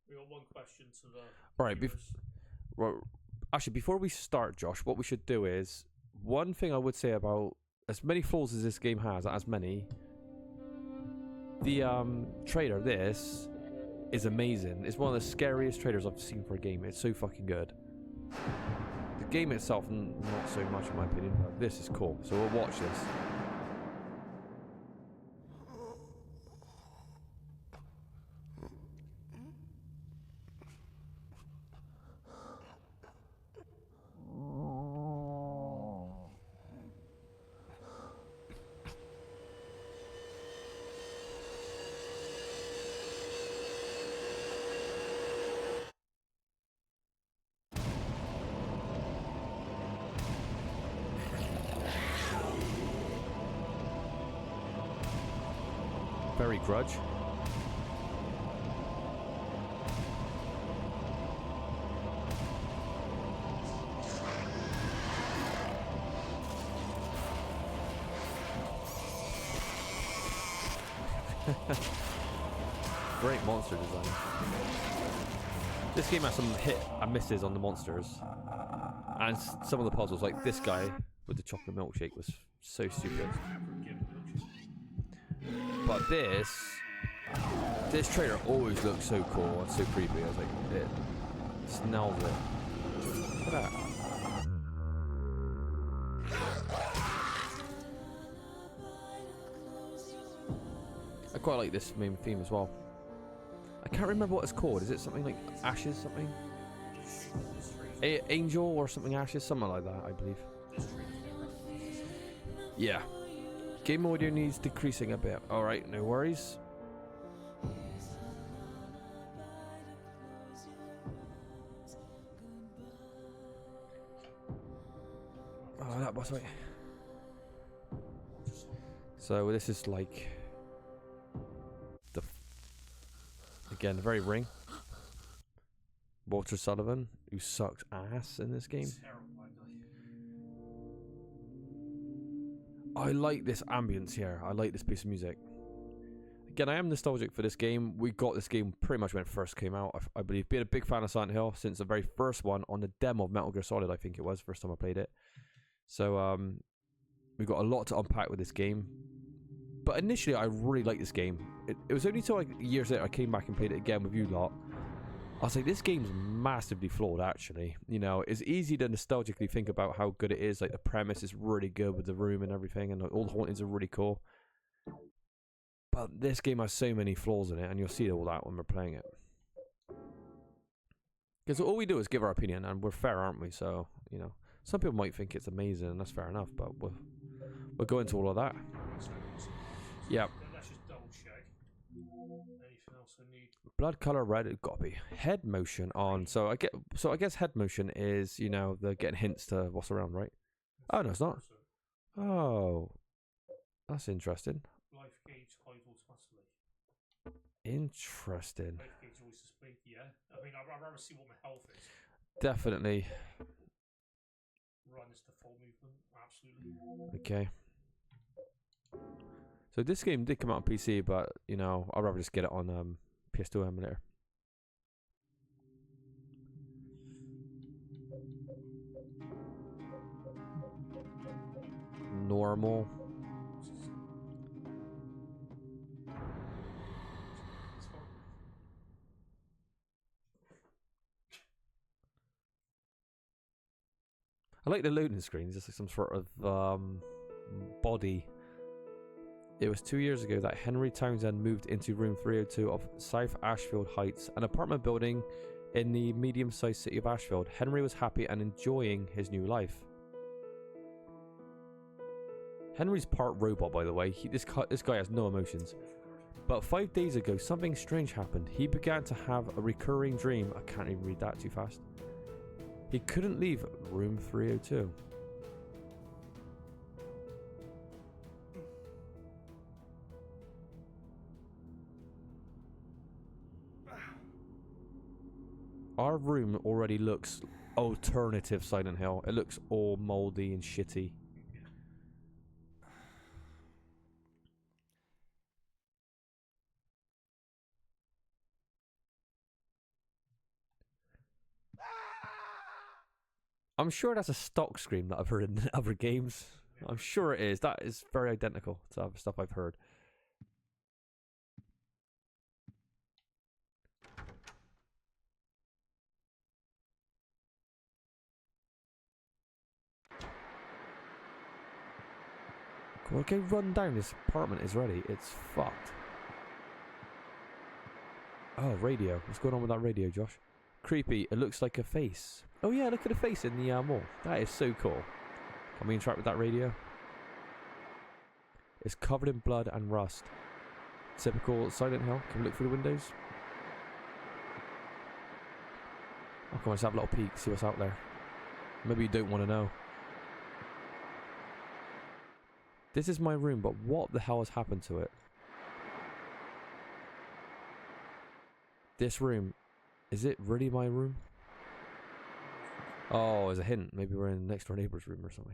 We got one question to the All right. viewers. Well, actually, before we start, Josh, what we should do is one thing I would say about as many flaws as this game has, as many. The trailer, this is amazing. It's one of the scariest trailers I've seen for a game. It's so fucking good. The game itself, not so much in my opinion, but this is cool. So we'll watch this. Very Grudge. Great monster design. This game has some hit and misses on the monsters. And some of the puzzles, like this guy with the chocolate milkshake, was so stupid. But this trailer always looks so cool and so creepy. I was like, it smells it. Look at that. I quite like this main theme as well. I can't remember what it's called. Is it something like Ashes something? Angel or something Ashes? Something like that, I believe. Yeah. Game audio needs decreasing a bit. Alright, no worries. Oh, that was right. So this is like again, the very Ring. Walter Sullivan, who sucks ass in this game. I like this ambience here. I like this piece of music. Again, I am nostalgic for this game. We got this game pretty much when it first came out, I believe. Being a big fan of Silent Hill since the very first one on the demo of Metal Gear Solid, I think it was, first time I played it. So, we got a lot to unpack with this game. But initially, I really liked this game. It was only until like years later I came back and played it again with you lot. I was like, this game's massively flawed, actually. You know, it's easy to nostalgically think about how good it is. Like, the premise is really good with the room and everything, and all the hauntings are really cool. But this game has so many flaws in it, and you'll see all that when we're playing it. Because all we do is give our opinion, and we're fair, aren't we? So, you know, some people might think it's amazing, and that's fair enough, but we'll go into all of that. Yeah. Let's just double check. Anything else I need? Blood color red, it got to be head motion on. So I guess head motion is, you know, they're getting hints to what's around, right? Oh no, it's not. Oh, that's interesting. Life gauge hides automatically. Interesting. Life gauge always display. Yeah, I mean, I'd rather see what my health is. Definitely. Run is the full movement. Absolutely. Okay. So this game did come out on PC, but you know, I'd rather just get it on PS2 emulator. Normal. I like the loading screen. It's just like some sort of body. It was 2 years ago that Henry Townsend moved into room 302 of South Ashfield Heights, an apartment building in the medium-sized city of Ashfield. Henry was happy and enjoying his new life. Henry's part robot, by the way. This guy has no emotions. But 5 days ago, something strange happened. He began to have a recurring dream. I can't even read that too fast. He couldn't leave room 302. Our room already looks alternative Silent Hill. It looks all moldy and shitty. I'm sure that's a stock scream that I've heard in other games. I'm sure it is. That is very identical to other stuff I've heard. Well, okay, run down. This apartment is ready. It's fucked. Oh, radio. What's going on with that radio, Josh? Creepy. It looks like a face. Oh yeah, look at the face in the mall. That is so cool. Can we interact with that radio? It's covered in blood and rust. Typical Silent Hill. Can we look through the windows? Oh, come on, let's have a little peek, see what's out there. Maybe you don't want to know. This is my room, but what the hell has happened to it? This room, is it really my room? Oh, as a hint, maybe we're in the next door neighbor's room or something.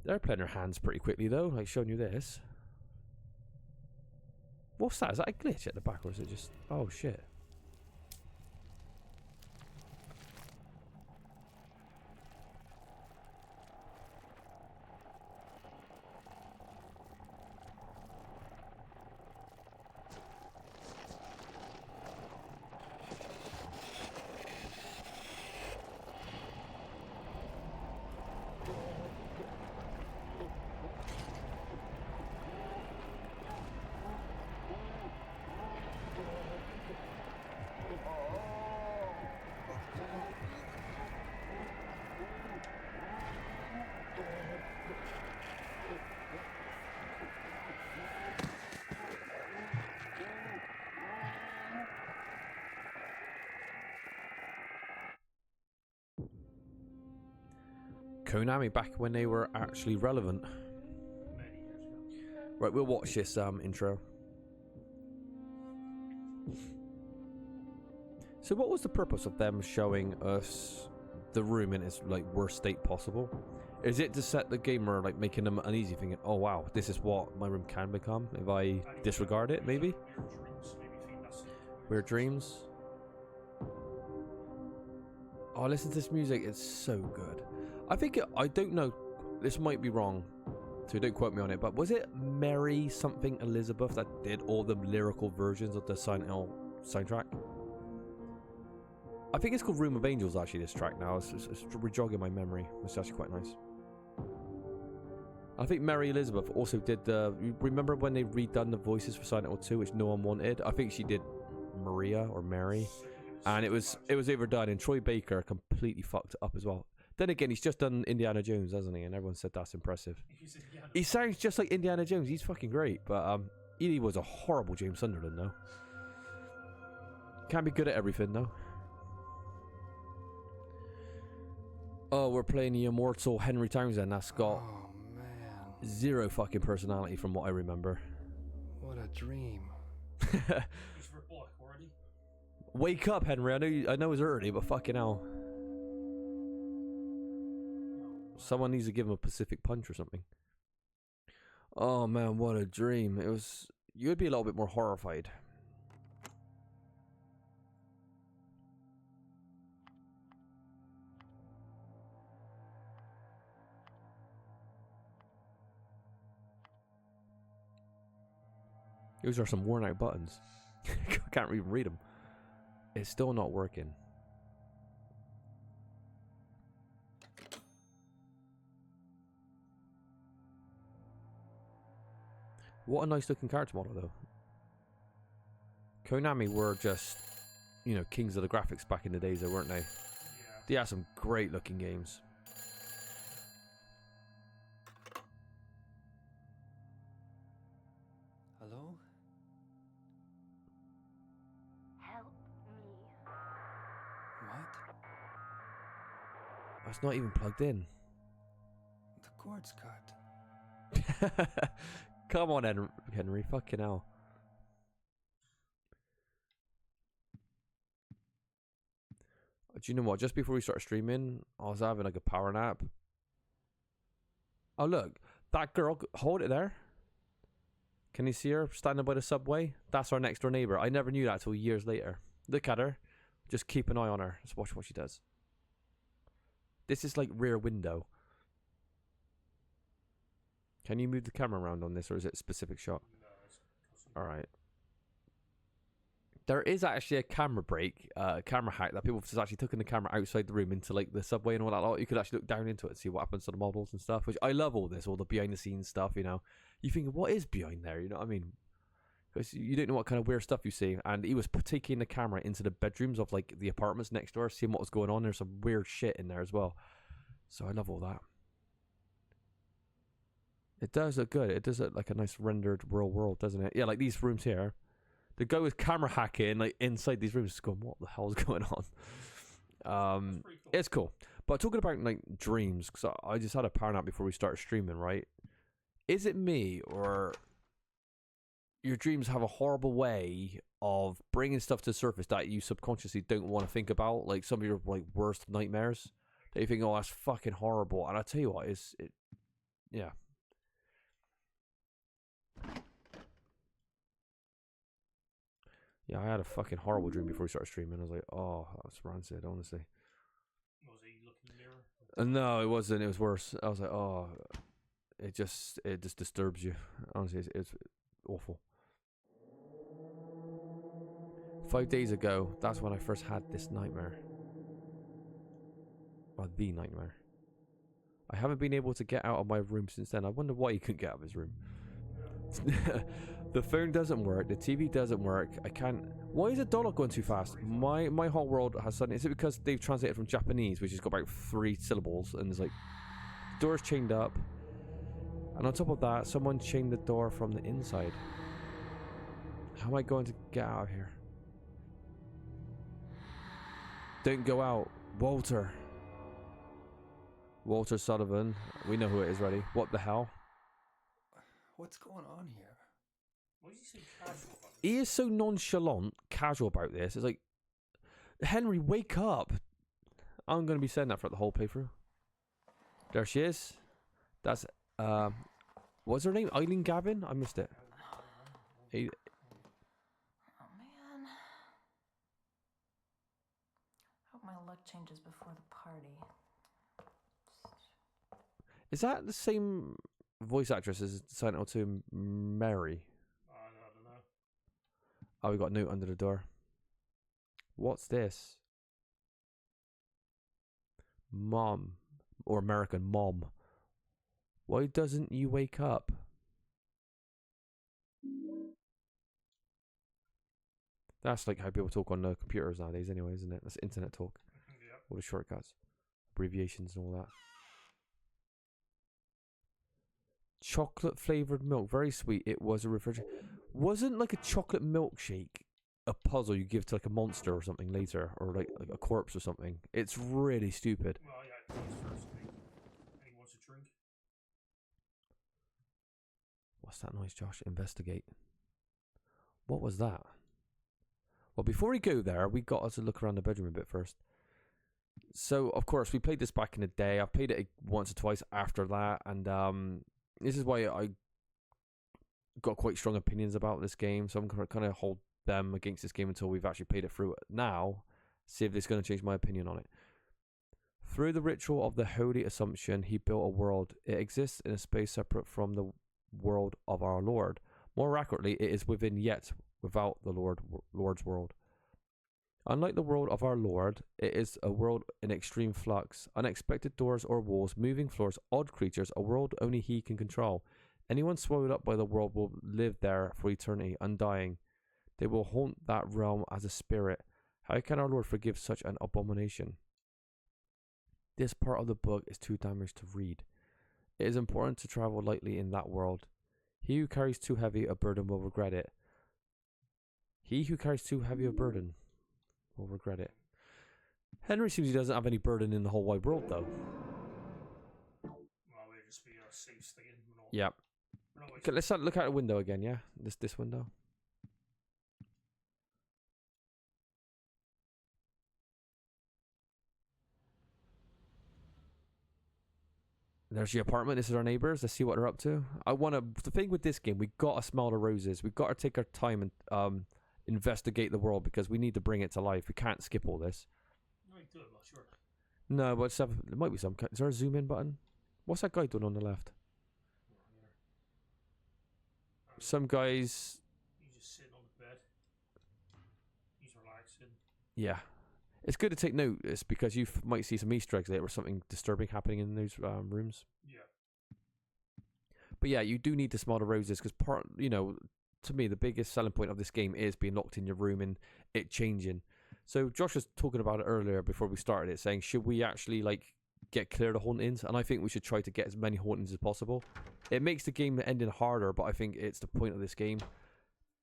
They're playing their hands pretty quickly though, like showing you this. What's that? Is that a glitch at the back or is it just... Oh shit. Konami back when they were actually relevant. Many years ago. Right, we'll watch this intro. So what was the purpose of them showing us the room in its like worst state possible? Is it to set the gamer, like making them uneasy, thinking, oh wow, this is what my room can become if I disregard it, maybe? Weird dreams. Oh, listen to this music, it's so good. I think, I don't know, this might be wrong, so don't quote me on it, but was it Mary something Elizabeth that did all the lyrical versions of the Silent Hill soundtrack? I think it's called Room of Angels, actually, this track now. It's rejogging my memory. It's actually quite nice. I think Mary Elizabeth also did the... Remember when they redone the voices for Silent Hill 2, which no one wanted? I think she did Maria or Mary. And it was overdone, and Troy Baker completely fucked it up as well. Then again, he's just done Indiana Jones, hasn't he? And everyone said that's impressive. He sounds just like Indiana Jones. He's fucking great. But he was a horrible James Sunderland, though. Can't be good at everything, though. Oh, we're playing the immortal Henry Townsend. That's got zero fucking personality from what I remember. What a dream. Wake up, Henry. I know it's early, but fucking hell. Someone needs to give him a Pacific punch or something. Oh man, what a dream. It was... You would be a little bit more horrified. Those are some worn out buttons. I can't even read them. It's still not working. What a nice looking character model though. Konami were just, you know, kings of the graphics back in the days though, weren't they? Yeah. They had some great looking games. Hello? Help me. What? Oh, it's not even plugged in. The cord's cut. Come on, Henry. Fucking hell. Do you know what? Just before we started streaming, I was having like a power nap. Oh, look. That girl. Hold it there. Can you see her standing by the subway? That's our next door neighbor. I never knew that till years later. Look at her. Just keep an eye on her. Just watch what she does. This is like Rear Window. Can you move the camera around on this, or is it a specific shot? No, it's Alright. There is actually a camera break, camera hack that people have just actually taken the camera outside the room into like the subway and all that lot. You could actually look down into it and see what happens to the models and stuff, which I love all this, all the behind the scenes stuff, you know. You think, what is behind there, you know what I mean? Because you don't know what kind of weird stuff you see. And he was taking the camera into the bedrooms of like the apartments next door, seeing what was going on. There's some weird shit in there as well. So I love all that. It does look good. It does look like a nice rendered real world, doesn't it? Yeah, like these rooms here. The guy with camera hacking, like inside these rooms, is going, what the hell is going on? cool. It's cool. But talking about like dreams, because I just had a power nap before we started streaming, right? Is it me, or your dreams have a horrible way of bringing stuff to the surface that you subconsciously don't want to think about? Like some of your like worst nightmares that you think, oh, that's fucking horrible. And I tell you what, yeah. Yeah, I had a fucking horrible dream before we started streaming. I was like, oh, that's rancid, honestly. Was he looking in the mirror? No, it wasn't. It was worse. I was like, oh, it just disturbs you. Honestly, it's awful. 5 days ago, that's when I first had this nightmare. Or the nightmare. I haven't been able to get out of my room since then. I wonder why he couldn't get out of his room. The phone doesn't work. The TV doesn't work. I can't. Why is the dollar going too fast? My whole world has suddenly. Is it because they've translated from Japanese, which has got about 3 syllables, and there's like doors chained up, and on top of that, someone chained the door from the inside. How am I going to get out of here? Don't go out, Walter. Walter Sullivan. We know who it is, ready. What the hell? What's going on here? Why is he so casual about this? He is so nonchalant, casual about this. It's like, Henry, wake up. I'm going to be saying that for the whole playthrough. There she is. That's, what's her name? Eileen Gavin? I missed it. Hey, Oh man. Hope my luck changes before the party. is that the same voice actress as Silent Hill 2 Mary? I don't know. Oh, we got a note under the door. What's this? Mom. Or American Mom. Why doesn't you wake up? That's like how people talk on computers nowadays anyway, isn't it? That's internet talk. Yep. All the shortcuts. Abbreviations and all that. Chocolate flavored milk. Very sweet. It was a refrigerator. Wasn't like a chocolate milkshake a puzzle you give to like a monster or something later? Or like a corpse or something? It's really stupid. Well, yeah, he's first thing. And he wants a drink. What's that noise, Josh? Investigate. What was that? Well, before we go there, we got to look around the bedroom a bit first. So, of course, we played this back in the day. I've played it once or twice after that, and this is why I got quite strong opinions about this game. So I'm going to kind of hold them against this game until we've actually played it through now. See if it's going to change my opinion on it. Through the ritual of the Holy Assumption, he built a world. It exists in a space separate from the world of our Lord. More accurately, it is within yet without the Lord's world. Unlike the world of our Lord, it is a world in extreme flux. Unexpected doors or walls, moving floors, odd creatures, a world only he can control. Anyone swallowed up by the world will live there for eternity, undying. They will haunt that realm as a spirit. How can our Lord forgive such an abomination? This part of the book is too damaged to read. It is important to travel lightly in that world. He who carries too heavy a burden will regret it. He who carries too heavy a burden will regret it. Henry seems he doesn't have any burden in the whole wide world, though. Well, we'll just be a safe staying. Yep. Okay, let's look out the window again, yeah? This window. There's your apartment. This is our neighbors. Let's see what they're up to. The thing with this game, we gotta smell the roses. We gotta take our time and investigate the world because we need to bring it to life. We can't skip all this. No, you do it, sure. No, but there might be some. Is there a zoom in button? What's that guy doing on the left? Some guys. He's just sitting on the bed. He's relaxing. Yeah. It's good to take notice because you might see some Easter eggs there or something disturbing happening in those rooms. Yeah. But yeah, you do need to smell the roses because to me, the biggest selling point of this game is being locked in your room and it changing. So Josh was talking about it earlier before we started it, saying, should we actually get clear of the hauntings? And I think we should try to get as many hauntings as possible. It makes the game ending harder, but I think it's the point of this game.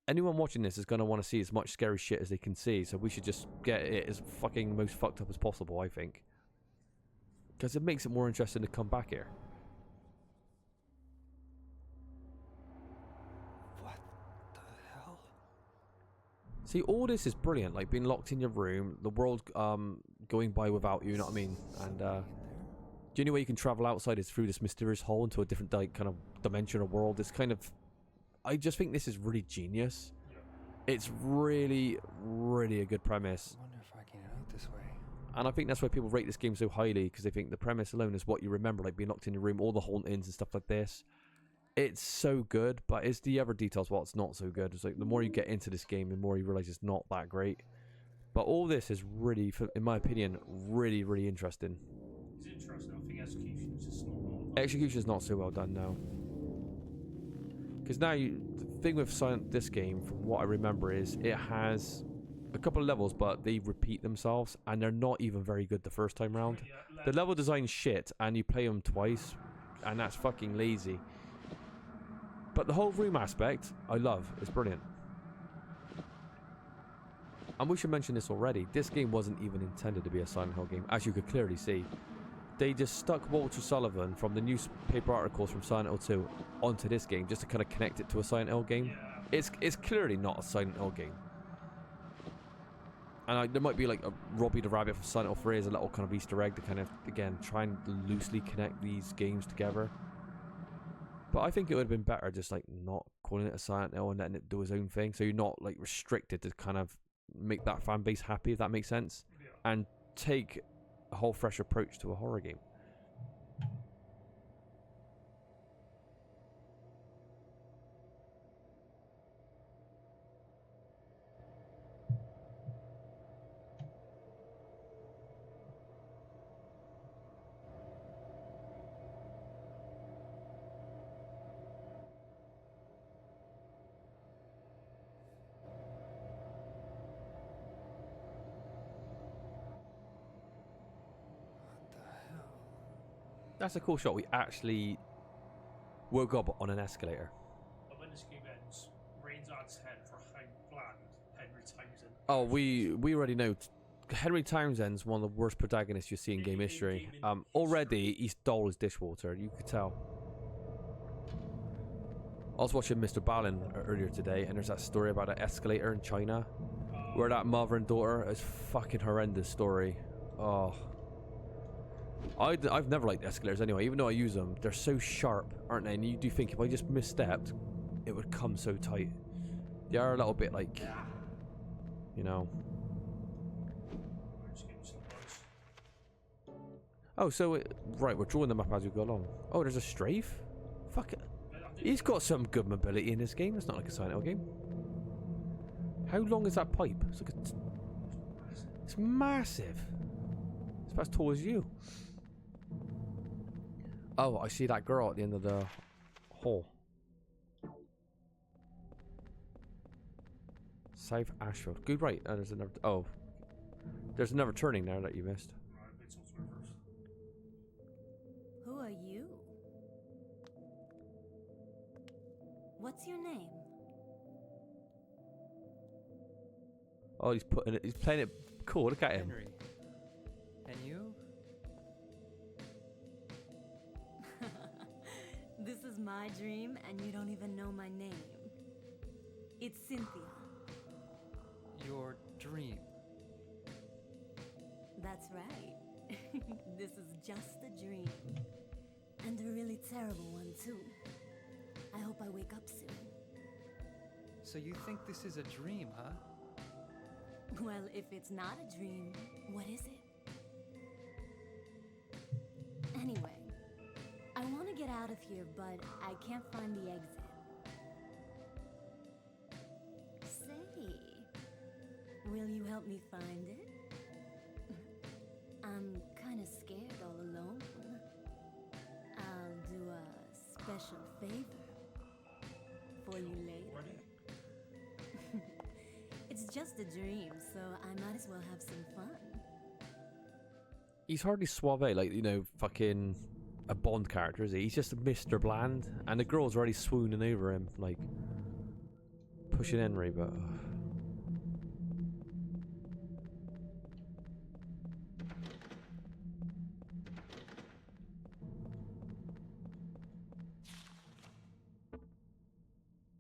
Anyone watching this is going to want to see as much scary shit as they can see, so we should just get it as fucking most fucked up as possible, I think. Because it makes it more interesting to come back here. What the hell? See, all this is brilliant, like being locked in your room, the world going by without you, you know what I mean? And the only way you can travel outside is through this mysterious hole into a different kind of dimension or world. It's kind of... I just think this is really genius. Yeah. It's really, really a good premise. I wonder if I can get out this way. And I think that's why people rate this game so highly, because they think the premise alone is what you remember, like being locked in your room, all the hauntings and stuff like this. It's so good, but it's the other details what's not so good. It's like the more you get into this game, the more you realize it's not that great. But all this is really, in my opinion, really, really interesting. It's interesting. I think execution is just not well done. Execution is not so well done, no. Because now, the thing with this game, from what I remember, is it has a couple of levels, but they repeat themselves, and they're not even very good the first time round. Yeah, the level design's shit, and you play them twice, and that's fucking lazy. But the whole room aspect, I love. It's brilliant. And we should mention this already. This game wasn't even intended to be a Silent Hill game, as you could clearly see. They just stuck Walter Sullivan from the newspaper articles from Silent Hill 2 onto this game just to kind of connect it to a Silent Hill game. Yeah. It's clearly not a Silent Hill game. And there might be like a Robbie the Rabbit from Silent Hill 3 as a little kind of Easter egg to kind of, again, try and loosely connect these games together. But I think it would have been better just like not calling it a Silent Hill and letting it do its own thing. So you're not like restricted to kind of make that fan base happy, if that makes sense. Yeah. And take a whole fresh approach to a horror game. That's a cool shot. We actually woke up on an escalator. And when this game ends, Rain's odds head for how bland Henry Townsend. Oh, we already know. Henry Townsend's one of the worst protagonists you see in game history. Already, he stole his dishwater. You could tell. I was watching Mr. Balin earlier today, and there's that story about an escalator in China, where that mother and daughter is fucking horrendous story. Oh. I've never liked escalators anyway, even though I use them. They're so sharp, aren't they? And you do think if I just misstepped, it would come so tight. They are a little bit like, you know. Oh, so right, we're drawing them up as we go along. Oh, there's a strafe? Fuck it. He's got some good mobility in this game. It's not like a Silent Hill game. How long is that pipe? It's massive. It's about as tall as you. Oh, I see that girl at the end of the hall. South Ashfield. Good, right. There's another. Oh, there's another turning there that you missed. Who are you? What's your name? Oh, he's putting it. He's playing it cool. Look at him. Henry. And you? This is my dream, and you don't even know my name. It's Cynthia. Your dream. That's right. This is just a dream. And a really terrible one, too. I hope I wake up soon. So you think this is a dream, huh? Well, if it's not a dream, what is it? Anyway, I want to get out of here, but I can't find the exit. Say, will you help me find it? I'm kind of scared all alone. I'll do a special favor for you later. It's just a dream, so I might as well have some fun. He's hardly suave, like, you know, fucking a Bond character, is he? He's just Mr. Bland, and the girl's already swooning over him, like, pushing Henry, but...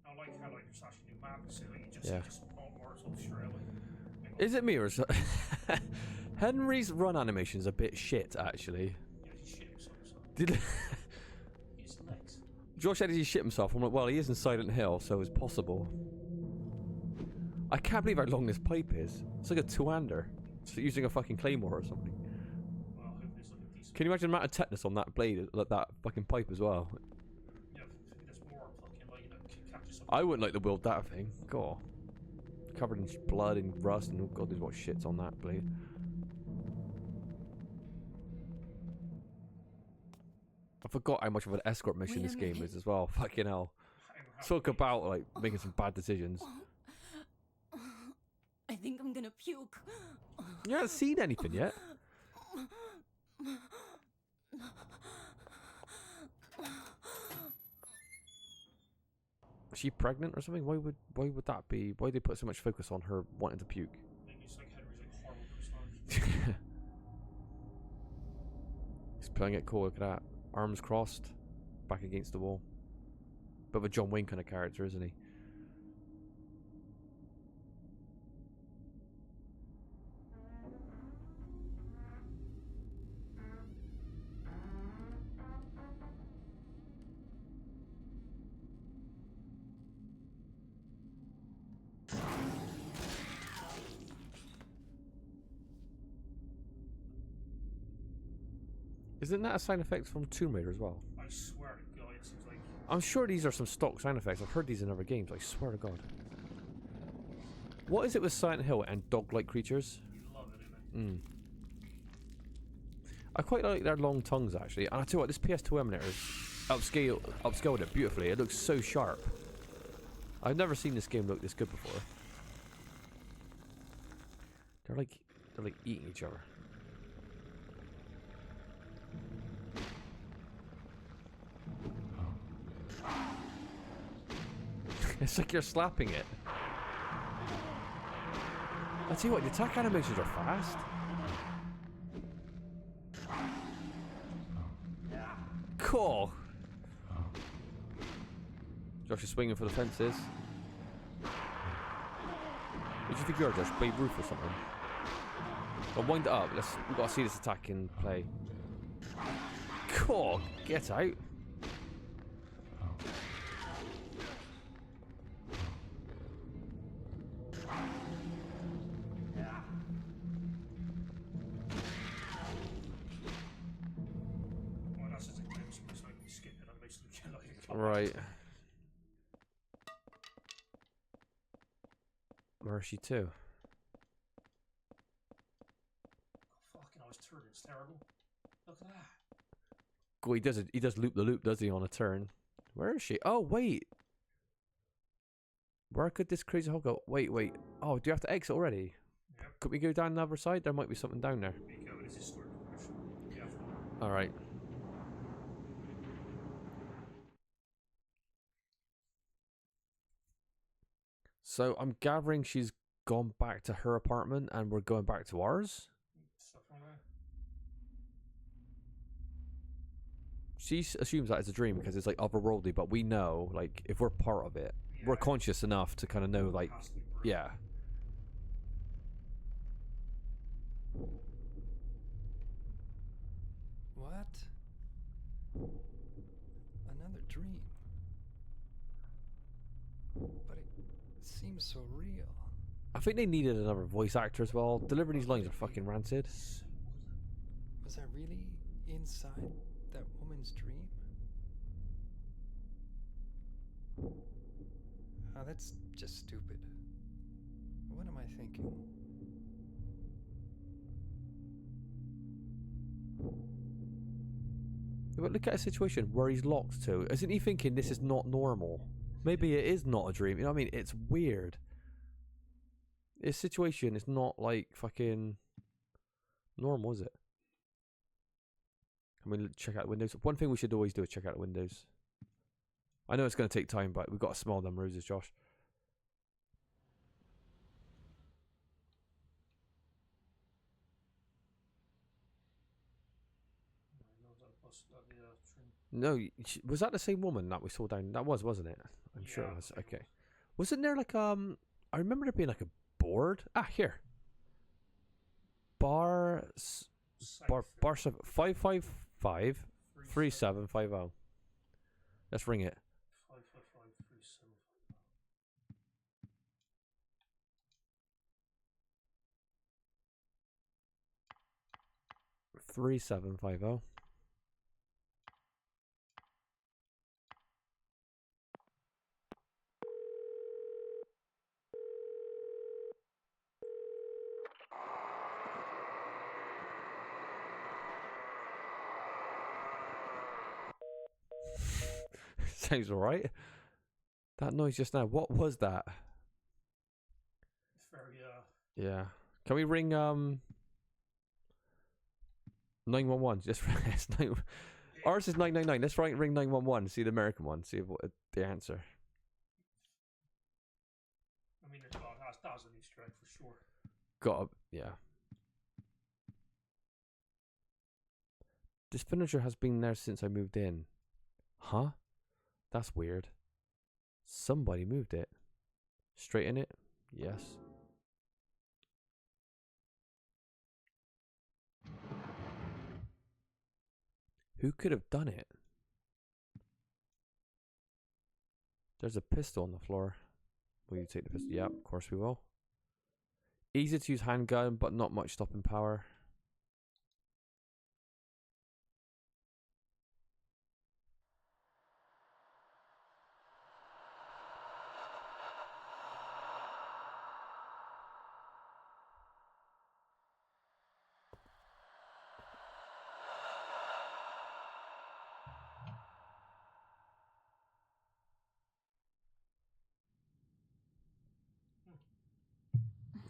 I like how like there's actually new maps, so like, you just pop words up straight away. Is it me, or is it... Henry's run animation is a bit shit, actually. Yeah, he shit himself. So. Did... His legs. Josh said he shit himself. I'm like, well, he is in Silent Hill, so it's possible. I can't believe how long this pipe is. It's like a two-hander. It's like using a fucking claymore or something. Well, hopefully it's like a decent. Can you imagine the amount of tetanus on that blade, like that fucking pipe as well? Yeah, there's more fucking like, you know, catch yourself. I wouldn't like to wield that thing. God. Covered in blood and rust and oh god knows what shit's on that blade. I forgot how much of an escort mission Wait a this game minute. is as well. Fucking hell. Talk about like making some bad decisions. I think I'm gonna puke. You haven't seen anything yet. Is she pregnant or something? Why would that be? Why would they put so much focus on her wanting to puke? Maybe it's like Henry's like horrible personality. He's playing it cool, look at that. Arms crossed, back against the wall. Bit of a John Wayne kind of character, isn't he? Isn't that a sound effect from Tomb Raider as well? I swear to God, it seems like. I'm sure these are some stock sound effects. I've heard these in other games. I swear to God. What is it with Silent Hill and dog-like creatures? You love it, innit? I quite like their long tongues, actually. And I tell you what, this PS2 emulator is upscaled it beautifully. It looks so sharp. I've never seen this game look this good before. They're like eating each other. It's like you're slapping it. I tell you what, the attack animations are fast. Cool. Josh is swinging for the fences. What do you think you're, Josh? Babe Ruth or something? Well, wind it up. We've got to see this attack in play. Cool. Get out. Well, that's just a glimpse, so I can skip it. I'm basically getting like a Right. Where is she too? Fucking, I was turning. It's terrible. Look at that. Cool, he does loop the loop, does he, on a turn? Where is she? Oh, wait. Where could this crazy hole go? Wait. Oh, do you have to exit already? Yep. Could we go down the other side? There might be something down there. There you go. This is story progression. Yeah. Alright. So I'm gathering she's gone back to her apartment and we're going back to ours? Stuff like that. She assumes that it's a dream because it's like otherworldly, but we know, like, if we're part of it, Yeah, we're conscious enough to kind of know, like, has to be real. yeah. What? seems so real. I think they needed another voice actor as well. Delivering these lines are fucking rancid. Was I really inside that woman's dream? Ah, that's just stupid. What am I thinking? But look at a situation where he's locked to. Isn't he thinking this is not normal? Maybe it is not a dream. You know what I mean? It's weird. This situation is not like fucking normal, is it? I mean, check out the windows. One thing we should always do is check out the windows. I know it's going to take time, but we've got to smell them roses, Josh. No, was that the same woman that we saw down? That was, wasn't it? I'm sure it was. Okay. Wasn't there like I remember there being like a board. Ah, here. Bar 555 3750. Let's ring it. 3750. Sounds alright. That noise just now. What was that? It's very Yeah. Can we ring 911? Just ours is 999. Let's ring 911. See the American one. See what the answer. I mean, that's an Easter egg for sure. Yeah. This furniture has been there since I moved in. Huh? That's weird. Somebody moved it. Straighten it? Yes. Who could have done it? There's a pistol on the floor. Will you take the pistol? Yeah, of course we will. Easy to use handgun, but not much stopping power.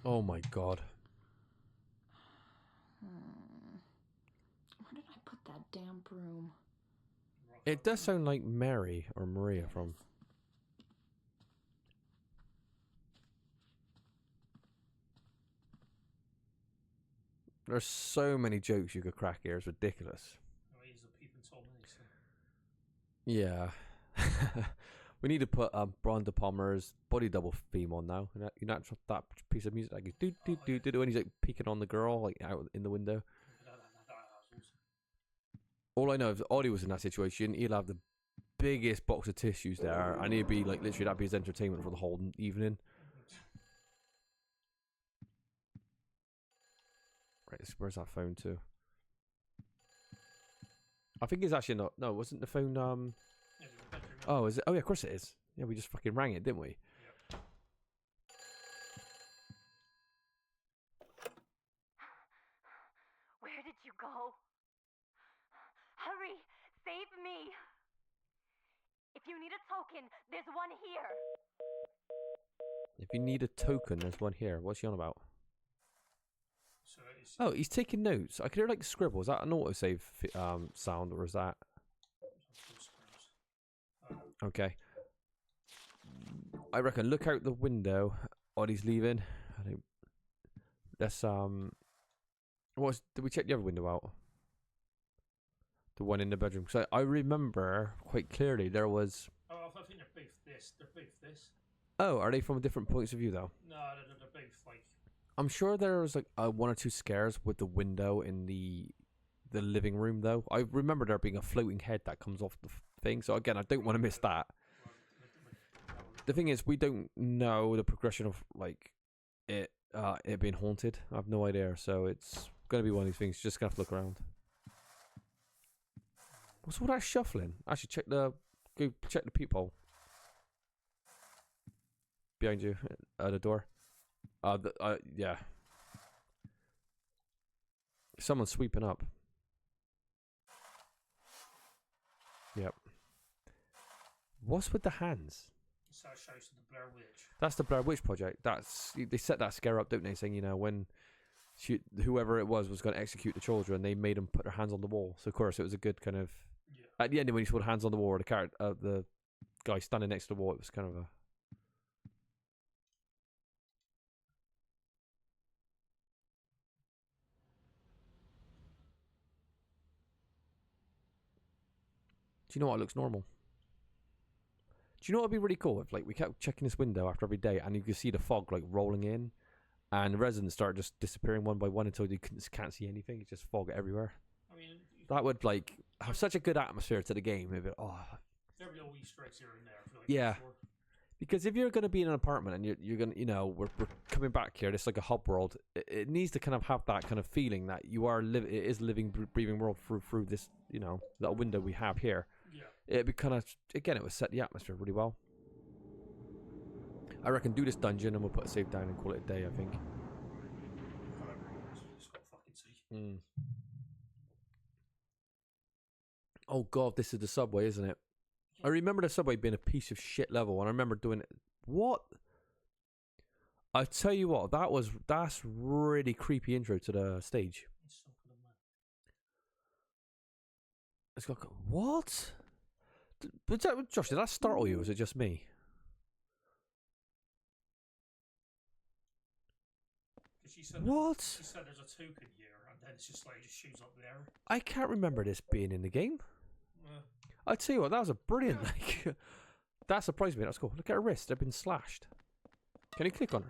Oh my god. Where did I put that damn broom? It does sound like Mary or Maria from... There's so many jokes you could crack here. It's ridiculous. He's a peeping Tom, isn't Yeah. We need to put Brian De Palmer's body double theme on now. You know that piece of music that goes do do do do do, and he's like peeking on the girl like out in the window. All I know is if Ollie was in that situation, he'll have the biggest box of tissues there, and he'd be like literally that'd be his entertainment for the whole evening. Right, where's that phone to? I think it's actually not. No, wasn't the phone? Oh, is it? Oh yeah, of course it is. Yeah, we just fucking rang it, didn't we? Yep. Where did you go? Hurry! Save me! If you need a token, there's one here. If you need a token, there's one here. What's he on about? So Oh, he's taking notes. I could hear like scribble. Is that an autosave sound, or is that... Okay. I reckon look out the window. Ollie's leaving. I think... Let's did we check the other window out? The one in the bedroom. So I remember quite clearly there was... Oh, I think they're both this. They're both this. Oh, are they from different points of view though? No, they're both like... I'm sure there was like one or two scares with the window in the living room though. I remember there being a floating head that comes off the thing. So again, I don't want to miss that. the thing is, we don't know the progression of like it being haunted. I have no idea, so it's gonna be one of these things. Just gonna have to look around. What's all that shuffling? Actually, go check the peephole behind you at the door. Yeah. Someone's sweeping up. Yep. What's with the hands? So it shows the Blair Witch. That's the Blair Witch Project. They set that scare up, don't they? Saying, you know, when whoever it was going to execute the children, they made them put their hands on the wall. So of course it was a good kind of. Yeah. At the end, when you saw the hands on the wall, the guy standing next to the wall, it was kind of a. Do you know what looks normal? Do you know what would be really cool if like we kept checking this window after every day and you could see the fog like rolling in and the residents start just disappearing one by one until you can't see anything. It's just fog everywhere. I mean, that would like have such a good atmosphere to the game. Maybe every little Easter eggs here and there. I feel like yeah. Because if you're going to be in an apartment and you're going to, you know, we're coming back here, it's like a hub world. It needs to kind of have that kind of feeling that you are it is a living, breathing world through this, you know, little window we have here. Yeah. It'd be kind of, again, it would set the atmosphere really well. I reckon do this dungeon and we'll put a save down and call it a day, I think. Oh god, this is the subway, isn't it? I remember the subway being a piece of shit level, and I remember doing it. What? I tell you what, that's really creepy intro to the stage. It's got what? Josh, did that startle you? Or is it just me? What? She said there's a token here, and then it's just like it just shows up there. I can't remember this being in the game. I tell you what, that was a brilliant. Like, that surprised me. That's cool. Look at her wrist; they've been slashed. Can you click on her?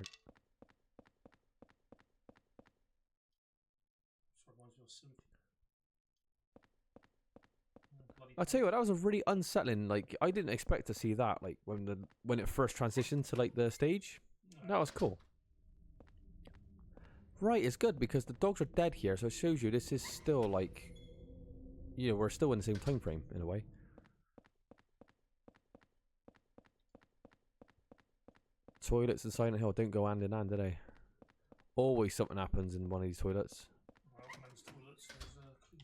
I tell you what, that was a really unsettling. Like, I didn't expect to see that. Like when it first transitioned to like the stage, that was cool. Right, it's good because the dogs are dead here, so it shows you this is still like, you know, we're still in the same time frame in a way. Toilets in Silent Hill don't go hand in hand, do they? Always something happens in one of these toilets. Well, men's toilets is clean.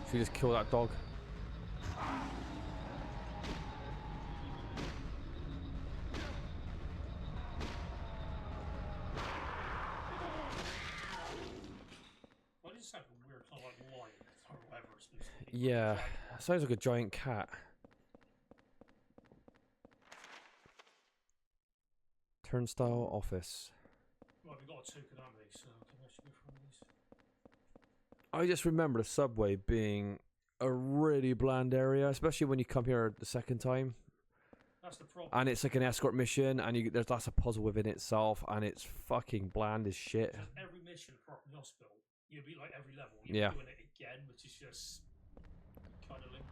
Should we just kill that dog? Why does it sound weird, kind of like lion or whatever it's supposed to be? Yeah, sounds like a giant cat. Turnstile office. Well, we've got a token, haven't we? So can we actually go for one of these? I just remember the subway being a really bland area, especially when you come here the second time. That's the problem. And it's like an escort mission, and there's lots of puzzle within itself, and it's fucking bland as shit. Just every mission apart from the hospital, you'll be like every level, you'll be doing it again, which is just kind of linked.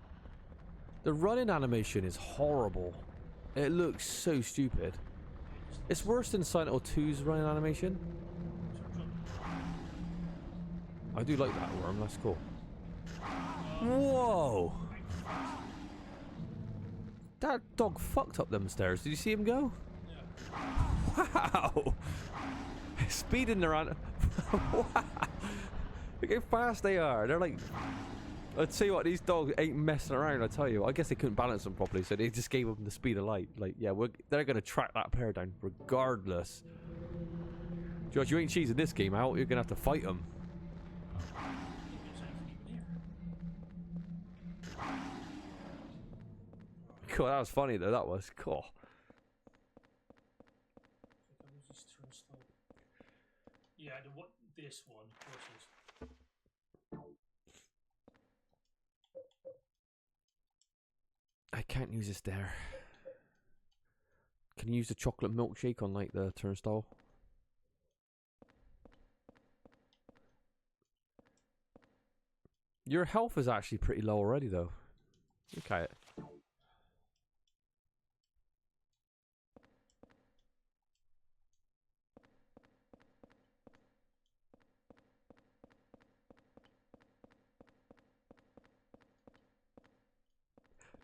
The running animation is horrible. It looks so stupid. It's worse than Silent Hill 2's running animation. I do like that worm, that's cool. Whoa! That dog fucked up them stairs. Did you see him go? Yeah. Wow! Speeding around. Wow! Look how fast they are. They're like... I'll tell you what, these dogs ain't messing around, I tell you. I guess they couldn't balance them properly, so they just gave them the speed of light. Like, yeah, they're going to track that player down regardless. George, you ain't cheesing this game out. You're going to have to fight them. Cool, that was funny though, that was cool. Yeah, this one, of course, is. I can't use this there. Can you use the chocolate milkshake on like the turnstile? Your health is actually pretty low already though. Look at it.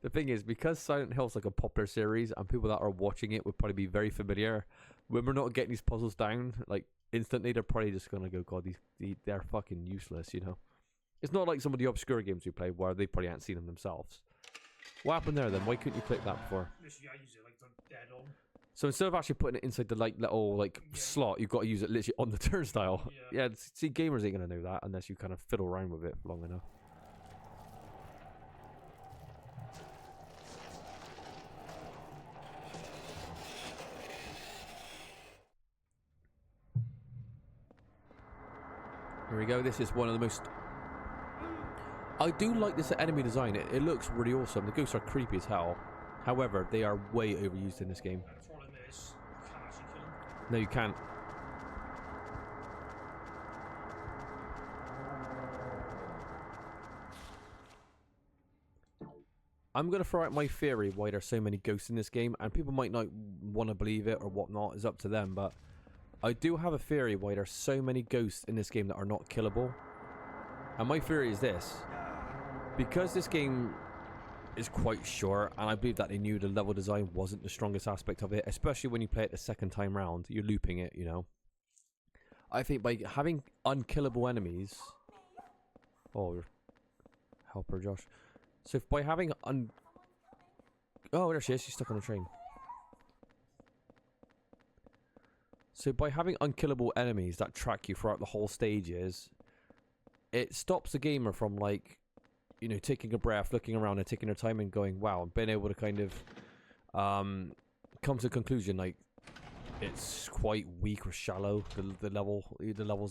The thing is, because Silent Hill's like a popular series and people that are watching it would probably be very familiar, when we're not getting these puzzles down like instantly, they're probably just gonna go, God, they're fucking useless, you know? It's not like some of the obscure games we play where they probably haven't seen them themselves. What happened there then? Why couldn't you click that before? Literally, I use it like dead on. So instead of actually putting it inside the like little like slot, you've got to use it literally on the turnstile. Yeah, see, gamers ain't gonna know that unless you kind of fiddle around with it long enough. Here we go. This is one of the most... I do like this enemy design. It looks really awesome. The ghosts are creepy as hell. However, they are way overused in this game. The problem is, you can't actually kill them. No, you can't. I'm going to throw out my theory why there's so many ghosts in this game, and people might not want to believe it or whatnot. It's up to them, but I do have a theory why there's so many ghosts in this game that are not killable. And my theory is this. Because this game is quite short, and I believe that they knew the level design wasn't the strongest aspect of it, especially when you play it the second time round, you're looping it, you know. I think by having unkillable enemies... Oh, help her, Josh. So by having Oh, there she is, she's stuck on the train. So by having unkillable enemies that track you throughout the whole stages, it stops the gamer from, like, you know, taking a breath, looking around and taking their time and going, wow, and being able to kind of come to a conclusion, like, it's quite weak or shallow, the levels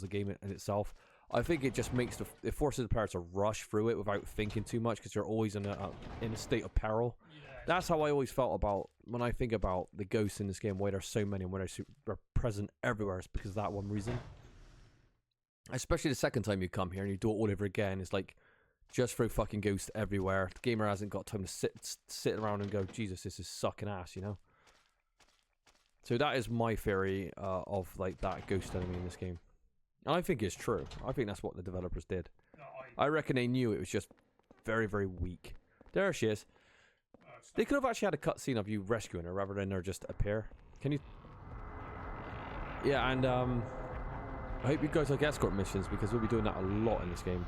of the game in itself. I think it just makes it forces the player to rush through it without thinking too much, because you're always in a state of peril. That's how I always felt about when I think about the ghosts in this game, why there's so many and why they're present everywhere. It's because of that one reason. Especially the second time you come here and you do it all over again, it's like just throw fucking ghosts everywhere. The gamer hasn't got time to sit around and go, Jesus, this is sucking ass, you know. So that is my theory of like that ghost enemy in this game. And I think it's true. I think that's what the developers did. No, I reckon they knew it was just very, very weak. There she is. They could have actually had a cutscene of you rescuing her rather than her just appear. Can you... Yeah, and I hope you guys like escort missions, because we'll be doing that a lot in this game.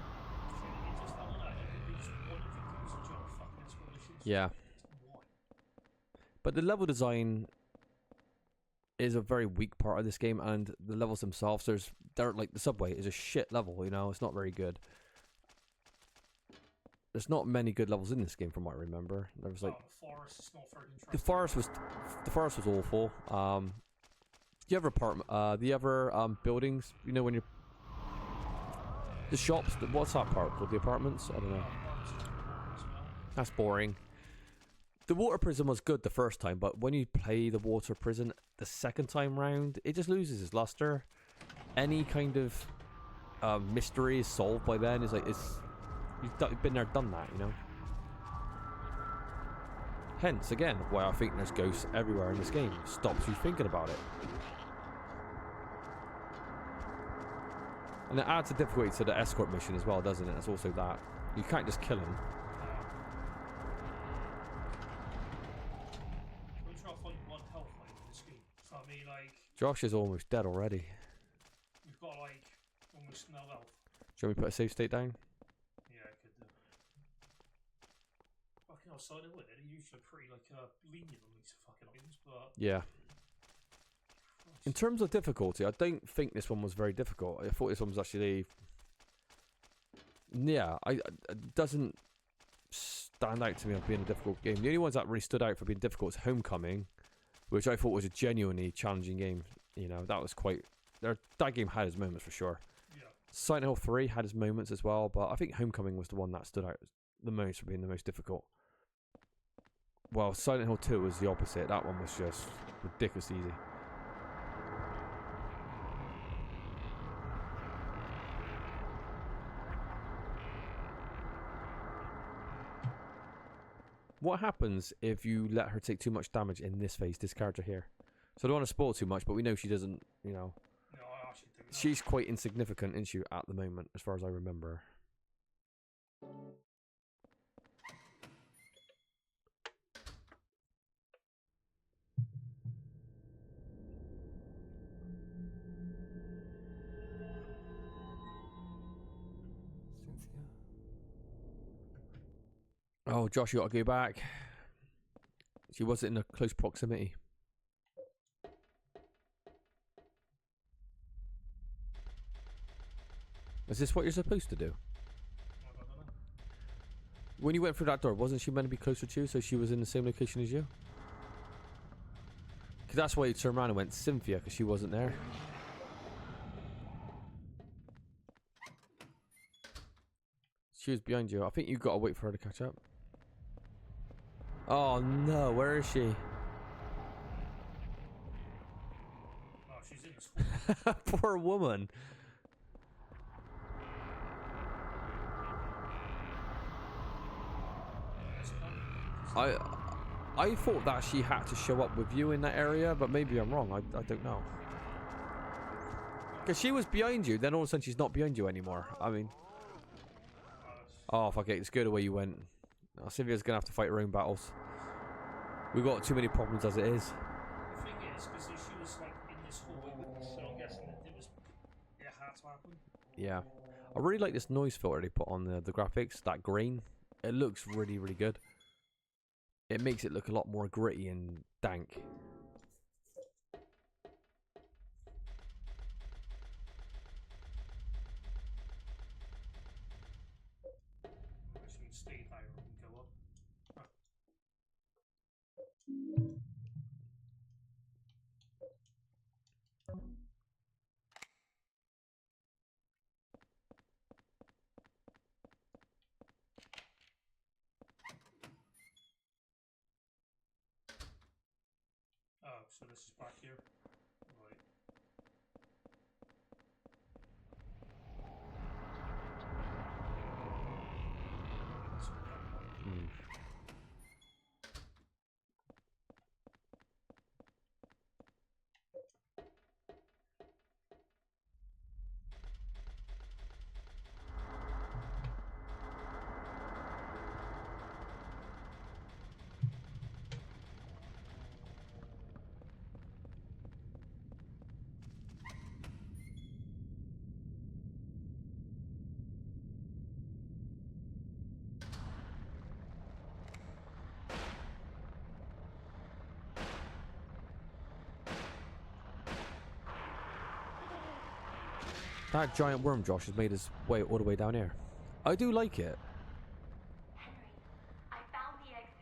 Yeah. But the level design is a very weak part of this game, and the levels themselves, they're like, the subway is a shit level, you know, it's not very good. There's not many good levels in this game from what I remember. There was like the forest was awful. The other buildings, you know, when you're the shops, what's that part called? The apartments? I don't know. That's boring. The water prison was good the first time, but when you play the water prison the second time round, it just loses its luster. Any kind of mystery is solved by then. It's like you've been there, done that, you know. Hence, again, why I think there's ghosts everywhere in this game. It stops you thinking about it. And it adds a difficulty to the escort mission as well, doesn't it? It's also that. You can't just kill him. Josh is almost dead already. We've got like almost no health. Do you want me to put a save state down? Yeah, I could do. Fucking outside of it, they usually pretty like lenient on these fucking items, but yeah. In terms of difficulty, I don't think this one was very difficult. I thought this one was actually, yeah, it doesn't stand out to me as being a difficult game. The only ones that really stood out for being difficult is Homecoming, which I thought was a genuinely challenging game. You know, that was quite... That game had its moments for sure. Yeah. Silent Hill 3 had its moments as well, but I think Homecoming was the one that stood out the most for being the most difficult. Well, Silent Hill 2 was the opposite. That one was just ridiculously easy. What happens if you let her take too much damage in this phase, this character here? So I don't want to spoil too much, but we know she doesn't, you know. No, I actually think that. She's quite insignificant, isn't she, at the moment, as far as I remember. Cynthia. Oh, Josh, you got to go back. She wasn't in a close proximity. Is this what you're supposed to do? I don't know. When you went through that door, wasn't she meant to be closer to you, so she was in the same location as you? Because that's why you turned around and went Cynthia, because she wasn't there. She was behind you. I think you got to wait for her to catch up. Oh no, where is she? Oh, she's in the school. Poor woman. I thought that she had to show up with you in that area, but maybe I'm wrong. I don't know. Because she was behind you, then all of a sudden she's not behind you anymore. I mean... Oh, fuck it. Let's go the way you went. Oh, Cynthia's going to have to fight her own battles. We've got too many problems as it is. The thing is, because she was like in this hallway with us, so I'm guessing that it had to happen. Yeah. I really like this noise filter they put on the graphics, that green. It looks really, really good. It makes it look a lot more gritty and dank. I should stay there and go up. Huh. Oh, so this is back here. Right. Mm. That giant worm, Josh, has made his way all the way down here. I do like it. Henry, I found the exit.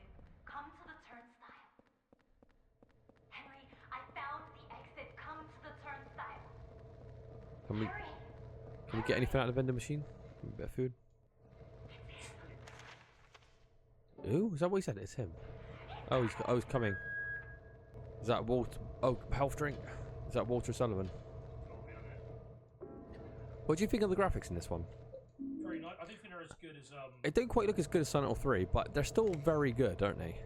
Come to the turnstile. Henry, I found the exit. Come to the turnstile. Can Henry, we get anything out of the vending machine? A bit of food. Ooh, is that what he said? It's him. Oh, he's coming. Is that Walter? Oh, health drink. Is that Walter Sullivan? What do you think of the graphics in this one? Very nice. I don't think they're as good as They don't quite look as good as Silent Hill 3, but they're still very good, aren't they?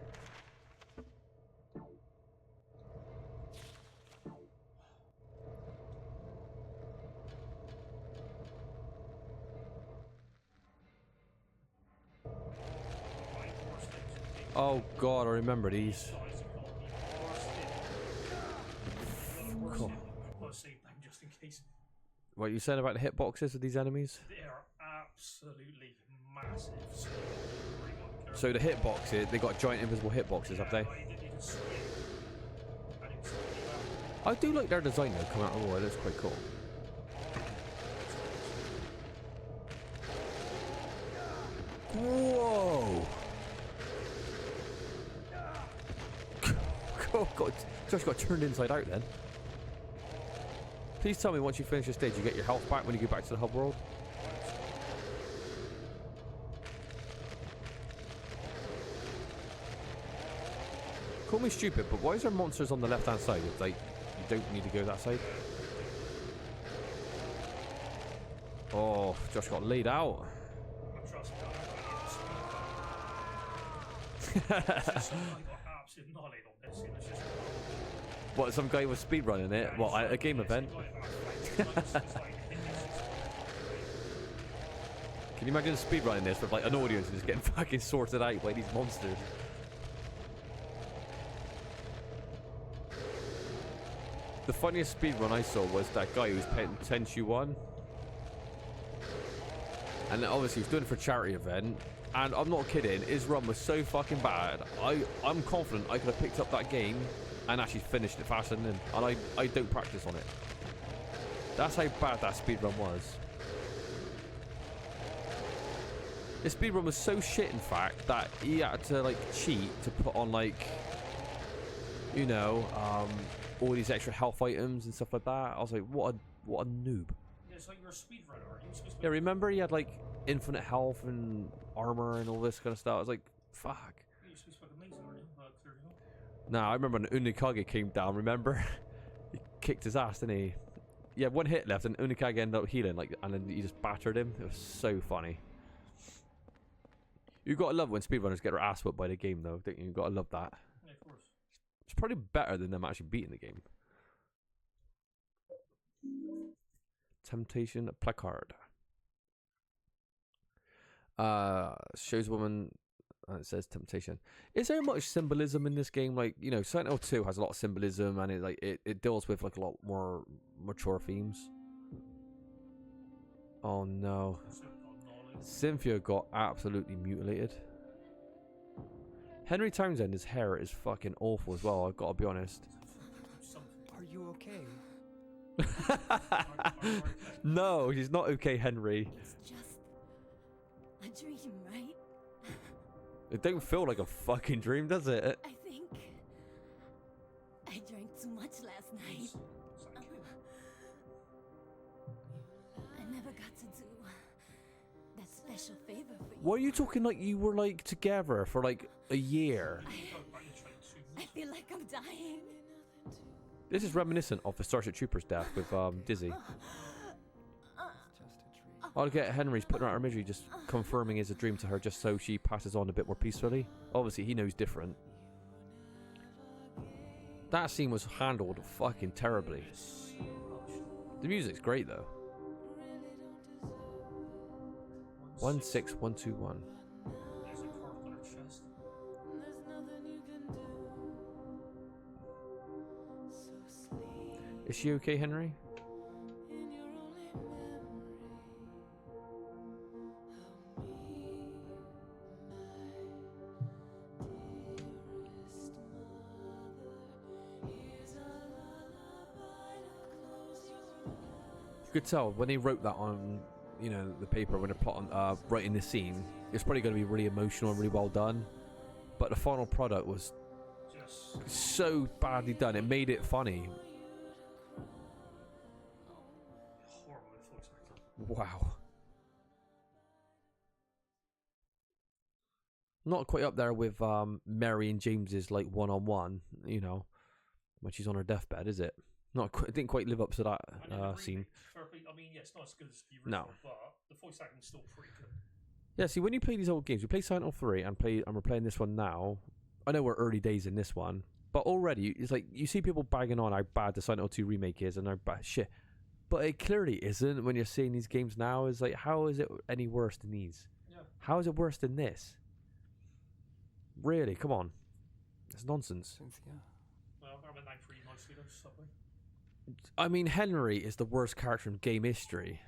Oh god, I remember these. Cool. Just in case. What you said about the hitboxes of these enemies? They are absolutely massive. So the hitboxes, they got giant invisible hitboxes, have they? I do like their design though, coming out of the war. It looks quite cool. Whoa! Oh god, Josh got turned inside out then. Please tell me once you finish the stage you get your health back when you go back to the hub world. Call me stupid, but why is there monsters on the left-hand side? It's like, you don't need to go that side. Oh, Josh got laid out. Trust me, I got absolute knowledge on this. It's just What, some guy was speedrunning it? What, at a game event? Can you imagine speedrunning this with like an audience and just getting fucking sorted out by these monsters? The funniest speedrun I saw was that guy who was playing Tenchu 1. And obviously he was doing it for a charity event. And I'm not kidding, his run was so fucking bad. I'm confident I could have picked up that game and actually finished it faster than him. And I don't practice on it. That's how bad that speedrun was. This speedrun was so shit, in fact, that he had to like cheat to put on like, you know, all these extra health items and stuff like that. I was like, what a noob. Yeah, it's like you're a speedrunner. Yeah, remember he had like infinite health and armor and all this kind of stuff. I was like, fuck. You're supposed to be amazing, aren't you? But there you go. Nah, I remember when Unikage came down, remember? He kicked his ass, didn't he? Yeah, one hit left and Unikage ended up healing, like, and then he just battered him. It was so funny. You gotta love when speedrunners get their ass whipped by the game, though, don't you? You gotta love that. Yeah, of course. It's probably better than them actually beating the game. Temptation placard. Shows a woman. It says temptation. Is there much symbolism in this game? Like, you know, Silent Hill 2 has a lot of symbolism, and it deals with like a lot more mature themes. Oh no. Cynthia got absolutely mutilated. Henry Townsend, his hair is fucking awful as well, I've got to be honest. Are you okay? No, he's not okay, Henry. It's just a dream, right? It don't feel like a fucking dream, does it? I think I drank too much last night. I never got to do that special favor for you. Why are you talking like you were like together for like a year? I feel like I'm dying. This is reminiscent of the Starship Troopers death with Dizzy. It's just a dream. I'll get Henry's putting out her misery, just confirming it's a dream to her, just so she passes on a bit more peacefully. Obviously, he knows different. That scene was handled fucking terribly. The music's great though. 16121. There's a cork on her chest. Is she okay, Henry? You could tell when they wrote that on, you know, the paper, when they're plotting, writing the scene, it's probably going to be really emotional and really well done. But the final product was Just so badly done. It made it funny. horrible voice actor. Wow. Not quite up there with Mary and James's like one-on-one, you know, when she's on her deathbed, is it? Not it didn't quite live up to that I know the scene. remake, I mean, yeah, it's not as good as the original, No. but the voice acting's still pretty good. Yeah, see, when you play these old games, we play Silent Hill 3 and we're playing this one now. I know we're early days in this one, but already it's like you see people bagging on how bad the Silent Hill 2 remake is and how bad shit. But it clearly isn't when you're seeing these games now. It's like, how is it any worse than these? Yeah. How is it worse than this? Really? Come on. It's nonsense. Cynthia. Well, I went down pretty nicely though, Subway. I mean, Henry is the worst character in game history.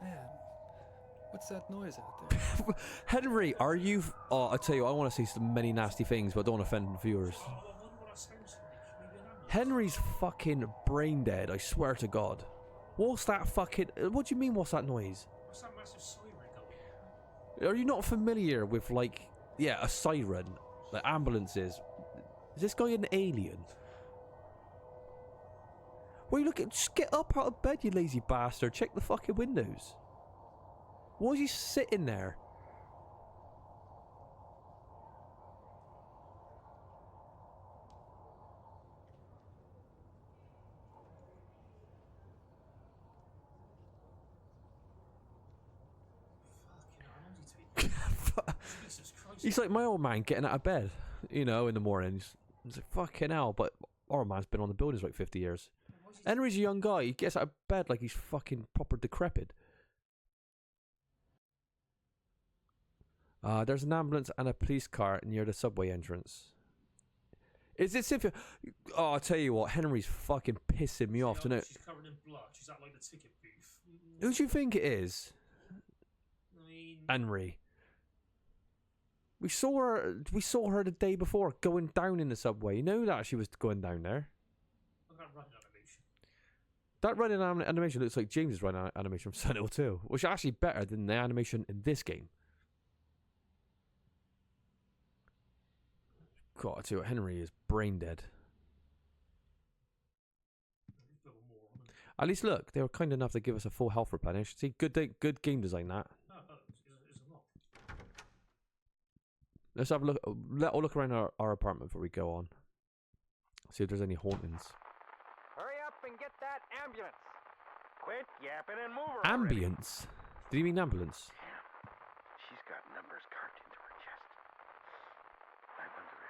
Man, what's that noise out there? Henry, are you... Oh, I tell you, I want to say some many nasty things, but don't offend viewers. Oh, I wonder what that sounds like. Maybe an ambulance. Henry's fucking brain dead, I swear to God. What's that fucking... What do you mean, what's that noise? What's that massive siren going? Are you not familiar with, like... Yeah, a siren. Like ambulances. Is this guy an alien? What are you looking... Just get up out of bed, you lazy bastard. Check the fucking windows. Why is he sitting there? He's like my old man getting out of bed, you know, in the mornings. He's like, fucking hell, but our man's been on the buildings like 50 years. Henry's a young guy. He gets out of bed like he's fucking proper decrepit. There's an ambulance and a police car near the subway entrance. Is it Cynthia? Oh, I'll tell you what, Henry's fucking pissing me off tonight. She's covered in blood. She's at like the ticket booth. Who do you think it is? I mean, Henry. We saw her the day before going down in the subway. You know that she was going down there. look at that running animation. That running animation looks like James's running animation from Silent Hill 2, which is actually better than the animation in this game. God, I tell you what, Henry is brain dead. At least look, they were kind enough to give us a full health replenish. See, good game design that. No, it's not. Let's have a look. Let's look around our apartment before we go on. See if there's any hauntings. Hurry up and get that ambulance. Quit yapping and move her. Ambience? Did you mean ambulance? She's got numbers carved into her chest. I wonder if...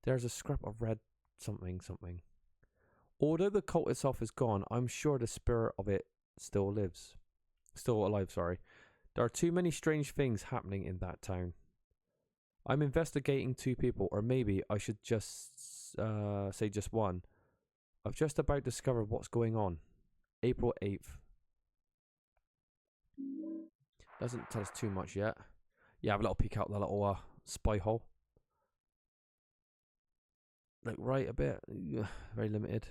There's a scrap of red something. Although the cult itself is gone, I'm sure the spirit of it still lives. Still alive, sorry. There are too many strange things happening in that town. I'm investigating 2 people, or maybe I should just say just one. I've just about discovered what's going on. April 8th. Doesn't tell us too much yet. Yeah, have a little peek out the little spy hole. Like right a bit. Very limited.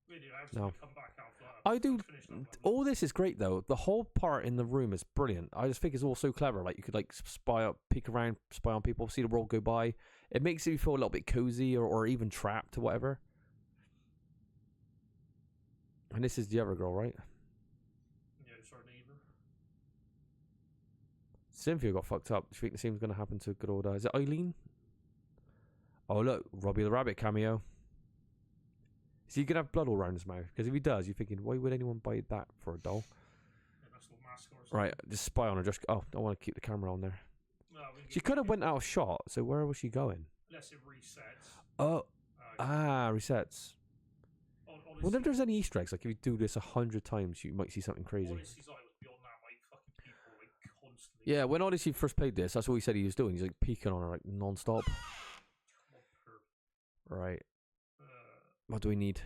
Really, I have No. to come back out for that. I do. Finish that one. All this is great though. The whole part in the room is brilliant. I just think it's all so clever. Like you could like spy up, peek around, spy on people, see the world go by. It makes you feel a little bit cozy or even trapped or whatever. And this is the other girl, right? Yeah, it's our neighbour. Cynthia got fucked up. Do you think the same's going to happen to good old... is it Eileen? Oh look, Robbie the Rabbit cameo. Is he going to have blood all around his mouth? Because if he does, you're thinking, why would anyone buy that for a doll? Yeah, that's what mask or something. Right, just spy on her. Just I want to keep the camera on there. No, She could have went out of shot, so where was she going? Unless it resets. Oh, resets. Honestly, Wonder if there's any Easter eggs. Like if you do this 100 times, you might see something crazy. Odyssey's like was beyond that, like fucking people like constantly. Yeah, when Odyssey first played this, that's what he said he was doing. He's like peeking on her like non-stop. Right. What do we need?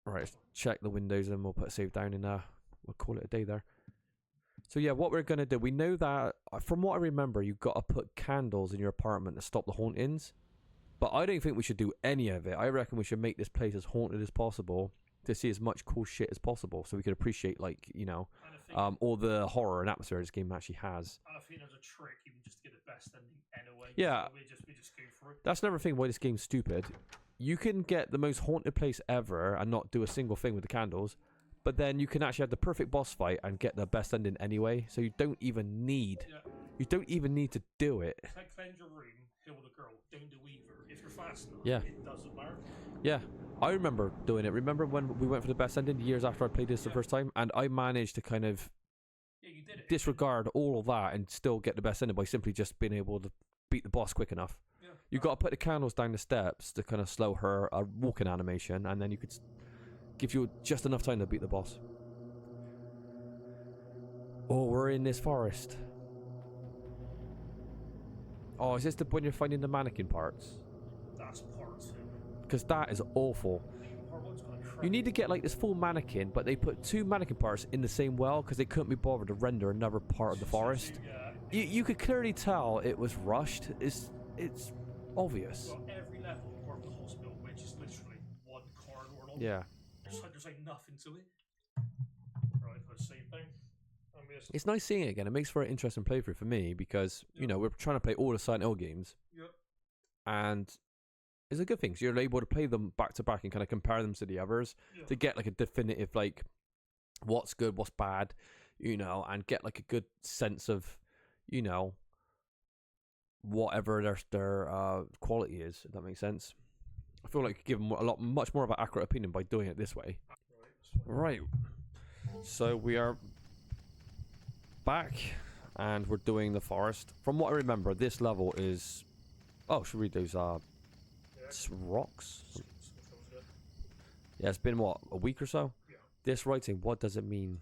Right, let's check the windows and we'll put a save down and we'll call it a day there. So yeah, what we're going to do, we know that, from what I remember, you've got to put candles in your apartment to stop the hauntings. But I don't think we should do any of it. I reckon we should make this place as haunted as possible to see as much cool shit as possible so we could appreciate, like, you know, all the horror and atmosphere this game actually has. And I think there's a trick even just to get the best ending anyway. Yeah. So we just go for it. That's another thing why this game's stupid. You can get the most haunted place ever and not do a single thing with the candles, but then you can actually have the perfect boss fight and get the best ending anyway. So you don't even need, to do it. It's like cleanse your room, heal the girl, don't do either. If you're fast enough, Yeah. it doesn't matter. Yeah, I remember doing it. Remember when we went for the best ending years after I played this the first time, and I managed to kind of You did it. disregard all of that and still get the best ending by simply just being able to beat the boss quick enough. Yeah. You got to put the candles down the steps to kind of slow her walking animation, and then you could give you just enough time to beat the boss. Oh, we're in this forest. Oh, is this when you're finding the mannequin parts? That's part 2. Because that is awful. Part 1's got a You need to get like this full mannequin, but they put 2 mannequin parts in the same well because they couldn't be bothered to render another part of the forest. You could clearly tell it was rushed. It's obvious. Well, every level part of the hospital, which is literally one corridor long. Yeah. There's like nothing to it. Right, for the same thing. It's nice seeing it again. It makes for an interesting playthrough for me because, you know, we're trying to play all the Silent Hill games. Yep. And it's a good thing. So you're able to play them back to back and kind of compare them to the others to get like a definitive, like, what's good, what's bad, you know, and get like a good sense of, you know, whatever their quality is, if that makes sense. I feel like you could give them much more of an accurate opinion by doing it this way. Right. So we are back, and we're doing the forest. From what I remember, this level is... Oh, should we do those rocks? Yeah, it's been, what, a week or so? Yeah. This writing, what does it mean?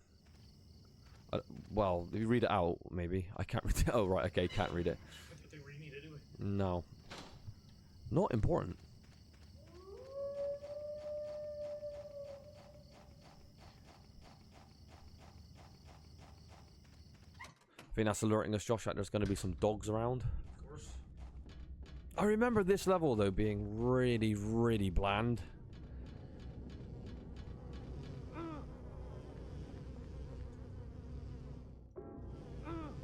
Well, if you read it out, maybe. I can't read it. Oh, right, okay, can't read it. I don't think we need it, do we? No. Not important. I think that's alerting us, Josh, that there's going to be some dogs around. Of course. I remember this level, though, being really, really bland.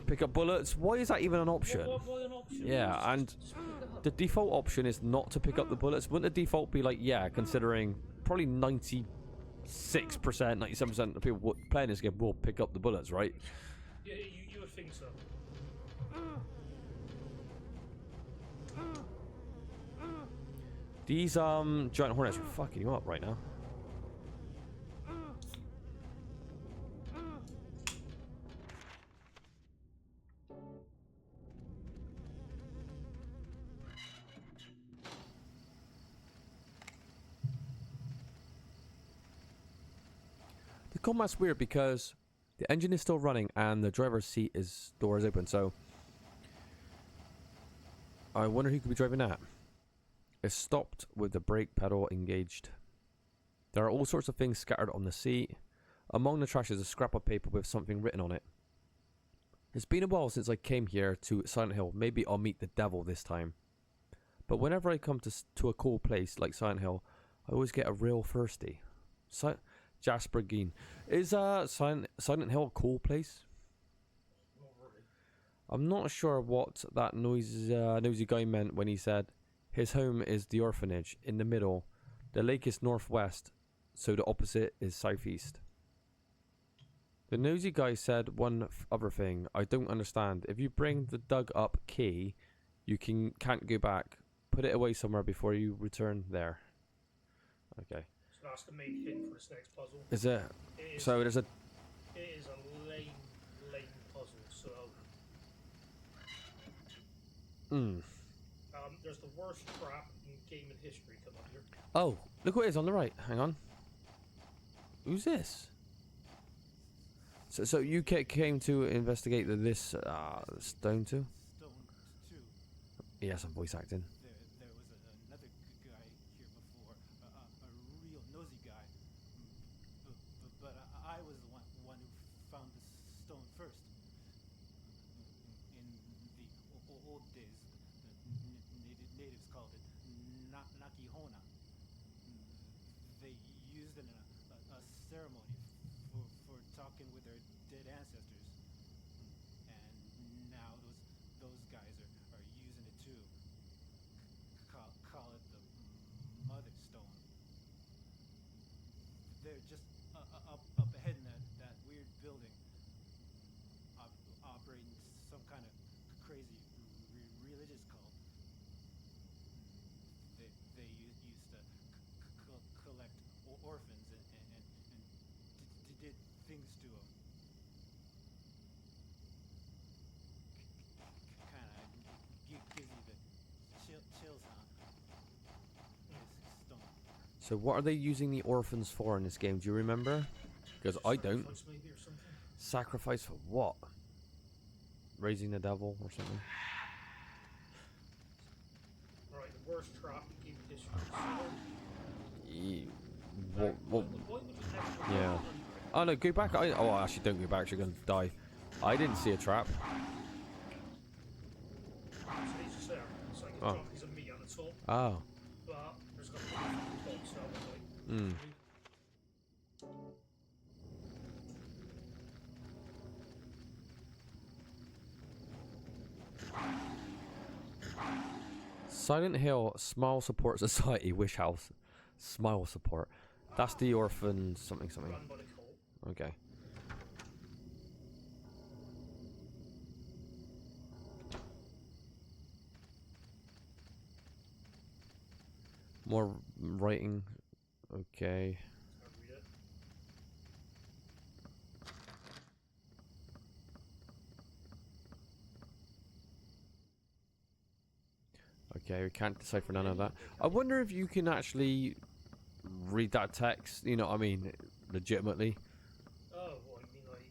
Pick up bullets. Why is that even an option? Why an option? Yeah, and the default option is not to pick up the bullets. Wouldn't the default be like, yeah, considering probably 96%, 97% of people playing this game will pick up the bullets, right? Yeah, you would think so. These giant hornets are fucking you up right now. The combat's weird because the engine is still running and the driver's seat door is open, so I wonder who could be driving that. It's stopped with the brake pedal engaged. There are all sorts of things scattered on the seat. Among the trash is a scrap of paper with something written on it. It's been a while since I came here to Silent Hill. Maybe I'll meet the devil this time. But whenever I come to a cool place like Silent Hill, I always get a real thirsty. Jasper Geen. Is Silent Hill a cool place? Not really. I'm not sure what that nosy guy meant when he said his home is the orphanage in the middle. The lake is northwest, so the opposite is southeast. The nosy guy said one other thing I don't understand. If you bring the dug up key, you can't go back. Put it away somewhere before you return there. Okay. So that's the main hint for this next puzzle. Is it? It is, So there's a... It is a lame puzzle, so... There's the worst trap in gaming history come up here. Oh, look what it is on the right. Hang on. Who's this? So you came to investigate this stone too? Stone 2. Yeah, some voice acting. There was another guy here before, a real nosy guy. But I was the one who found the stone first. In the old days, the natives called it Nakihona. They used it in a ceremony for talking with their dead ancestors. And now those guys are using it too. Call it the Mother Stone. They're just up ahead in that weird building, operating some kind of crazy religious cult. They used to collect orphans and did things to them. Kind of gives you the chills, huh? This stone. So what are they using the orphans for in this game? Do you remember? Because I don't. Sacrifice maybe or something. Sacrifice for what? Raising the devil or something? Alright, the worst trap in gaming history. What? Why would you ever Yeah. Oh no, go back. Oh, actually, don't go back. You're gonna die. I didn't see a trap. So he's just there. It's like a Oh. drop piece of meat on the top, Oh. but there's got a box that was like... Silent Hill Smile Support Society Wish House. Smile Support. That's the orphan something. Run by the cult. Okay. More writing. Okay. Can't read it. Okay, we can't decipher none of that. I wonder if you can actually read that text, you know what I mean, legitimately. Oh, what, you mean like...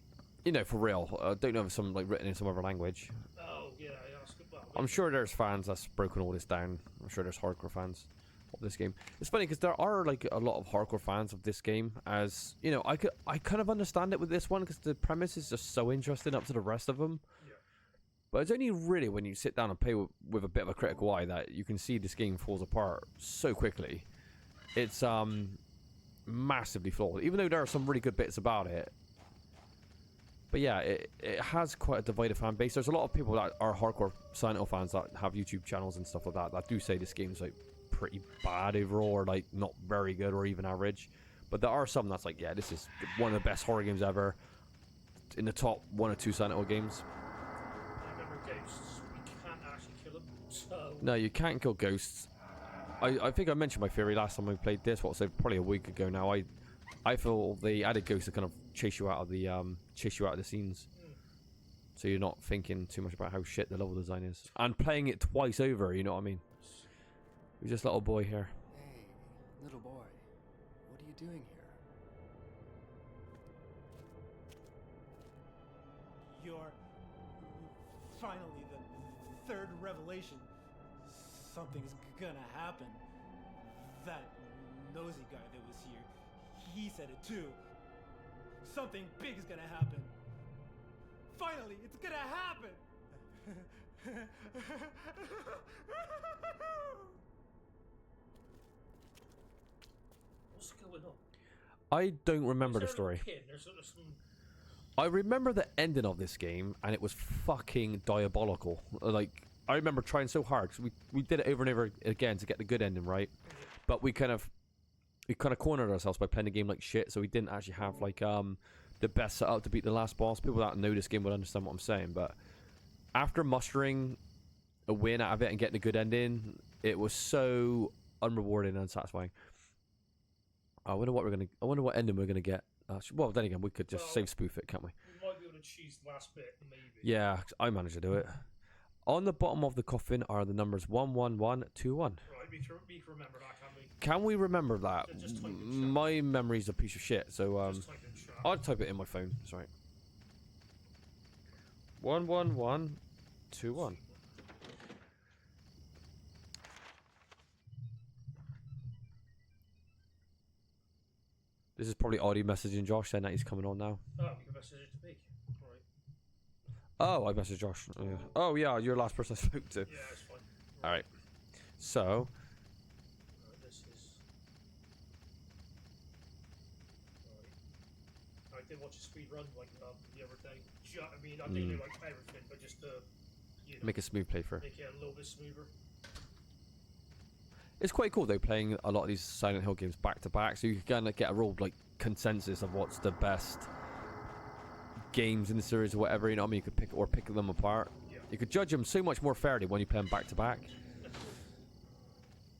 You know, for real. I don't know if it's some, like, written in some other language. Oh, yeah, that's good. Well, I'm sure there's fans that's broken all this down. I'm sure there's hardcore fans of this game. It's funny because there are, like, a lot of hardcore fans of this game. As, you know, I kind of understand it with this one because the premise is just so interesting up to the rest of them. yeah. But it's only really when you sit down and play with a bit of a critical eye that you can see this game falls apart so quickly. It's massively flawed, even though there are some really good bits about it. But yeah, it has quite a divided fan base. There's a lot of people that are hardcore Silent Hill fans that have YouTube channels and stuff like that that do say this game's like pretty bad overall, or like not very good, or even average. But there are some that's like, yeah, this is one of the best horror games ever, in the top 1 or 2 Silent Hill games. I remember ghosts, we can't actually kill them, so... No, you can't kill ghosts. I think I mentioned my theory last time we played this, what, so probably a week ago now. I feel they added ghosts to kind of chase you out of the scenes. So you're not thinking too much about how shit the level design is. And playing it twice over, you know what I mean? Who's this little boy here? Hey, little boy. What are you doing here? You're finally the third revelation. Something's gonna happen. That nosy guy that was here, he said it too. Something big is gonna happen. Finally, it's gonna happen! What's going on? I don't remember the Is there a story. pin? There's sort of some... I remember the ending of this game, and it was fucking diabolical. Like, I remember trying so hard, because we did it over and over again to get the good ending right, but we kind of cornered ourselves by playing the game like shit, so we didn't actually have like the best setup to beat the last boss. People that know this game would understand what I'm saying, but after mustering a win out of it and getting a good ending, it was so unrewarding and unsatisfying. I wonder what ending we're gonna get. Well, then again, we could just save spoof it, can't we? We might be able to choose the last bit, maybe. Yeah, I managed to do it. On the bottom of the coffin are the numbers 11121. Right, we can remember that, can't we? Can we remember that? Just type in chat. My memory's a piece of shit, so Just type in chat. I'll type it in my phone. That's right. 11121. This is probably audio messaging Josh saying that he's coming on now. Oh, you can message it to me. Right. Oh, I messaged Josh. Yeah. Oh, yeah, you're the last person I spoke to. Yeah, it's fine. Alright. So, This is... Right. I did watch a speed run like the other day. I mean, I didn't do like everything, but just to, you know, make a smooth playthrough. make it a little bit smoother. It's quite cool though, playing a lot of these Silent Hill games back to back, so you can kind of get a real like consensus of what's the best games in the series or whatever. You know what I mean? You could pick them apart. Yeah. You could judge them so much more fairly when you play them back to back.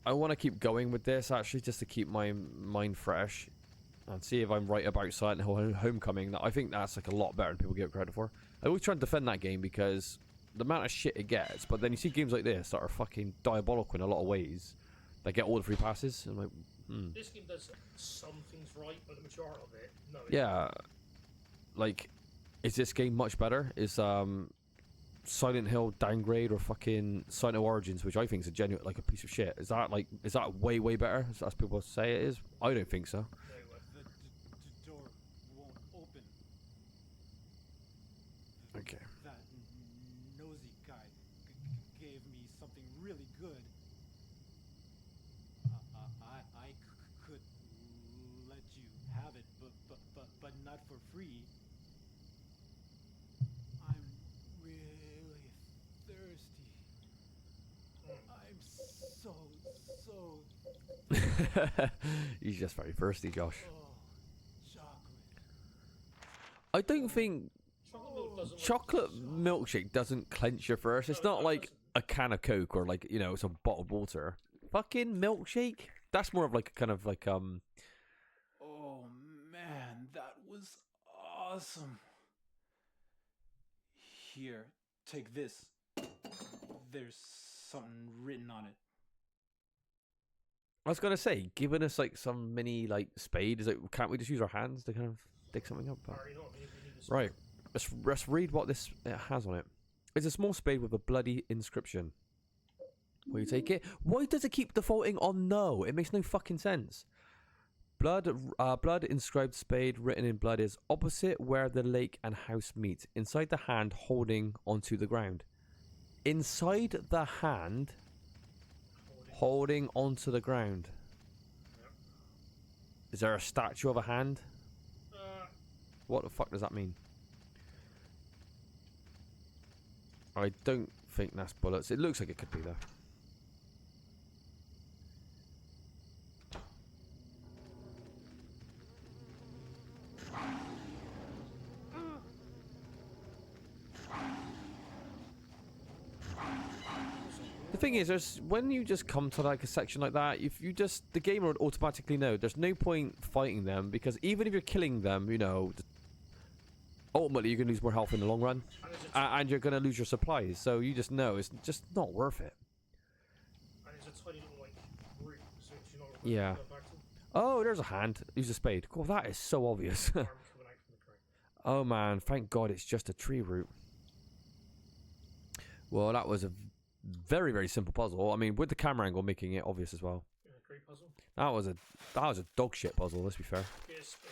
I want to keep going with this actually, just to keep my mind fresh and see if I'm right about Silent Hill Homecoming. I think that's like a lot better than people give it credit for. I always try and defend that game because the amount of shit it gets, but then you see games like this that are fucking diabolical in a lot of ways. They get all the free passes. I'm like, This game does some things right, but the majority of it, no. yeah. Like, is this game much better? Is Silent Hill Downgrade or fucking Silent Hill Origins, which I think is a genuine like a piece of shit? Is that way better as people say it is? I don't think so. The door won't open. Okay. That nosy guy gave me something really good. I could let you have it, but not for free. I'm really thirsty. I'm so He's just very thirsty, Josh. chocolate. I don't think Chocolate milk doesn't chocolate milkshake doesn't clench your thirst. It's not like a can of Coke or like, you know, it's a bottled water. Fucking milkshake? That's more of like a kind of like Oh man, that was awesome. Here, take this. There's something written on it. I was gonna say, giving us like some mini like spade is like, can't we just use our hands to kind of dig something up? But... Right, let's read what this has on it. It's a small spade with a bloody inscription. Will you take it? Why does it keep defaulting on no? It makes no fucking sense. Blood inscribed spade written in blood is opposite where the lake and house meet. Inside the hand holding onto the ground. Inside the hand holding onto the ground. Yep. Is there a statue of a hand? What the fuck does that mean? I don't think that's bullets. It looks like it could be though. The thing is, there's when you just come to like a section like that, if you just the gamer would automatically know there's no point fighting them because even if you're killing them, you know, ultimately you're gonna lose more health in the long run, and you're gonna lose your supplies. So you just know it's just not worth it. And it's a tiny little like root, so you're not Yeah. Oh, there's a hand. Use a spade. Cool. That is so obvious. Oh man, thank God it's just a tree root. Well, that was a very, very simple puzzle. I mean, with the camera angle making it obvious as well. Yeah, great puzzle. That was a dog shit puzzle, let's be fair. Get a spade,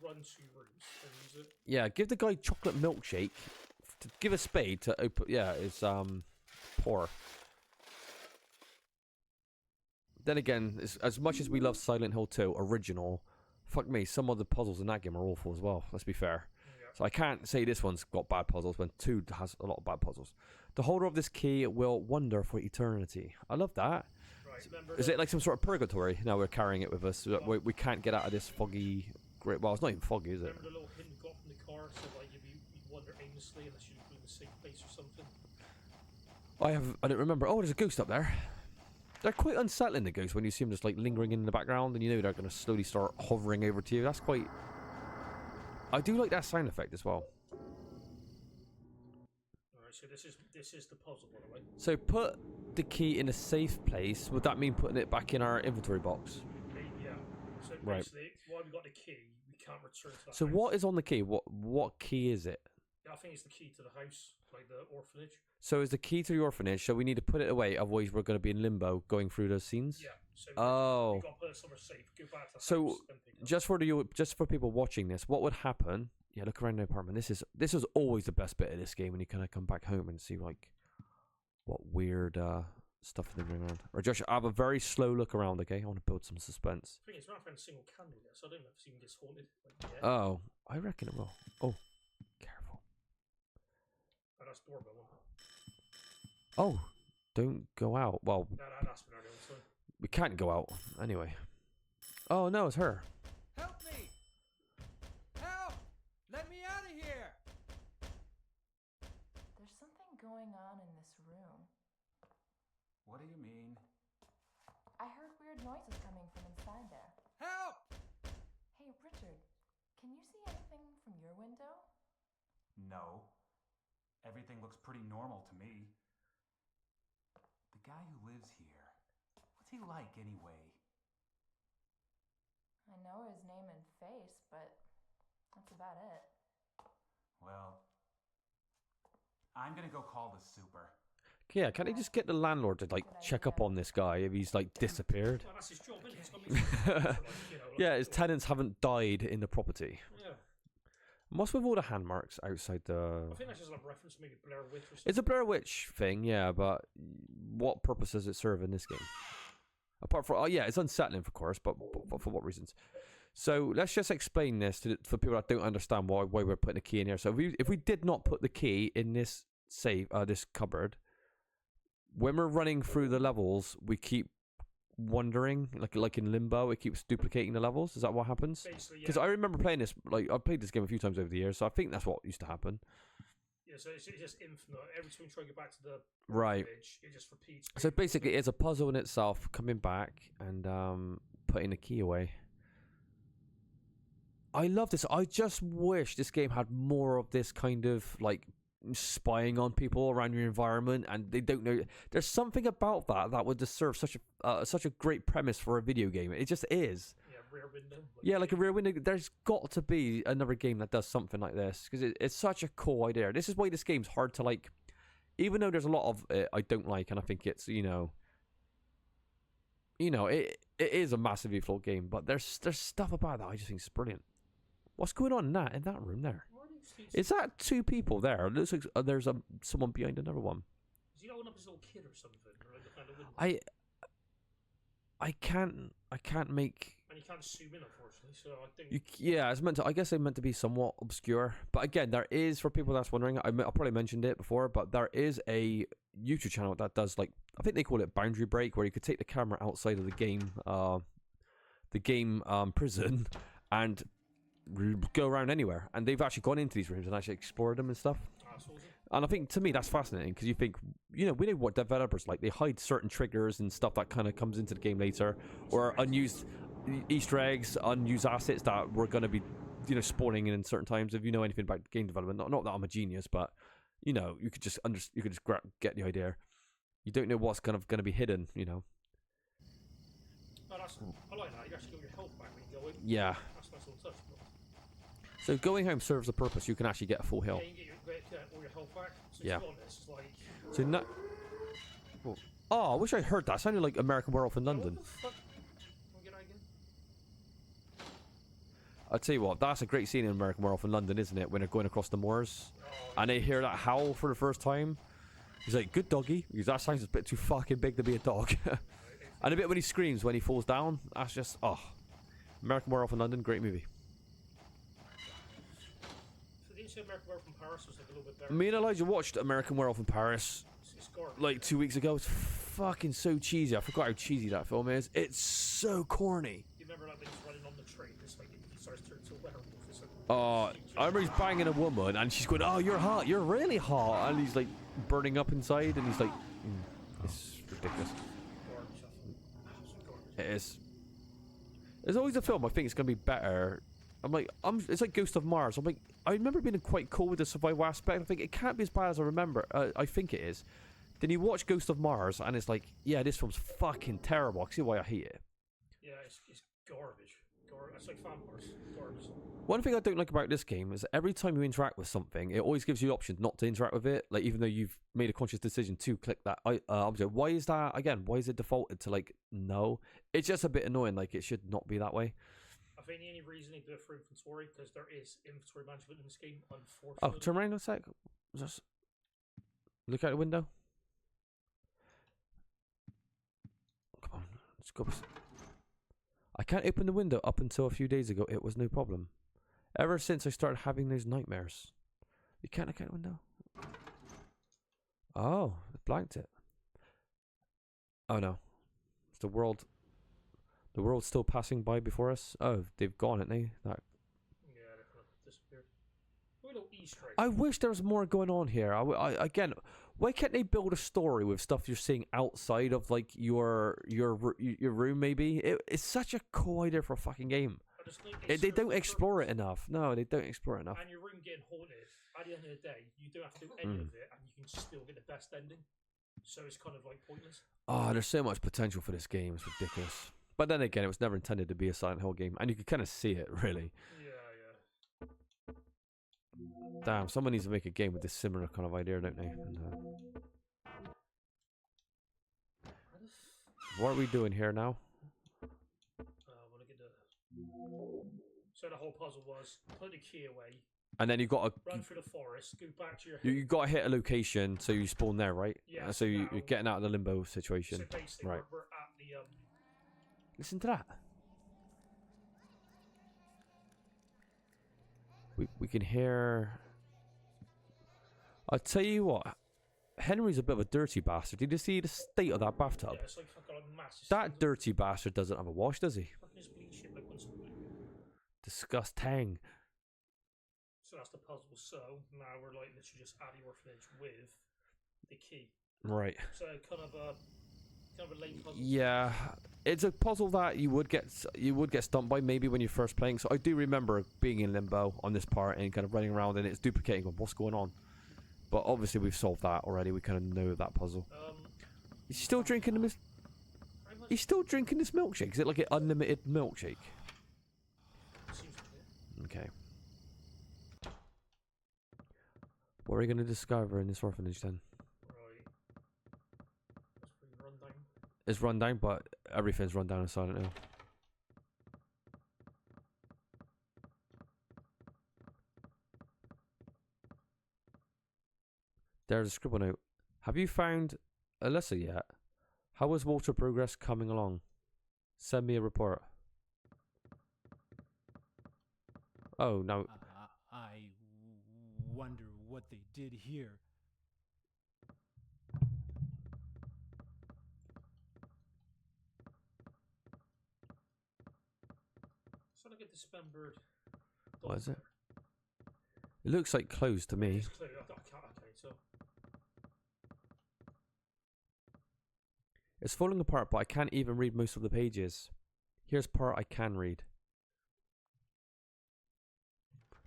run 2 rooms, and use it. Yeah, give the guy chocolate milkshake. To give a spade to open. Yeah, it's poor. Then again, as much as we love Silent Hill 2 original, fuck me, some of the puzzles in that game are awful as well. Let's be fair. Yeah. So I can't say this one's got bad puzzles when 2 has a lot of bad puzzles. The holder of this key will wander for eternity. I love that. Right, is it like some sort of purgatory? Now we're carrying it with us. So that we can't get out of this foggy... Great. Well, it's not even foggy, is it? Remember the little hint we got from the car? So like you'd wander aimlessly unless you put in a safe place or something. I don't remember. Oh, there's a ghost up there. They're quite unsettling, the ghosts, when you see them just like lingering in the background and you know they're going to slowly start hovering over to you. That's quite... I do like that sound effect as well. Alright, so this is the puzzle, by the way. So put the key in a safe place. Would that mean putting it back in our inventory box? Yeah. So Right. basically, while we got the key, we can't return to that So house. what is on the key? What key is it? I think it's the key to the house, like the orphanage. So is the key to the orphanage, so we need to put it away, otherwise we're going to be in limbo going through those scenes? Yeah. So Oh. we got to put it somewhere safe. Go back to the So, house. Then pick it up. just for people watching this, what would happen? Yeah, look around the apartment. This is always the best bit of this game when you kind of come back home and see like what weird stuff is going around. Or Josh, I have a very slow look around. Okay, I want to build some suspense. The thing is, we haven't found a single candle yet, so I don't know if it's even gets haunted. Like, yeah. Oh, I reckon it will. Oh, careful. Oh, that's doorbell. Oh, don't go out. Well, That's been early also. we can't go out anyway. Oh no, it's her. Help me! Help! Let me out of here! There's something going on in this room. What do you mean? I heard weird noises coming from inside there. Help! Hey, Richard, can you see anything from your window? No. Everything looks pretty normal to me. The guy who lives here, what's he like anyway? I know his name and face, but that's about it. Well, I'm gonna go call the super. Yeah, can't he just get the landlord to like check up on this guy if he's like disappeared? Well, that's his job, isn't it? It's got to make sense, like, like, Yeah, his tenants haven't died in the property. Yeah. What's with all the hand marks outside the... I think that's just like a reference to maybe Blair Witch or something. It's a Blair Witch thing, yeah, but what purpose does it serve in this game? Apart from... Oh, yeah, it's unsettling, of course, but for what reasons? So, let's just explain this for people that don't understand why we're putting a key in here. So, if we did not put the key in this safe, this cupboard, when we're running through the levels, we keep wandering, like in Limbo, it keeps duplicating the levels. Is that what happens? Basically, Because yeah. I remember playing this, like, I've played this game a few times over the years, so I think that's what used to happen. Yeah, so it's just infinite. Every time you try to get back to the Right. village, it just repeats. So basically, it's a puzzle in itself, coming back and putting the key away. I love this. I just wish this game had more of this kind of like spying on people around your environment, and they don't know. There's something about that would just serve such a great premise for a video game. It just is. Yeah, Rear Window. Yeah, like a Rear Window. There's got to be another game that does something like this because it's such a cool idea. This is why this game's hard to like. Even though there's a lot of it I don't like, and I think it's it is a massively flawed game, but there's stuff about that I just think is brilliant. What's going on in that room there? Is that two people there? It looks like there's someone behind another one. Is he holding up his little kid or something? Or the kind of window? I can't make. And you can't zoom in, unfortunately. So I think. It's meant to. I guess they're meant to be somewhat obscure. But again, there is, for people that's wondering, I probably mentioned it before, but there is a YouTube channel that does like, I think they call it Boundary Break, where you could take the camera outside of the game prison and go around anywhere, and they've actually gone into these rooms and actually explored them and stuff. And I think, to me, that's fascinating because you think, we know what developers like. They hide certain triggers and stuff that kind of comes into the game later, or unused Easter eggs, unused assets that were going to be, spawning in certain times. If you know anything about game development, not that I'm a genius, but you could just get the idea. You don't know what's going to be hidden, Oh, I like that. You actually get your health back when you go in. Yeah. That's nice little touch. So going home serves a purpose. You can actually get a full heal. Yeah, you can get all your health back. So yeah. To be honest, it's like. So no. Oh, I wish I heard that. It sounded like American Werewolf in London. What the fuck? Can we get that again? I'll tell you what, that's a great scene in American Werewolf in London, isn't it? When they're going across the moors, and they hear that howl for the first time. He's like, "Good doggy," because that sounds a bit too fucking big to be a dog. And a bit when he screams when he falls down. That's just American Werewolf in London, great movie. So didn't you say American Werewolf in Paris was like a little bit better? Me and Elijah watched American Werewolf in Paris like 2 weeks ago. It's fucking so cheesy. I forgot how cheesy that film is. It's so corny. You remember like when he's running on the train? It's like he starts turning to a werewolf. It's like, I remember he's banging a woman and she's going, "Oh, you're hot. You're really hot." And he's like burning up inside, and he's like, "It's ridiculous." It is. There's always a film I think it's gonna be better. It's like Ghost of Mars. I'm like, I remember being quite cool with the survival aspect. I think it can't be as bad as I remember. I think it is. Then you watch Ghost of Mars, and it's like, yeah, this film's fucking terrible. I can see why I hate it. Yeah, it's garbage. It's like Fan Wars. Garbage. One thing I don't like about this game is every time you interact with something, it always gives you the option not to interact with it. Like, even though you've made a conscious decision to click that object. Why is that, again, why is it defaulted to, like, no? It's just a bit annoying. Like, it should not be that way. I think the only reason they do it for inventory, because there is inventory management in this game, unfortunately. Oh, turn around a sec. Just look out the window. Come on, let's go. I can't open the window. Up until a few days ago, it was no problem. Ever since I started having those nightmares. You can't look out the window. Oh, it blanked it. Oh no. It's the world. The world's still passing by before us. Oh, they've gone, haven't they? Yeah, they kind of disappeared. Little Easter egg. I wish there was more going on here. Again, why can't they build a story with stuff you're seeing outside of like your room? Maybe it's such a cool idea for a fucking game. They don't explore it enough. No, they don't explore it enough. And your room getting haunted. At the end of the day, you don't have to do any of it, and you can still get the best ending. So it's kind of like pointless. Oh, there's so much potential for this game. It's ridiculous. But then again, it was never intended to be a Silent Hill game, and you could kind of see it, really. Yeah. Damn, someone needs to make a game with this similar kind of idea, don't they? And, what are we doing here now? So the whole puzzle was put the key away. And then you got to run through the forest, go back to your. You got to hit a location, so you spawn there, right? Yeah. So you're getting out of the limbo situation, so basically right? We're at the Listen to that. We can hear. I'll tell you what. Henry's a bit of a dirty bastard. Did you see the state of that bathtub? Yeah, it's like fucking like massive. That dirty bastard doesn't have a wash, does he? Fucking just bleach it like once a week. Disgusting. So that's the puzzle. So now we're like literally just at the orphanage with the key. Right. So kind of a lame puzzle. Yeah, it's a puzzle that you would get stumped by maybe when you're first playing. So I do remember being in limbo on this part and kind of running around and it's duplicating. What's going on? But obviously we've solved that already. We kind of know that puzzle. Is he still drinking the He's still drinking this milkshake. Is it like an unlimited milkshake? Seems like it. Okay. What are we going to discover in this orphanage then? Right. That's pretty rundown. It's run down, but everything's run down in Silent Hill. There's a scribble note. Have you found Alyssa yet? How is Walter progress coming along? Send me a report. Oh, no. I wonder what they did here. So I get the dismembered. What is it? It looks like closed to me. It's clear. I can't. Okay, so. It's falling apart, but I can't even read most of the pages. Here's part I can read.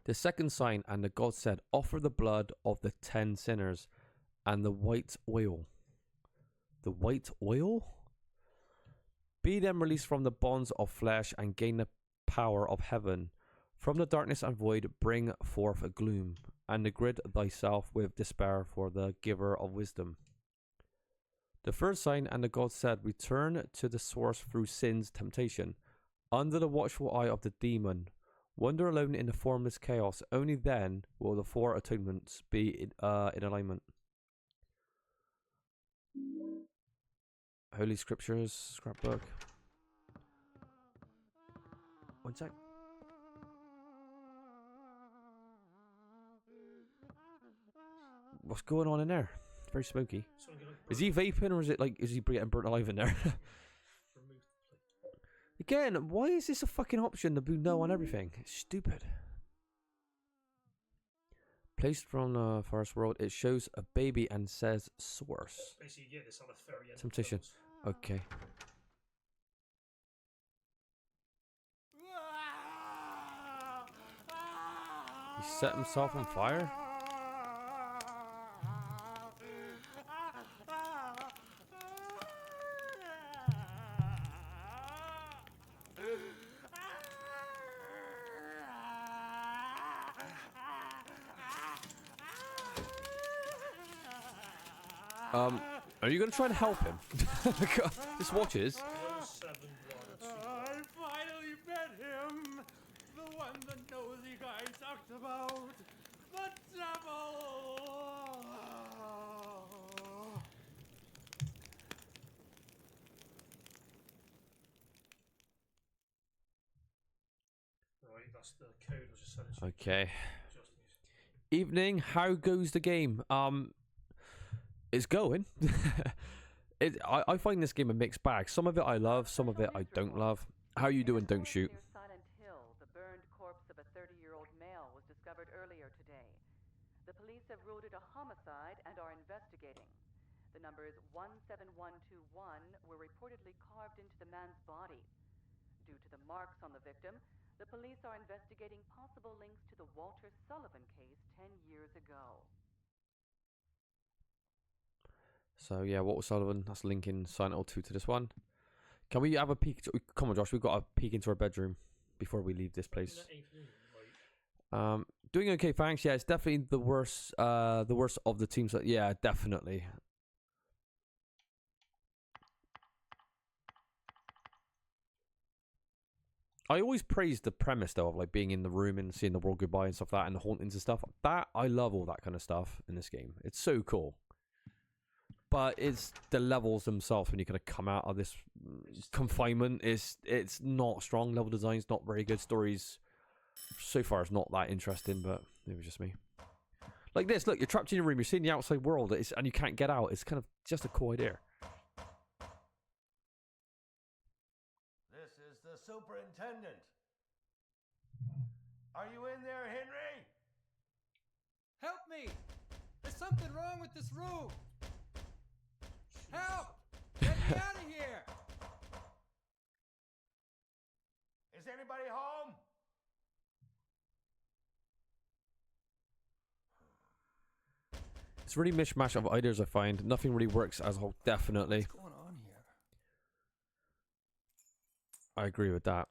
The second sign, and the god said, offer the blood of the 10 sinners and the white oil. The white oil? Be them released from the bonds of flesh and gain the power of heaven. From the darkness and void bring forth a gloom, and grid thyself with despair for the giver of wisdom. The third sign, and the god said, return to the source through sin's temptation, under the watchful eye of the demon. Wander alone in the formless chaos. Only then will the 4 atonements be in alignment. Holy Scriptures, scrapbook. One sec. What's going on in there? It's very smoky. Is he vaping or is he getting burnt alive in there? Again, why is this a fucking option to do no on everything? It's stupid. Placed from the forest world, it shows a baby and says source. Basically, you get this on the very end. Temptation. Okay. He set himself on fire? Are you going to try and help him? Just watches. I finally met him! The one the nosy guy talked about! The devil! Right, that's the code I was just sending you. Okay. Evening, how goes the game? It's going. I find this game a mixed bag. Some of it I love, some of it I don't love. How you doing, Don't Shoot? Near Silent Hill, the burned corpse of a 30-year-old male was discovered earlier today. The police have ruled it a homicide and are investigating. The numbers 17121 were reportedly carved into the man's body. Due to the marks on the victim, the police are investigating possible links to the Walter Sullivan case 10 years ago. So yeah, Walter Sullivan, that's linking Silent Hill 2 to this one. Can we have a peek? Come on, Josh, we've got a peek into our bedroom before we leave this place. Doing okay, thanks. Yeah, it's definitely the worst of the teams. Yeah, definitely. I always praise the premise though of like being in the room and seeing the world goodbye and stuff like that, and the hauntings and stuff. That I love all that kind of stuff in this game. It's so cool. But it's the levels themselves when you kind of come out of this confinement. It's not strong. Level design's not very good. Stories so far is not that interesting, but it was just me. Like this, look, you're trapped in your room. You're seeing the outside world, and you can't get out. It's kind of just a cool idea. This is the superintendent. Are you in there, Henry? Help me! There's something wrong with this room! Help! Get me out of here! Is anybody home? It's really mishmash of ideas, I find. Nothing really works as a whole, definitely. What's going on here? I agree with that.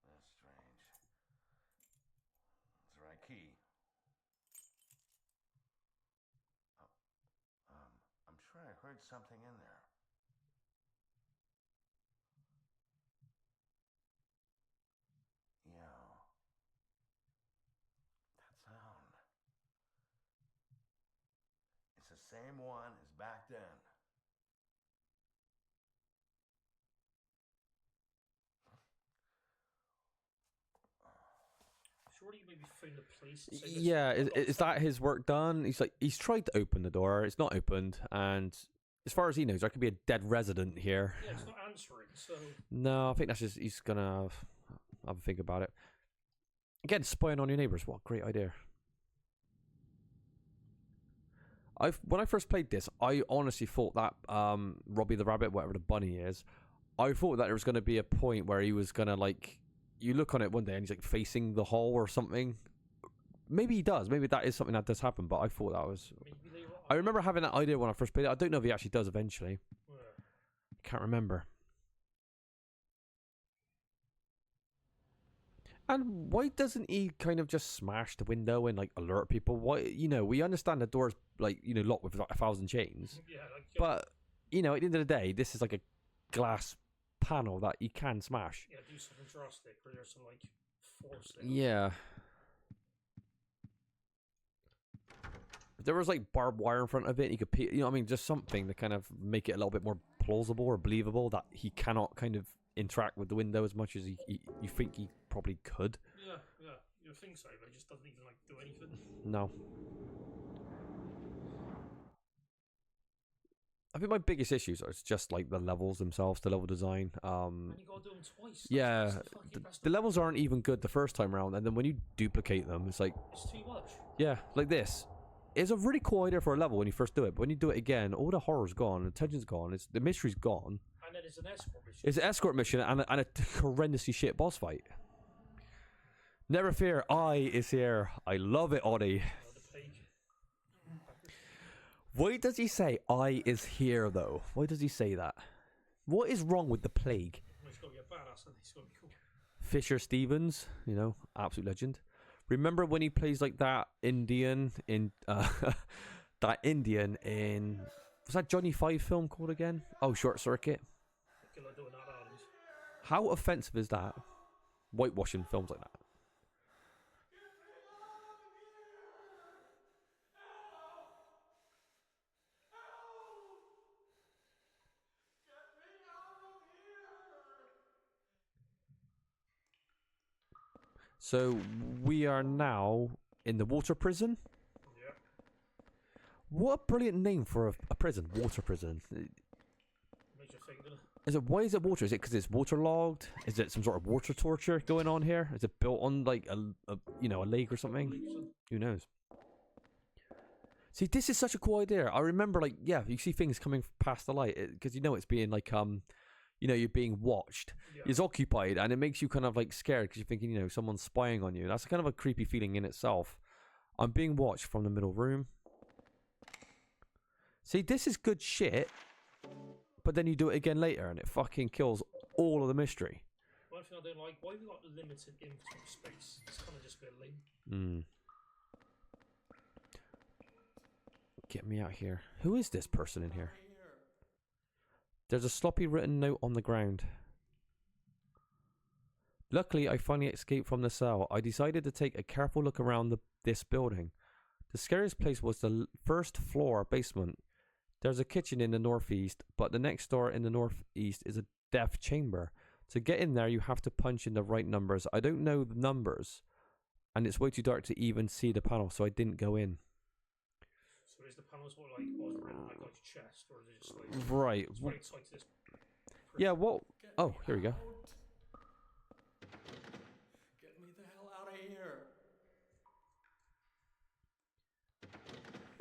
That's strange. That's the right key. I'm sure I heard something in there. Yeah. That sound. It's the same one as back then. Surely you maybe found a place. And say, Yeah, is that his work done? He's tried to open the door. It's not opened, and as far as he knows, there could be a dead resident here. Yeah, it's not answering. So no, I think that's just he's gonna have a think about it. Again, spying on your neighbors. What a great idea. When I first played this, I honestly thought that Robbie the Rabbit, whatever the bunny is, I thought that there was going to be a point where he was going to, like, you look on it one day and he's like facing the hall or something. Maybe he does. Maybe that is something that does happen, but I thought that was... I remember having that idea when I first played it. I don't know if he actually does eventually. Can't remember. And why doesn't he kind of just smash the window and, like, alert people? Why, you know, we understand the door's, like, you know, locked with like 1,000 chains. yeah, But, you know, at the end of the day, this is like a glass panel that you can smash. Yeah, do something drastic, or there's some, like, force there. Yeah. If there was, like, barbed wire in front of it, you could, you know what I mean, just something to kind of make it a little bit more plausible or believable that he cannot kind of interact with the window as much as you think he probably could. Yeah, you think so, but it just doesn't even, like, do anything. No. I think my biggest issues are just like the levels themselves, the level design. And you gotta do them twice. Yeah, the levels aren't even good the first time around, and then when you duplicate them, it's like... It's too much. Yeah, like this. It's a really cool idea for a level when you first do it, but when you do it again, all the horror's gone, the tension's gone, the mystery's gone. And then it's an escort mission. It's an escort mission and a horrendously shit boss fight. Never fear, I is here. I love it, Oddie. Why does he say I is here though? Why does he say that? What is wrong with the plague? Well, it's gotta be a badass, and it's gotta be cool. Fisher Stevens, you know, absolute legend. Remember when he plays like that Indian in that Indian in, was that Johnny Five film called again? Oh, Short Circuit. How offensive is that? Whitewashing films like that. So we are now in the water prison. Yeah. What a brilliant name for a prison, water prison. Makes you think, doesn't it? Is it, why is it water? Is it because it's waterlogged? Is it some sort of water torture going on here? Is it built on like a you know, a lake or something? Who knows? See, this is such a cool idea. I remember, like, yeah, you see things coming past the light because you know it's being like you know, you're being watched. Yeah. It's occupied, and it makes you kind of like scared because you're thinking, you know, someone's spying on you. That's kind of a creepy feeling in itself. I'm being watched from the middle room. See, this is good shit, but then you do it again later, and it fucking kills all of the mystery. One thing I don't like, why have we got limited inventory space? It's kind of just a bit lame. Get me out here. Who is this person in here? There's a sloppy written note on the ground. Luckily, I finally escaped from the cell. I decided to take a careful look around this building. The scariest place was the first floor basement. There's a kitchen in the northeast, but the next door in the northeast is a death chamber. To get in there, you have to punch in the right numbers. I don't know the numbers, and it's way too dark to even see the panel, so I didn't go in. So is the panels what like was written like his chest, or is it just like right? It's very tight to this Yeah. What? Oh, here we go. Get me the hell out of here.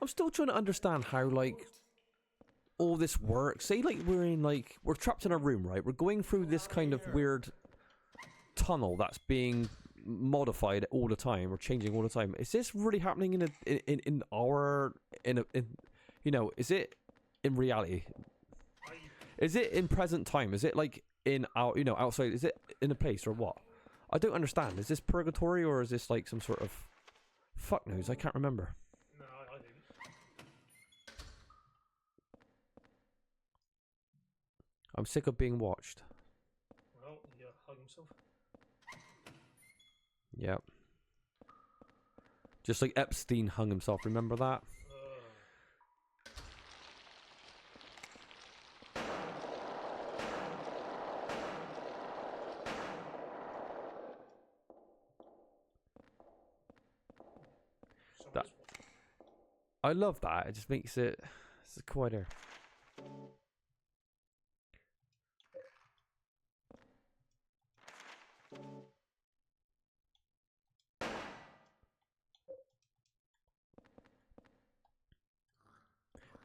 I'm still trying to understand how like all this works. Say like we're trapped in a room, right? We're going through this kind of weird tunnel that's being modified all the time or changing all the time. Is this really happening in you know, is it in reality? Is it in present time? Is it like in out, you know, outside? Is it in a place or what? I don't understand. Is this purgatory or is this like some sort of fuck knows? I can't remember. No, I didn't. I'm sick of being watched. Well, he hung himself. Yep. Just like Epstein hung himself, remember that? I love that. It just makes it quieter.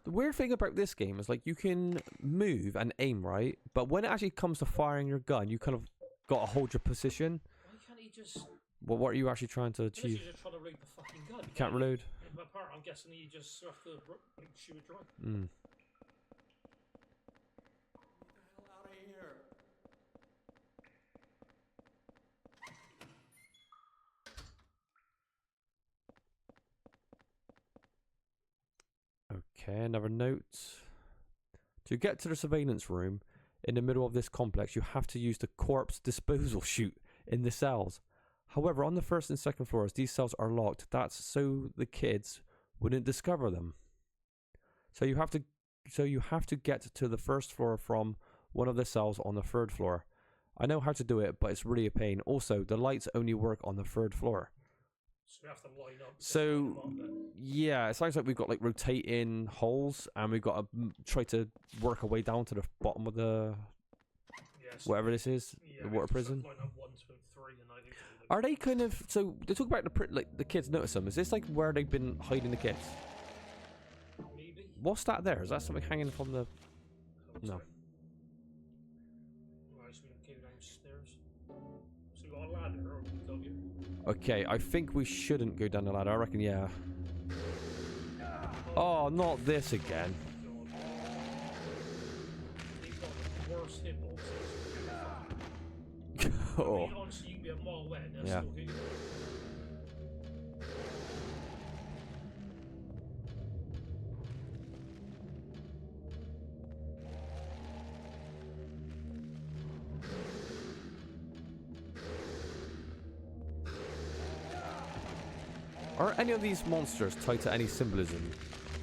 The weird thing about this game is like you can move and aim right, but when it actually comes to firing your gun, you kind of got to hold your position. Why can't he just? Well, what are you actually trying to achieve? He's just trying to reload the fucking gun. You can't reload. I'm guessing you just have to like, shoot it dry. Get the hell out of here. Okay, another note. To get to the surveillance room in the middle of this complex, you have to use the corpse disposal chute in the cells. However, on the first and second floors, these cells are locked. That's so the kids wouldn't discover them. So you have to get to the first floor from one of the cells on the third floor. I know how to do it, but it's really a pain. Also, the lights only work on the third floor. So we have to line up. So yeah, it sounds like we've got like rotating holes, and we've got to try to work our way down to the bottom of the whatever this is, the water prison. Line up 1, 2, 3, and Are they kind of so? They talk about the kids notice them. Is this like where they've been hiding the kids? Maybe. What's that there? Is that something hanging from the? No. Right, so we can go downstairs. So we got a ladder, or we can go here. Okay, I think we shouldn't go down the ladder. I reckon, yeah. Oh, not this again. He's got the worst hitboxes. Oh. I mean, honestly, you can be a mile away and they'll Yeah. still hit you. Are any of these monsters tied to any symbolism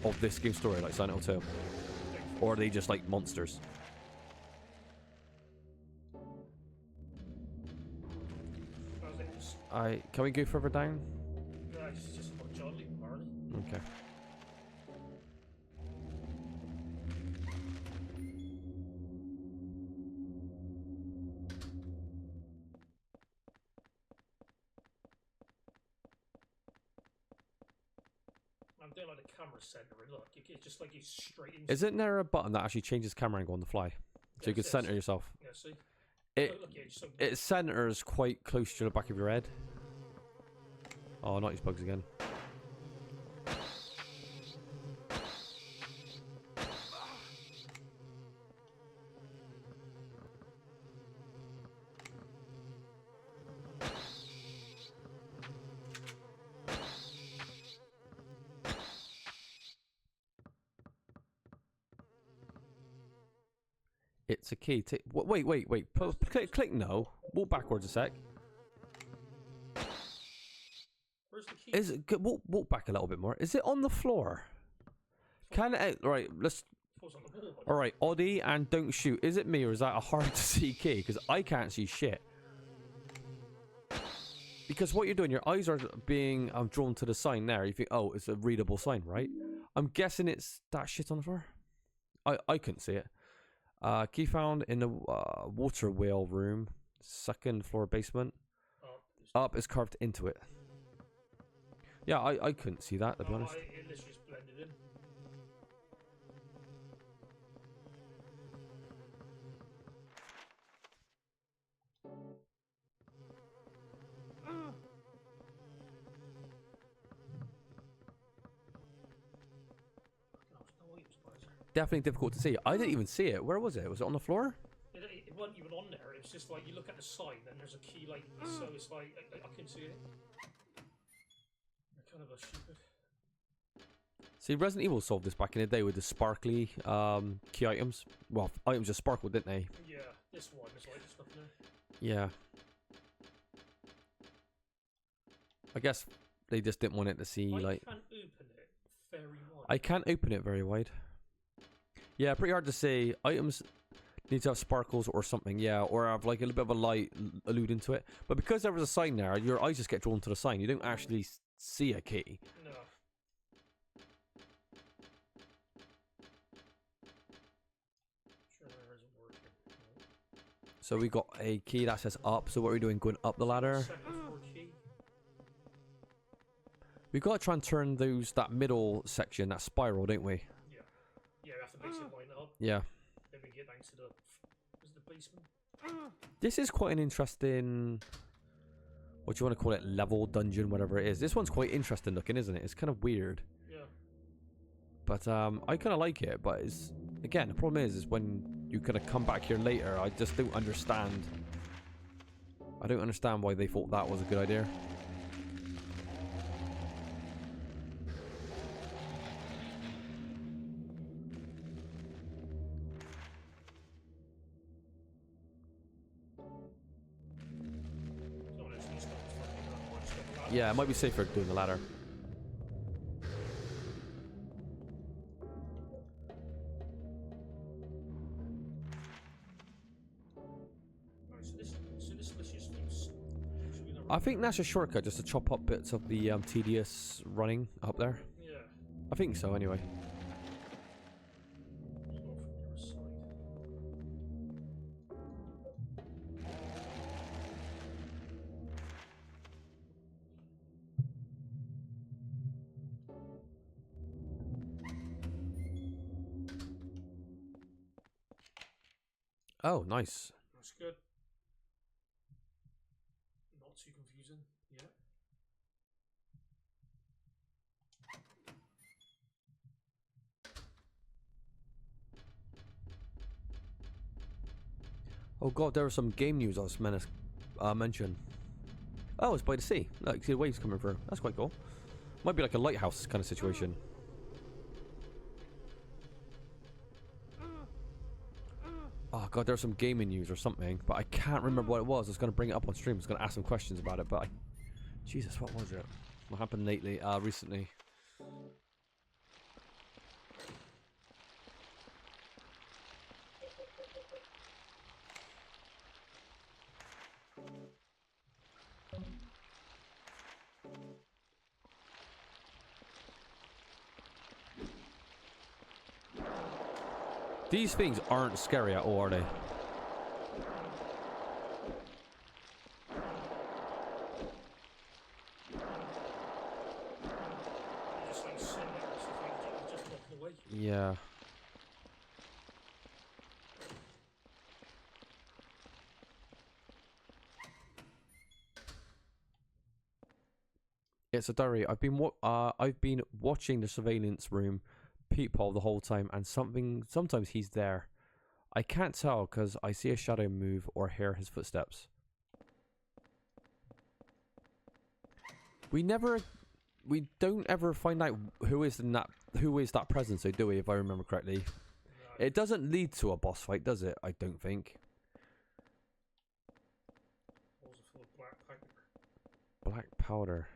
of this game story, like Silent Hill 2? Or are they just like monsters? Can we go further down? No, it's just about Johnny, Marley. Okay. I'm doing like the camera center. Look, it's just like it's straight into. Isn't there a button that actually changes camera angle on the fly? So you can center yourself? Yeah, see? It, it centers quite close to the back of your head. Oh, not these bugs again. It's a key. Wait. Click no. Walk backwards a sec. Where's the key? Is it walk back a little bit more? Is it on the floor? Can it right? Let's Pulls on the ball. Alright, Oddie and don't shoot. Is it me or is that a hard to see key? Because I can't see shit. Because what you're doing, your eyes are being drawn to the sign there. You think, oh, it's a readable sign, right? I'm guessing it's that shit on the floor. I couldn't see it. Key found in the water wheel room. 2nd floor basement. Up is carved into it. Yeah, I couldn't see that, to be honest. It literally just blended in. Definitely difficult to see. I didn't even see it. Where was it? Was it on the floor? It wasn't even on there. It's just like you look at the sign and there's a key like so. It's like I can see it. Kind of a stupid. See, Resident Evil solved this back in the day with the sparkly key items. Well, items just sparkled, didn't they? Yeah, this one is like stuff there. Yeah. I guess they just didn't want it to see like. I can't open it very wide. I can't open it very wide. Yeah, pretty hard to say. Items need to have sparkles or something, yeah, or have like a little bit of a light alluding to it. But because there was a sign there, your eyes just get drawn to the sign. You don't actually see a key. No. Sure isn't working. So we got a key that says up. So what are we doing? Going up the ladder? Second floor key. We got to try and turn that middle section, that spiral, don't we? Yeah. Yeah, we have to basically line it up. Yeah. Then we get down to the basement. This is quite an interesting, what do you want to call it, level, dungeon, whatever it is. This one's quite interesting looking, isn't it? It's kind of weird. Yeah. But I kind of like it. But it's, again, the problem is when you kind of come back here later, I just don't understand. I don't understand why they thought that was a good idea. Yeah, it might be safer doing the ladder. I think that's a shortcut, just to chop up bits of the tedious running up there. Yeah. I think so, anyway. Oh, nice. That's good. Not too confusing. Yeah. Oh god, there was some game news I was meant to mention. Oh, it's by the sea. Look, see the waves coming through. That's quite cool. Might be like a lighthouse kind of situation. Oh god, there was some gaming news or something, but I can't remember what it was. I was going to bring it up on stream. I was going to ask some questions about it, but Jesus, what was it? What happened lately? Recently. These things aren't scary at all, are they? Yeah. It's a diary. I've been watching the surveillance room peephole the whole time, and sometimes he's there. I can't tell because I see a shadow move or hear his footsteps. We don't ever find out who is that presence, do we, if I remember correctly? No. It doesn't lead to a boss fight, does it? I don't think. Black powder.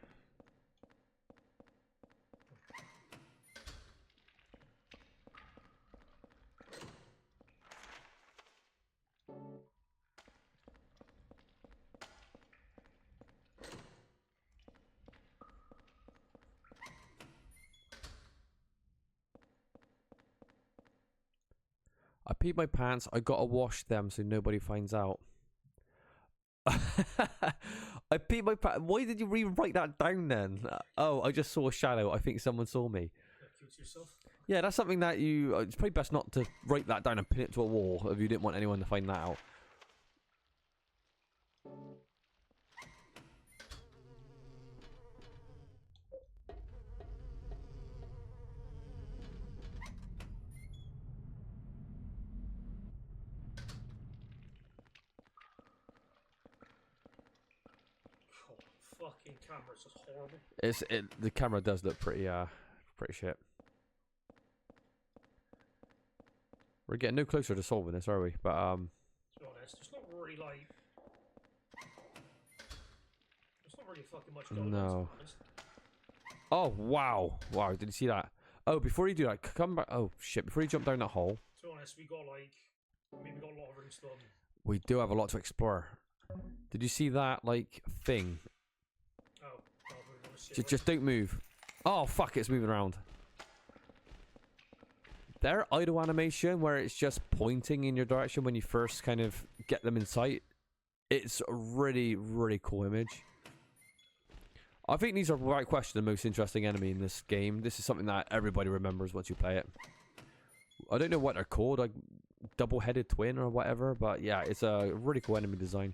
I peed my pants. I gotta wash them so nobody finds out. I peed my pants. Why did you rewrite that down then? Oh, I just saw a shadow. I think someone saw me. Yeah, that's something that you... it's probably best not to write that down and pin it to a wall if you didn't want anyone to find that out. Fucking camera's just horrible. The camera does look pretty shit. We're getting no closer to solving this, are we? But to be honest, there's not really like there's not really fucking much going on. Oh wow. Wow, did you see that? Oh, before you do that, come back. Oh shit, before you jump down that hole. To be honest, we got a lot of rooms done. We do have a lot to explore. Did you see that like thing? Just don't move. Oh fuck, it's moving around. Their idle animation where it's just pointing in your direction when you first kind of get them in sight. It's a really, really cool image. I think these are without question the most interesting enemy in this game. This is something that everybody remembers once you play it. I don't know what they're called, like double-headed twin or whatever, but yeah, it's a really cool enemy design.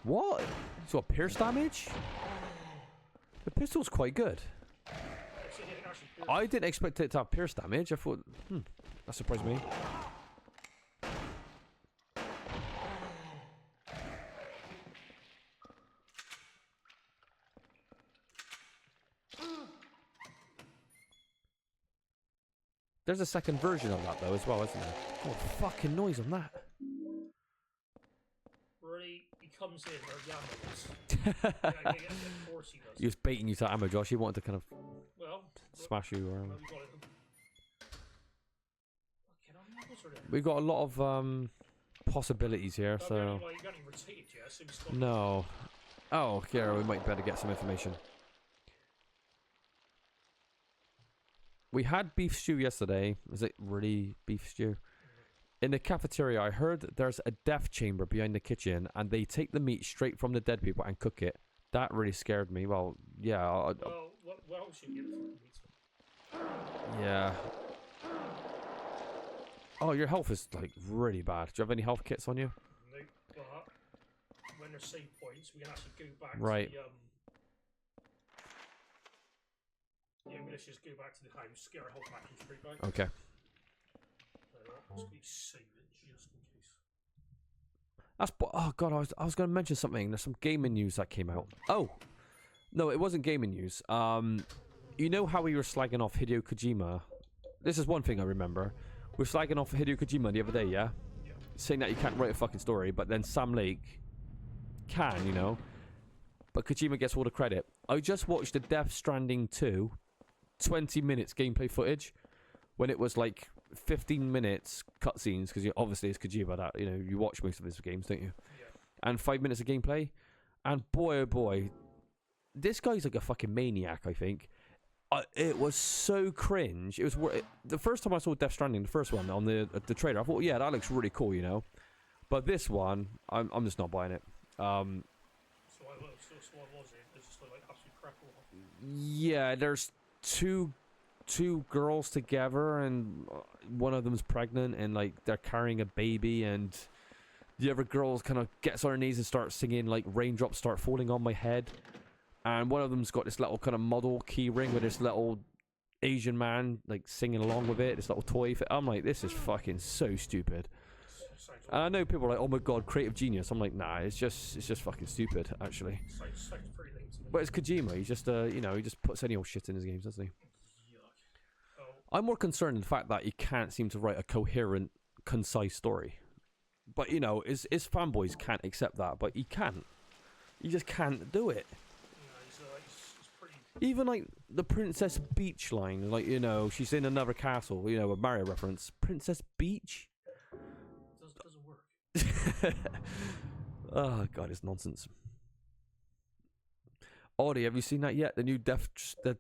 What? It's got pierce damage? The pistol's quite good. I didn't expect it to have pierce damage. I thought, that surprised me. There's a second version of that though as well, isn't there? Oh, fucking noise on that. Really, he comes in where Yammer is. Of course he does. He was baiting you to ammo, Josh. He wanted to kind of smash you around. We've got a lot of possibilities here, so... No. Oh, here, we might better get some information. We had beef stew yesterday. Was it really beef stew? In the cafeteria, I heard there's a death chamber behind the kitchen, and they take the meat straight from the dead people and cook it. That really scared me. Well, yeah. Well, should get the meat. Yeah. Oh, your health is like really bad. Do you have any health kits on you? Nope, but when there's save points, we can actually go back right. to the yeah, let's just go back to the house, get our health back and straight back. Okay. Save it just in case. That's oh god, I was going to mention something. There's some gaming news that came out. Oh, no, it wasn't gaming news. You know how we were slagging off Hideo Kojima? This is one thing I remember. We were slagging off Hideo Kojima the other day, yeah? Saying that you can't write a fucking story, but then Sam Lake can, you know? But Kojima gets all the credit. I just watched the Death Stranding 2 20 minutes gameplay footage when it was like 15 minutes cutscenes, because obviously it's Kojima that, you know, you watch most of his games, don't you? Yeah. And 5 minutes of gameplay. And boy, oh boy, this guy's like a fucking maniac, I think. It was so cringe. It was the first time I saw Death Stranding, the first one on the trailer, I thought, yeah, that looks really cool, you know. But this one, I'm just not buying it. So what was it? It's just like absolute crap. Yeah, there's two girls together, and one of them's pregnant, and like they're carrying a baby, and the other girl kind of gets on her knees and starts singing like "Raindrops Start Falling on My Head," and one of them's got this little kind of model key ring with this little Asian man like singing along with it, this little toy. I'm like, this is fucking so stupid. And I know people are like, oh my god, creative genius. I'm like, nah, it's just fucking stupid, actually. But it's Kojima. He just you know, he just puts any old shit in his games, doesn't he? I'm more concerned in the fact that he can't seem to write a coherent, concise story. But, you know, his fanboys can't accept that, but he can't. He just can't do it. Even, like, the Princess Beach line, like, you know, she's in another castle, you know, a Mario reference. Princess Beach? Doesn't work. Oh, God, it's nonsense. Audie, have you seen that yet? The new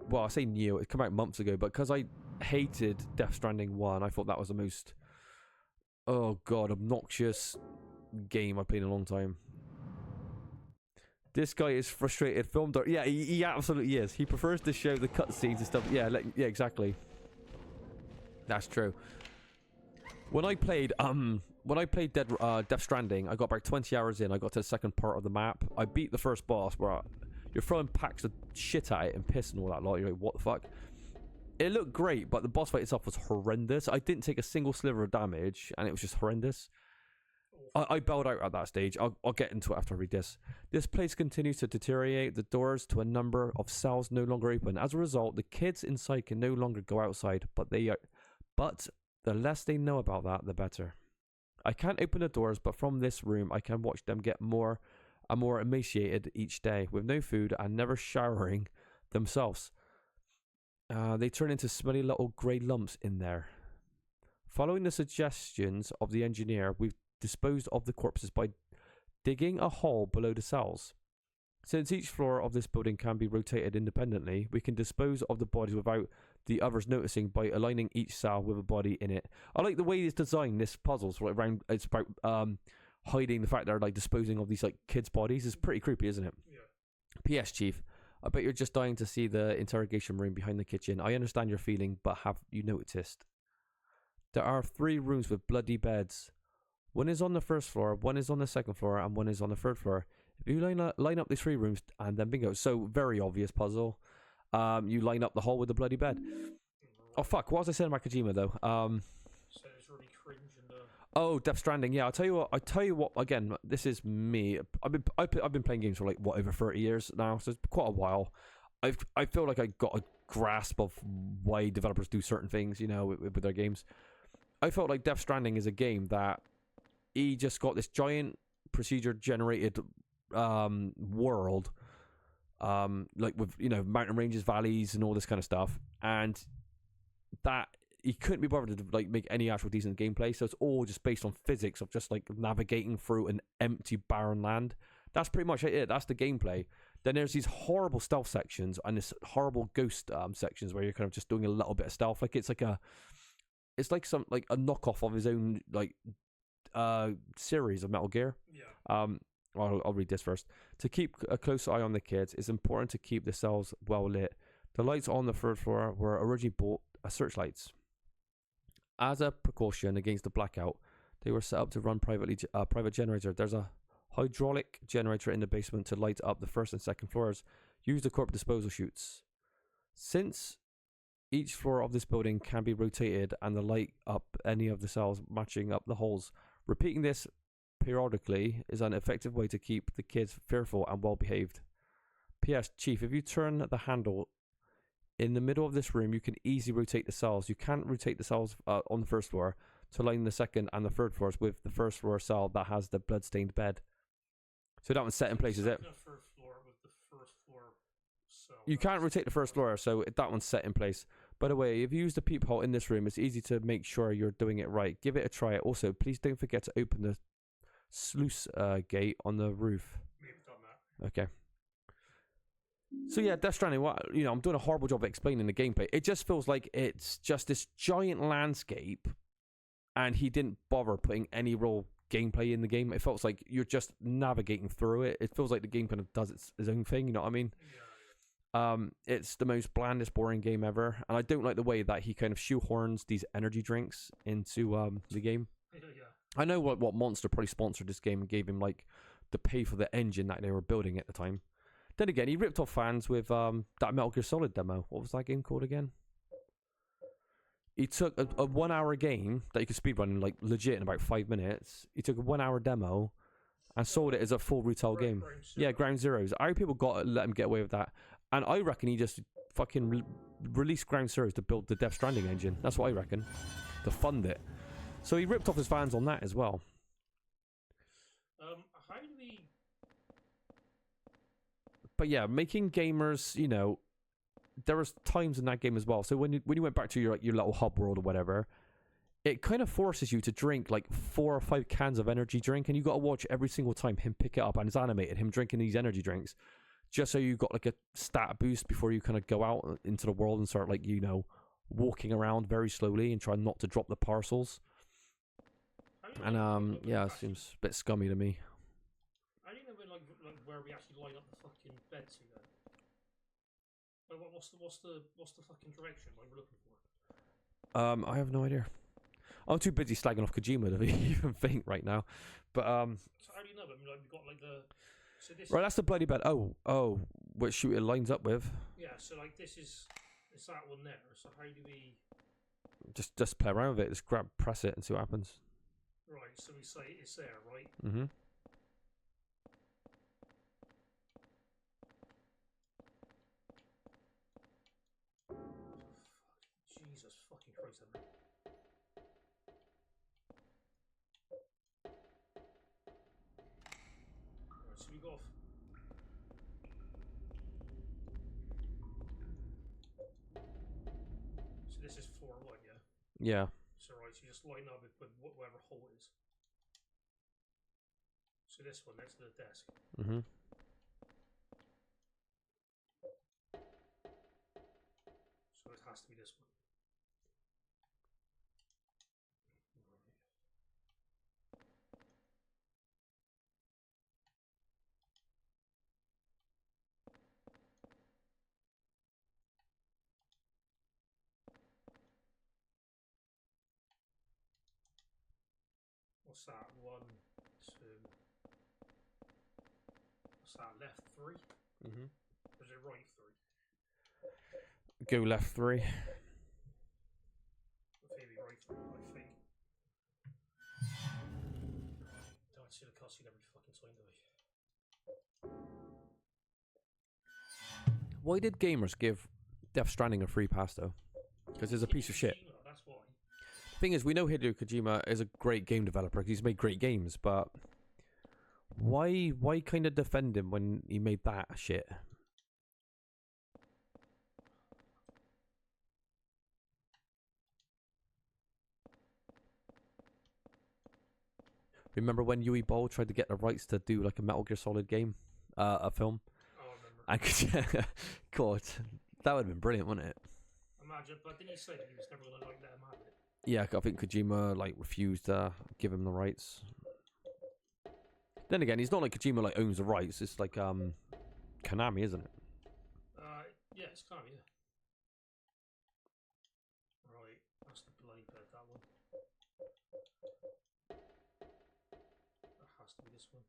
well, I say new, it came out months ago, but because I hated Death Stranding 1, I thought that was the most, oh god, obnoxious game I've played in a long time. This guy is frustrated. Yeah, he absolutely is. He prefers to show the cutscenes and stuff. Yeah, yeah, exactly. That's true. When I played Death Stranding, I got about 20 hours in. I got to the second part of the map. I beat the first boss where you're throwing packs of shit at it and piss and all that lot. You're like, what the fuck? It looked great, but the boss fight itself was horrendous. I didn't take a single sliver of damage, and it was just horrendous. I bailed out at that stage. I'll get into it after I read this. This place continues to deteriorate. The doors to a number of cells no longer open. As a result, the kids inside can no longer go outside, but the less they know about that, the better. I can't open the doors, but from this room, I can watch them get more and more emaciated each day, with no food and never showering themselves. They turn into smelly little grey lumps in there. Following the suggestions of the engineer, we've disposed of the corpses by digging a hole below the cells. Since each floor of this building can be rotated independently, we can dispose of the bodies without the others noticing by aligning each cell with a body in it. I like the way it's designed. This puzzle's right around. It's about hiding the fact they're like disposing of these like kids' bodies. It's pretty creepy, isn't it? Yeah. P.S. Chief, I bet you're just dying to see the interrogation room behind the kitchen. I understand your feeling, but have you noticed? There are 3 rooms with bloody beds. One is on the first floor, one is on the second floor, and one is on the third floor. If you line up these 3 rooms, and then bingo. So, very obvious puzzle. You line up the hole with the bloody bed. Oh, fuck. What was I saying about Kojima, though? So it's really cringe and... Oh, Death Stranding. Yeah, I'll tell you what. Again, this is me. I've been playing games for like, what, over 30 years now? So, it's quite a while. I feel like I got a grasp of why developers do certain things, you know, with their games. I felt like Death Stranding is a game that he just got this giant procedure-generated world, like with, you know, mountain ranges, valleys, and all this kind of stuff, and that he couldn't be bothered to like make any actual decent gameplay. So it's all just based on physics of just like navigating through an empty, barren land. That's pretty much it. That's the gameplay. Then there's these horrible stealth sections and this horrible ghost sections where you're kind of just doing a little bit of stealth. Like it's like a knockoff of his own like series of Metal Gear. Yeah. I'll read this first. To keep a close eye on the kids, it's important to keep the cells well lit. The lights on the third floor were originally bought as searchlights. As a precaution against the blackout, they were set up to run private generator. There's a hydraulic generator in the basement to light up the first and second floors. Use the corporate disposal chutes. Since each floor of this building can be rotated and the light up any of the cells matching up the holes, repeating this periodically is an effective way to keep the kids fearful and well behaved. P.S. Chief, if you turn the handle in the middle of this room, you can easily rotate the cells. You can't rotate the cells on the first floor to line the second and the third floors with the first floor cell that has the blood-stained bed. So that one's set in place, is it? The first floor with the first floor cell. You can't rotate the first floor, so that one's set in place. By the way, if you use the peephole in this room, it's easy to make sure you're doing it right. Give it a try. Also, please don't forget to open the sluice gate on the roof. We've done that. Okay. So yeah, Death Stranding, I'm doing a horrible job of explaining the gameplay. It just feels like it's just this giant landscape, and he didn't bother putting any real gameplay in the game. It feels like you're just navigating through it. It feels like the game kind of does its own thing, you know what I mean? Yeah. It's the most blandest, boring game ever, and I don't like the way that he kind of shoehorns these energy drinks into the game. Yeah. I know what Monster probably sponsored this game and gave him like the pay for the engine that they were building at the time. Then again, he ripped off fans with that Metal Gear Solid demo. What was that game called again? He took a 1 hour game that you could speedrun in like legit in about 5 minutes. He took a 1 hour demo and sold it as a full retail game. Yeah, Ground Zeroes. How people let him get away with that? And I reckon he just fucking released Ground Zeroes to build the Death Stranding engine. That's what I reckon. To fund it. So he ripped off his fans on that as well. How do we... But yeah, making gamers, there was times in that game as well. So when you went back to your little hub world or whatever, it kind of forces you to drink like 4 or 5 cans of energy drink, and you got to watch every single time him pick it up, and it's animated him drinking these energy drinks just so you got like a stat boost before you kind of go out into the world and start like, you know, walking around very slowly and try not to drop the parcels. And yeah, it seems a bit scummy to me. I don't know like where we actually line up the fucking bed to then. Like, what's the fucking direction like we're looking for? I have no idea. I'm too busy slagging off Kojima to even think right now. But So how do you know? I mean, like we've got like the. So this. Right, that's the bloody bed. Oh, which shoot it lines up with. Yeah, so like this is that one there. So how do we? Just play around with it. Just press it and see what happens. Right, so we say it's there, right? Mm-hmm. Jesus fucking Christ, Henry. Right, so we go off. So this is 4-1, yeah? Yeah. So right, so you just line up with whatever hole it is. So this one next to the desk. Mm-hmm. So it has to be this one. What's that? 1, 2. What's that? Left 3? Mm-hmm. Or is it right 3? Go left 3. Maybe right 3, I think. Don't see the cutscene every fucking time, do I? Why did gamers give Death Stranding a free pass though? Because it's a piece of shit. That's why. Thing is, we know Hideo Kojima is a great game developer. He's made great games, but why kind of defend him when he made that shit? Remember when Yui Ball tried to get the rights to do like a Metal Gear Solid game, a film? Oh, I remember. And God, that would have been brilliant, wouldn't it? Imagine, but didn't he say that he was never gonna like let him have it? Yeah, I think Kojima like refused to give him the rights. Then again, he's not like Kojima like owns the rights. It's like Konami, isn't it? Yeah, it's kind of, yeah. Right, that's the bloody bed, that one. That has to be this one.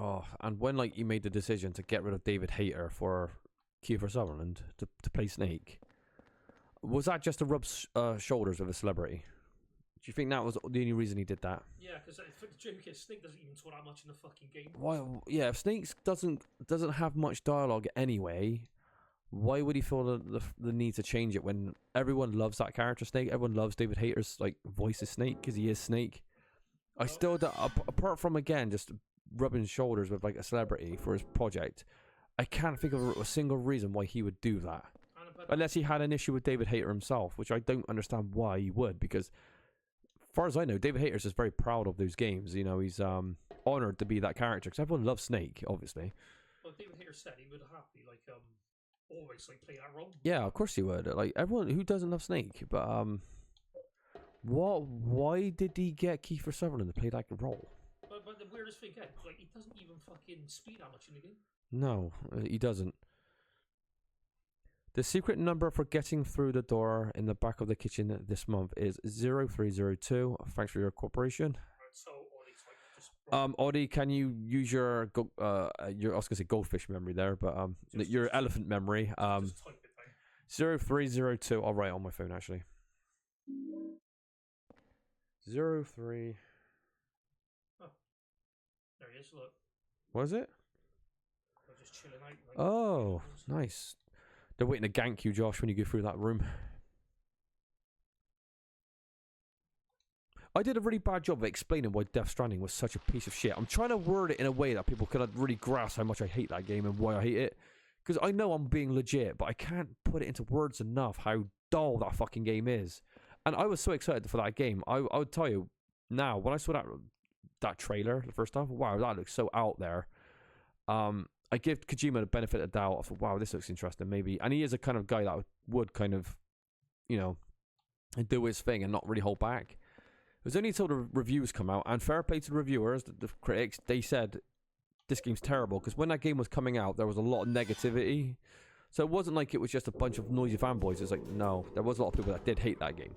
Oh, and when like you made the decision to get rid of David Hayter for Kiefer Sutherland to play Snake, was that just to rub shoulders with a celebrity? Do you think that was the only reason he did that? Yeah, because the joke is Snake doesn't even talk that much in the fucking game. Why? Yeah, if Snake doesn't have much dialogue anyway, why would he feel the need to change it when everyone loves that character Snake? Everyone loves David Hayter's like voice of Snake because he is Snake. I still don't, apart from again just rubbing shoulders with like a celebrity for his project, I can't think of a single reason why he would do that, unless he had an issue with David Hayter himself, which I don't understand why he would, because as far as I know, David Hayter's just very proud of those games. You know, he's honored to be that character because everyone loves Snake, obviously. Well, David Hayter said he would happily always like play that role. Yeah, of course he would. Like everyone who doesn't love Snake, but why did he get Kiefer Sutherland to play that role? But the weirdest thing, like he doesn't even fucking speak that much in the game. No, he doesn't. The secret number for getting through the door in the back of the kitchen this month is 0302. Thanks for your cooperation. Right, so Oddie, Oddie, can you use your I was gonna say goldfish memory there, but your elephant memory. Just type it down. 0302. I'll write it on my phone actually. 03. There he is, look. What is it? They're just chilling out. Like, Oh, nice. They're waiting to gank you, Josh, when you go through that room. I did a really bad job of explaining why Death Stranding was such a piece of shit. I'm trying to word it in a way that people can really grasp how much I hate that game and why I hate it. Because I know I'm being legit, but I can't put it into words enough how dull that fucking game is. And I was so excited for that game. I would tell you now, when I saw that trailer the first time, wow, that looks so out there. I give Kojima the benefit of the doubt. I thought, wow, this looks interesting, maybe. And he is a kind of guy that would kind of, you know, do his thing and not really hold back. It was only until the reviews come out, and fair play to the reviewers, the critics, they said this game's terrible, because when that game was coming out, there was a lot of negativity. So it wasn't like it was just a bunch of noisy fanboys. It's like, no, there was a lot of people that did hate that game.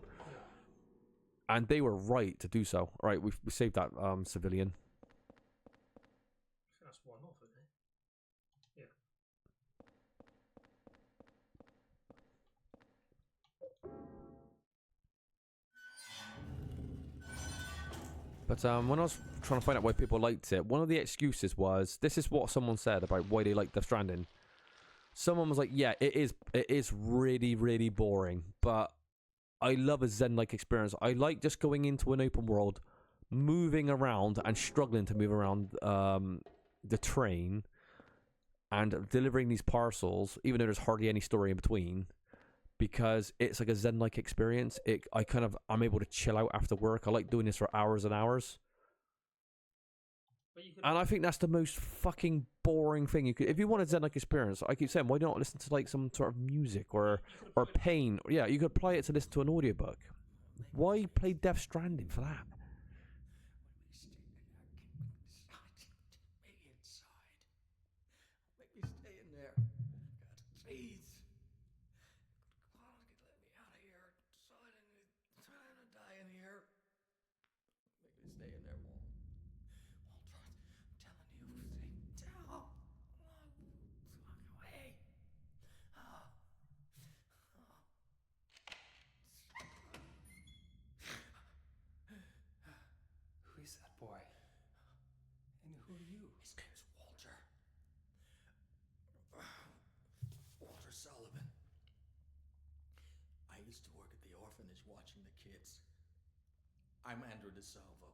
And they were right to do so. All right, we saved that civilian. That's one off, isn't it? Yeah. But when I was trying to find out why people liked it, one of the excuses was, this is what someone said about why they liked Death Stranding. Someone was like, yeah, it is really, really boring, but I love a Zen-like experience. I like just going into an open world, moving around and struggling to move around the train and delivering these parcels, even though there's hardly any story in between, because it's like a Zen-like experience. I'm able to chill out after work. I like doing this for hours and hours. And I think that's the most fucking boring thing you could. If you want a Zen-like experience, I keep saying, why not listen to like some sort of music or pain? Yeah, you could play it to listen to an audiobook. Why play Death Stranding for that? Make me stay in there. God, please. Come on, let me out of here. So I didn't die in here. Make me stay in there, Walter. I'm telling you, stay down. Walk away. Who is that boy? And who are you? His name's Walter. Walter Sullivan. I used to work at the orphanage watching the kids. I'm Andrew DeSalvo.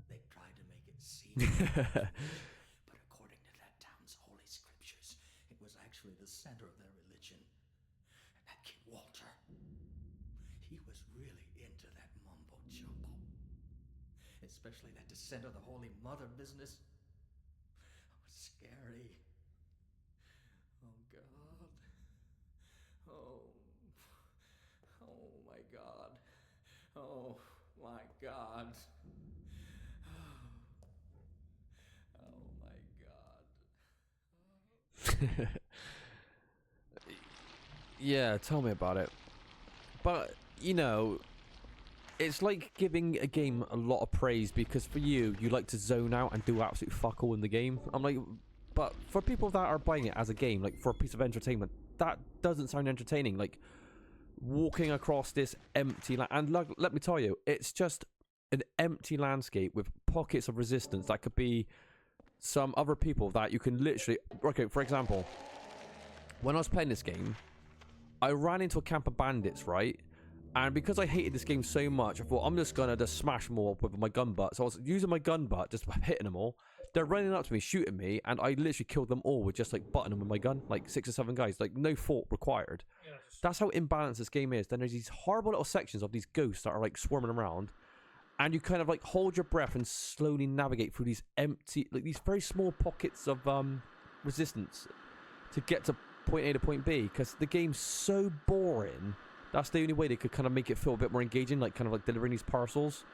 They tried to make it seem but according to that town's holy scriptures, it was actually the center of their religion. And that kid Walter, he was really into that mumbo jumbo. Especially that descent of the Holy Mother business. It was scary. Oh, God. Oh, my God. Oh, my God. Oh, my God. Yeah, tell me about it. But, you know, it's like giving a game a lot of praise because for you like to zone out and do absolute fuck all in the game. I'm like, but for people that are buying it as a game, like for a piece of entertainment, that doesn't sound entertaining. Like walking across this empty land, and let me tell you, it's just an empty landscape with pockets of resistance that could be some other people that you can literally. Okay, for example, when I was playing this game, I ran into a camp of bandits, right? And because I hated this game so much, I thought I'm just gonna smash them all up with my gun butt. So I was using my gun butt, just hitting them all. They're running up to me, shooting me, and I literally killed them all with just like butting them with my gun, like 6 or 7 guys, like no thought required. Yeah, that's how imbalanced this game is. Then there's these horrible little sections of these ghosts that are like swarming around, and you kind of like hold your breath and slowly navigate through these empty, like these very small pockets of resistance to get to point A to point B. Because the game's so boring. That's the only way they could kind of make it feel a bit more engaging, like kind of like delivering these parcels.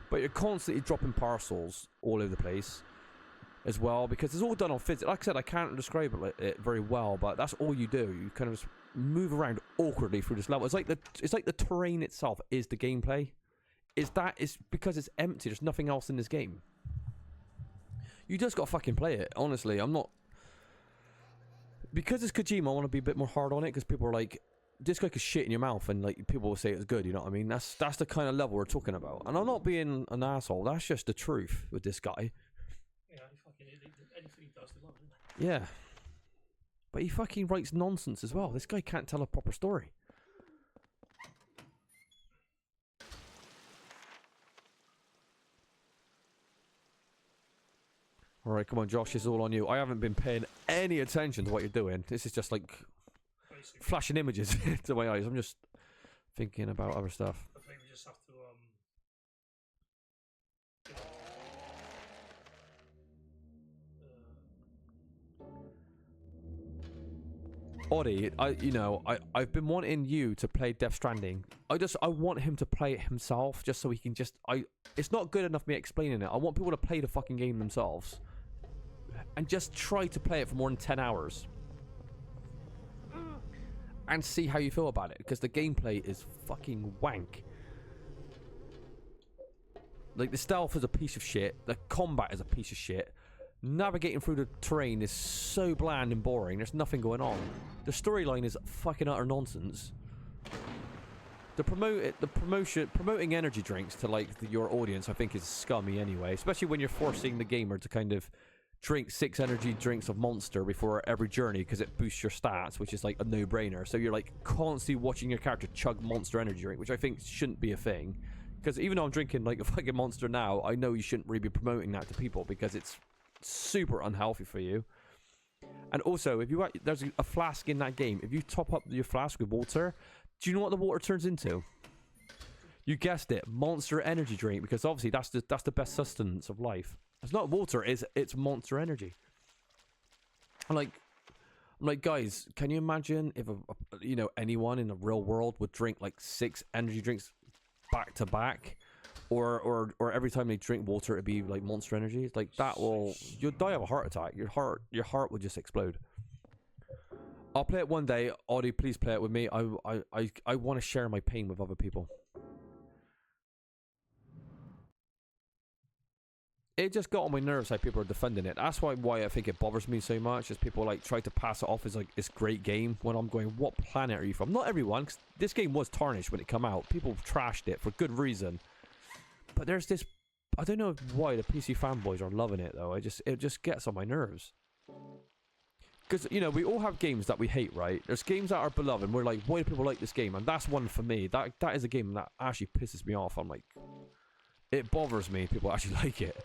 But you're constantly dropping parcels all over the place as well, because it's all done on physics. Like I said, I can't describe it very well, but that's all you do. You kind of just move around awkwardly through this level. It's like the terrain itself is the gameplay. It's because it's empty. There's nothing else in this game. You just got to fucking play it. Honestly, I'm not. Because it's Kojima, I want to be a bit more hard on it, because people are like, this guy could shit in your mouth, and like people will say it's good. You know what I mean? That's the kind of level we're talking about. And I'm not being an asshole. That's just the truth with this guy. Yeah, anything he does, they love it. Yeah, but he fucking writes nonsense as well. This guy can't tell a proper story. Alright, come on, Josh, this is all on you. I haven't been paying any attention to what you're doing. This is just like Basically, flashing images to my eyes. I'm just thinking about other stuff. I think we just have to Oddie, I've been wanting you to play Death Stranding. I want him to play it himself, just so he can just. It's not good enough me explaining it. I want people to play the fucking game themselves, and just try to play it for more than 10 hours, and see how you feel about it. Because the gameplay is fucking wank. Like the stealth is a piece of shit. The combat is a piece of shit. Navigating through the terrain is so bland and boring. There's nothing going on. The storyline is fucking utter nonsense. Promoting energy drinks to like your audience, I think, is scummy anyway. Especially when you're forcing the gamer to kind of drink 6 energy drinks of Monster before every journey because it boosts your stats, which is like a no-brainer. So you're like constantly watching your character chug Monster energy drink, which I think shouldn't be a thing. Because even though I'm drinking like a fucking Monster now, I know you shouldn't really be promoting that to people because it's super unhealthy for you. And also, if you there's a flask in that game. If you top up your flask with water, do you know what the water turns into? You guessed it, Monster energy drink, because obviously that's the best sustenance of life. It's not water, it's Monster energy. I'm like, guys, can you imagine if anyone in the real world would drink like 6 energy drinks back to back? Or every time they drink water, it'd be like Monster Energy. It's like you'll die of a heart attack. Your heart would just explode. I'll play it one day. Audie, please play it with me. I want to share my pain with other people. It just got on my nerves how people are defending it. That's why I think it bothers me so much. Is people like try to pass it off as like this great game when I'm going, what planet are you from? Not everyone, 'cause this game was tarnished when it came out. People trashed it for good reason. But there's this, I don't know why the PC fanboys are loving it though. It just gets on my nerves. Because, we all have games that we hate, right? There's games that are beloved and we're like, why do people like this game? And that's one for me. That is a game that actually pisses me off. I'm like, it bothers me people actually like it.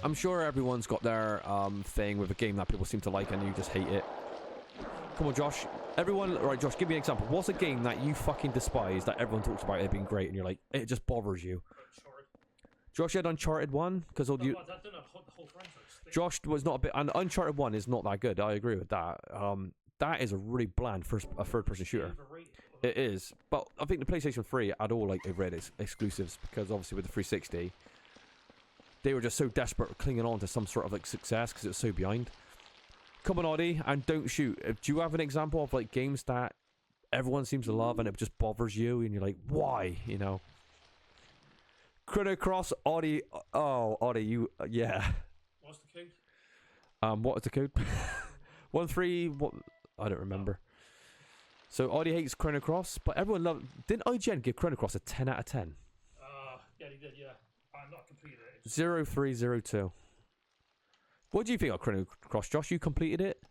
I'm sure everyone's got their thing with a game that people seem to like and you just hate it. Come on, Josh. Right, Josh, give me an example. What's a game that you fucking despise that everyone talks about it being great and you're like, it just bothers you? Josh had Uncharted 1? Because Josh was not a bit... And Uncharted 1 is not that good. I agree with that. That is a really bland third-person shooter. It is. But I think the PlayStation 3 had all like overrated exclusives because obviously with the 360, they were just so desperate clinging on to some sort of like success because it was so behind. Come on, Audie, and don't shoot. Do you have an example of like games that everyone seems to love and it just bothers you and you're like, why? Chrono Cross, Audie. Oh, Audie, you, yeah. What's the code? What is the code? 13. What? I don't remember. So Audie hates Chrono Cross, but everyone loved. Didn't IGN give Chrono Cross a 10 out of 10? Yeah, they did. Yeah, I'm not completed it. 0302. What do you think of Chrono Cross, Josh? You completed it?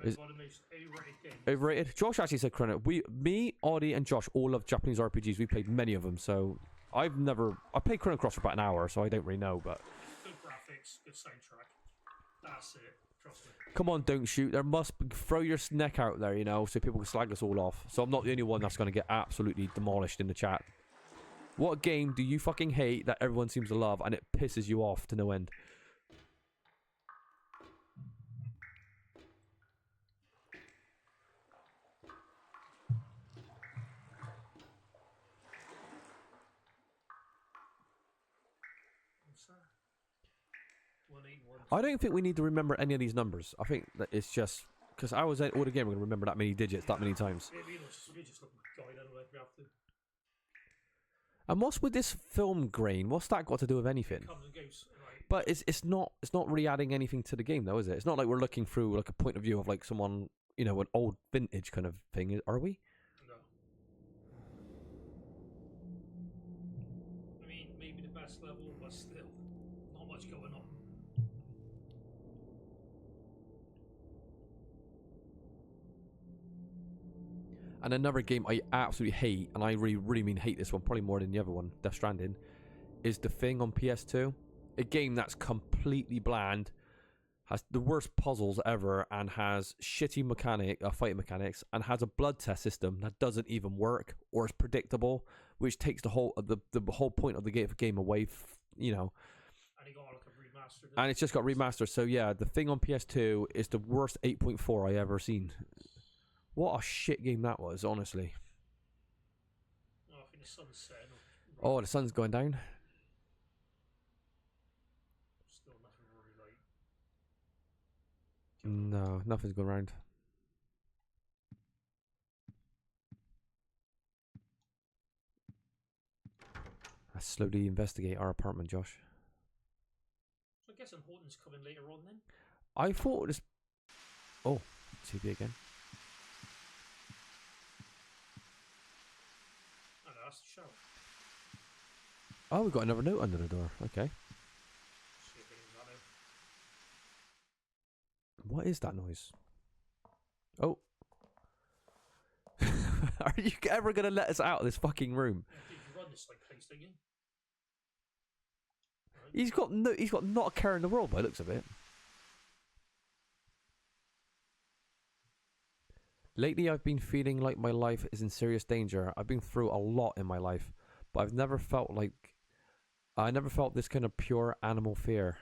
One of the most overrated games. Overrated? Josh actually said Chrono. Me, Audie, and Josh all love Japanese RPGs. We played many of them, so I played Chrono Cross for about an hour, so I don't really know, but... Good graphics, good soundtrack. That's it. Trust me. Come on, don't shoot. There must be... Throw your neck out there, so people can slag us all off. So I'm not the only one that's going to get absolutely demolished in the chat. What game do you fucking hate that everyone seems to love and it pisses you off to no end? I don't think we need to remember any of these numbers. I think that it's just because I was all the game. We're gonna remember that many digits that many times. And what's with this film grain? What's that got to do with anything? But it's not really adding anything to the game though, is it? It's not like we're looking through like a point of view of like someone, an old vintage kind of thing. Are we? No. I mean, maybe the best level, but still, not much going on. And another game I absolutely hate, and I really mean hate this one, probably more than the other one, Death Stranding, is The Thing on PS2. a game that's completely bland, has the worst puzzles ever, and has shitty fighting mechanics, and has a blood test system that doesn't even work or is predictable, which takes the whole point of the game away. You know. And it got like a remaster. And it's just got remastered. So yeah, the thing on PS2 is the worst 8.4 I ever seen. What a shit game that was, honestly. Oh, I think the sun's setting. Oh, the sun's going down. Still nothing really like. No, nothing's going around. Let's slowly investigate our apartment, Josh. So I guess Horton's coming later on then. I thought this. Oh, TV again. Oh, no, that's the shower. Oh, we got another note under the door. Okay. See if anything's out there. What is that noise? Oh. Are you ever going to let us out of this fucking room? Yeah, dude, you run this like place, don't you? Right. He's got not a care in the world by the looks of it. Lately, I've been feeling like my life is in serious danger. I've been through a lot in my life, but I never felt this kind of pure animal fear.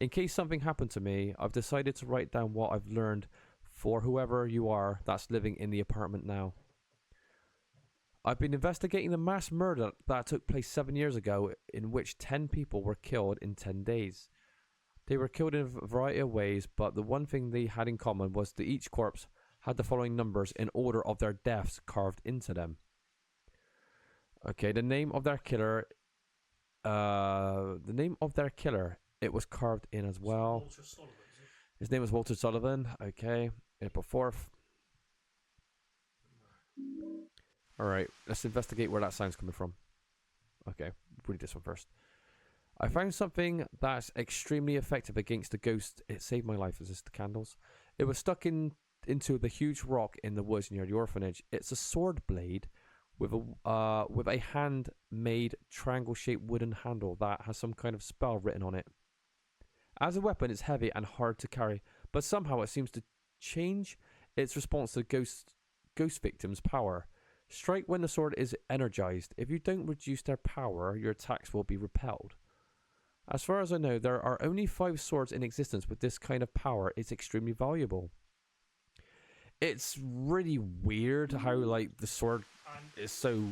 In case something happened to me, I've decided to write down what I've learned for whoever you are that's living in the apartment now. I've been investigating the mass murder that took place 7 years ago, in which 10 people were killed in 10 days. They were killed in a variety of ways, but the one thing they had in common was that each corpse had the following numbers in order of their deaths carved into them. Okay, the name of their killer, it was carved in as well. Walter Sullivan, is it? His name was Walter Sullivan. Okay, April 4th. Alright, let's investigate where that sound's coming from. Okay, read this one first. I found something that's extremely effective against the ghost. It saved my life. Is this the candles? It was stuck into the huge rock in the woods near the orphanage. It's a sword blade with a hand-made triangle-shaped wooden handle that has some kind of spell written on it. As a weapon, it's heavy and hard to carry, but somehow it seems to change its response to ghost victims' power. Strike when the sword is energized. If you don't reduce their power, your attacks will be repelled. As far as I know, there are only 5 swords in existence with this kind of power. It's extremely valuable. It's really weird how like the sword is so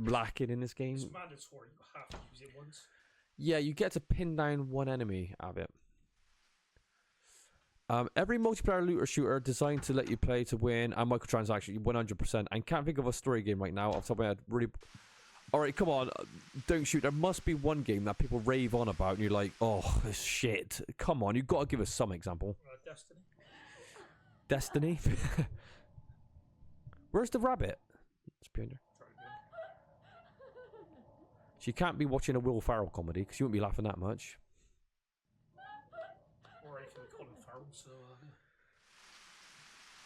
lacking in this game. It's mandatory. You have to use it once. Yeah, you get to pin down one enemy of it. Every multiplayer looter shooter designed to let you play to win and microtransaction 100%. And can't think of a story game right now off the top of my head. Really. Alright, come on. Don't shoot. There must be one game that people rave on about and you're like, oh, this shit. Come on, you've got to give us some example. Destiny. Destiny? Where's the rabbit? It's behind her. She can't be watching a Will Ferrell comedy because she wouldn't be laughing that much. Or anything with Colin Farrell, so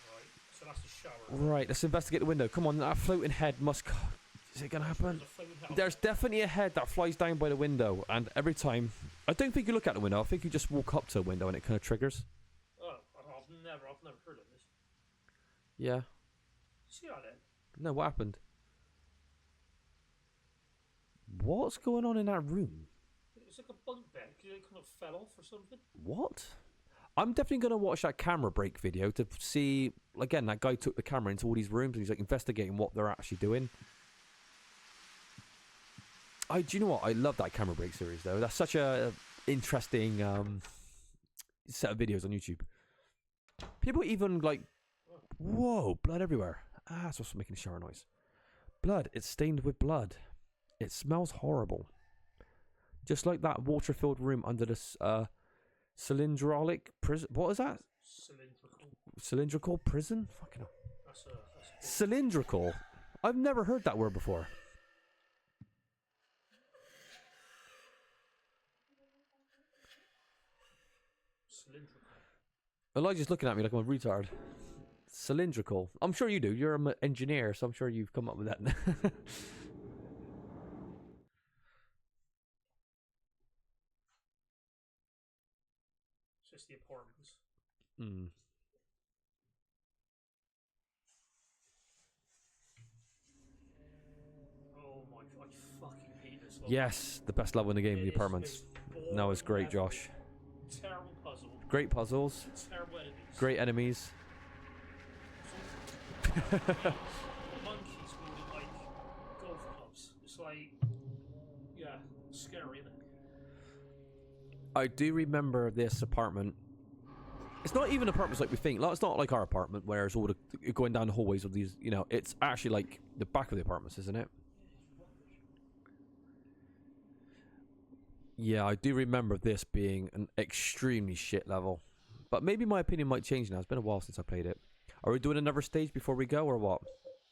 right, so that's the shower. Right, let's investigate the window. Come on, that floating head must... Is it going to happen? There's definitely a head that flies down by the window, and every time... I don't think you look at the window, I think you just walk up to a window and it kind of triggers. Oh, I've never heard of this. Yeah. See that then? No, what happened? What's going on in that room? It's like a bunk bed. It kind of fell off or something. What? I'm definitely going to watch that camera break video to see... Again, that guy took the camera into all these rooms and he's like investigating what they're actually doing. Do you know what? I love that camera break series though. That's such a interesting set of videos on YouTube. People even like... Whoa, blood everywhere. Ah, it's also making a shower noise. Blood. It's stained with blood. It smells horrible. Just like that water-filled room under this cylindrical prison. What is that? Cylindrical prison? Fucking hell. That's cylindrical? I've never heard that word before. Cylindrical. Elijah's looking at me like I'm a retard. Cylindrical. I'm sure you do. You're an engineer, so I'm sure you've come up with that. Hmm. Oh my, I fucking hate this level. Yes, the best level in the game, the apartments. No, it's great, Josh. Terrible puzzle. Great puzzles. Terrible enemies. Great enemies. Monkeys wielding like golf clubs. It's like, yeah, scary, isn't it? I do remember this apartment. It's not even apartments like we think. Like, it's not like our apartment where it's all going down the hallways of these. You know, it's actually like the back of the apartments, isn't it? Yeah, I do remember this being an extremely shit level. But maybe my opinion might change now. It's been a while since I played it. Are we doing another stage before we go, or what?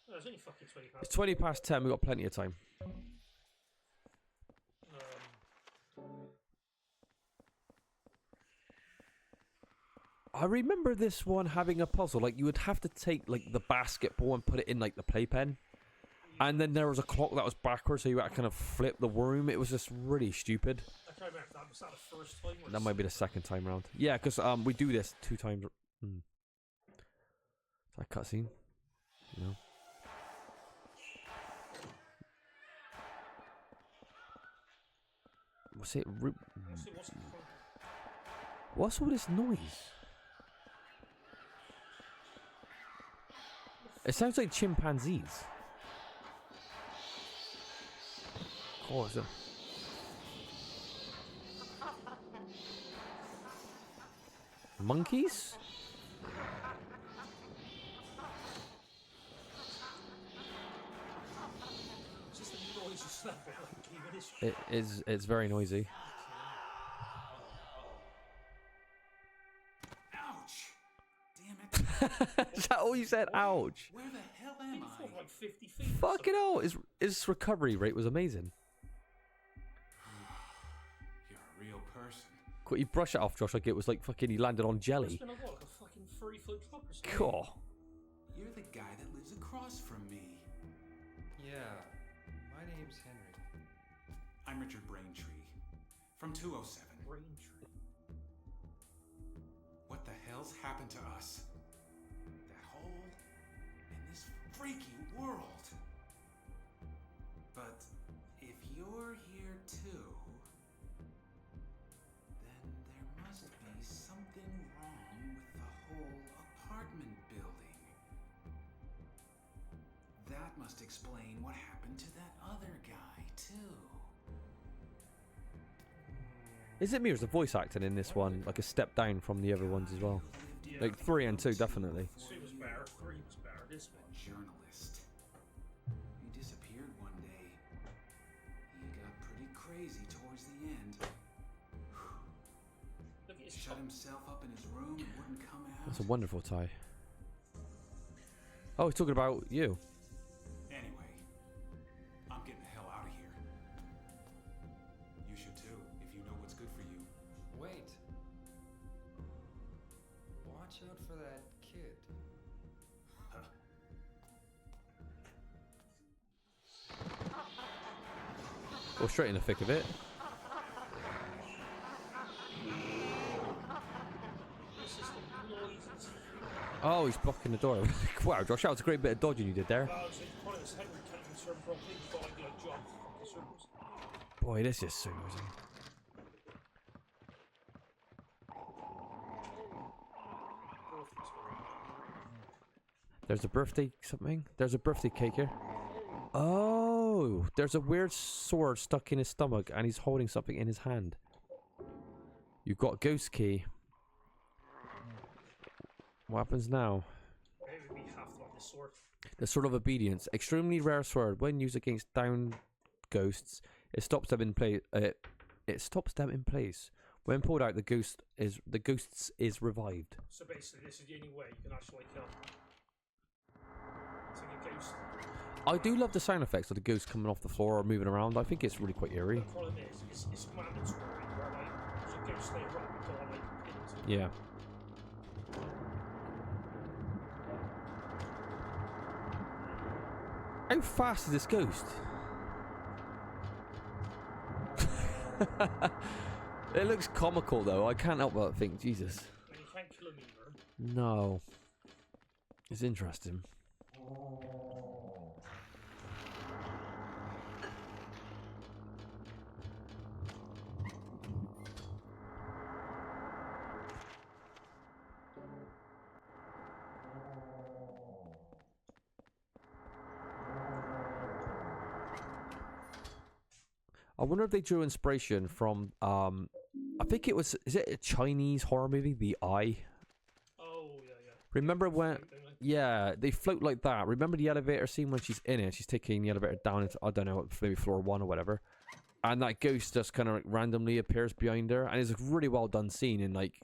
No, it's only fucking 20 past. It's 20 past 10. We've got plenty of time. I remember this one having a puzzle. Like, you would have to take, like, the basketball and put it in, like, the playpen. And then there was a clock that was backwards, so you had to kind of flip the room. It was just really stupid. I can't remember if that was that the first time. Or That might be the second time round. Yeah, because we do this 2 times. Is that a cutscene? No. What's it? What's all this noise? It sounds like chimpanzees. Oh, is it? Monkeys? It's very noisy. Ouch! Damn it. Is that all you said? Ouch. Where the hell am I? Like 50 feet. Fucking hell, his recovery rate was amazing. You're a real person. Could you brush it off, Josh, like it was like fucking he landed on jelly? It's been a what, like a fucking 30-foot drop or something. Cool. You're the guy that lives across from me. Yeah, my name's Henry. I'm Richard Braintree, from 207. Braintree. What the hell's happened to us? That hole in this freaky world. But if you're here too, then there must be something wrong with the whole apartment building. That must explain what happened to that other guy too. Is it me or is the voice acting in this one like a step down from the other ones as well? Yeah. Like 3 and 2, definitely. 2 was better, 3 was better. This one. Journalist. He disappeared one day. He got pretty crazy towards the end. Look at his Shut himself up in his room and wouldn't come out. That's a wonderful tie. Oh, he's talking about you. Anyway, I'm getting the hell out of here. You should too, if you know what's good for you. Wait. Watch out for that kid. Go straight in the thick of it. Oh, he's blocking the door. Wow, Josh, that was a great bit of dodging you did there. Boy, this is so noisy. There's a birthday something. There's a birthday cake here. Oh, there's a weird sword stuck in his stomach and he's holding something in his hand. You've got ghost key. What happens now? Maybe we have to have this sword. The Sword of Obedience. Extremely rare sword. When used against downed ghosts, it stops them in place. It stops them in place. When pulled out, the ghosts is revived. So basically, this is the only way you can actually kill. It's like a ghost. I do love the sound effects of the ghost coming off the floor or moving around. I think it's really quite eerie. The problem is, it's mandatory where like there's a ghost there around the door, like into. Yeah. How fast is this ghost? It looks comical though. I can't help but think, Jesus. And you can't kill him either. No. It's interesting. I wonder if they drew inspiration from I think it was, is it a Chinese horror movie, The Eye? Oh yeah. Remember when yeah, they float like that. Remember the elevator scene when she's in it, she's taking the elevator down into, I don't know, maybe floor 1 or whatever. And that ghost just kind of like randomly appears behind her, and it's a really well done scene, and like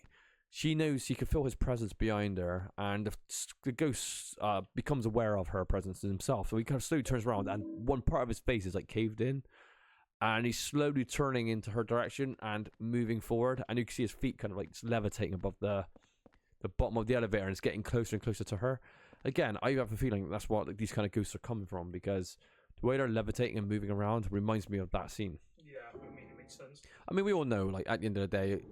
she knows she can feel his presence behind her, and the ghost becomes aware of her presence himself. So he kind of slowly turns around, and one part of his face is like caved in, and he's slowly turning into her direction and moving forward, and you can see his feet kind of like levitating above the bottom of the elevator, and it's getting closer and closer to her. Again, I have a feeling that's what like, these kind of ghosts are coming from, because the way they're levitating and moving around reminds me of that scene. Yeah, I mean, it makes sense. I mean, we all know, like, at the end of the day,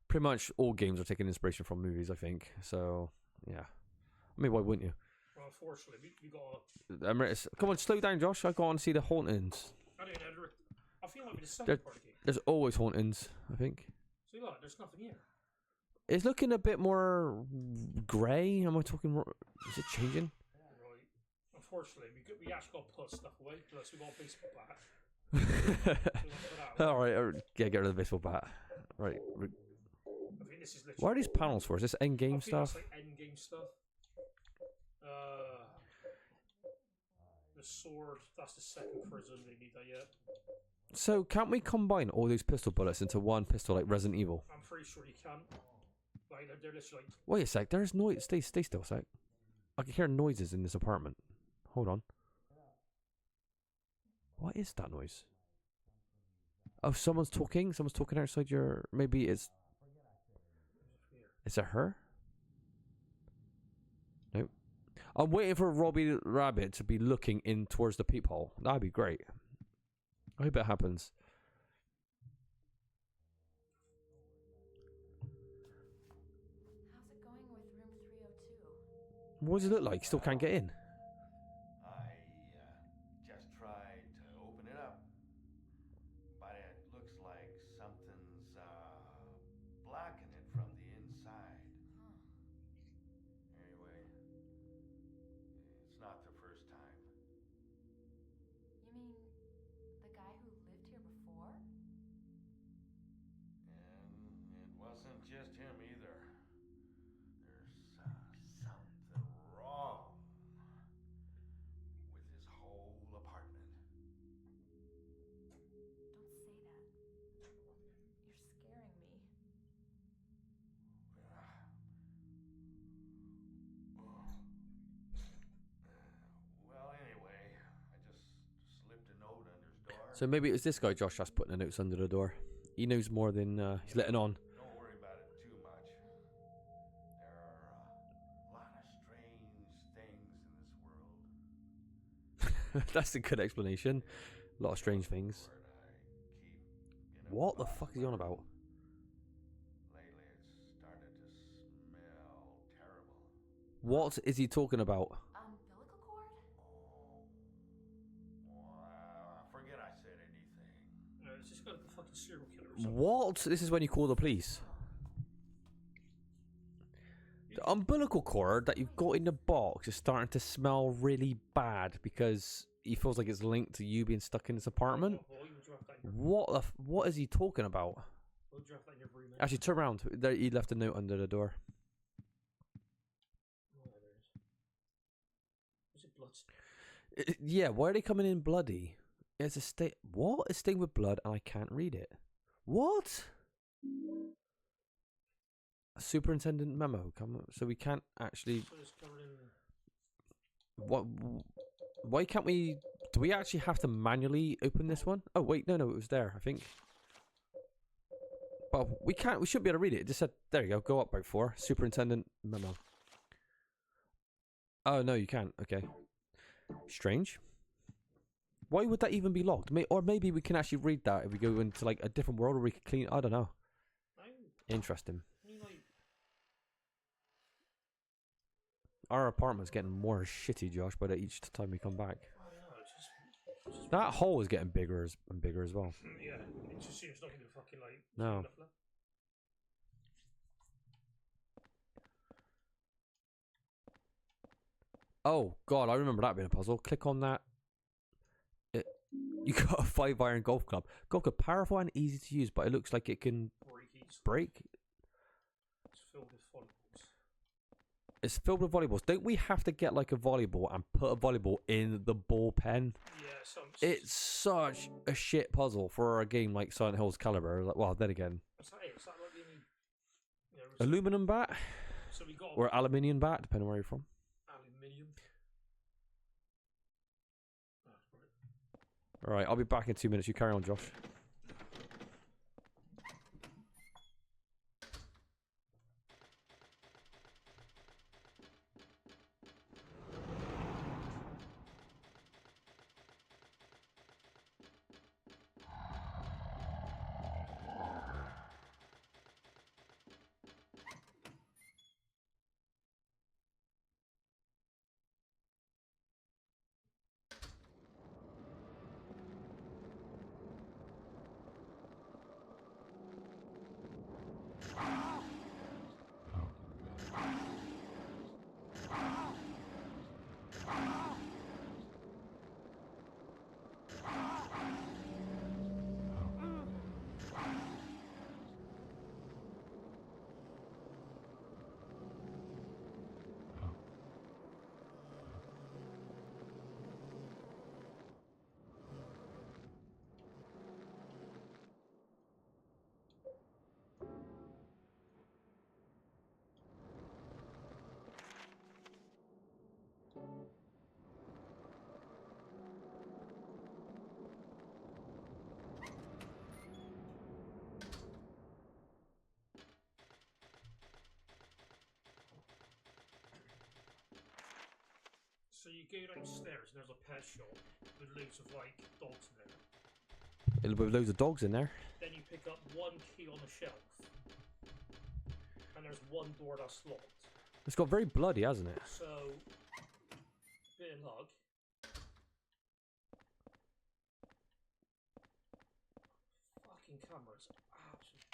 pretty much all games are taking inspiration from movies, I think. So, yeah. I mean, why wouldn't you? Well, unfortunately, we got... Emeritus, come on, slow down, Josh. I go on to see the hauntings. I don't know. I feel like with the second part of the game. There's always hauntings, I think. See, look, there's nothing here. It's looking a bit more grey. Am I talking? Is it changing? Right. Unfortunately, we actually got to put stuff away. Plus, we got a baseball bat. Alright, yeah, get rid of the baseball bat. Right. I think this is literally... What are these panels for? Is this end game stuff? That's like end game stuff. The sword, that's the second prison. They need that yet. So, can't we combine all those pistol bullets into one pistol like Resident Evil? I'm pretty sure you can. Like, they're literally like... Wait a sec, there's noise. Stay still a sec. I can hear noises in this apartment. Hold on. What is that noise? Oh, someone's talking? Someone's talking outside your... Maybe it's... Is it her? Nope. I'm waiting for Robbie Rabbit to be looking in towards the peephole. That'd be great. I hope it happens. How's it going with room 302? What does it look like? Still can't get in. I just tried to open it up, but it looks like something's blocking it from the inside. Anyway, it's not the first time. You mean the guy who lived here before? And it wasn't just him either. There's something wrong with his whole apartment. Don't say that. You're scaring me. Well, anyway, I just slipped a note under his door. So maybe it's this guy, Josh, that's putting the notes under the door. He knows more than he's letting on. Don't worry about it too much. There are a lot of strange things in this world. That's a good explanation. A lot of strange things. What the fuck is he on about? Lately, it's started to smell terrible. What is he talking about? Umbilical cord? Well, forget I said anything. It's just got a fucking serial killer or something. What? This is when you call the police. The umbilical cord that you've got in the box is starting to smell really bad because he feels like it's linked to you being stuck in this apartment. What is he talking about? Actually, turn around. There, he left a note under the door. Is it blood? Yeah, why are they coming in bloody? It's a state. What? A stain with blood, and I can't read it. What? A superintendent memo. Come on, so we can't actually. What? Why can't we? Do we actually have to manually open this one? Oh wait, no, it was there. I think. But we can't. We should be able to read it. It just said, "There you go. Go up by 4. Superintendent memo." Oh no, you can't. Okay. Strange. Why would that even be locked? Or maybe we can actually read that if we go into like a different world where we can clean. I don't know. Interesting. I mean, like, Our apartment's getting more shitty, Josh, by each time we come back. I know, it's just That hole is getting bigger and bigger as well. yeah, it just seems not even fucking like. No. Oh god, I remember that being a puzzle. Click on that. You got a 5-iron golf club. Golf club, powerful and easy to use, but it looks like it can break. It's filled with volleyballs. It's filled with volleyballs. Don't we have to get like a volleyball and put a volleyball in the ball pen? Yeah, it's such a shit puzzle for a game like Silent Hill's caliber. Like, well, then again, is that it? Is that like the only, aluminum bat so we got or aluminium bat, depending where you're from. Aluminium. All right, I'll be back in 2 minutes. You carry on, Josh. So you go downstairs and there's a pet shop with loads of like dogs in there. With loads of dogs in there. Then you pick up one key on the shelf, and there's one door that's locked. It's got very bloody, hasn't it? So, bit of luck. Fucking cameras, absolutely.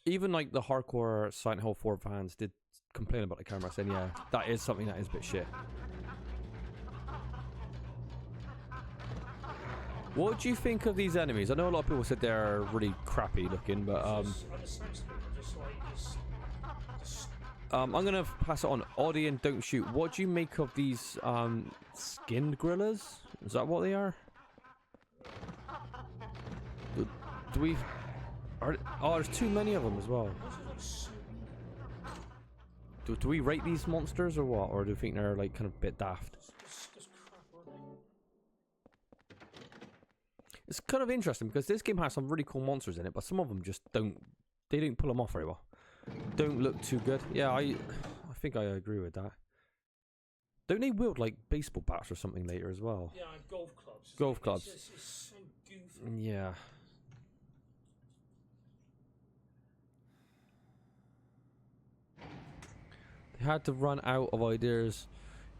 Even like the hardcore Silent Hill 4 fans did complain about the camera, saying, yeah, that is something that is a bit shit. What do you think of these enemies? I know a lot of people said they're really crappy looking, but I'm gonna pass it on. Audie and Don't Shoot. What do you make of these skinned gorillas? Is that what they are? Do we? Oh, there's too many of them as well. Do we rate these monsters or what? Or do you think they're like kind of a bit daft? It's kind of interesting because this game has some really cool monsters in it, but some of them just don't pull them off very well. Don't look too good. Yeah, I think I agree with that. Don't they wield like baseball bats or something later as well? Yeah, golf clubs. Golf clubs. It's so goofy. Yeah. They had to run out of ideas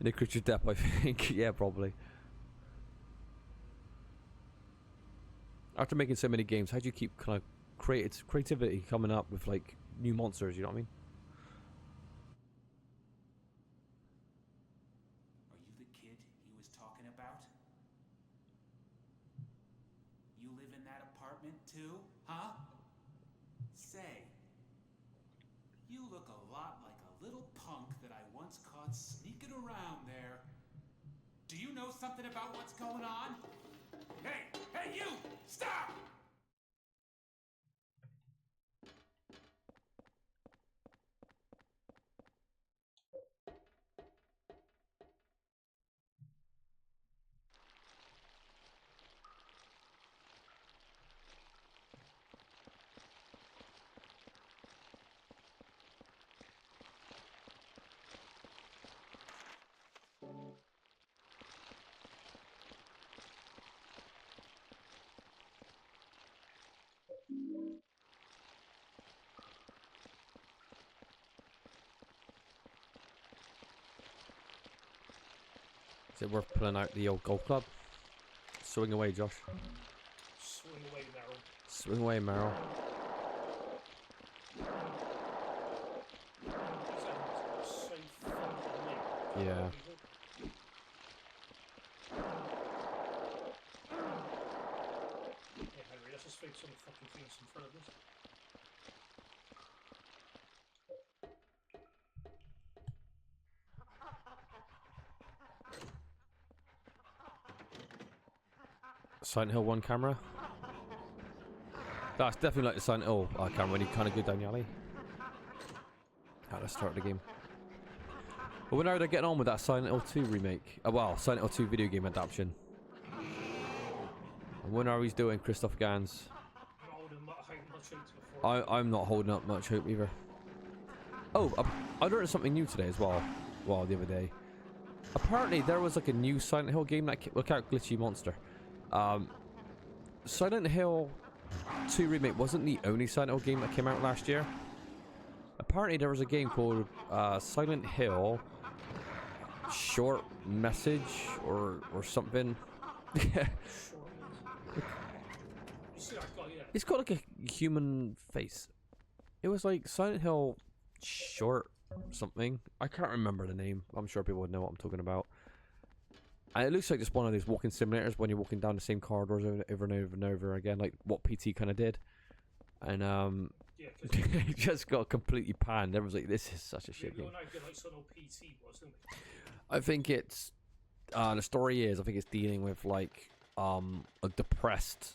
in the creature's depth, I think. Yeah, probably. After making so many games, how do you keep kind of creativity coming up with like new monsters? You know what I mean? Are you the kid he was talking about? You live in that apartment too, huh? Say, you look a lot like a little punk that I once caught sneaking around there. Do you know something about what's going on? Hey, hey you! Stop! Is it worth pulling out the old golf club? Swing away, Josh. Swing away, Meryl. Swing away, Meryl. So fucking late. Yeah. Yeah, Henry, let's just fix some fucking things in front of us. Silent Hill 1 camera. That's definitely like the Silent Hill camera when you kind of go down the alley. Let's start the game. But when are they getting on with that Silent Hill 2 remake? Well, Silent Hill 2 video game adaptation. And when are we doing Christoph Gans? I'm not holding up much hope either. Oh, I learned something new today as well. Well, the other day. Apparently there was like a new Silent Hill game that... Look out, Glitchy Monster. Silent Hill 2 remake wasn't the only Silent Hill game that came out last year. Apparently there was a game called Silent Hill Short Message or something. It's got like a human face. It was like Silent Hill Short something. I can't remember the name. I'm sure people would know what I'm talking about. And it looks like just one of those walking simulators when you're walking down the same corridors over and over and over again, like what PT kind of did. And yeah, it just got completely panned. Everyone's like, "This is such a shit game." I think it's the story is. I think it's dealing with like a depressed.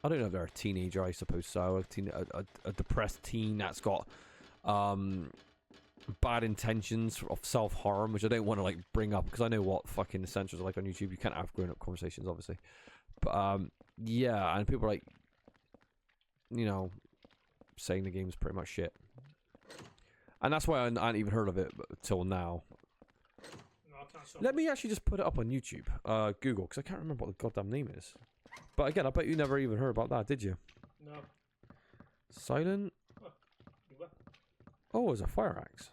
I don't know if they're a teenager. I suppose so. A depressed teen that's got bad intentions of self-harm, which I don't want to like bring up because I know what fucking essentials are like on YouTube. You can't have grown-up conversations, obviously. But yeah, and people are like, you know, saying the game's pretty much shit, and that's why I hadn't even heard of it till now. Let me actually just put it up on YouTube, Google, because I can't remember what the goddamn name is. But again, I bet you never even heard about that, did you? No. Silent. Oh, it's a fire axe.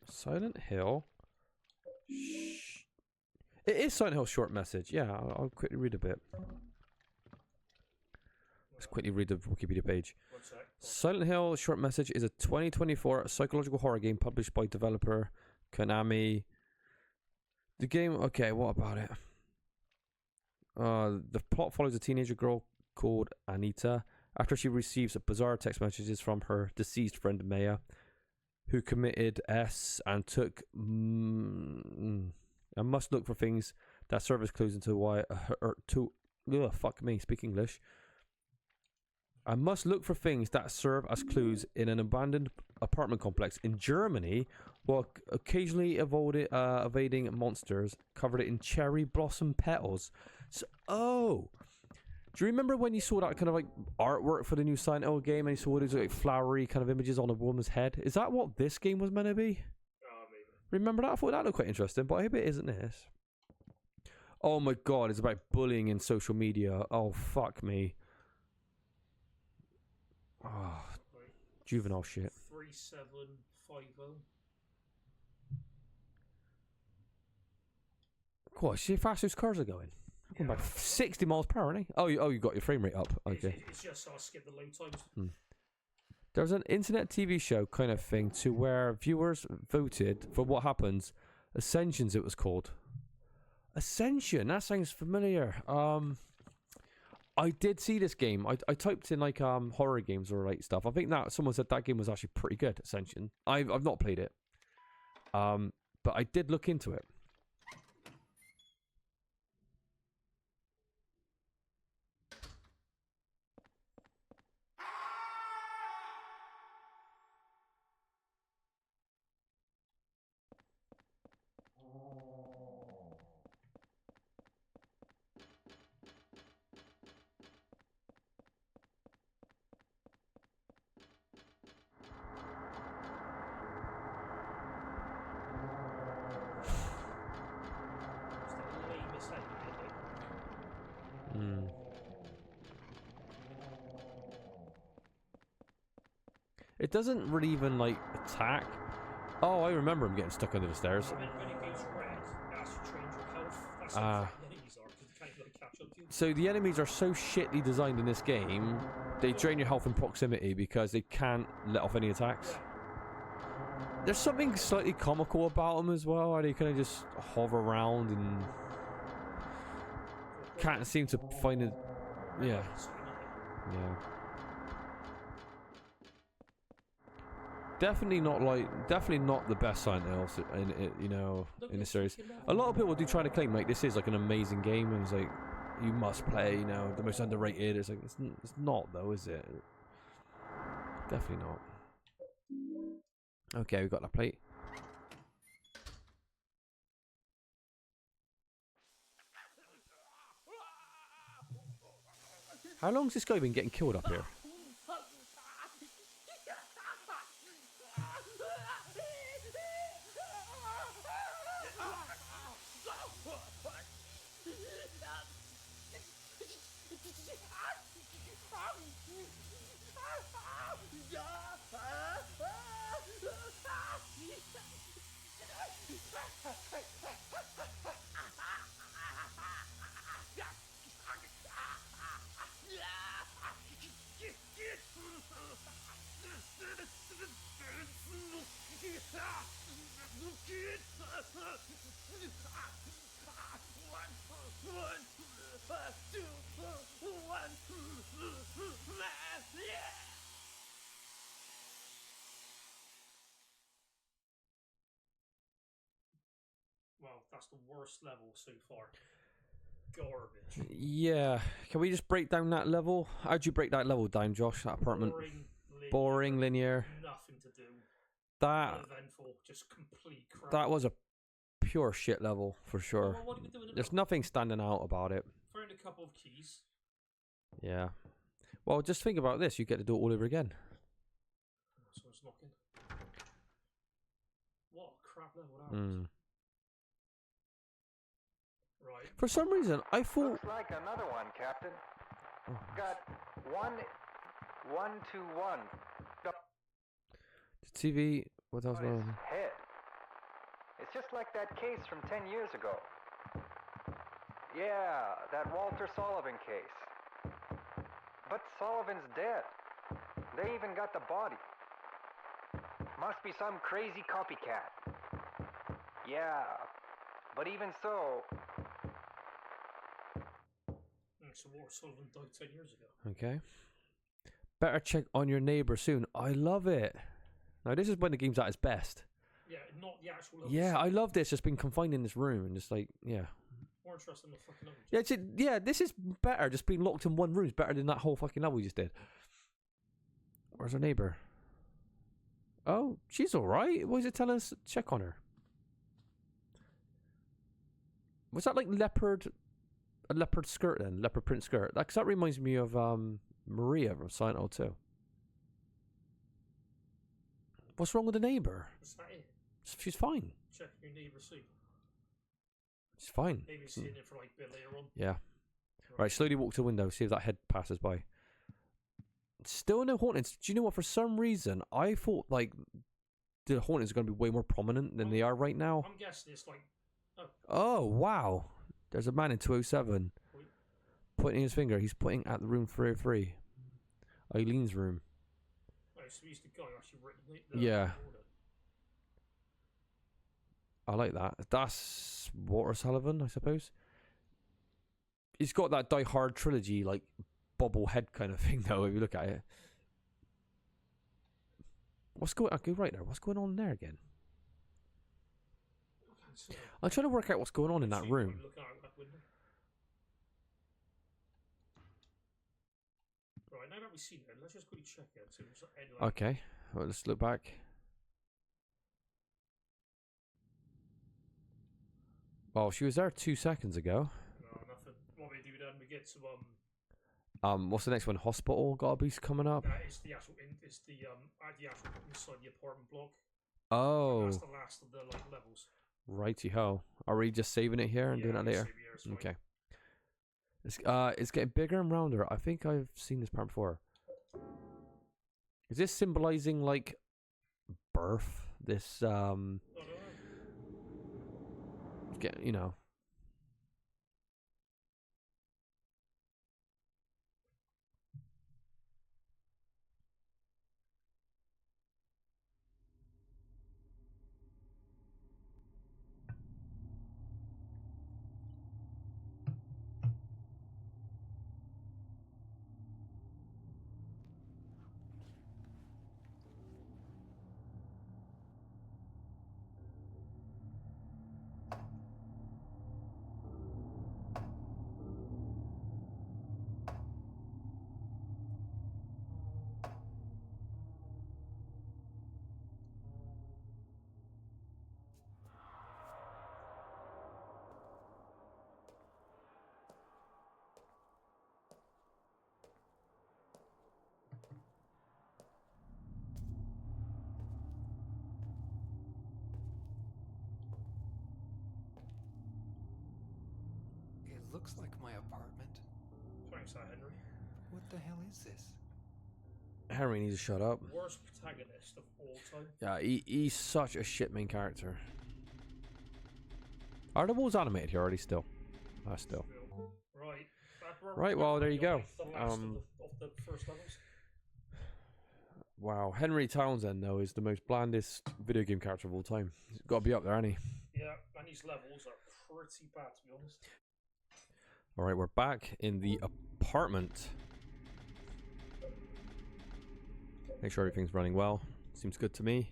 Silent Hill. Shh. It is Silent Hill Short Message. Yeah, I'll quickly read a bit. Let's quickly read the Wikipedia page. Silent Hill Short Message is a 2024 psychological horror game published by developer Konami. The game... Okay, what about it? The plot follows a teenager girl called Anita after she receives bizarre text messages from her deceased friend Maya, who committed and took and must look for things that serve as clues into why fuck me, speak English. I must look for things that serve as clues in an abandoned apartment complex in Germany, while occasionally evading monsters covered in cherry blossom petals. So, do you remember when you saw that kind of like artwork for the new Silent Hill game and you saw those like flowery kind of images on a woman's head? Is that what this game was meant to be? Maybe. Remember that? I thought that looked quite interesting, but I hope it isn't this. Oh my god, it's about bullying in social media. Oh, fuck me. Oh, juvenile shit. 3750. What? See how fast those cars are going? Yeah. About 60 miles per hour, aren't they? Oh, you got your frame rate up. Okay. It's just so I skip the load times. There's an internet TV show kind of thing to where viewers voted for what happens. Ascensions, it was called. Ascension. That sounds familiar. I did see this game. I typed in like horror games or like stuff. I think that someone said that game was actually pretty good. Ascension. I've not played it. But I did look into it. It doesn't really even like attack. Oh, I remember him getting stuck under the stairs. And then when it goes red, it has to change your health That's how crap the enemies are, because they can't even catch up to you. So the enemies are so shitly designed in this game, they drain your health in proximity because they can't let off any attacks. Yeah. There's something slightly comical about them as well, how they kind of just hover around and can't seem to find it. Yeah. Yeah. Definitely not the best Silent Hills in the series. A lot of people do try to claim like this is like an amazing game, and it's like you must play, the most underrated. It's like it's not though, is it? Definitely not. Okay, we got that plate. How long's this guy been getting killed up here? Well, that's the worst level so far. Garbage. Yeah. Can we just break down that level? How'd you break that level down, Josh? That apartment? Boring, linear. Nothing to do. That. Uneventful, just complete crap. That was a pure shit level for sure. Well, what are we doing There's nothing standing out about it. Found a couple of keys. Yeah. Well, just think about this. You get to do it all over again. Someone's knocking. What a crap level that was. Right. For some reason, I thought. Looks like another one, Captain. Got 121. TV. What else? Head. It's just like that case from 10 years ago. Yeah, that Walter Sullivan case. But Sullivan's dead. They even got the body. Must be some crazy copycat. Yeah, but even so. So Walter Sullivan died 10 years ago. Okay. Better check on your neighbor soon. I love it. Now this is when the game's at its best. Yeah, not the actual level. Yeah, I love this. Just been confined in this room and just like, yeah. More interesting than the fucking level. Yeah, this is better. Just being locked in one room is better than that whole fucking level we just did. Where's our neighbor? Oh, she's alright. What is it telling us? Check on her. Was that like a leopard skirt then? Leopard print skirt? Because that reminds me of Maria from Silent Hill 2. What's wrong with the neighbor? Is that it? She's fine. Check your neighbor's sleep. She's fine. Maybe seeing it for like a bit later on. Yeah. Right, slowly walk to the window, see if that head passes by. Still no hauntings. Do you know what? For some reason, I thought like the hauntings are going to be way more prominent than they are right now. I'm guessing it's like. Oh, wow. There's a man in 207 pointing his finger. He's pointing at the room 303. Eileen's room. Oh, so he's the guy who actually written yeah. order. I like that. That's Walter Sullivan, I suppose. He's got that Die Hard trilogy, like, bobblehead kind of thing, though, if you look at it. What's going on? Okay, right there. What's going on there again? I'm trying to work out what's going on in that room. Right, now that we've seen it, let's just quickly check it. So anyway. Okay, well, let's look back. Well, she was there 2 seconds ago. No, nothing. What we do then, we get to what's the next one? Hospital gotta be coming up. It's the actual actual inside the apartment block. Oh. That's the last of the levels. Righty ho. Are we just saving it here and doing that later? Okay. It's getting bigger and rounder. I think I've seen this part before. Is this symbolizing like birth? This looks like my apartment. Thanks, Henry. What the hell is this? Henry needs to shut up. Worst protagonist of all time. Yeah, he's such a shit main character. Are the walls animated here already still? Still. Right. Right, well, there you go. The last of the first levels. Wow, Henry Townsend, though, is the most blandest video game character of all time. He's got to be up there, hasn't he? Yeah, and these levels are pretty bad, to be honest. Alright, we're back in the apartment. Make sure everything's running well. Seems good to me.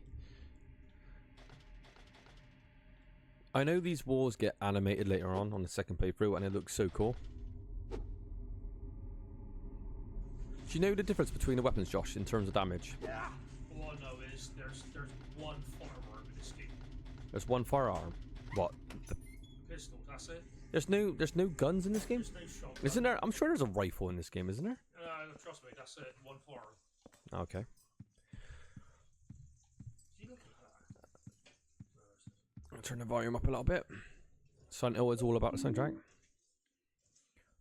I know these walls get animated later on the second playthrough, and it looks so cool. Do you know the difference between the weapons, Josh, in terms of damage? All I know is there's one firearm in this game. There's one firearm. What? The Pistol, that's it. There's no guns in this game? There's no shotgun. Isn't there? I'm sure there's a rifle in this game, isn't there? Trust me, that's it. One firearm. Okay. I'll turn the volume up a little bit. Silent Hill is all about the soundtrack.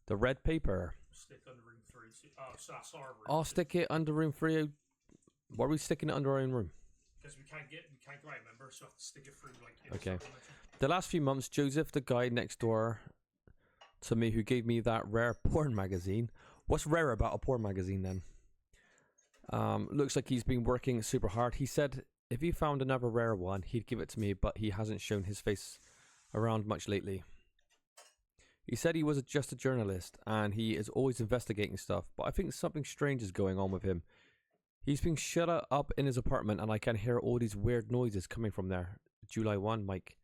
The red paper. Stick under room 3. Oh, so that's our room. I'll stick it under room 3. Why are we sticking it under our own room? Because we can't go out, remember? So I have to stick it through like. Okay. The last few months, Joseph, the guy next door to me who gave me that rare porn magazine. What's rare about a porn magazine then? Looks like he's been working super hard. He said if he found another rare one, he'd give it to me, but he hasn't shown his face around much lately. He said he was just a journalist and he is always investigating stuff, but I think something strange is going on with him. He's been shut up in his apartment and I can hear all these weird noises coming from there. July 1, Mike.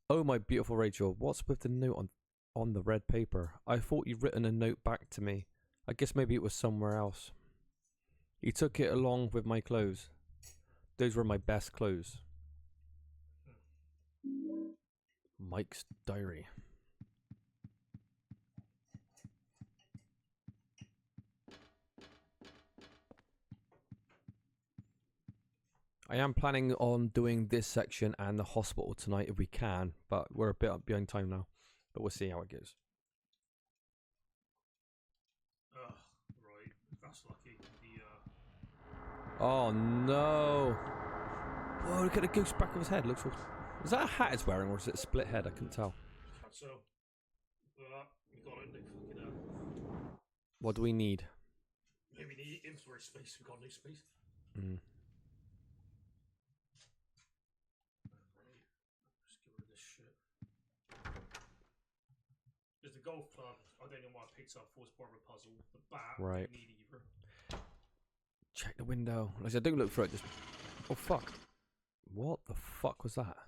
Oh, my beautiful Rachel, what's with the note on the red paper? I thought you'd written a note back to me. I guess maybe it was somewhere else. He took it along with my clothes. Those were my best clothes. Mike's diary. I am planning on doing this section and the hospital tonight if we can, but we're a bit behind time now. But we'll see how it goes. Right. That's lucky. Oh no! Whoa, look at the goose back of his head. Looks. Is that a hat he's wearing or is it a split head? I couldn't tell. So, we got it. What do we need? Maybe need inventory space. We got no space. Mm. Let's get rid of this shit. There's the golf club. I don't know why I picked up for as part of a puzzle. The bat. Right. I don't need either. Check the window. Like I said, don't look through it. Just. Oh fuck! What the fuck was that?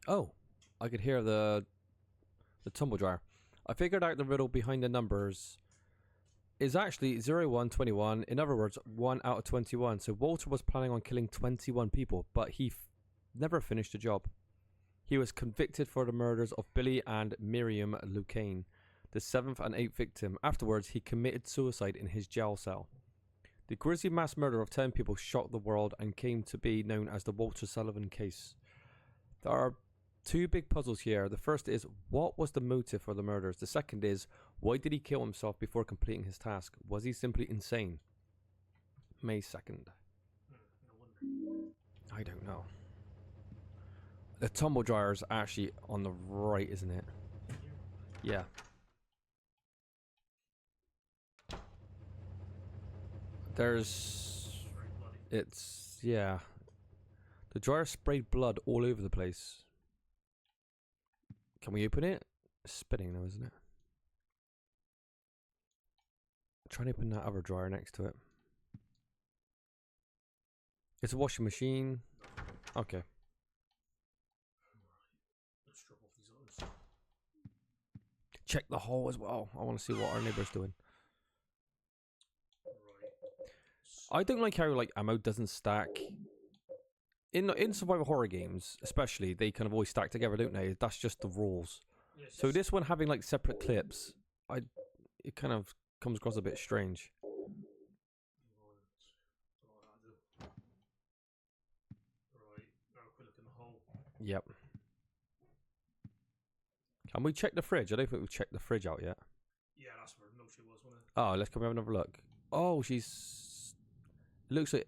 Oh, I could hear the tumble dryer. I figured out the riddle behind the numbers is actually 0121. In other words, 1 out of 21. So Walter was planning on killing 21 people, but he never finished the job. He was convicted for the murders of Billy and Miriam Lucane, the 7th and 8th victim. Afterwards, he committed suicide in his jail cell. The grisly mass murder of 10 people shocked the world and came to be known as the Walter Sullivan case. There are two big puzzles here. The first is, what was the motive for the murders? The second is, why did he kill himself before completing his task? Was he simply insane? May 2nd. I don't know. The tumble dryer is actually on the right, isn't it? Yeah. Yeah. The dryer sprayed blood all over the place. Can we open it? It's spinning though, isn't it? Try and open that other dryer next to it. It's a washing machine. Okay. Check the hole as well. I want to see what our neighbour's doing. I don't like how like ammo doesn't stack. In survival horror games, especially, they kind of always stack together, don't they? That's just the rules. Yes, so this one having like separate clips, it kind of comes across a bit strange. Yep. And we checked the fridge. I don't think we've checked the fridge out yet. Yeah, that's where the milkshake was, wasn't it? Oh, let's come have another look. Oh, she's... Looks like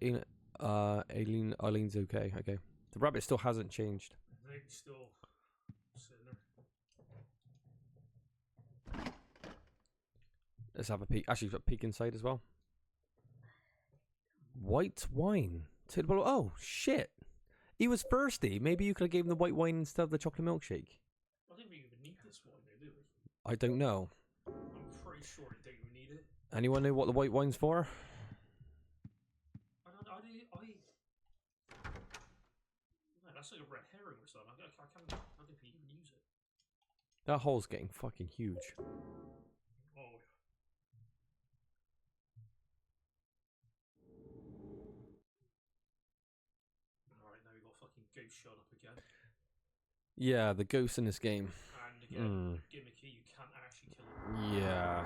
Eileen's okay. Okay. The rabbit still hasn't changed. I think he's still sitting there. Let's have a peek. Actually, we've got a peek inside as well. White wine. Oh, shit. He was thirsty. Maybe you could have gave him the white wine instead of the chocolate milkshake. I think we even need this wine, though, do we? I don't know. I'm pretty sure we don't even need it. Anyone know what the white wine's for? Man, that's like a red herring or something. I don't think we even use it. That hole's getting fucking huge. Oh. Alright, now we got fucking ghost shot up again. Yeah, the ghosts in this game. And again, gimmicky, you can't actually kill them. Yeah.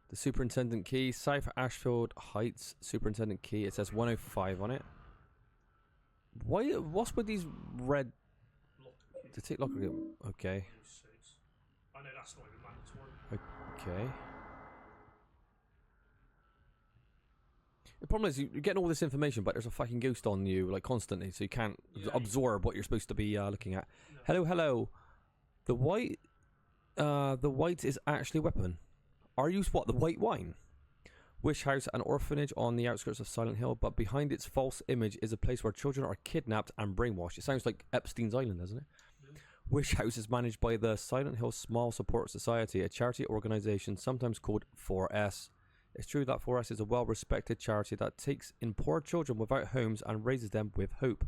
The superintendent key, South Ashfield Heights superintendent key. It says 105 on it. Why? What's with these red? To take locker key. Okay. I know that's not even mandatory. Okay. The problem is you're getting all this information, but there's a fucking ghost on you like constantly, so you can't absorb what you're supposed to be looking at. No. Hello, hello. The white is actually a weapon. Are you what? The white wine? Wish House, an orphanage on the outskirts of Silent Hill, but behind its false image is a place where children are kidnapped and brainwashed. It sounds like Epstein's Island, doesn't it? Yeah. Wish House is managed by the Silent Hill Small Support Society, a charity organization sometimes called 4S. It's true that 4S is a well-respected charity that takes in poor children without homes and raises them with hope.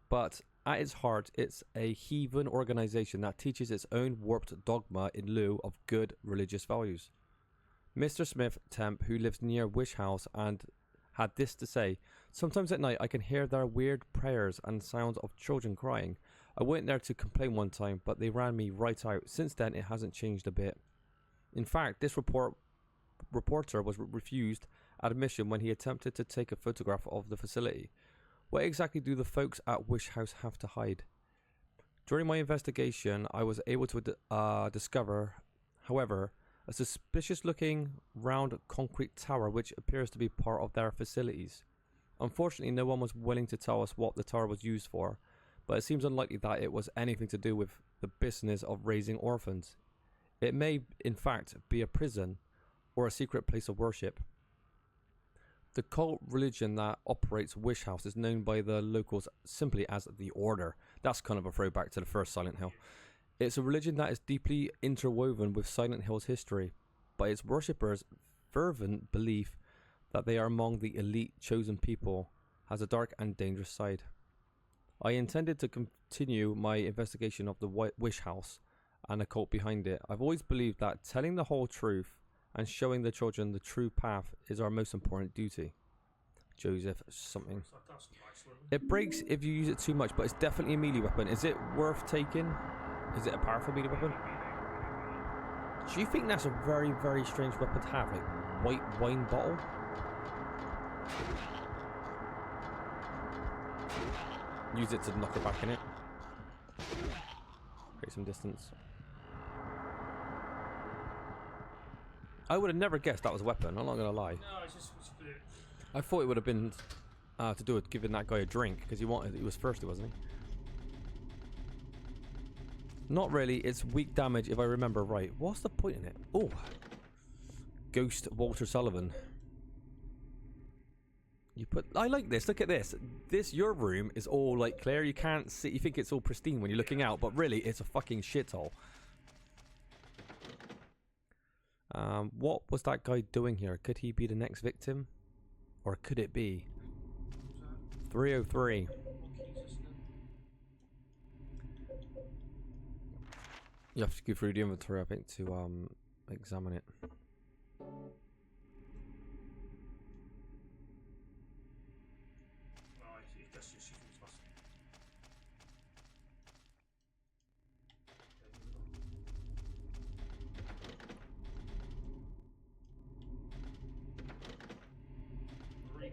But at its heart, it's a heathen organization that teaches its own warped dogma in lieu of good religious values. Mr. Smith Temp, who lives near Wish House, and had this to say: "Sometimes at night I can hear their weird prayers and sounds of children crying. I went there to complain one time, but they ran me right out. Since then, it hasn't changed a bit. In fact, this reporter was refused admission when he attempted to take a photograph of the facility. What exactly do the folks at Wish House have to hide?" During my investigation, I was able to discover, however, a suspicious-looking round concrete tower which appears to be part of their facilities. Unfortunately, no one was willing to tell us what the tower was used for, but it seems unlikely that it was anything to do with the business of raising orphans. It may, in fact, be a prison or a secret place of worship. The cult religion that operates Wish House is known by the locals simply as the Order. That's kind of a throwback to the first Silent Hill. It's a religion that is deeply interwoven with Silent Hill's history, but its worshippers' fervent belief that they are among the elite chosen people has a dark and dangerous side. I intended to continue my investigation of the Wish House and the cult behind it. I've always believed that telling the whole truth and showing the children the true path is our most important duty. Joseph something. It breaks if you use it too much, but it's definitely a melee weapon. Is it worth taking? Is it a powerful melee weapon? Do you think that's a very, very strange weapon to have? Like white wine bottle? Use it to knock her back in it. Create some distance. I would have never guessed that was a weapon, I'm not going to lie. No, it's just a bit... I thought it would have been to do with giving that guy a drink, because he was thirsty, wasn't he? Not really, it's weak damage if I remember right. What's the point in it? Oh, Ghost Walter Sullivan. I like this, look at this. Your room is all like clear, you can't see, you think it's all pristine when you're looking out, but really it's a fucking shithole. What was that guy doing here? Could he be the next victim? Or could it be 303? You have to go through the inventory, I think, to examine it.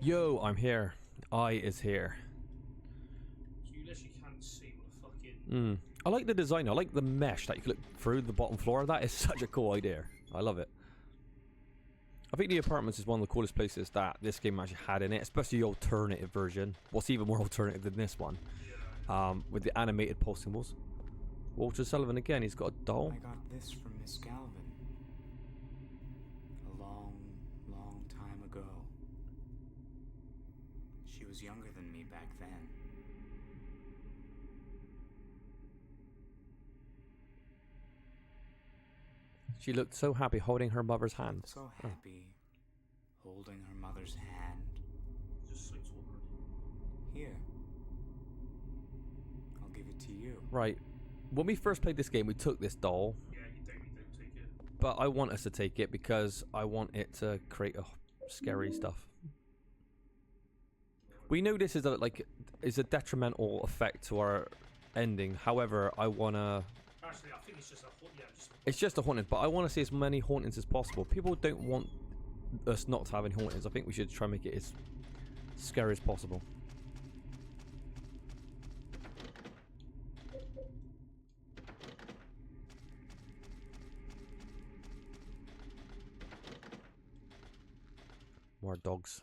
Yo, I'm here. I is here. So you literally can't see what the fucking... I like the design. I like the mesh that you can look through the bottom floor. That is such a cool idea. I love it. I think the apartments is one of the coolest places that this game actually had in it, especially the alternative version. What's even more alternative than this one? With the animated pulse symbols. Walter Sullivan again, he's got a doll. I got this from Miss Galvin. A long, long time ago. She was younger than me back then. She looked so happy holding her mother's hand. So happy, holding her mother's hand. Just like Here. I'll give it to you. Right. When we first played this game, we took this doll. Yeah, you don't take it. But I want us to take it because I want it to create scary stuff. We know this is a detrimental effect to our ending. However, I wanna. Actually, I think it's just a It's just a haunted, but I want to see as many hauntings as possible. People don't want us not to have any hauntings. I think we should try and make it as scary as possible. More dogs.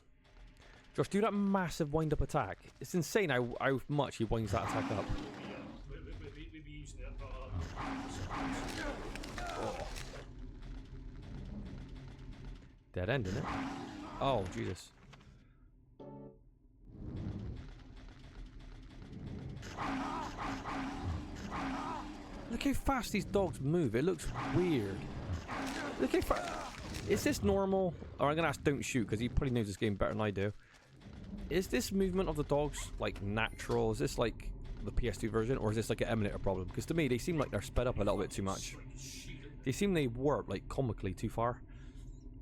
Josh, do that massive wind-up attack. It's insane how much he winds that attack up. We'd be using it, but... Dead end, isn't it? Oh, Jesus. Look how fast these dogs move. It looks weird. Look how fast. Is this normal? Or I'm going to ask Don't Shoot, because he probably knows this game better than I do. Is this movement of the dogs, like, natural? Is this, like, the PS2 version? Or is this, like, an emulator problem? Because to me, they seem like they're sped up a little bit too much. They seem they warp, like, comically too far.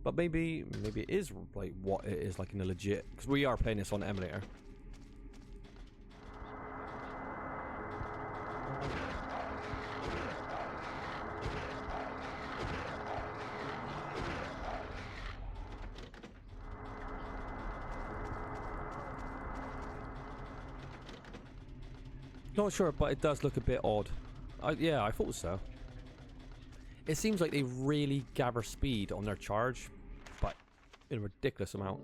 But maybe it is, like, what it is, like, in a legit... Because we are playing this on the emulator. Not sure, but it does look a bit odd. Yeah, I thought so. It seems like they really gather speed on their charge, but in a ridiculous amount.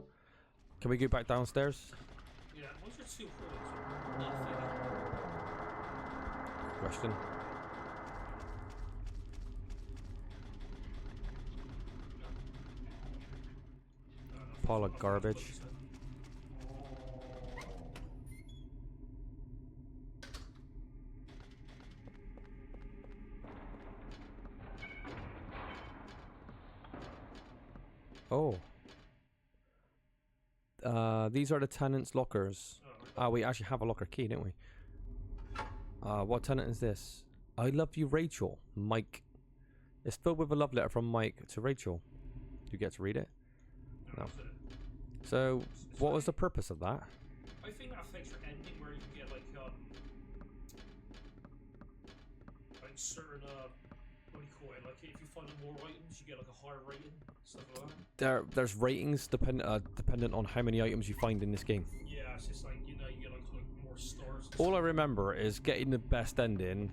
Can we go back downstairs? Yeah, what's your 2 points? Question. Pile of garbage. Oh. These are the tenants' lockers. We actually have a locker key, don't we? What tenant is this? I love you, Rachel. Mike. It's filled with a love letter from Mike to Rachel. You get to read it? No. So, what was the purpose of that? I think that affects your ending, where you can get like certain what do you call it? Like if you find more items, you get like a higher rating, stuff like that. There's ratings dependent on how many items you find in this game. Yeah, it's just like you get like more stars. All I remember is getting the best ending,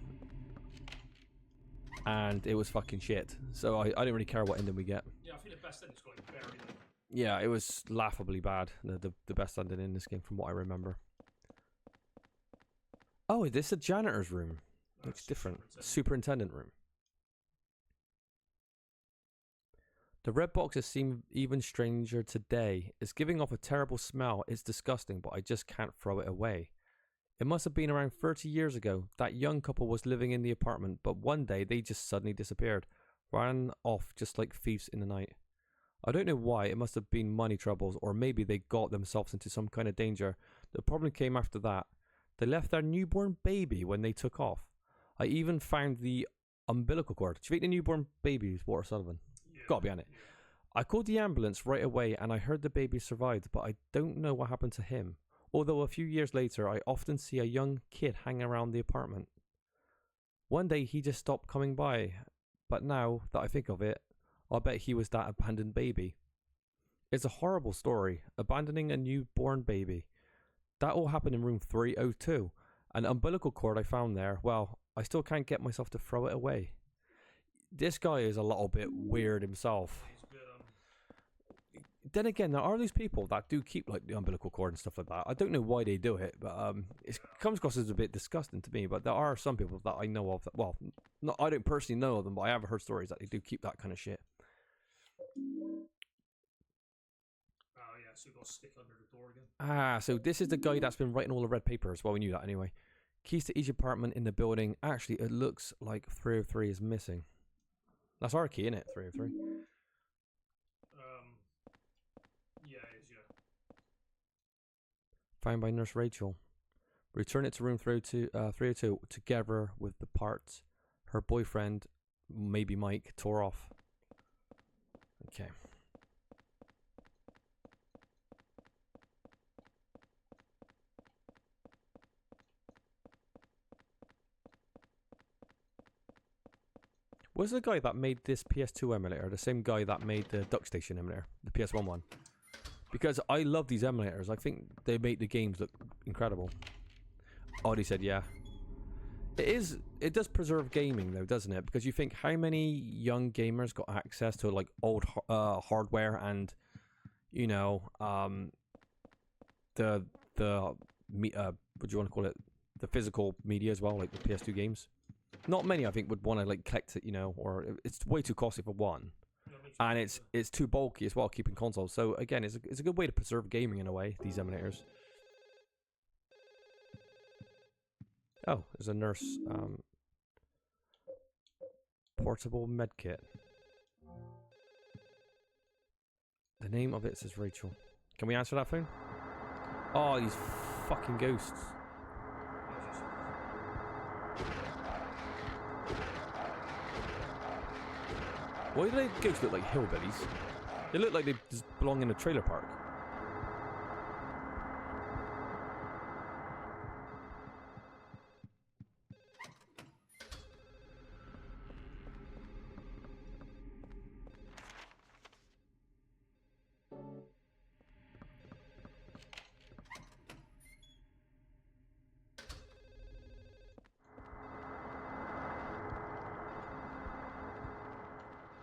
and it was fucking shit. So I didn't really care what ending we get. Yeah, I think the best ending's got like very like. Yeah, it was laughably bad. The best ending in this game, from what I remember. Oh, is this a janitor's room? Looks different. Superintendent room. The red boxes seem even stranger today. It's giving off a terrible smell. It's disgusting, but I just can't throw it away. It must have been around 30 years ago. That young couple was living in the apartment, but one day they just suddenly disappeared. Ran off just like thieves in the night. I don't know why. It must have been money troubles, or maybe they got themselves into some kind of danger. The problem came after that. They left their newborn baby when they took off. I even found the umbilical cord. Do you think the newborn baby is Walter Sullivan? Yeah. Gotta be on it. I called the ambulance right away and I heard the baby survived, but I don't know what happened to him. Although a few years later, I often see a young kid hang around the apartment. One day he just stopped coming by, but now that I think of it, I'll bet he was that abandoned baby. It's a horrible story. Abandoning a newborn baby. That all happened in room 302. An umbilical cord I found there. Well, I still can't get myself to throw it away. This guy is a little bit weird himself. Then again, there are these people that do keep like the umbilical cord and stuff like that. I don't know why they do it, but it comes across as a bit disgusting to me. But there are some people that I know of that, well, not I don't personally know of them, but I have heard stories that they do keep that kind of shit. Oh yeah, so you got to stick under the door again. Ah, so this is the guy that's been writing all the red papers. Well, we knew that anyway. Keys to each apartment in the building. Actually, it looks like 303 is missing. That's our key, innit? 303. Yeah, it is, yeah. Found by Nurse Rachel. Return it to room 302 together with the parts her boyfriend, maybe Mike, tore off. Okay. Was the guy that made this PS2 emulator the same guy that made the Duck Station emulator, the PS1 one? Because I love these emulators. I think they make the games look incredible. Audie said, yeah. It does preserve gaming though, doesn't it? Because you think how many young gamers got access to like old hardware and, you know, what do you want to call it? The physical media as well, like the PS2 games. Not many, I think, would want to like collect it, you know, or it's way too costly for one, and it's too bulky as well, keeping consoles. So again, it's a good way to preserve gaming in a way. These emulators. Oh, there's a nurse portable med kit. The name of it says Rachel. Can we answer that phone? Oh, these fucking ghosts. Why do they ghosts look like hillbillies? They look like they just belong in a trailer park.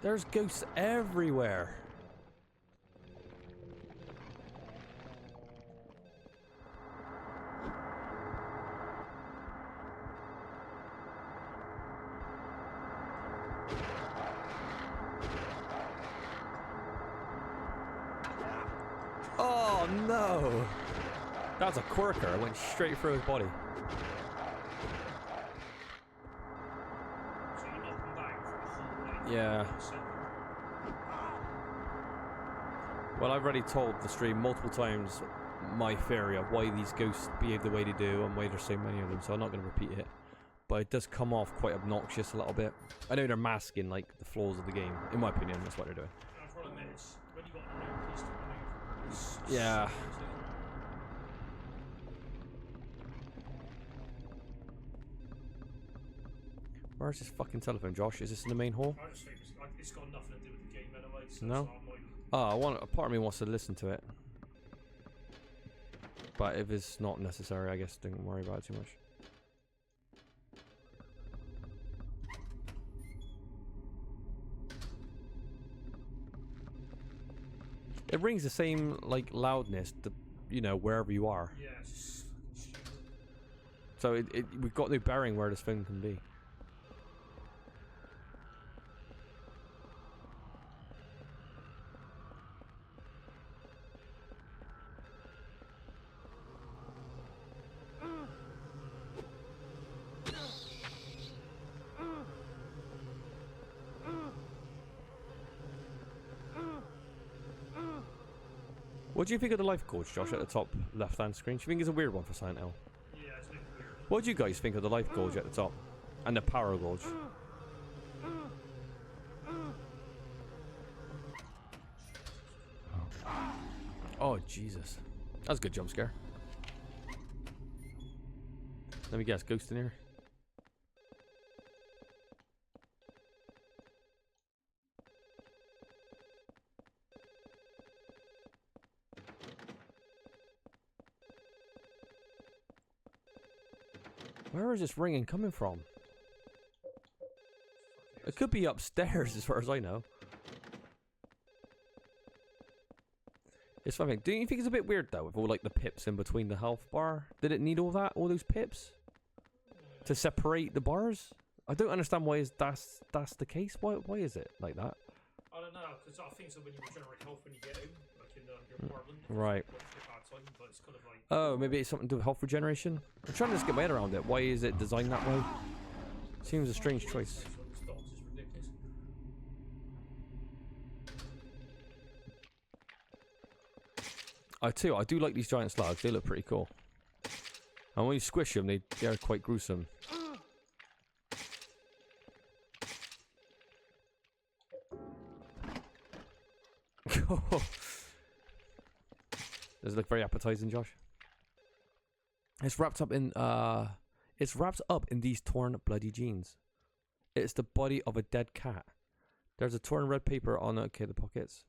There's ghosts everywhere. Oh no! That was a quirker. It went straight through his body. So you knock them down for the whole way. Yeah. Well, I've already told the stream multiple times my theory of why these ghosts behave the way they do and why there's so many of them, so I'm not going to repeat it. But it does come off quite obnoxious a little bit. I know they're masking like the flaws of the game. In my opinion, that's what they're doing. The problem is, when you got a new piece to maneuver, it's Yeah. Where's this fucking telephone, Josh? Is this in the main hall? I just think it's got nothing to do with the game anyway. So No. I'm like, A part of me wants to listen to it. But if it's not necessary, I guess don't worry about it too much. It rings the same like loudness, you know, wherever you are. yeah, it's just fucking stupid. So we've got no bearing where this phone can be. What do you think of the life gauge, Josh, at the top left-hand screen? Do you think it's a weird one for Silent Hill? Yeah, it's a bit weird. What do you guys think of the life gauge at the top? And the power gauge? Oh, Jesus. That was a good jump scare. Let me guess, ghost in here? Where is this ringing coming from? It could be upstairs, as far as I know. It's funny. Do you think it's a bit weird though, with all like the pips in between the health bar? Did it need all that, all those pips, to separate the bars? I don't understand why that's the case. Why is it like that? I don't know, because I think so when you regenerate health when you get in, like in your apartment. Right. But it's kind of like, Oh, maybe it's something to do with health regeneration. I'm trying to just get my head around it. Why is it designed that way? Seems a strange choice. I do like these giant slugs. They look pretty cool. And when you squish them, they're quite gruesome. Does it look very appetizing, Josh? It's wrapped up in these torn bloody jeans. It's the body of a dead cat. There's a torn red paper on the pockets.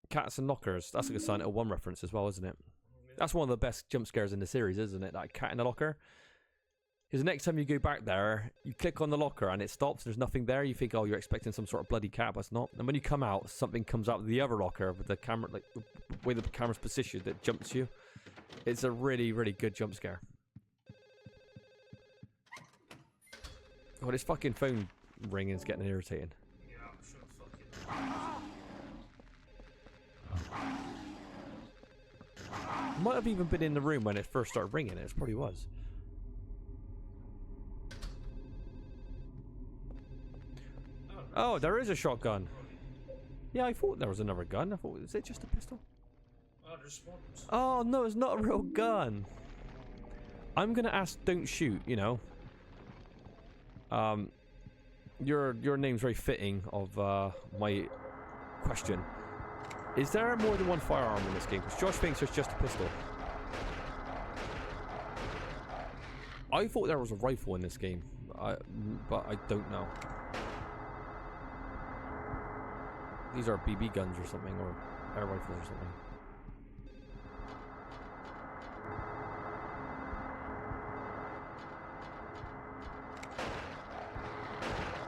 Cats and lockers. That's like a Silent Hill 1 reference as well, isn't it? That's one of the best jump scares in the series, isn't it? That cat in the locker. Because the next time you go back there, you click on the locker and it stops. There's nothing there. You think, oh, you're expecting some sort of bloody cat, but it's not. And when you come out, something comes out of the other locker with the camera, like the way the camera's positioned, that jumps you. It's a really, really good jump scare. Oh, this fucking phone ringing is getting irritating. Might have even been in the room when it first started ringing. It probably was. Oh, there is a shotgun. Yeah, I thought there was another gun. I thought, is it just a pistol? Oh no, it's not a real gun. I'm gonna ask, don't shoot. You know. Your name's very fitting of my question. Is there more than one firearm in this game? Because Josh thinks it's just a pistol. I thought there was a rifle in this game, but I don't know. These are BB guns or something, or air rifles or something.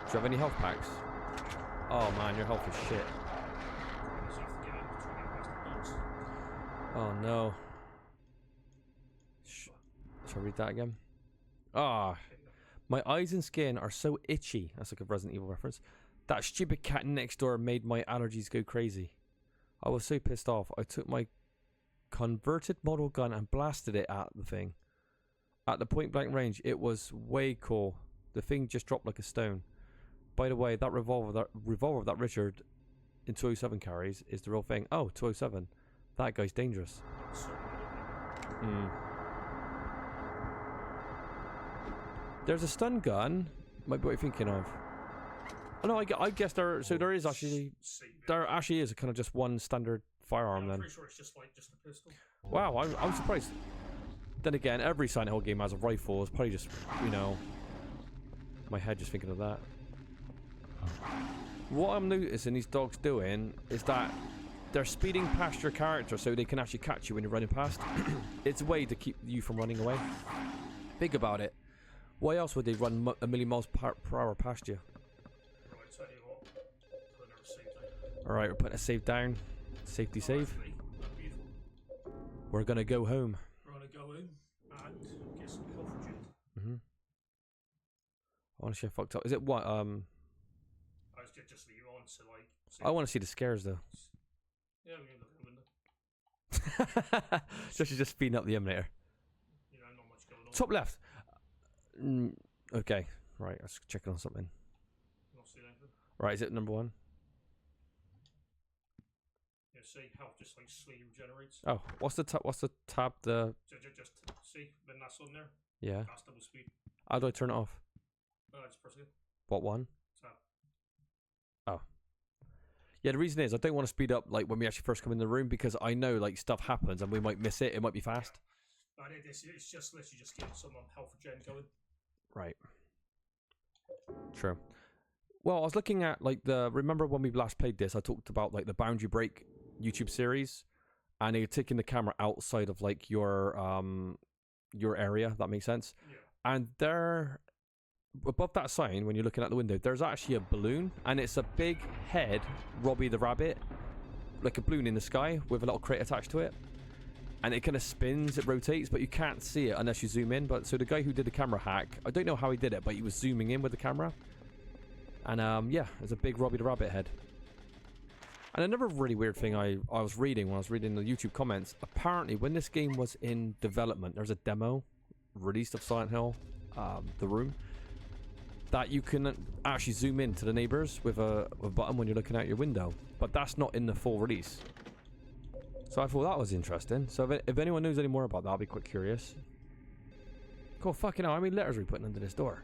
Do you have any health packs? Oh man, your health is shit. Oh no. Shall I read that again? Ah, my eyes and skin are so itchy. That's like a Resident Evil reference. That stupid cat next door made my allergies go crazy. I was so pissed off. I took my converted model gun and blasted it at the thing. At the point blank range, it was way cool. The thing just dropped like a stone. By the way, that revolver that Richard in 207 carries is the real thing. Oh, 207. That guy's dangerous. There's a stun gun. Might be what you're thinking of. Oh no, I guess there. So there is actually a kind of just one standard firearm then. I'm pretty sure it's just a pistol. Wow, I'm surprised. Then again, every Silent Hill game has a rifle. It's probably just, you know, my head just thinking of that. What I'm noticing these dogs doing is that they're speeding past your character so they can actually catch you when you're running past. It's a way to keep you from running away. Think about it. Why else would they run a million miles per hour past you? Alright, we're putting a save down. Safety save. We're gonna go home. We're gonna go in and get some health regen. Honestly, I fucked up. Is it what? I was just leave on to like. I want to see the scares though. Yeah, we can look at the window. So she's just speeding up the emulator. You know, not much going on. Top left. Okay, right. Let's check on something. Not seeing anything. Right, is it number 1? Yeah, see, health just like slowly regenerates. Oh, what's the tab? What's the tab? The just see when that's on there. Yeah. That's double speed. How do I turn it off? Just press it. What one? Tab. Oh. Yeah, the reason is I don't want to speed up like when we actually first come in the room because I know like stuff happens and we might miss it. It might be fast. Yeah. It's just literally just getting some health regen going. Right. True. Well, I was looking at like remember when we last played this, I talked about like the Boundary Break YouTube series and you're taking the camera outside of like your area. That makes sense. Yeah. And there, above that sign, when you're looking out the window, there's actually a balloon, and it's a big head, Robbie the Rabbit, like a balloon in the sky with a little crate attached to it. And it kind of spins, it rotates, but you can't see it unless you zoom in. But so the guy who did the camera hack, I don't know how he did it, but he was zooming in with the camera. And yeah, there's a big Robbie the Rabbit head. And another really weird thing I was reading when I was reading the YouTube comments, apparently when this game was in development, there's a demo released of Silent Hill, The Room, that you can actually zoom in to the neighbors with a button when you're looking out your window. But that's not in the full release. So I thought that was interesting. So if anyone knows any more about that, I'll be quite curious. Cool, fucking hell, how many letters are we putting under this door?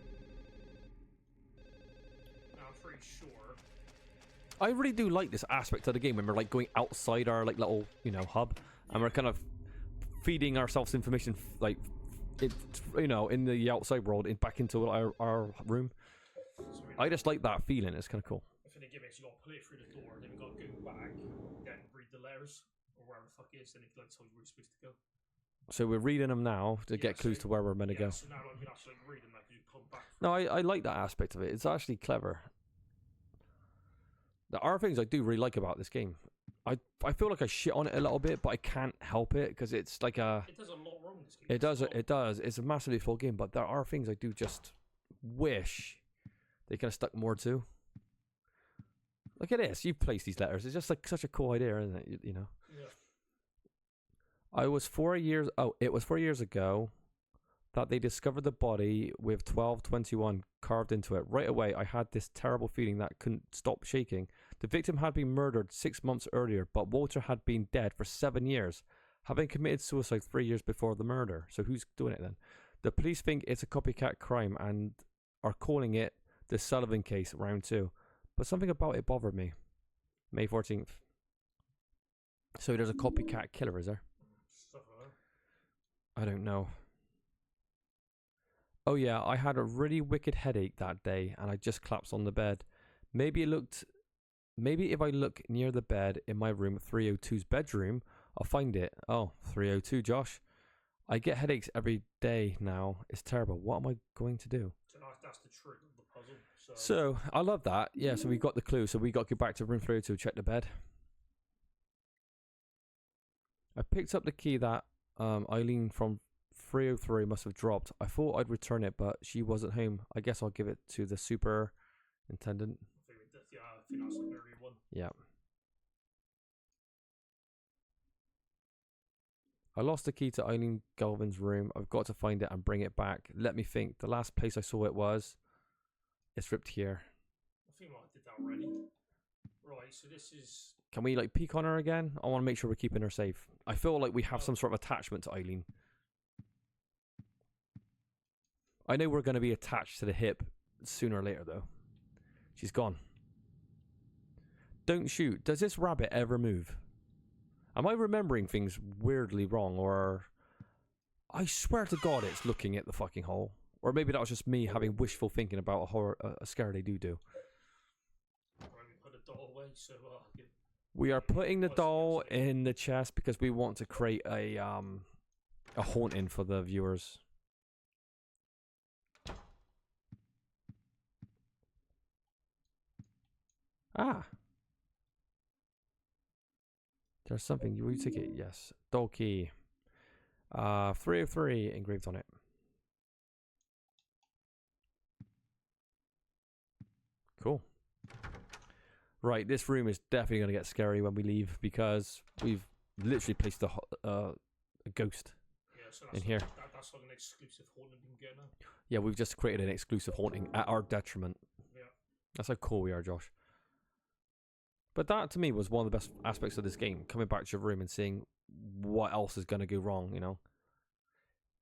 I'm pretty sure. I really do like this aspect of the game when we're like going outside our like little, you know, hub, and we're kind of feeding ourselves information like, it, you know, in the outside world, back into our room. I just like that feeling. It's kind of cool. I think the gimmicks, you got to play it through the door, then you got to go back, then read the letters. Or wherever the fuck it is, then it like tells you where you're supposed to go. So we're reading them now to get clues to where we're meant to go. So now you can actually read them, like you pull them back. No, I like that aspect of it. It's actually clever. There are things I do really like about this game. I feel like I shit on it a little bit, but I can't help it because it's like a. It does a lot wrong in this game. It does. It does. It's a massively full game, but there are things I do just wish they could have stuck more to. Look at this. You've placed these letters. It's just like such a cool idea, isn't it? You know. Yeah. It was 4 years ago that they discovered the body with 1221 carved into it. Right away, I had this terrible feeling that couldn't stop shaking. The victim had been murdered 6 months earlier, but Walter had been dead for 7 years, having committed suicide 3 years before the murder. So who's doing it then? The police think it's a copycat crime and are calling it the Sullivan case round 2. But something about it bothered me. May 14th. So there's a copycat killer, is there? I don't know. Oh yeah, I had a really wicked headache that day and I just collapsed on the bed. Maybe if I look near the bed in my room, 302's bedroom, I'll find it. Oh, 302, Josh. I get headaches every day now. It's terrible. What am I going to do? So that's the trick of the puzzle. So I love that. Yeah, so we got the clue. So we got to go back to room 302, check the bed. I picked up the key that Eileen from 303 must have dropped. I thought I'd return it, but she wasn't home. I guess I'll give it to the superintendent. I think that's the earlier one. Yeah. I lost the key to Eileen Galvin's room. I've got to find it and bring it back. Let me think. The last place I saw it was... It's ripped here. I think I did that already. Right, so this is... Can we like peek on her again? I want to make sure we're keeping her safe. I feel like we have some sort of attachment to Eileen. I know we're going to be attached to the hip sooner or later though. She's gone. Don't shoot. Does this rabbit ever move? Am I remembering things weirdly wrong, or... I swear to God it's looking at the fucking hole. Or maybe that was just me having wishful thinking about a scare they do. Right, we put a doll away, so... We are putting the doll in the chest because we want to create a haunting for the viewers. Ah. There's something. Will you take it? Yes. Doll key. 303 engraved on it. Cool. Right, this room is definitely going to get scary when we leave because we've literally placed a ghost in here. That's like an exclusive haunting we can get now. Yeah, we've just created an exclusive haunting at our detriment. Yeah. That's how cool we are, Josh. But that, to me, was one of the best aspects of this game. Coming back to your room and seeing what else is going to go wrong, you know.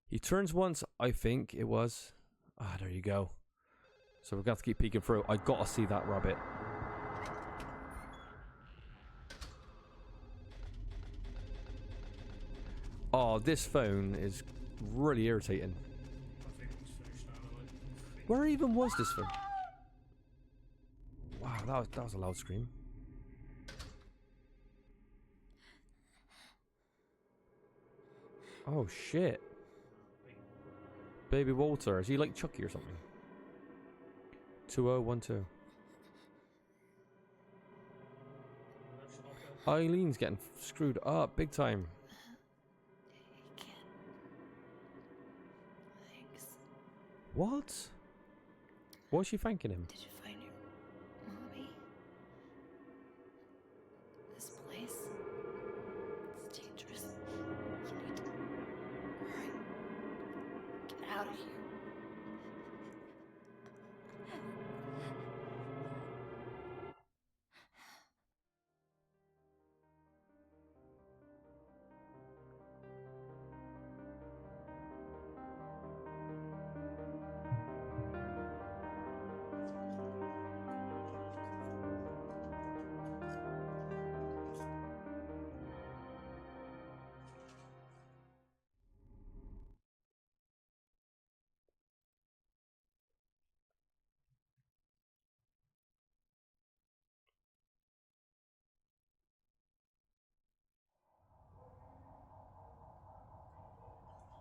He turns once, I think it was. Ah, there you go. So we're going to have to keep peeking through. I got to see that rabbit. Oh, this phone is really irritating. I think it's finished now, anyway. Where even was this phone? Wow, that was a loud scream. Oh shit. Baby Walter, is he like Chucky or something? 2012. Eileen's getting screwed up big time. Thanks. What? Why is she thanking him? Did you find your mommy? This place, it's dangerous. You need to hurry. Get out of here.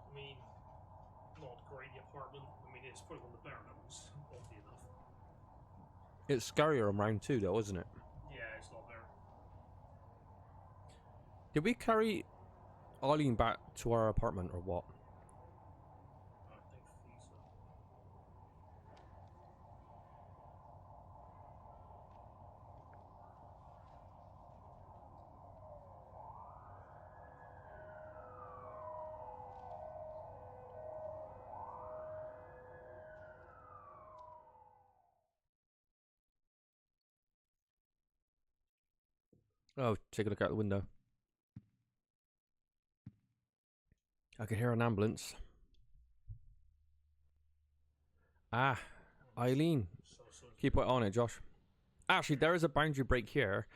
I mean, not great apartment. I mean, it's probably one of the better levels, oddly enough. It's scarier on round 2 though, isn't it? Yeah, it's a lot better. Did we carry Eileen back to our apartment or what? I think so. Oh, take a look out the window. I can hear an ambulance. Ah, Eileen. Keep it on it, Josh. Actually, there is a boundary break here.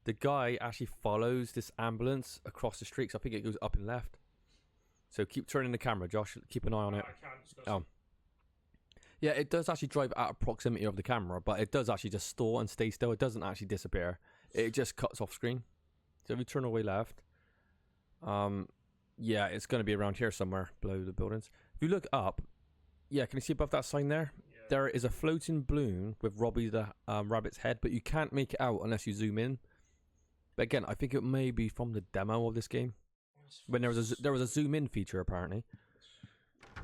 The guy actually follows this ambulance across the street. So I think it goes up and left. So keep turning the camera, Josh. Keep an eye on it. I can't discuss Oh. Yeah, it does actually drive out of proximity of the camera, but it does actually just stall and stay still. It doesn't actually disappear. It just cuts off screen. So if you turn away left, yeah, it's going to be around here somewhere below the buildings. If you look up, yeah, can you see above that sign there? Yeah. There is a floating balloon with Robbie the rabbit's head, but you can't make it out unless you zoom in. But again, I think it may be from the demo of this game. When there was a zoom in feature apparently.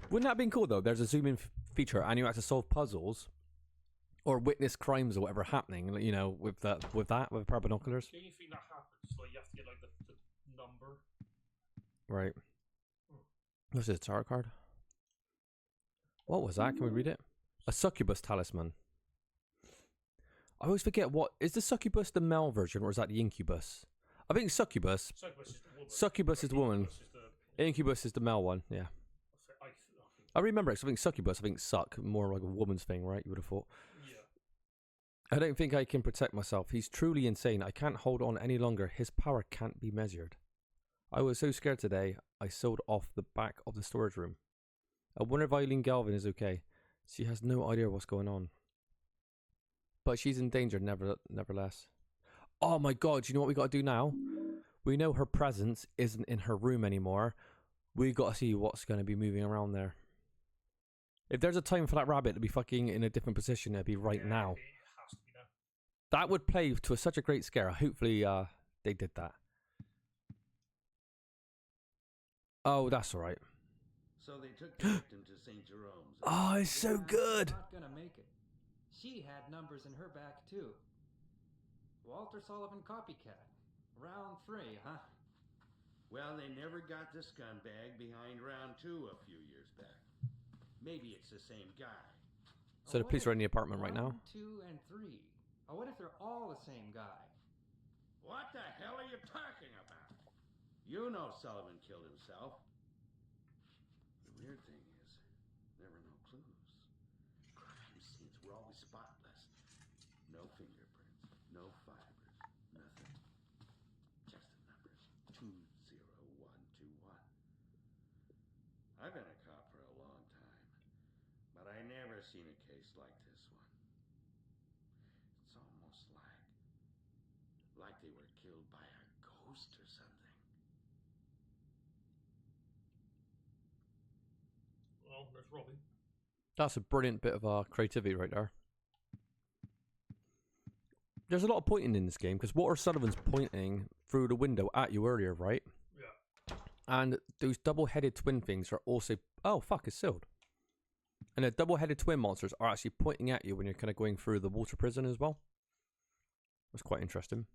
Wouldn't that have been cool though? There's a zoom in feature and you have to solve puzzles or witness crimes or whatever happening, you know, with a pair of binoculars. The only thing that happens, like you have to get like the number. Right. What's this, tarot card? What was that? Can we read it? A succubus talisman. I always forget, what is the succubus the male version or is that the incubus? I think succubus. Succubus is the woman. Incubus is the male one, yeah. I remember it, 'cause I think succubus, I think suck, more like a woman's thing, right? You would have thought. Yeah. I don't think I can protect myself. He's truly insane. I can't hold on any longer. His power can't be measured. I was so scared today, I sold off the back of the storage room. I wonder if Eileen Galvin is okay. She has no idea what's going on. But she's in danger, nevertheless. Oh my god, do you know what we got to do now? We know her presence isn't in her room anymore. We got to see what's going to be moving around there. If there's a time for that rabbit to be fucking in a different position, it'd be right now. It has to be now. That would play to such a great scare. Hopefully they did that. Oh, that's alright. So they took the victim to St. Jerome's. Oh, it's so good. Not gonna make it. She had numbers in her back too. Walter Sullivan copycat. Round 3, huh? Well, they never got the scumbag behind round 2 a few years back. Maybe it's the same guy. So the police are in the apartment right now. 1, 2, and 3. Oh, what if they're all the same guy? What the hell are you talking about? You know Sullivan killed himself. The weird thing is, there were no clues. Crime scenes were always spotless. No fingerprints, no fibers, nothing. Just the numbers 20121. I've been a cop for a long time, but I never seen a case like this one. It's almost like they were killed by a ghost or something. Oh, there's Robbie. That's a brilliant bit of creativity right there. There's a lot of pointing in this game because Walter Sullivan's pointing through the window at you earlier, right? Yeah. And those double-headed twin things are also... Oh, fuck, it's sealed. And the double-headed twin monsters are actually pointing at you when you're kind of going through the water prison as well. That's quite interesting.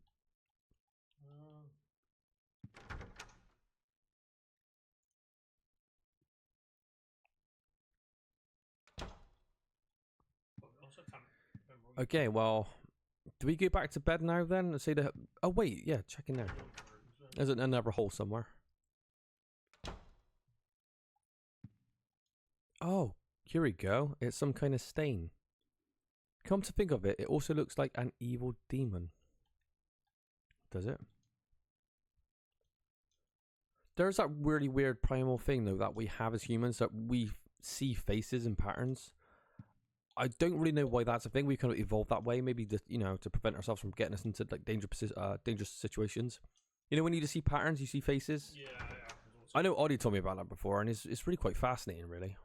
Okay, well, do we go back to bed now then? Let's say the... Oh, wait, yeah, check in there. There's another hole somewhere. Oh, here we go. It's some kind of stain. Come to think of it, it also looks like an evil demon. Does it? There's that really weird primal thing, though, that we have as humans, that we see faces and patterns. I don't really know why that's a thing. We kind of evolved that way, maybe to, you know, to prevent ourselves from getting us into like dangerous situations. You know, when you just see patterns, you see faces. Yeah. I know Audie told me about that before, and it's really quite fascinating, really.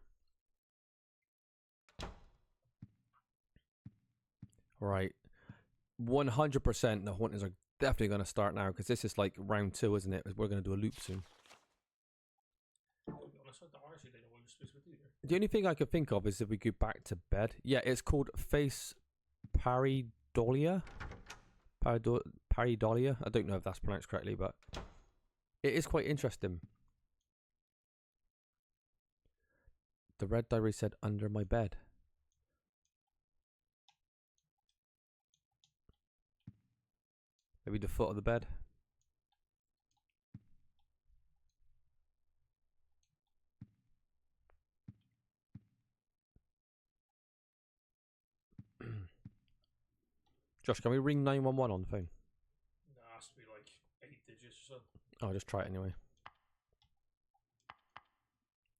Right, 100%. The hauntings are definitely going to start now because this is like round 2, isn't it? We're going to do a loop soon. The only thing I could think of is if we go back to bed. Yeah, it's called Face Pareidolia. Pareidolia. I don't know if that's pronounced correctly, but it is quite interesting. The red diary said under my bed. Maybe the foot of the bed. Josh, can we ring 911 on the phone? No, it has to be like 8 digits or so. Oh, just try it anyway.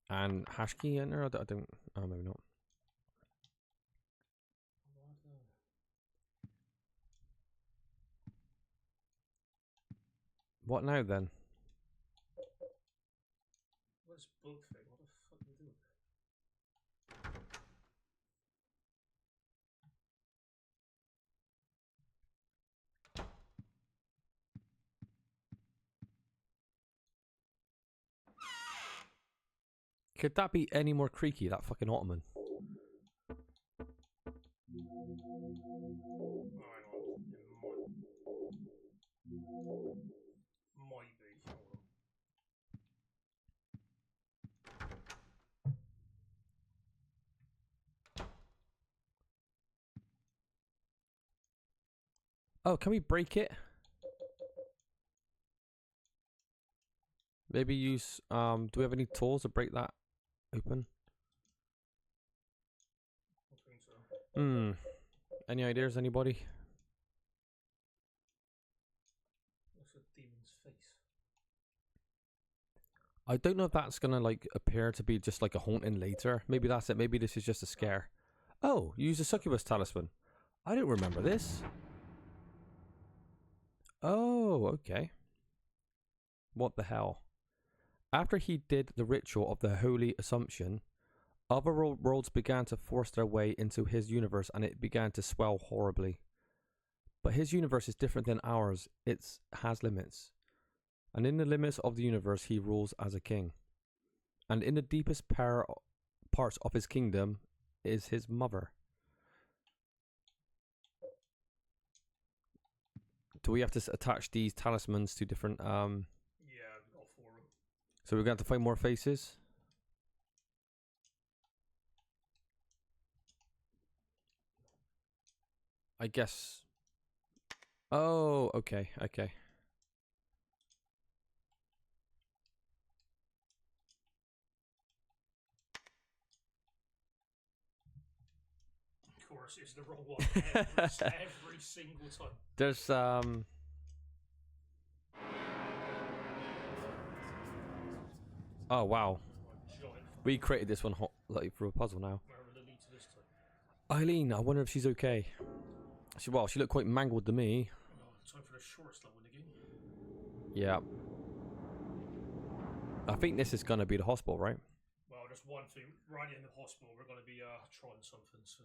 And hash key enter? I don't. Oh, maybe not. What now then? What's book thing? What the fuck are you doing? Could that be any more creaky, that fucking ottoman? Might be. Hold on. Oh, can we break it? Maybe use do we have any tools to break that open? I think so. Any ideas, anybody? What's a demon's face? I don't know if that's gonna like appear to be just like a haunting later. Maybe that's it. Maybe this is just a scare. Oh, use a succubus talisman. I don't remember this. Oh, okay. What the hell? After he did the ritual of the Holy Assumption, other worlds began to force their way into his universe and it began to swell horribly. But his universe is different than ours. It has limits. And in the limits of the universe, he rules as a king. And in the deepest parts of his kingdom is his mother. Do we have to attach these talismans to different... Yeah, I've got 4 of them. So we're going to have to find more faces? I guess... Oh, okay, okay. Of course, it's the wrong one every single time. There's Oh wow, we created this one like for a puzzle now. Eileen, I wonder if she's okay. She looked quite mangled to me. Oh, time for the shortest level in the game. Yeah. I think this is gonna be the hospital, right? Well, there's one thing. Right in the hospital, we're going to be trying something. So.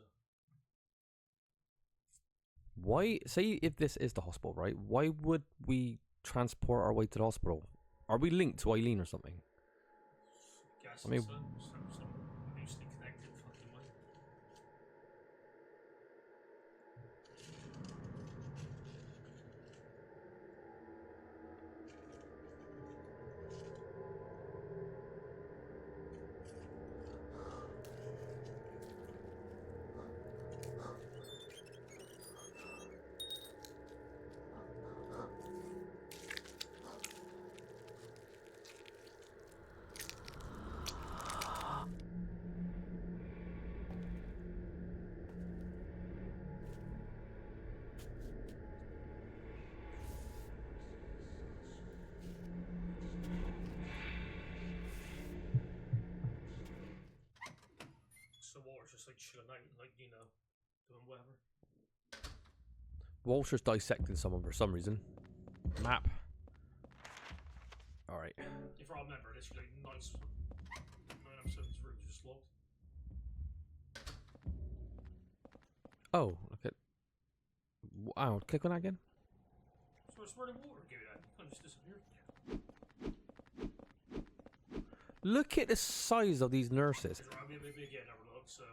Why? Say if this is the hospital, right? Why would we transport our way to the hospital? Are we linked to Eileen or something? Guess I mean, some loosely connected fucking way. So Walter's just like chilling out, like, you know, doing whatever. Walter's dissecting someone for some reason. Map. Alright. If I remember, this is like nice. 9 episodes rooms are just locked. Oh, okay. Wow, click on that again. So it's where the water gave that. It kind of just disappeared. Look at the size of these nurses. I'll be again, never look, so.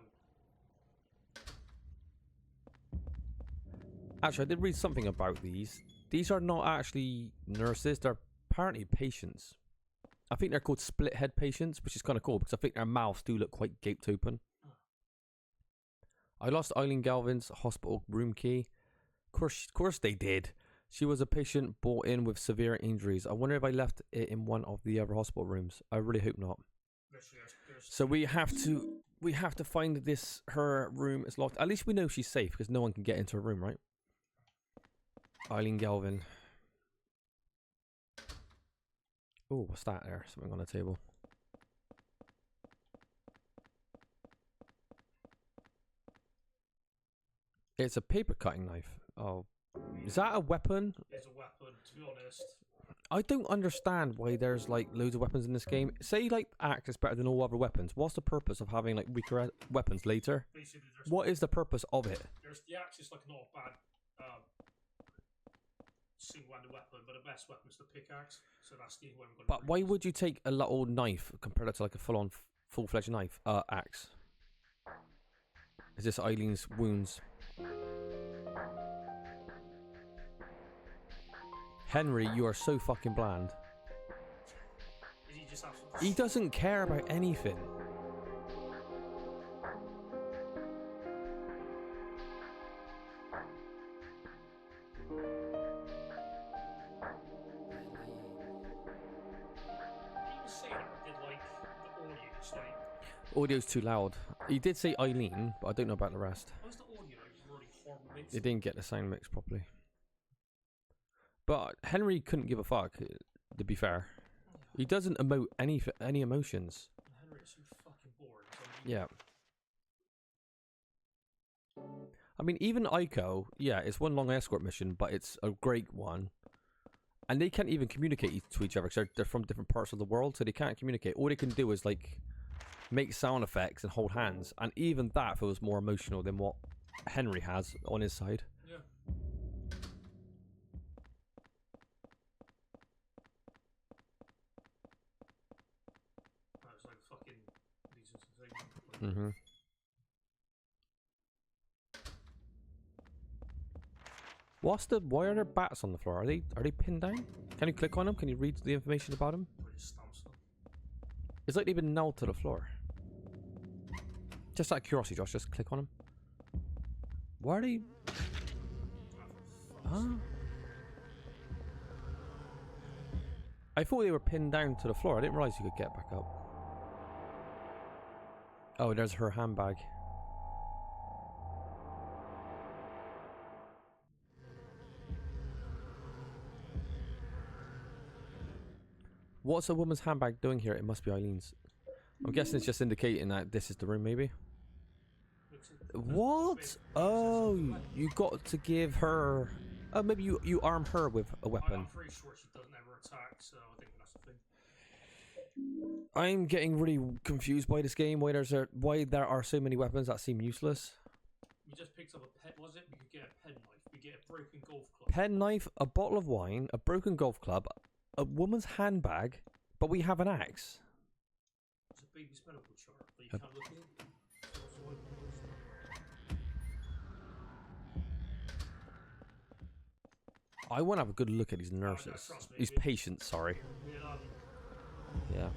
Actually, I did read something about these. These are not actually nurses, they're apparently patients. I think they're called split head patients, which is kind of cool because I think their mouths do look quite gaped open. I lost Eileen Galvin's hospital room key. Of course they did. She was a patient brought in with severe injuries. I wonder if I left it in one of the other hospital rooms. I really hope not. So we have to find this. Her room is locked. At least we know she's safe because no one can get into her room, right? Eileen Galvin. Oh, what's that there? Something on the table. It's a paper cutting knife. Oh, is that a weapon? It's a weapon, to be honest. I don't understand why there's like loads of weapons in this game. Say like axe is better than all other weapons. What's the purpose of having like weaker weapons later? What is the purpose of it? There's the axe is like not a bad single-handed weapon, but the best weapon is the pickaxe. So that's the one. But why would you take a little knife compared to like a full-on, full-fledged knife? Axe. Is this Eileen's wounds? Henry, you are so fucking bland. He doesn't care about anything. Audio's too loud. He did say Eileen, but I don't know about the rest. They didn't get the sound mix properly. But Henry couldn't give a fuck, to be fair. He doesn't emote any emotions. Henry is so fucking bored. Yeah. I mean, even Aiko, yeah, it's one long escort mission, but it's a great one. And they can't even communicate to each other because they're from different parts of the world, so they can't communicate. All they can do is, like, make sound effects and hold hands. And even that feels more emotional than what Henry has on his side. Yeah. That's like fucking decent thing. Mm-hmm. Why are there bats on the floor? Are they pinned down? Can you click on them? Can you read the information about them? It's like they've been nailed to the floor. Just out of curiosity, Josh, just click on them. Why are they? Huh? I thought they were pinned down to the floor. I didn't realize you could get back up. Oh, there's her handbag. What's a woman's handbag doing here? It must be Eileen's. I'm guessing it's just indicating that this is the room, maybe. What? Oh, you got to give her... Oh, maybe you arm her with a weapon. I'm pretty sure she doesn't ever attack, so I think that's the thing. I'm getting really confused by this game. Why there are so many weapons that seem useless. We just picked up a pet. Was it? We could get a penknife. We get a broken golf club. Penknife, a bottle of wine, a broken golf club, a woman's handbag, but we have an axe. It's a baby's medical chart that you can't look in. I want to have a good look at these nurses. These patients, sorry. Yeah.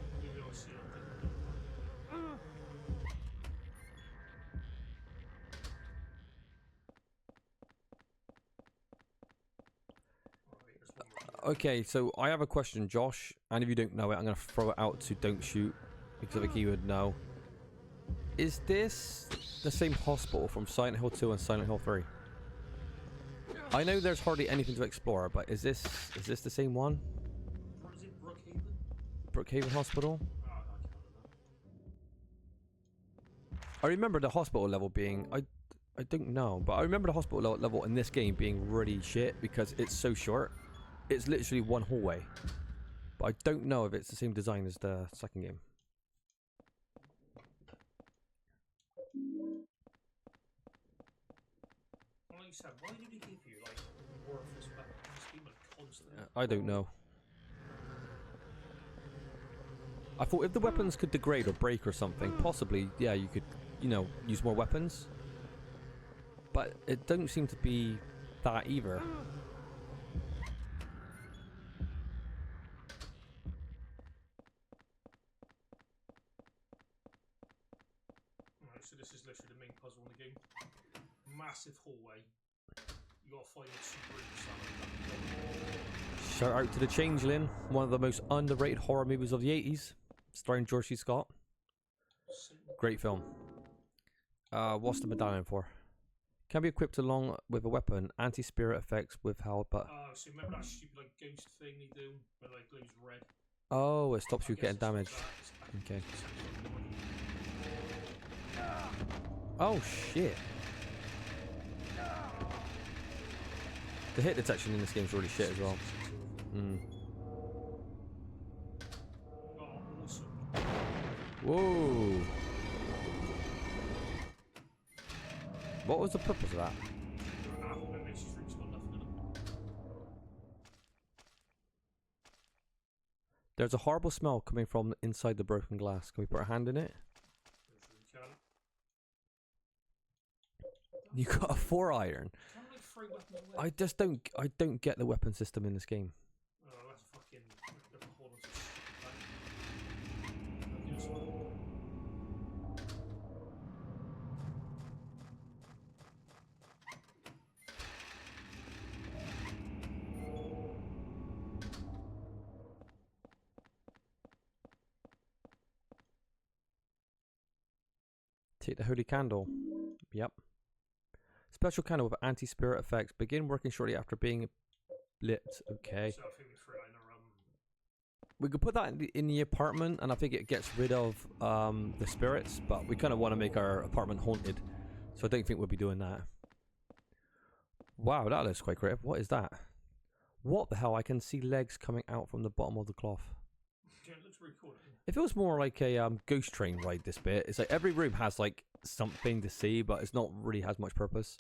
Okay, so I have a question, Josh. And if you don't know it, I'm going to throw it out to don't shoot. Because I think you would know. Is this the same hospital from Silent Hill 2 and Silent Hill 3? I know there's hardly anything to explore, but is this the same one? Is it Brookhaven? Brookhaven Hospital? I remember the hospital level being... I don't know, but I remember the hospital level in this game being really shit because it's so short. It's literally one hallway. But I don't know if it's the same design as the second game. Like you said, why did he give you like worthless weapons? Constantly. I don't know. I thought if the weapons could degrade or break or something, possibly, yeah, you could, you know, use more weapons. But it don't seem to be that either. Alright, so this is literally the main puzzle in the game. Massive hallway. You gotta find super inside. Shout out to The Changeling, one of the most underrated horror movies of the 80s, starring George C. Scott. Great film. What's the medallion for? Can be equipped along with a weapon, anti-spirit effects withheld, but... so remember that stupid like ghost thing they do, where like glows red? Oh, it stops you getting damaged. Okay. Oh, shit. The hit detection in this game is really shit as well. Whoa. What was the purpose of that? There's a horrible smell coming from inside the broken glass. Can we put our hand in it? You got a 4-iron. I just don't get the weapon system in this game. Take the holy candle. Yep. Special candle with anti-spirit effects. Begin working shortly after being lit. Okay. We could put that in the apartment, and I think it gets rid of the spirits, but we kind of want to make our apartment haunted, so I don't think we'll be doing that. Wow, that looks quite creative. What is that? What the hell? I can see legs coming out from the bottom of the cloth. Yeah, it looks really cool. It feels more like a ghost train ride, this bit. It's like every room has like something to see, but it's not really has much purpose.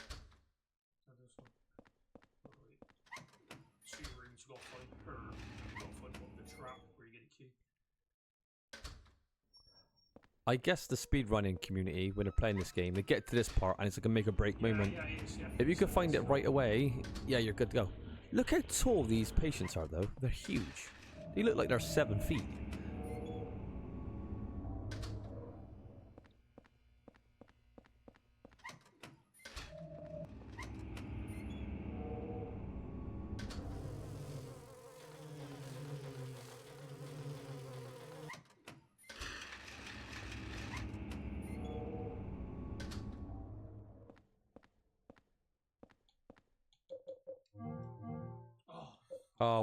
I guess the speedrunning community, when they're playing this game, they get to this part and it's like a make or break moment. If you can find it right away, yeah, you're good to go. Look how tall these patients are, though. They're huge. They look like they're 7 feet.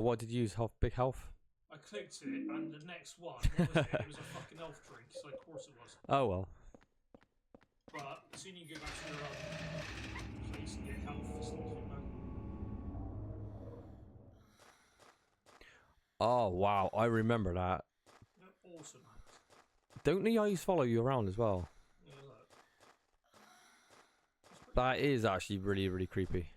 What did you use? Big health? I clicked it, and the next one, what was it? It was a fucking health drink, so of course it was. Oh well. But as soon as you go back to your place and get health, it's not too bad. Oh wow, I remember that. awesome. Don't the eyes follow you around as well? Yeah, look. That is actually really, really creepy.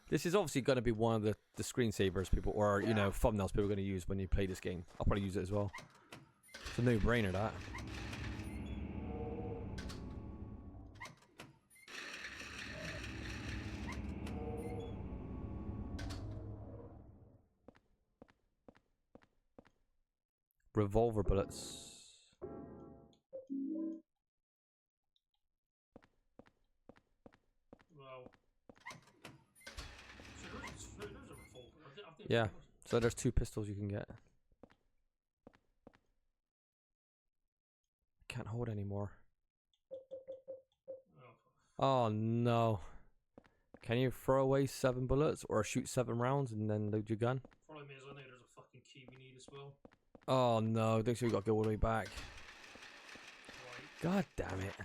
This is obviously going to be one of the screensavers people, or, you know, thumbnails people are going to use when you play this game. I'll probably use it as well. It's a no-brainer, that. Revolver bullets. Well, so there's a revolver. I think Yeah, so there's 2 pistols you can get. Can't hold anymore. Oh no. Can you throw away 7 bullets or shoot 7 rounds and then load your gun? Problem is, I know there's a fucking key we need as well. Oh no, don't you we got to go all the way back. Right. God damn it.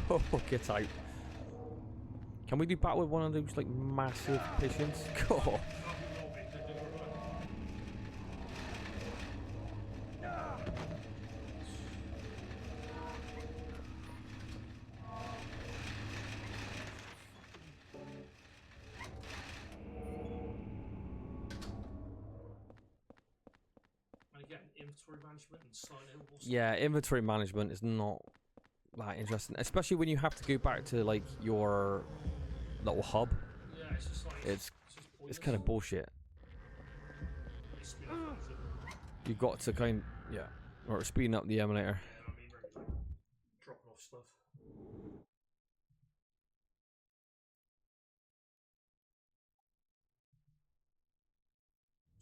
Go, get out. Can we do battle with one of those like massive pigeons? Go. Inventory management and Silent Hill. Yeah, inventory management is not that interesting, especially when you have to go back to like your little hub. Yeah, it's just like it's kind of bullshit. You got to or speeding up the emulator. Yeah, I mean, we're dropping off stuff.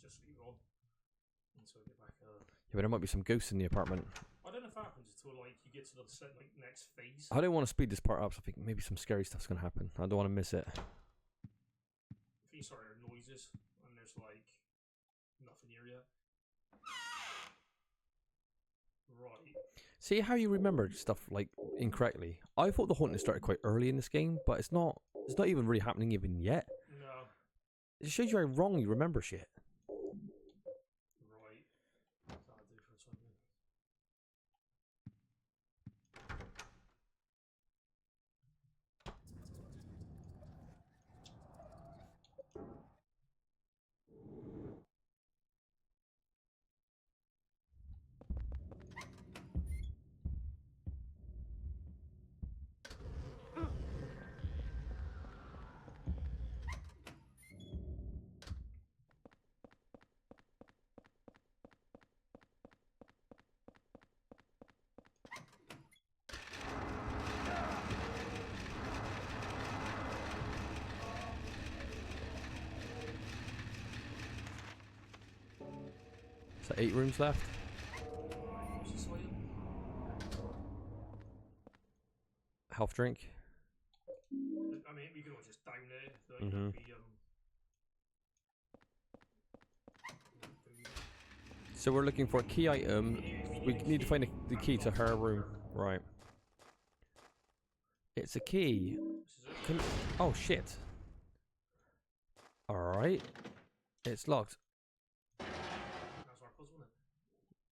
Just leave it on until we get back. Yeah, but there might be some ghosts in the apartment. I don't know if it happens until like you get to the next phase. I don't want to speed this part up, so I think maybe some scary stuff's gonna happen. I don't want to miss it. I think you start hearing noises and there's like nothing here yet. Right. See how you remember stuff like incorrectly? I thought the haunting started quite early in this game, but it's not. It's not even really happening even yet. No. It shows you how wrong you remember shit. Right. That'll do for a time. So 8 rooms left. Health drink. I mean, we could all just down there. Like, So we're looking for a key item. We need to find the key to her room. Right. It's a key. Oh shit. Alright. It's locked.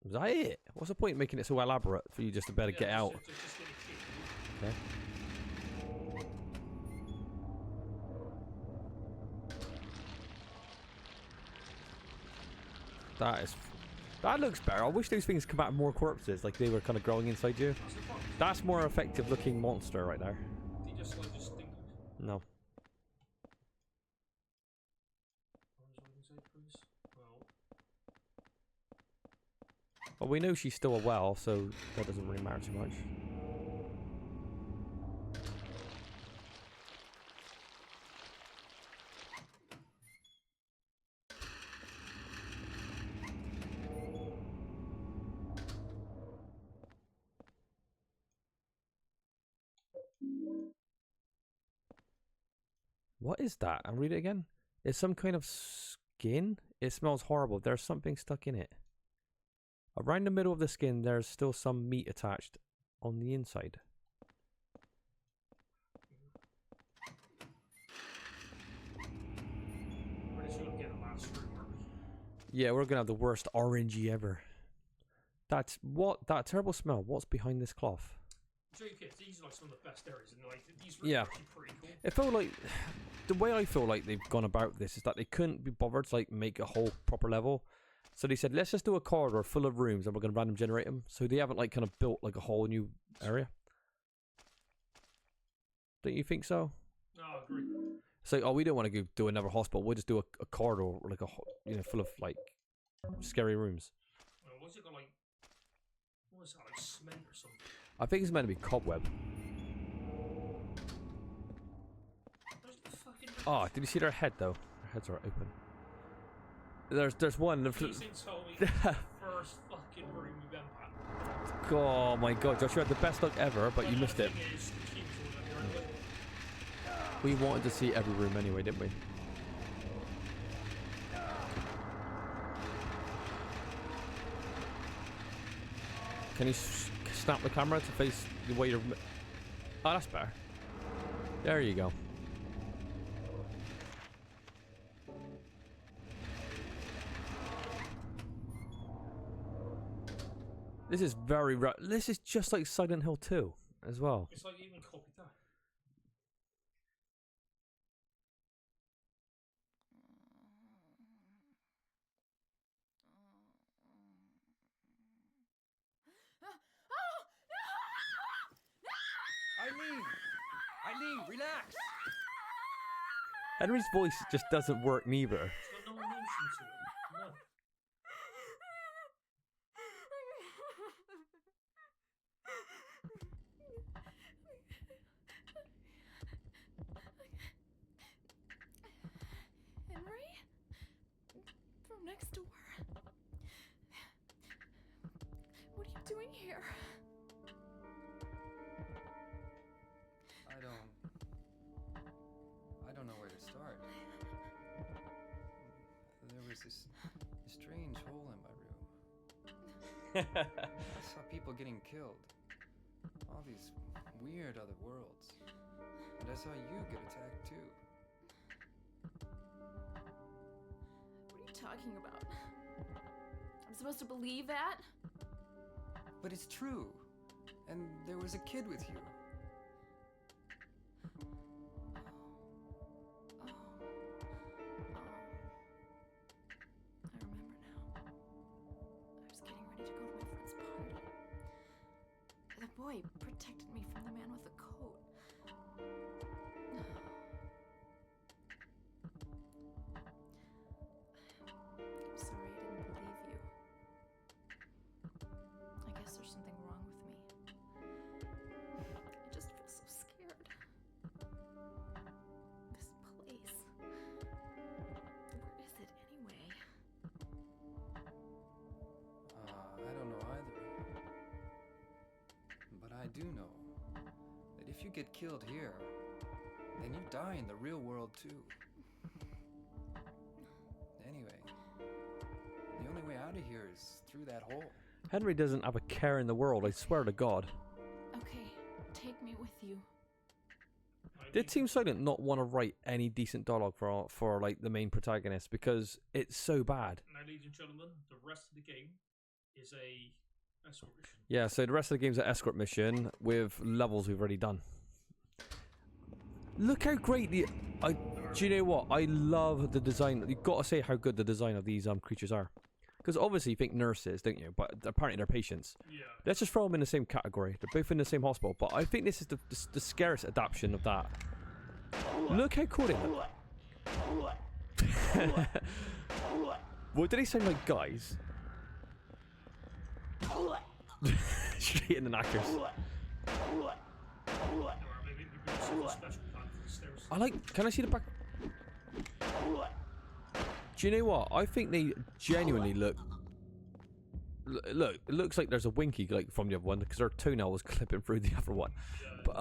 Was that it? What's the point in making it so elaborate for you just to better get out? Okay. That looks better. I wish those things come out more corpses, like they were kind of growing inside you. That's more effective looking monster right there. No. Well, we know she's still a well, so that doesn't really matter too much. What is that? I'll read it again. It's some kind of skin. It smells horrible. There's something stuck in it. Around the middle of the skin, there's still some meat attached on the inside. Yeah, we're gonna have the worst RNG ever. That's what that terrible smell. What's behind this cloth? JK, these are like some of the best areas, and like these are Yeah. actually pretty cool. It felt like the way I feel like they've gone about this is that they couldn't be bothered to like make a whole proper level, so they said let's just do a corridor full of rooms and we're gonna random generate them. So they haven't like kind of built like a whole new area. Don't you think so? No, I agree. It's like, oh, we don't want to go do another hospital. We'll just do a corridor, or like full of like scary rooms. What's it got like? What is that, like cement or something? I think it's meant to be cobweb. There's the fucking. Oh, did you see their head though? Their heads are open. There's one. Please didn't tell me the first fucking room you went back. Oh my god, Josh, you had the best luck ever, but you missed it. We wanted to see every room anyway, didn't we? Can you snap the camera to face the way you're... Oh, that's better. There you go. This is very... This is just like Silent Hill 2 as well. It's like even copied that. Eileen, relax. Henry's voice just doesn't work neither. It's got no emotion to it. No. Henry? From next door. What are you doing here? I don't know where to start. There was this strange hole in my room. I saw people getting killed. All these weird other worlds. And I saw you get attacked too. What are you talking about? I'm supposed to believe that? But it's true. And there was a kid with you. Boy protected me from the man with the coat. I'm sorry I didn't believe you. I guess there's something wrong with me. I just feel so scared. This place. Where is it anyway? I don't know either. But I do know that if you get killed here, then you die in the real world too. Anyway, the only way out of here is through that hole. Henry doesn't have a care in the world, I swear to God. Okay, take me with you. Did Team Silent not want to write any decent dialogue for like the main protagonist because it's so bad? Now, ladies and gentlemen, the rest of the game is a escort mission. Yeah, so the rest of the game's an escort mission with levels we've already done. Look how great do you know what? I love the design. You've got to say how good the design of these creatures are. Because obviously you think nurses, don't you? But apparently they're patients. Yeah. Let's just throw them in the same category. They're both in the same hospital. But I think this is the scariest adaptation of that. Look how cool they look. What did they sound like, guys? Straight in the knackers. I like. Can I see the back? Do you know what? I think they genuinely look. Look, it looks like there's a winky like from the other one because her toenail was clipping through the other one. But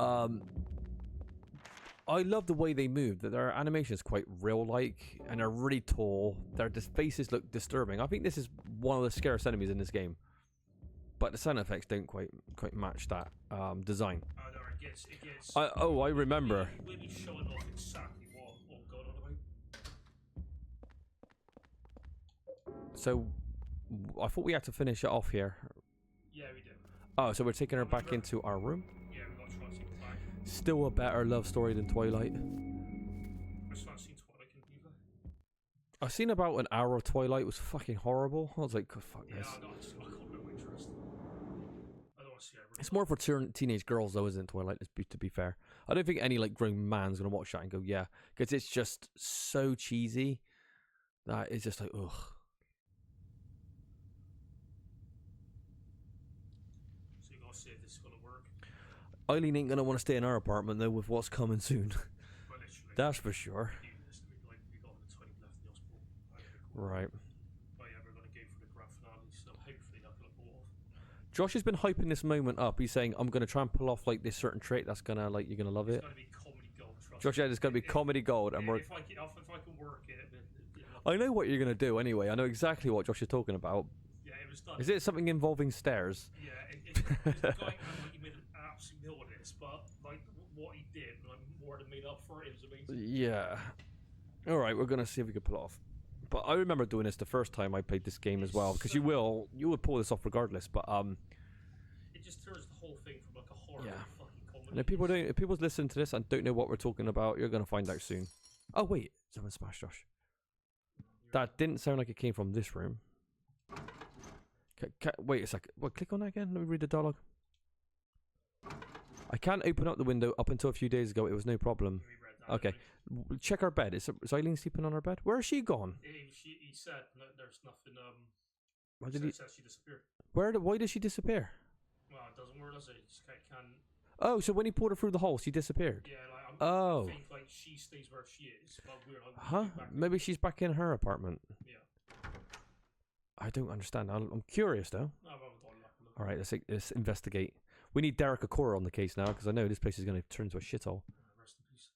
I love the way they move. That their animation is quite real-like, and they're really tall. Their faces look disturbing. I think this is one of the scariest enemies in this game. But the sound effects don't quite match that design. Oh, no, it gets I remember. We'll be showing off exactly what going on So, I thought we had to finish it off here. Yeah, we did. Oh, so we're taking her back into our room? Yeah, we got to try and see the back. Still a better love story than Twilight. I still haven't seen Twilight either. I've seen about an hour of Twilight. It was fucking horrible. I was like, God, fuck Yeah, this. I got no interest. I don't want to see everything. It's more for teenage girls though, isn't it, Twilight? To be fair. I don't think any like grown man's going to watch that and go, yeah. Because it's just so cheesy that it's just like, ugh. So you got to see if this is going to work. Eileen ain't going to want to stay in our apartment though with what's coming soon. But literally, That's for sure. we got the 20 left in the hospital. Right. But yeah, we're going to go for the grand finale, so hopefully that's going to pull off. Josh has been hyping this moment up. He's saying, I'm going to try and pull off like this certain trait that's going to, like, you're going to love it. It's going to be comedy gold, trust Josh, yeah, it's going to be comedy gold. And if I can work it, then... I know what you're going to do anyway. I know exactly what Josh is talking about. Yeah, it was done. Is it something involving stairs? Yeah, it's the guy he made an absolute meal of this, but like what he did, like more than made up for it. It was amazing. Yeah. All right, we're gonna see if we can pull it off. But I remember doing this the first time I played this game as well, because you would pull this off regardless. But it just turns the whole thing from like a horror fucking comedy. and if people's listening to this and don't know what we're talking about, you're gonna find out soon. Oh wait, someone smashed Josh. That didn't sound like it came from this room. Wait a second. What? Click on that again. Let me read the dialogue. I can't open up the window. Up until a few days ago, it was no problem. Okay. Check our bed. Is Eileen sleeping on her bed? Where is she gone? He said there's nothing. Why did he? Said she disappeared. Why did she disappear? Well, it doesn't work, does it? You just can't. Oh, so when he pulled her through the hole, she disappeared. Yeah, like oh. I think like she stays where she is, but we're like. Huh? Maybe she's back in her apartment. Yeah. I don't understand. I'm curious though. All right, let's investigate. We need Derek Okora on the case now because I know this place is going to turn into a shithole. Rest in peace.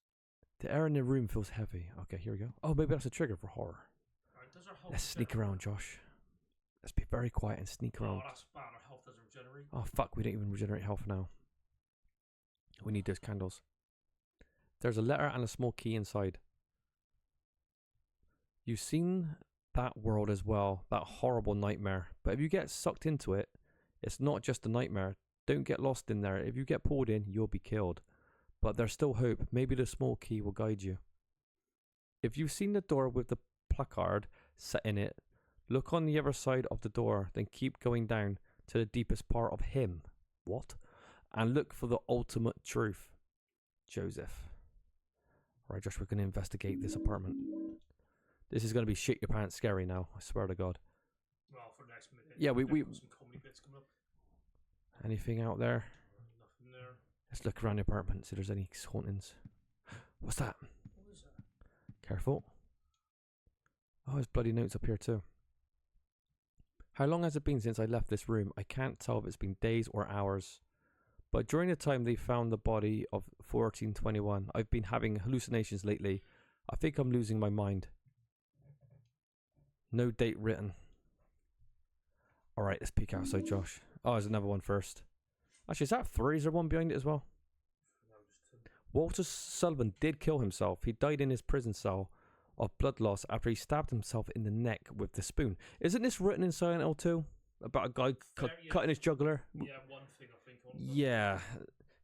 The air in the room feels heavy. Okay, here we go. Oh, maybe that's a trigger for horror. Right, let's sneak around, Josh. Let's be very quiet and sneak around. Oh, that's bad. Our health doesn't regenerate. Oh, fuck. We don't even regenerate health now. We need those candles. There's a letter and a small key inside. You've seen that world as well. That horrible nightmare. But if you get sucked into it, it's not just a nightmare. Don't get lost in there. If you get pulled in, you'll be killed. But there's still hope. Maybe the small key will guide you. If you've seen the door with the placard set in it, look on the other side of the door, then keep going down to the deepest part of him. What? And look for the ultimate truth. Joseph. Alright, Josh, we're going to investigate this apartment. This is going to be shit your pants scary now. I swear to God. Well, for the next minute. Yeah, we some comedy bits coming up. Anything out there? Nothing there. Let's look around the apartment, see if there's any hauntings. What's that? What is that? Careful. Oh, there's bloody notes up here too. How long has it been since I left this room? I can't tell if it's been days or hours. But during the time they found the body of 1421, I've been having hallucinations lately. I think I'm losing my mind. No date written. Alright, let's peek outside, Josh. Oh, there's another one first. Actually, is that 3? Is there one behind it as well? No, just 2. Walter Sullivan did kill himself. He died in his prison cell of blood loss after he stabbed himself in the neck with the spoon. Isn't this written in Silent Hill 2? About a guy cutting his jugular? Yeah, one thing I think. Yeah.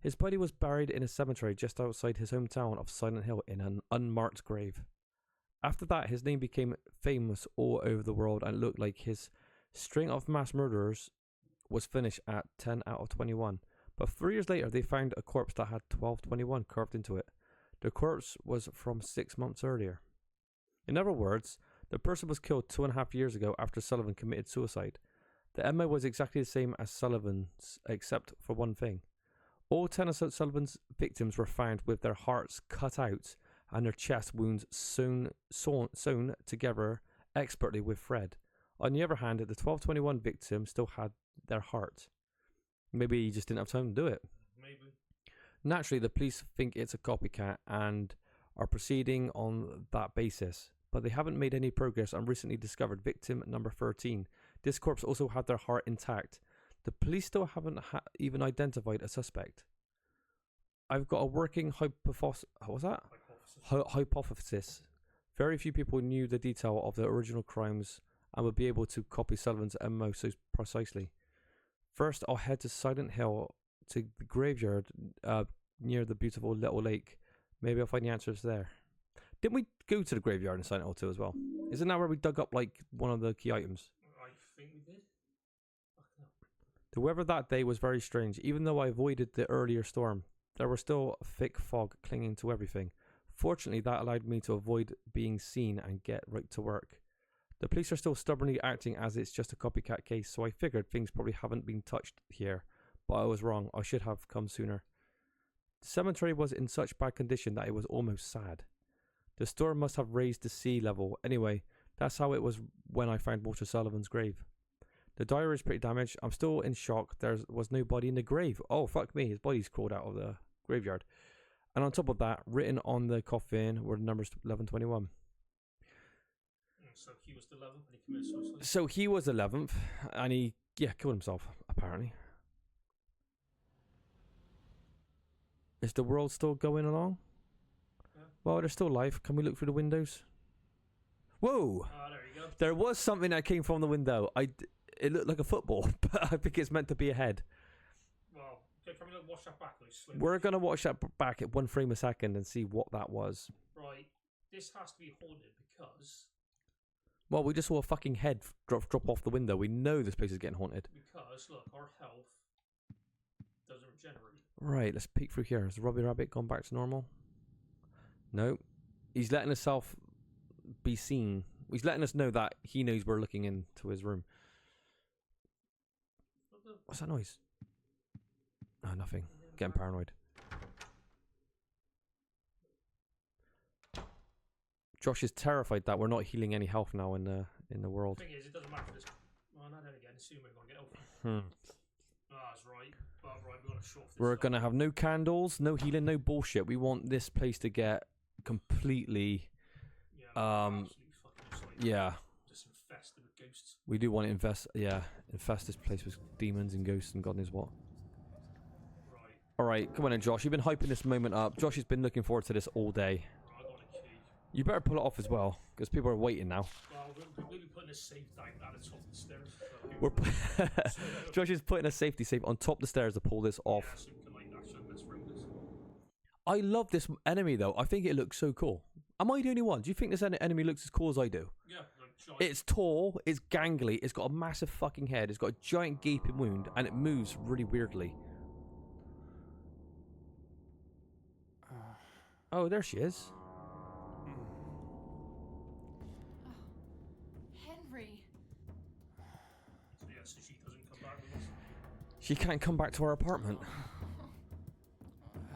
His body was buried in a cemetery just outside his hometown of Silent Hill in an unmarked grave. After that, his name became famous all over the world and looked like his string of mass murderers was finished at 10 out of 21. But 3 years later, they found a corpse that had 1221 carved into it. The corpse was from 6 months earlier. In other words, the person was killed 2.5 years ago after Sullivan committed suicide. The MO was exactly the same as Sullivan's, except for one thing. All 10 of Sullivan's victims were found with their hearts cut out and their chest wounds sewn together expertly with thread. On the other hand, the 1221 victim still had their heart. Maybe he just didn't have time to do it. Maybe. Naturally, the police think it's a copycat and are proceeding on that basis, but they haven't made any progress on recently discovered victim number 13. This corpse also had their heart intact. The police still haven't even identified a suspect. I've got a working hypothesis. Very few people knew the detail of the original crimes and would be able to copy Sullivan's MO so precisely. First, I'll head to Silent Hill, to the graveyard near the beautiful little lake. Maybe I'll find the answers there. Didn't we go to the graveyard in Silent Hill 2 as well? Isn't that where we dug up like one of the key items? I think we did. The weather that day was very strange. Even though I avoided the earlier storm, there was still a thick fog clinging to everything. Fortunately, that allowed me to avoid being seen and get right to work. The police are still stubbornly acting as it's just a copycat case, so I figured things probably haven't been touched here. But I was wrong. I should have come sooner. The cemetery was in such bad condition that it was almost sad. The storm must have raised the sea level. Anyway, that's how it was when I found Walter Sullivan's grave. The diary is pretty damaged. I'm still in shock. There was no body in the grave. Oh, fuck me. His body's crawled out of the graveyard. And on top of that, written on the coffin were the numbers 1121. So he was the 11th and he committed suicide? So he was 11th and he, killed himself, apparently. Is the world still going along? Yeah. Well, there's still life. Can we look through the windows? Whoa! There you go. There was something that came from the window. It looked like a football, but I think it's meant to be a head. Well, can we watch that back? We're going to watch that back at 1 frame a second and see what that was. Right. This has to be haunted because... Well, we just saw a fucking head drop off the window. We know this place is getting haunted. Because, look, our health doesn't regenerate. Right, let's peek through here. Has the Robbie Rabbit gone back to normal? No. He's letting himself be seen. He's letting us know that he knows we're looking into his room. What's that noise? Oh, nothing. Getting paranoid. Josh is terrified that we're not healing any health now in the world. The thing is, it doesn't matter this. Well, no, then again, assume we're going to get health. That's right. But right, we're going to short. We're going to have no candles, no healing, no bullshit. We want this place to get completely. Just infested with ghosts. We do want to infest this place with demons and ghosts and God knows what. Right. All right, come on in, Josh. You've been hyping this moment up. Josh has been looking forward to this all day. You better pull it off as well, because people are waiting now. Well, we'll be putting a safe down at the top of the stairs. Josh is putting a safety safe on top of the stairs to pull this off. Yeah, so we can, actually, let's ring this. I love this enemy, though. I think it looks so cool. Am I the only one? Do you think this enemy looks as cool as I do? Yeah. It's tall, it's gangly, it's got a massive fucking head, it's got a giant gaping wound, and it moves really weirdly. Oh, there she is. So she doesn't come back with us? She can't come back to our apartment.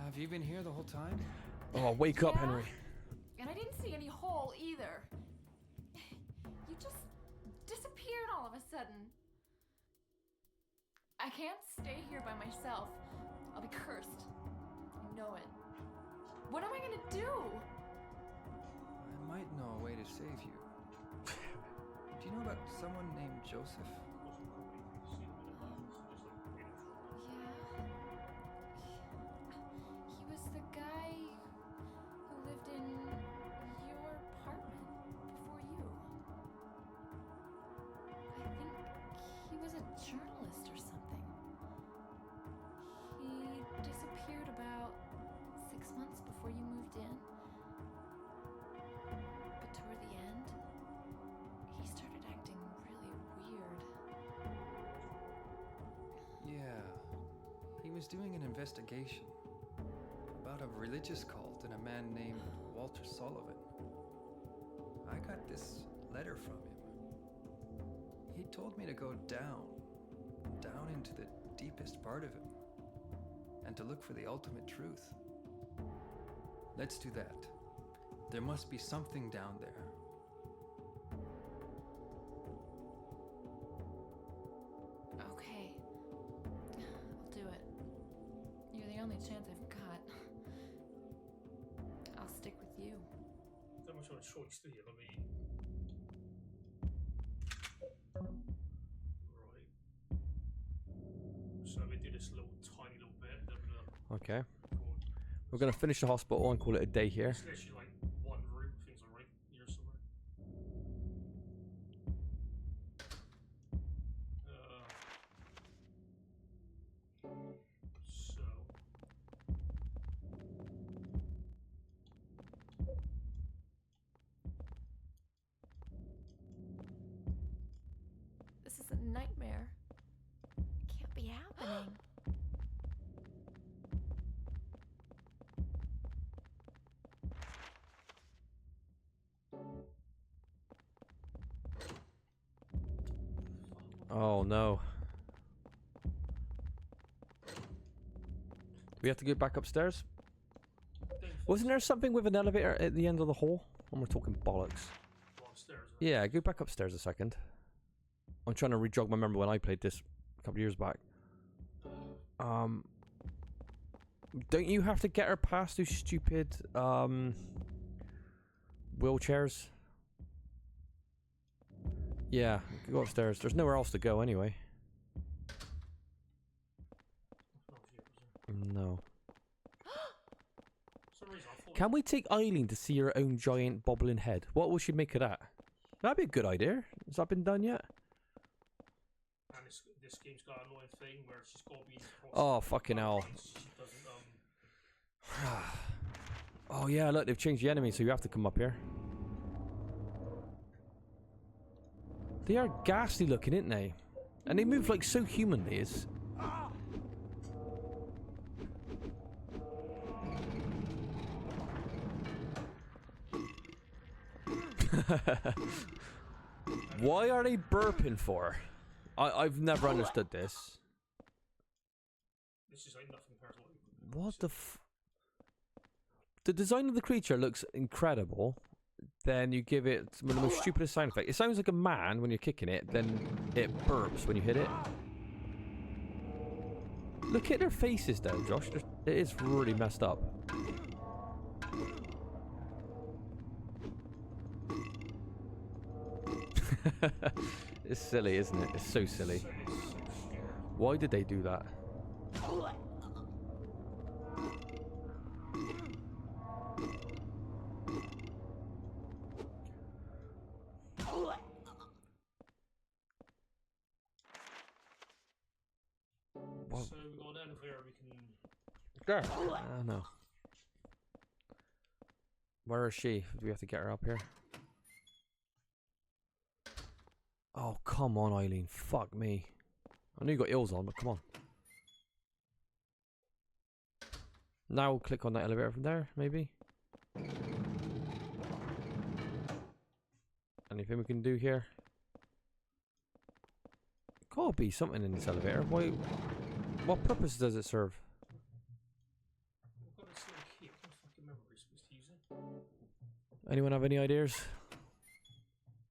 Have you been here the whole time? Oh, wake up, Henry. And I didn't see any hole either. You just disappeared all of a sudden. I can't stay here by myself. I'll be cursed. I know it. What am I gonna do? I might know a way to save you. Do you know about someone named Joseph? He was the guy who lived in your apartment before you. I think he was a journalist or something. He disappeared about 6 months before you moved in. But toward the end, he started acting really weird. Yeah. He was doing an investigation about a religious cult and a man named Walter Sullivan. I got this letter from him. He told me to go down into the deepest part of him, and to look for the ultimate truth. Let's do that. There must be something down there. Okay. I'll do it. You're the only chance I've got. I'll stick with you. Not much of a choice, do you? I mean... Right. So we do this tiny little bit. Okay. We're going to finish the hospital and call it a day here. It's literally like one room, things are right here somewhere. Oh no. Do we have to go back upstairs? Wasn't there something with an elevator at the end of the hall? When we're talking bollocks. Yeah, go back upstairs a second. I'm trying to re-jog my memory when I played this a couple of years back. Don't you have to get her past those stupid wheelchairs? Yeah, go upstairs. There's nowhere else to go anyway. No. Can we take Eileen to see her own giant bobbling head? What will she make of that? That'd be a good idea. Has that been done yet? And this game's got an annoying thing where she's got to be... Oh, fucking hell. Oh yeah, look, they've changed the enemy, so you have to come up here. They are ghastly looking, aren't they? And they move like so humanly. It's... Why are they burping for? I've never understood this. This is like nothing compared to what the the design of the creature looks incredible. Then you give it one of the most stupidest sound effect. It sounds like a man when you're kicking it, then it burps when you hit it. Look at their faces though, Josh. It is really messed up. It's silly, isn't it? It's so silly. Why did they do that? Whoa. So we got an elevator we can... There. Oh no. Where is she? Do we have to get her up here? Oh, come on, Eileen. Fuck me. I know you got heels on, but come on. Now we'll click on that elevator from there, maybe. Anything we can do here? Gotta be something in this elevator. Why? What purpose does it serve? Anyone have any ideas? I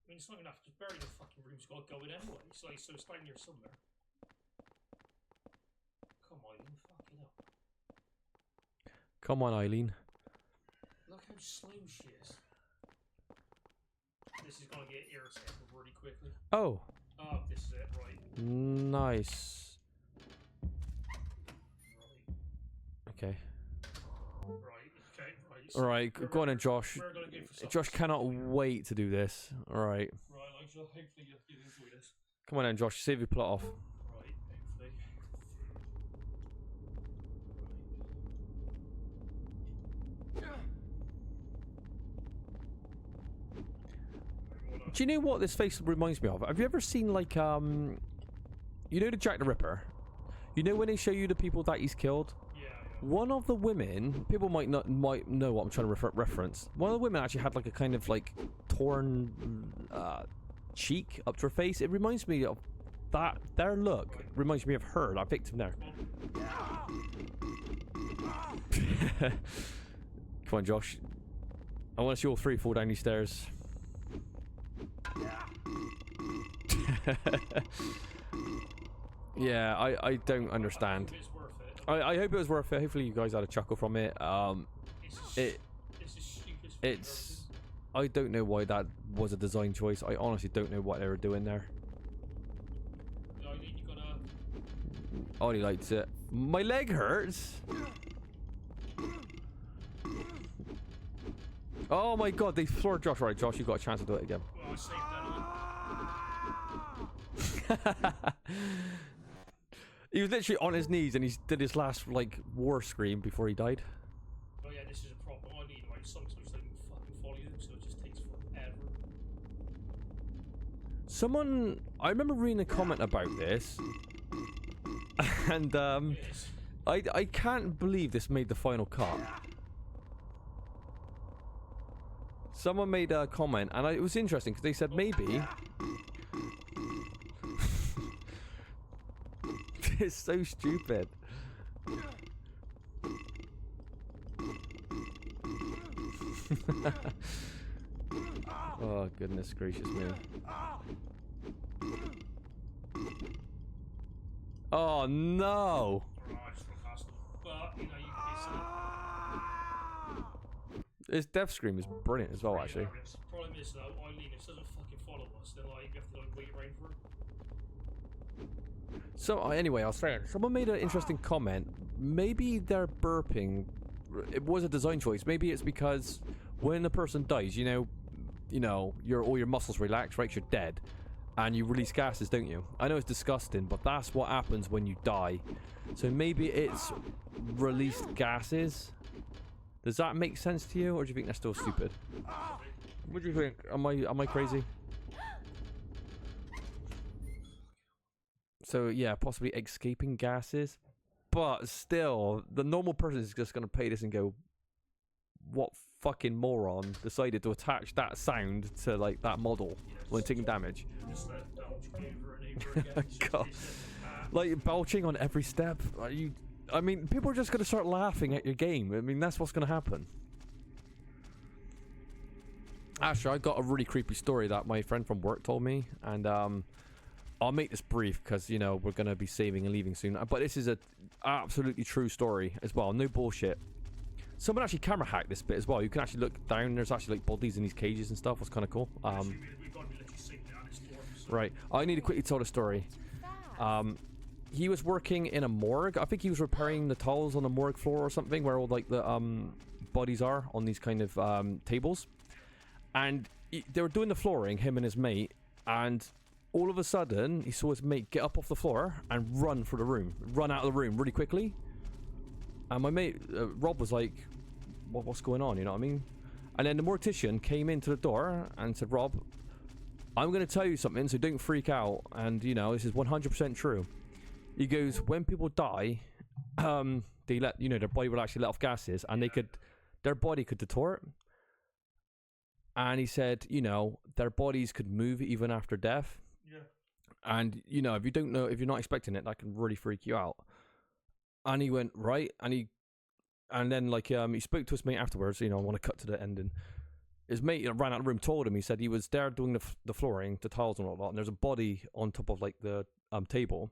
mean, it's not enough to bury the fucking room's got to go in anyway. It's like, so it's down here somewhere. Come on, Eileen, fuck it up. Come on, Eileen. Look how slow she is. This is going to get irritating really quickly. Oh. Oh, this is it, right. Nice. Right. Okay. Right. Alright, go on then, Josh. Josh cannot wait to do this. Alright. Right, hopefully you enjoy this. Come on then, Josh. See if you pull it off. Right, hopefully. Do you know what this face reminds me of? Have you ever seen like you know the Jack the Ripper? You know when they show you the people that he's killed? Yeah. One of the women, people might know what I'm trying to reference. One of the women actually had like a kind of like torn cheek up to her face. It reminds me of that. Their look reminds me of her, that victim there. Come on, Josh. I want to see all three fall down these stairs. Yeah, I don't understand. I hope it was worth it. Hopefully you guys had a chuckle from it. It's I don't know why that was a design choice. I honestly don't know what they were doing there. Ollie likes it. My leg hurts. Oh my god, they floored Josh. Right, Josh, you got a chance to do it again. Well, I saved that. He was literally on his knees and he did his last like war scream before he died. Oh yeah, this is a problem. I need like sometimes they don't fucking follow you, so it just takes forever. Someone, I remember reading a comment about this, and I can't believe this made the final cut. Someone made a comment, and it was interesting because they said maybe. It's so stupid. Oh, goodness gracious me. Oh, no! His death scream is brilliant as well, actually. The problem is, though, Eileen, if it doesn't fucking follow us, then like, you have to like, wait around for it. So, anyway, I was saying, someone made an interesting comment. Maybe they're burping. It was a design choice. Maybe it's because when a person dies, you know, all your muscles relax, right? You're dead. And you release gases, don't you? I know it's disgusting, but that's what happens when you die. So maybe it's released gases. Does that make sense to you, or do you think that's still stupid? What do you think? Am I crazy? So yeah, possibly escaping gases, but still, the normal person is just gonna play this and go, "What fucking moron decided to attach that sound to like that model when taking damage?" God. Like belching on every step. Are you? I mean, people are just going to start laughing at your game. I mean, that's what's going to happen. Actually, I got a really creepy story that my friend from work told me, and I'll make this brief because, you know, we're going to be saving and leaving soon. But this is a absolutely true story as well. No bullshit. Someone actually camera hacked this bit as well. You can actually look down. There's actually like bodies in these cages and stuff. What's kind of cool. Right. I need to quickly tell the story. He was working in a morgue. I think he was repairing the tiles on the morgue floor or something, where all like the bodies are on these kind of tables. And they were doing the flooring, him and his mate, and all of a sudden he saw his mate get up off the floor and run for the room, run out of the room really quickly. And my mate Rob was like, "What's going on?" You know what I mean? And then the mortician came into the door and said, "Rob, I'm going to tell you something, so don't freak out. And you know, this is 100% true." He goes, when people die, they let, you know, their body will actually let off gases, and their body could distort. And he said, you know, their bodies could move even after death. Yeah. And you know, if you're not expecting it, that can really freak you out. And he went, right, and then like he spoke to his mate afterwards. You know, I want to cut to the ending. His mate ran out of the room, told him. He said he was there doing the flooring, the tiles and all that, and there's a body on top of like the table.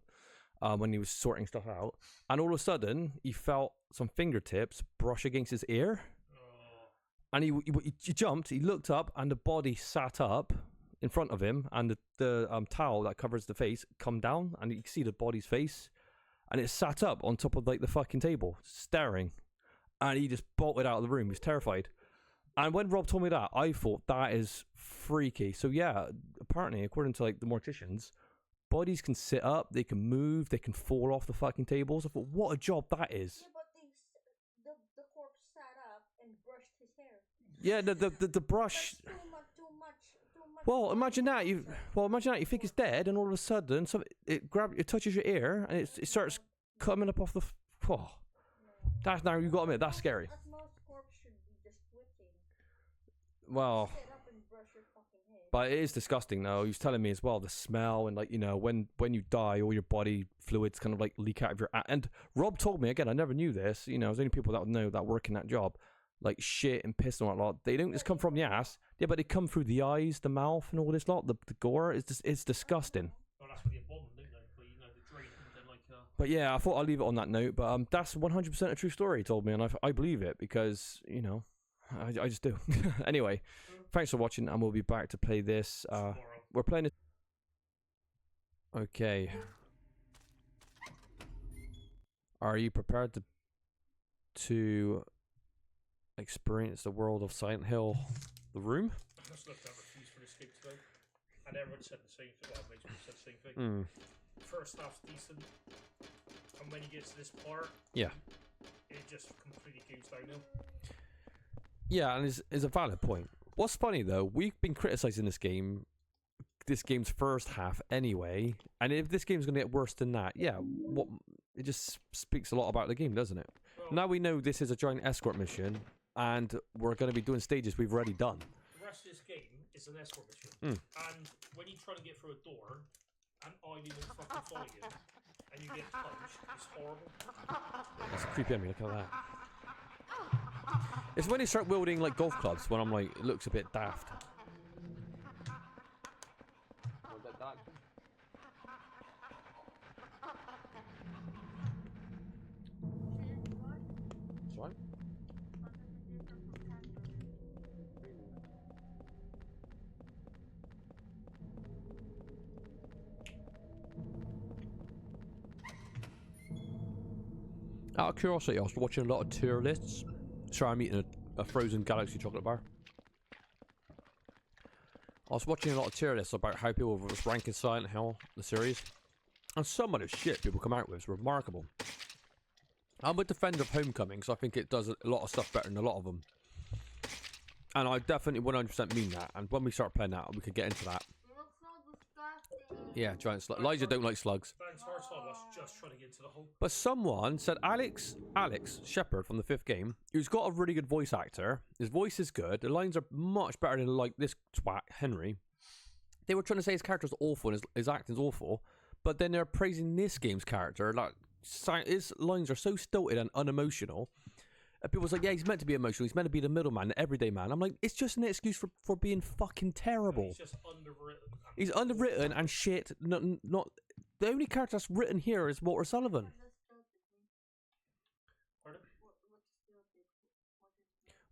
When he was sorting stuff out, and all of a sudden he felt some fingertips brush against his ear, and he jumped. He looked up, and the body sat up in front of him, and the towel that covers the face come down, and you can see the body's face, and it sat up on top of like the fucking table, staring, and he just bolted out of the room. He was terrified. And when Rob told me that, I thought that is freaky. So yeah, apparently, according to like the morticians, bodies can sit up, they can move, they can fall off the fucking tables. I thought, what a job that is. Yeah, but the corpse sat up and brushed his hair. Yeah, the brush. That's too much. Well, imagine that. You think it's dead, and all of a sudden, it touches your ear, and it starts coming up off the. Oh, that's now you got to admit that's scary. As most corpse should be just twitching. Well. Sit up and brush your fucking head. But it is disgusting though. He was telling me as well, the smell, and like, you know, when you die, all your body fluids kind of like leak out of your and Rob told me, again, I never knew this, you know, there's only people that would know that work in that job, like shit and piss and whatnot, they don't just come from the ass, yeah, but they come through the eyes, the mouth and all this lot, the gore, it's disgusting. Well, that's what the embalming, don't they? But you know, the drain, then like But yeah, I thought I'd leave it on that note, but that's 100% a true story, he told me, and I believe it, because, you know, I just do. Anyway, thanks for watching, and we'll be back to play this. We're playing it. Okay. Are you prepared to experience the world of Silent Hill, The Room? I just looked at reviews for this game today, and everyone said the same thing. Well, basically said the same thing. First half's decent, and when you get to this part, yeah, it just completely goes downhill. Yeah, and it's a valid point. What's funny though, we've been criticizing this game's first half anyway, and if this game's gonna get worse than that, yeah, it just speaks a lot about the game, doesn't it? Well, now we know this is a giant escort mission, and we're gonna be doing stages we've already done. The rest of this game is an escort mission, and when you try to get through a door, and Eileen will fucking follow you, and you get punched. It's horrible. That's creepy on me. Look at that. It's when they start wielding like golf clubs when I'm like, it looks a bit daft. Sorry? Out of curiosity, I was watching a lot of tier lists. Sorry, I'm eating a frozen Galaxy chocolate bar. I was watching a lot of tier lists about how people were ranking Silent Hill, the series. And some of the shit people come out with is remarkable. I'm a defender of Homecoming, because I think it does a lot of stuff better than a lot of them. And I definitely 100% mean that. And when we start playing that, we could get into that. It looks so disgusting. Yeah, giant slug. Elijah don't like slugs. Thanks, our time was just trying to get into the hole. But someone said Alex Shepard from the 5th game, who's got a really good voice actor. His voice is good. The lines are much better than like this twat, Henry. They were trying to say his character's awful and his acting's awful. But then they're praising this game's character. Like, his lines are so stilted and unemotional. And people's like, yeah, he's meant to be emotional. He's meant to be the middleman, the everyday man. I'm like, it's just an excuse for being fucking terrible. He's just underwritten. He's underwritten and shit. Not the only character that's written here is Walter Sullivan. Pardon?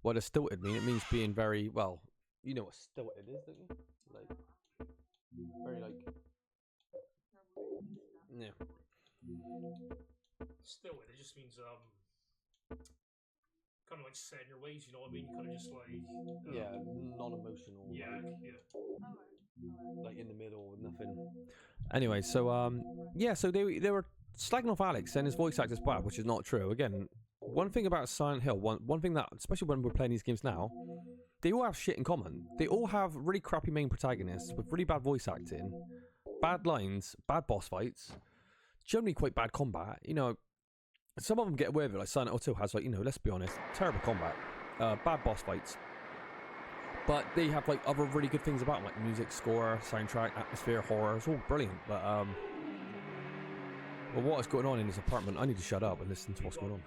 What does stilted mean? It means being very, well, you know what stilted is, don't you? Like, very like, yeah. Stilted, it just means kind of like set in your ways, you know what I mean? Kind of just like Yeah, non-emotional. Yeah, like, yeah. like in the middle, nothing. Anyway, so yeah, so they were slagging off Alex and his voice actor's bad, which is not true. Again, one thing about Silent Hill, one thing that, especially when we're playing these games now, they all have shit in common. They all have really crappy main protagonists with really bad voice acting, bad lines, bad boss fights, generally quite bad combat. You know, some of them get away with it, like Silent Hill 2 has, like, you know, let's be honest, terrible combat, bad boss fights. But they have like other really good things about them, like music, score, soundtrack, atmosphere, horror. It's all brilliant. But well, what is going on in this apartment? I need to shut up and listen to what's going on.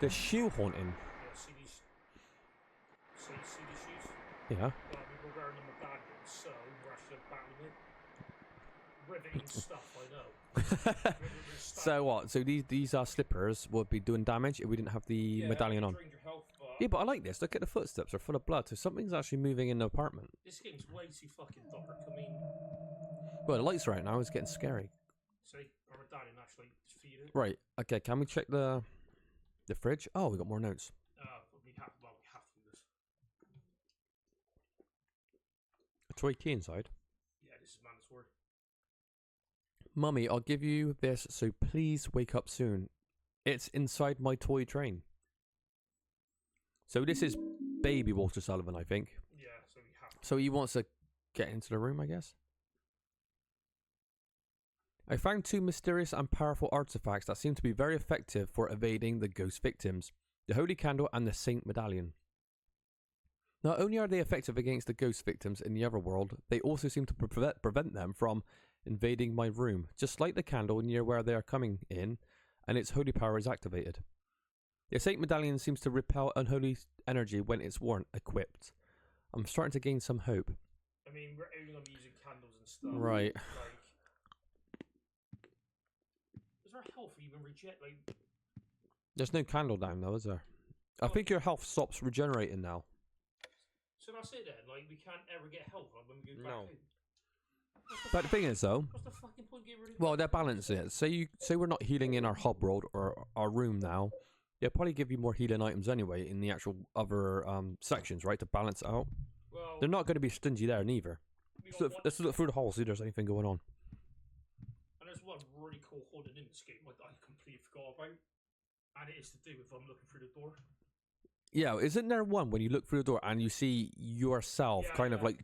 The shoe haunting. Yeah, see these shoes? Yeah. We're wearing them with bad ones, so we're actually battling it. Riveting stuff, I know. So what? So these slippers would be doing damage if we didn't have the medallion on. Yeah, but I like this. Look at the footsteps; they're full of blood. So something's actually moving in the apartment. This game's way too fucking dark. I mean, well, the lights right now is getting scary. see, our medallion actually defeated. Right. Okay. Can we check the fridge? Oh, we got more notes. We have to do this. A toy key inside. Yeah, this is mandatory. Mummy, I'll give you this, so please wake up soon. It's inside my toy train. So this is baby Walter Sullivan, I think. Yeah, so we have to. So he wants to get into the room, I guess. I found 2 mysterious and powerful artifacts that seem to be very effective for evading the ghost victims. The Holy Candle and the Saint Medallion. Not only are they effective against the ghost victims in the other world, they also seem to prevent them from invading my room, just like the candle near where they are coming in, and its holy power is activated. The Saint Medallion seems to repel unholy energy when it's worn equipped. I'm starting to gain some hope. I mean, we're only going to be using candles and stuff. Right. Like, is our health even reject? Like, there's no candle down though, is there? I think your health stops regenerating now. So that's it then. Like, we can't ever get health like, when we go back No. home. But the thing is though, What's the fucking point getting rid of well, they're balancing it. Say we're not healing in our hub world or our room now. They'll probably give you more healing items anyway in the actual other sections, right, to balance it out. Well, they're not going to be stingy there neither. Let's look through the hall, see if there's anything going on. And there's one really cool haunted in this game like, that I completely forgot about. And it is to do with I'm looking through the door. Yeah, isn't there one when you look through the door and you see yourself kind of like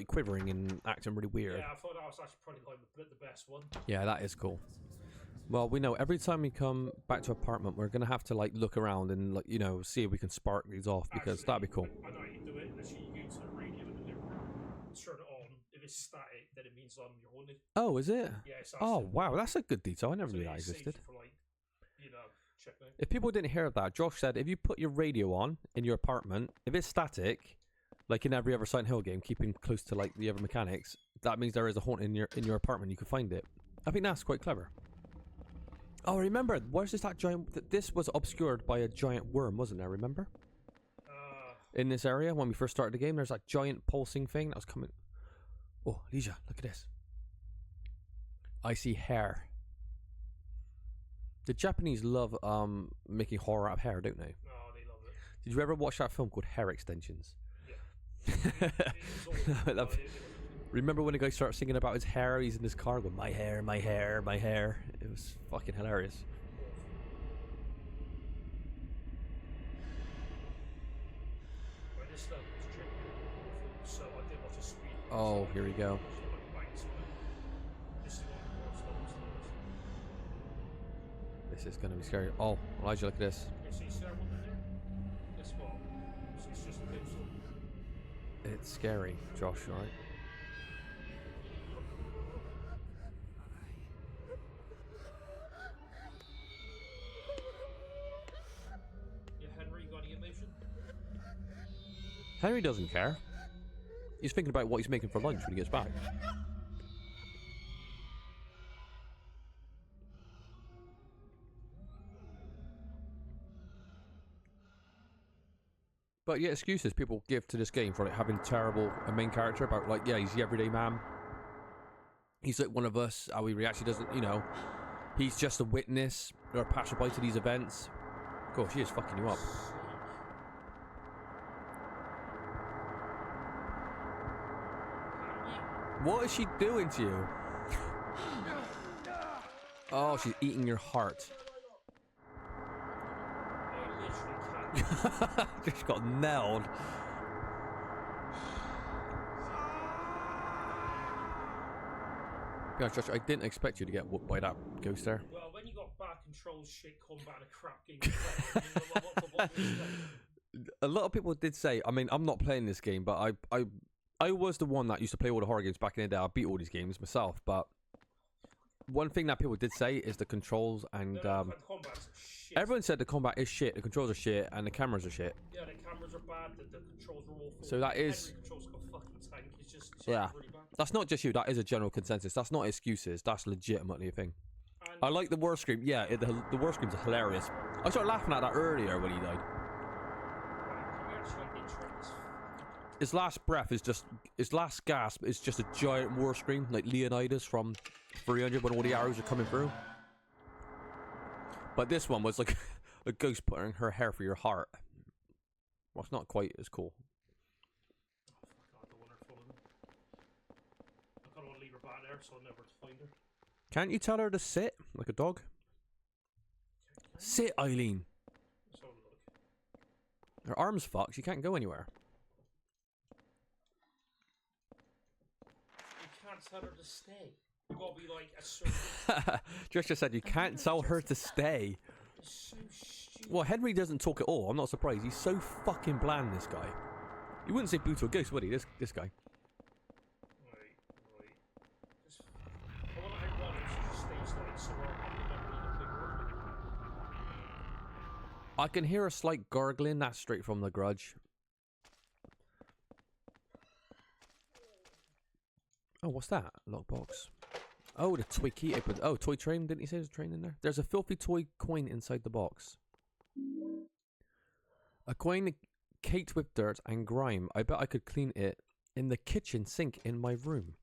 quivering and acting really weird? Yeah, I thought that was actually probably like the best one. Yeah, that is cool. Well, we know every time we come back to apartment, we're gonna have to like look around and like, you know, see if we can spark these off because that'd be cool. I know how you do it. Literally, you go to the radio in the living room, turn it on. If if it's static, then it means you're haunted. Oh, is it? Yeah, it's Oh, acid. wow, that's a good detail. I never So knew it that saves existed. you for, like, you know, checking out. If people didn't hear that, Josh said if you put your radio on in your apartment, if it's static, like in every other Silent Hill game, keeping close to like the other mechanics, that means there is a haunt in your apartment. You can find it. I think that's quite clever. Oh, remember, where's that giant? This was obscured by a giant worm, wasn't there? Remember? In this area, when we first started the game, there's that giant pulsing thing that was coming. Oh, Leisha, look at this. I see hair. The Japanese love making horror out of hair, don't they? Oh, they love it. Did you ever watch that film called Hair Extensions? Yeah. Remember when the guy started singing about his hair? He's in his car going, my hair, my hair, my hair. It was fucking hilarious. Right, this stuff is tricky. So I did watch a speed. Oh, here we go. This is one of the worst levels. This is going to be scary. Oh, Elijah, look at this. You see Sarah one there? Guess what? It's just a pixel. It's scary, Josh, alright? Yeah, Henry, got any emotion? Henry doesn't care. He's thinking about what he's making for lunch when he gets back. But yeah, excuses people give to this game for like having terrible a main character about like, yeah, he's the everyday man. He's like one of us. How he actually doesn't, you know, he's just a witness or a passerby to these events. Of course, she is fucking you up. What is she doing to you? Oh, she's eating your heart. Just got nailed. Yeah, Josh, I didn't expect you to get whooped by that ghost there. Well, when you got back controls, shit, combat, and a crap game, A lot of people did say, I mean, I'm not playing this game, but I was the one that used to play all the horror games back in the day. I beat all these games myself, but one thing that people did say is the controls and everyone said the combat is shit, the controls are shit, and the cameras are shit. Yeah, the cameras are bad, the controls are awful. So that is... Every control's got a fucking tank, it's just Yeah, really bad. that's not just you, that is a general consensus. That's not excuses, that's legitimately a thing. And I like the war scream. Yeah, the war screams are hilarious. I started laughing at that earlier when he died. His last breath is just, his last gasp is just a giant war scream, like Leonidas from 300 when all the arrows are coming through. But this one was like a ghost putting her hair for your heart. Well, it's not quite as cool. I don't want her following me. I kind of want to leave her back there so I'll never find her. Can't you tell her to sit like a dog? Sit, Eileen. Let's have a look. Her arm's fucked. She can't go anywhere. You can't tell her to stay. You gotta be like a certain. Josh just said you can't tell her to stay. It's so stupid. Well, Henry doesn't talk at all. I'm not surprised. He's so fucking bland, this guy. You wouldn't say boo to a ghost, would he? This guy. Right. Just, I wonder how one just stays like somewhere in the figure. I can hear a slight gargling. That's straight from The Grudge. Oh, what's that? Lockbox. Oh, the toy key opens. Oh, toy train. Didn't he say there's a train in there? There's a filthy toy coin inside the box. A coin caked with dirt and grime. I bet I could clean it in the kitchen sink in my room.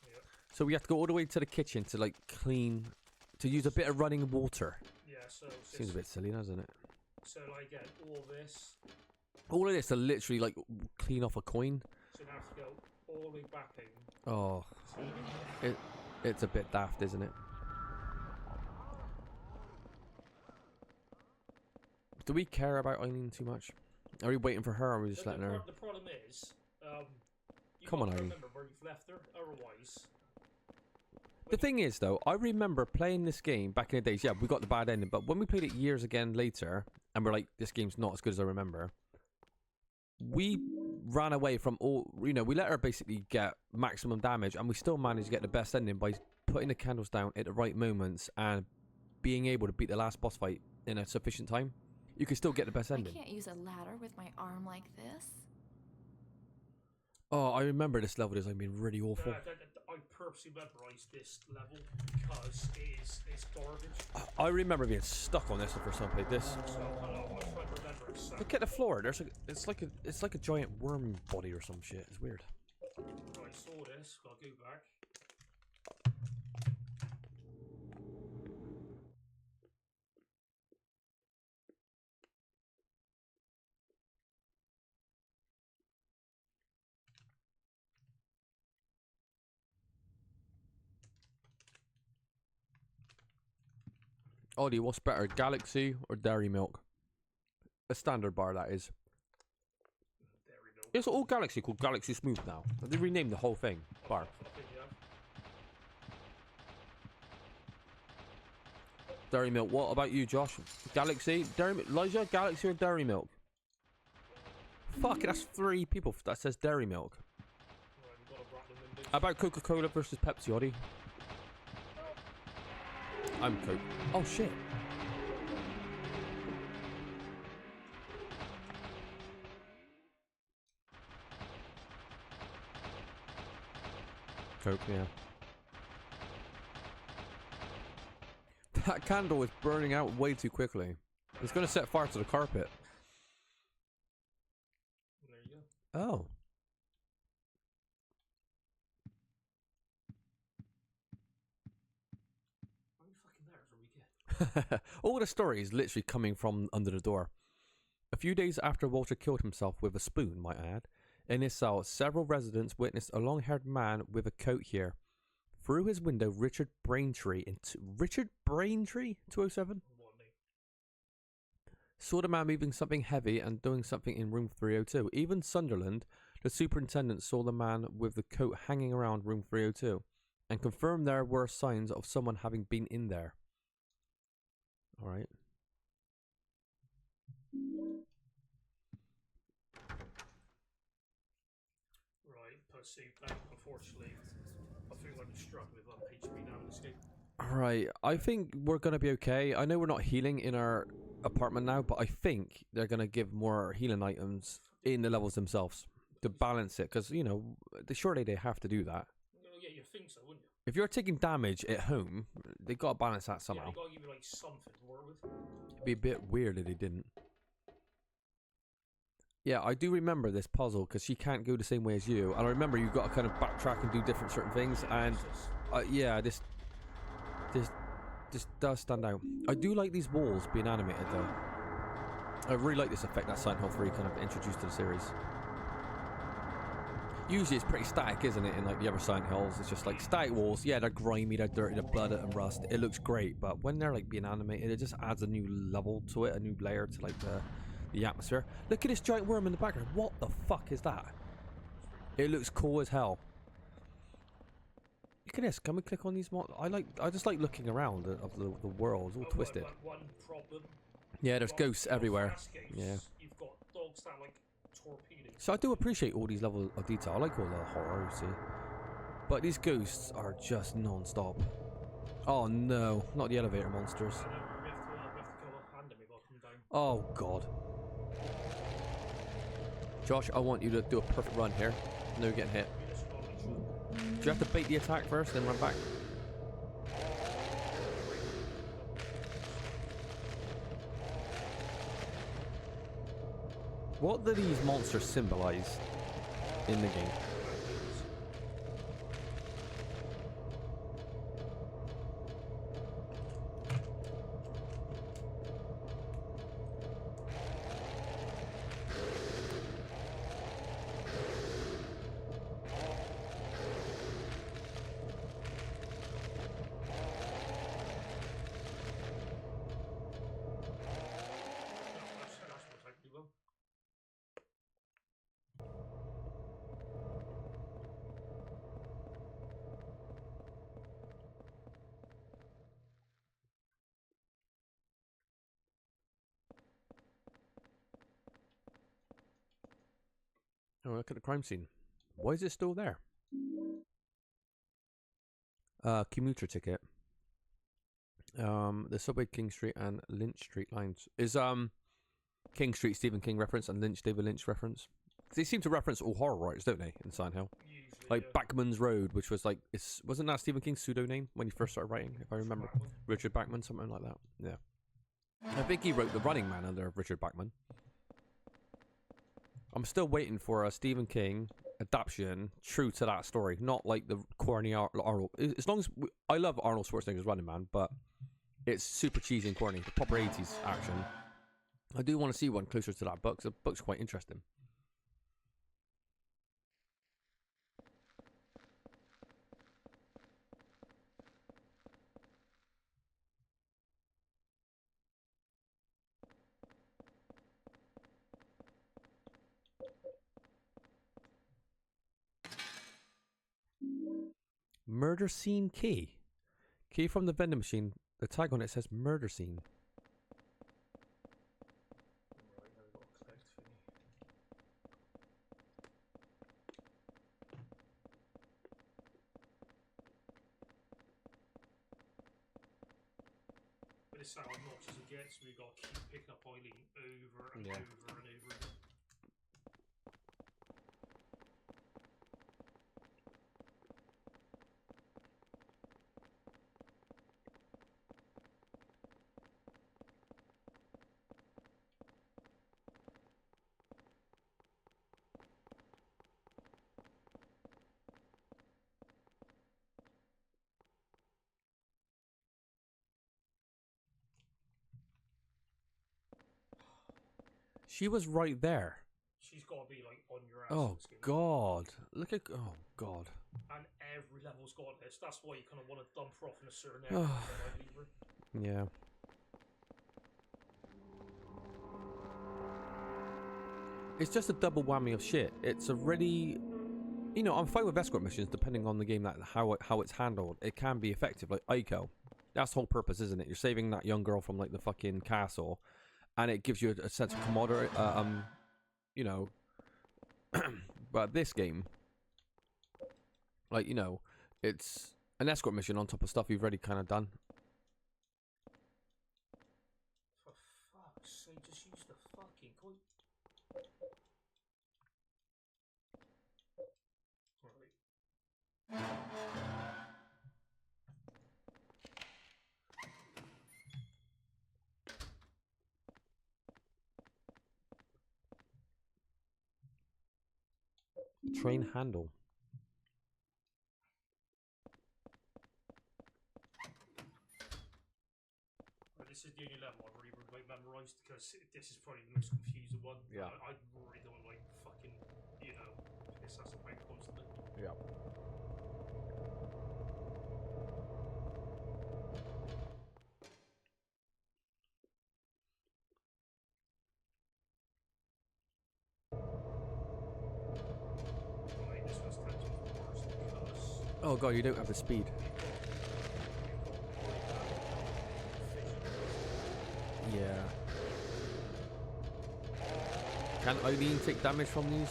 Yep. So we have to go all the way to the kitchen to like clean, to use a bit of running water. Yeah, so Seems a bit silly, doesn't it? So like get all this. All of this to literally like clean off a coin. So now I have to go all the way back in. Oh, it's a bit daft, isn't it? Do we care about Eileen too much? Are we waiting for her, or are we just letting her? The problem is, you Come on, Eileen. remember where you've left her. Otherwise, The thing is, though, I remember playing this game back in the days. Yeah, we got the bad ending, but when we played it years again later, and we're like, this game's not as good as I remember. we ran away from all, you know, we let her basically get maximum damage, and we still managed to get the best ending by putting the candles down at the right moments and being able to beat the last boss fight in a sufficient time. You can still get the best ending. I can't use a ladder with my arm like this. Oh, I remember this level design being really awful. I purposely memorised this level because it's garbage. I remember being stuck on this the first time I played this. So I was trying to remember it. So. Look at the floor. There's it's like a giant worm body or some shit. It's weird. Right, saw this. Gotta go back. Ollie, what's better, Galaxy or Dairy Milk? A standard bar, that is. Dairy Milk. It's all Galaxy called Galaxy Smooth now. They renamed the whole thing. Bar. Dairy Milk. What about you, Josh? Galaxy, Dairy Milk. Elijah, Galaxy or Dairy Milk? Fuck, that's 3 people that says Dairy Milk. How about Coca-Cola versus Pepsi, Ollie? I'm Coke. Oh shit. Coke, yeah. That candle is burning out way too quickly. It's going to set fire to the carpet. There you go. Oh. All the story is literally coming from under the door. A few days after Walter killed himself with a spoon, might I add, in his cell, several residents witnessed a long-haired man with a coat here. Through his window, Richard Braintree 207 saw the man moving something heavy and doing something in room 302. Even Sunderland, the superintendent, saw the man with the coat hanging around room 302 and confirmed there were signs of someone having been in there. All right. Right, pussy. Unfortunately, I think I'm struck with HP now in this game. Alright, I think we're going to be okay. I know we're not healing in our apartment now, but I think they're going to give more healing items in the levels themselves to balance it, because, you know, surely they have to do that. Well, yeah, you'd think so, wouldn't you? If you're taking damage at home, they got to balance that somehow. Yeah, they got to give you, like, something to work with. It'd be a bit weird if they didn't. Yeah, I do remember this puzzle, because she can't go the same way as you, and I remember you've got to kind of backtrack and do different certain things, and yeah, this does stand out. I do like these walls being animated though. I really like this effect that Silent Hill 3 kind of introduced to the series. Usually it's pretty static, isn't it, in like the other Silent Hills? It's just like static walls. Yeah, they're grimy, they're dirty, they're blooded and rust. It looks great, but when they're like being animated, it just adds a new level to it, a new layer to like the atmosphere. Look at this giant worm in the background. What the fuck is that? It looks cool as hell. Look at this. Can we click on these? I just like looking around of the world. It's all twisted. One problem. Yeah, there's ghosts everywhere. Yeah. You've got dogs that like torpedoes. So I do appreciate all these levels of detail. I like all the horror, you see. But these ghosts are just non-stop. Oh no, not the elevator monsters. Oh god. Josh, I want you to do a perfect run here. No getting hit. Do you have to bait the attack first, then run back? What do these monsters symbolize in the game? Oh, look at the crime scene. Why is it still there? Commuter ticket. The subway King Street and Lynch Street lines. Is King Street Stephen King reference and Lynch David Lynch reference? They seem to reference all horror writers, don't they, in Silent Hill? Usually, Like yeah. Bachman's Road, which was like, wasn't that Stephen King's pseudo name when he first started writing, if I remember? Richard Bachman, something like that. Yeah. I think he wrote The Running Man under Richard Bachman. I'm still waiting for a Stephen King adaptation true to that story, not like the corny Arnold. As long as I love Arnold Schwarzenegger's Running Man, but it's super cheesy and corny, the proper 80s action. I do want to see one closer to that book. The book's quite interesting. Murder scene key. Key from the vending machine. The tag on it says murder scene. Right, now we've got to collect thingy. But it's how obnoxious it gets. We've got to keep picking up Eileen over and over and over again. She was right there. She's got to be like on your ass. Oh God! Look at God! And every level's got this. That's why you kind of want to dump her off in a certain area. And then I leave her. Yeah. It's just a double whammy of shit. It's a really, you know, I'm fine with escort missions depending on the game, that how it's handled. It can be effective, like Aiko. That's the whole purpose, isn't it? You're saving that young girl from like the fucking castle, and it gives you a sense of camaraderie. You know, but this game, like, you know, it's an escort mission on top of stuff you've already kind of done. For fuck's sake, just use the fucking coin. Right. Train handle. Right, this is the only level I've really like memorised because this is probably the most confusing one. Yeah. I really don't like fucking, you know, piss ass about constantly. Yeah. Right, this one's technically worse because Oh God, you don't have the speed. Yeah. Can Eileen take damage from these?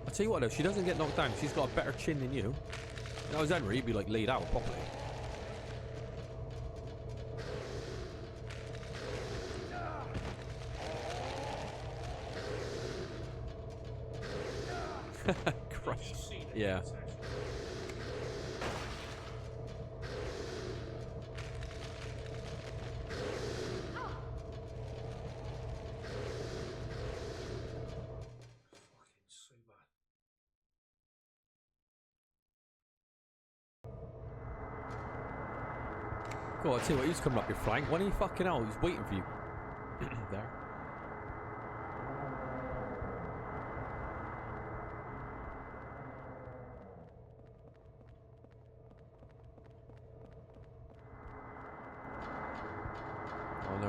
I'll tell you what though, she doesn't get knocked down. She's got a better chin than you. If that was Henry, he'd be like laid out properly. Christ. Yeah. Go on, I'll tell you what, he's coming up your flank. When are you fucking hell? He's waiting for you. There.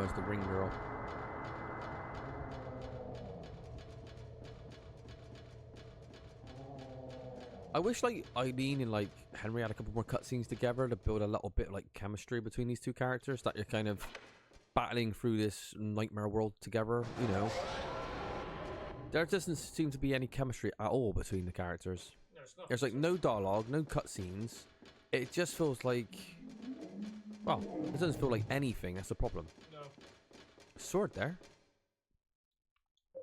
as the ring girl. I wish like Eileen and like Henry had a couple more cutscenes together to build a little bit like chemistry between these two characters, that you're kind of battling through this nightmare world together, you know. There doesn't seem to be any chemistry at all between the characters. There's like no dialogue, no cutscenes. It just feels like, well, it doesn't feel like anything. That's the problem. No. Sword there.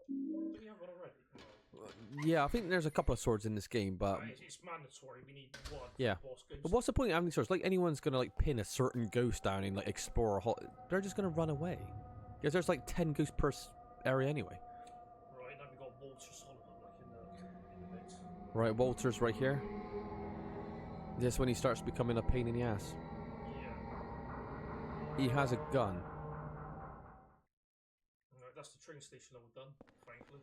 Do we have one already? Yeah, I think there's a couple of swords in this game, but it's mandatory. We need one. yeah. For boss ghost. But what's the point of having swords? Like anyone's gonna like pin a certain ghost down and like explore a hot. They're just gonna run away. Because there's like 10 ghosts per area anyway. Right, now we got Walter Sullivan like in the mix. Right, Walter's right here. This when he starts becoming a pain in the ass. Yeah. He has a gun. Right, that's the train station that we've done, frankly.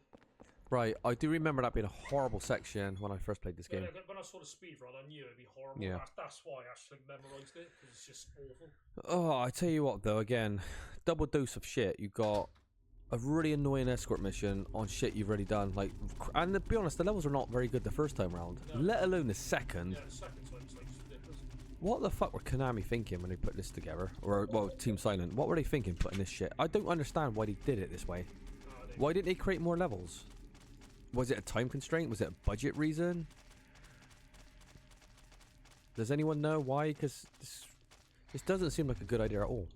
Right, I do remember that being a horrible section when I first played this game. Yeah, when I saw the speed run, I knew it'd be horrible. Yeah. That's why I actually memorised it, because it's just awful. Oh, I tell you what though, again, double dose of shit. You got a really annoying escort mission on shit you've already done. Like, and to be honest, the levels are not very good the first time round, No. let alone the second. Yeah, the second time it's like ridiculous. What the fuck were Konami thinking when they put this together? Or, well, Team Silent. What were they thinking putting this shit? I don't understand why they did it this way. Why didn't they create more levels? Was it a time constraint? Was it a budget reason? Does anyone know why? Because this doesn't seem like a good idea at all.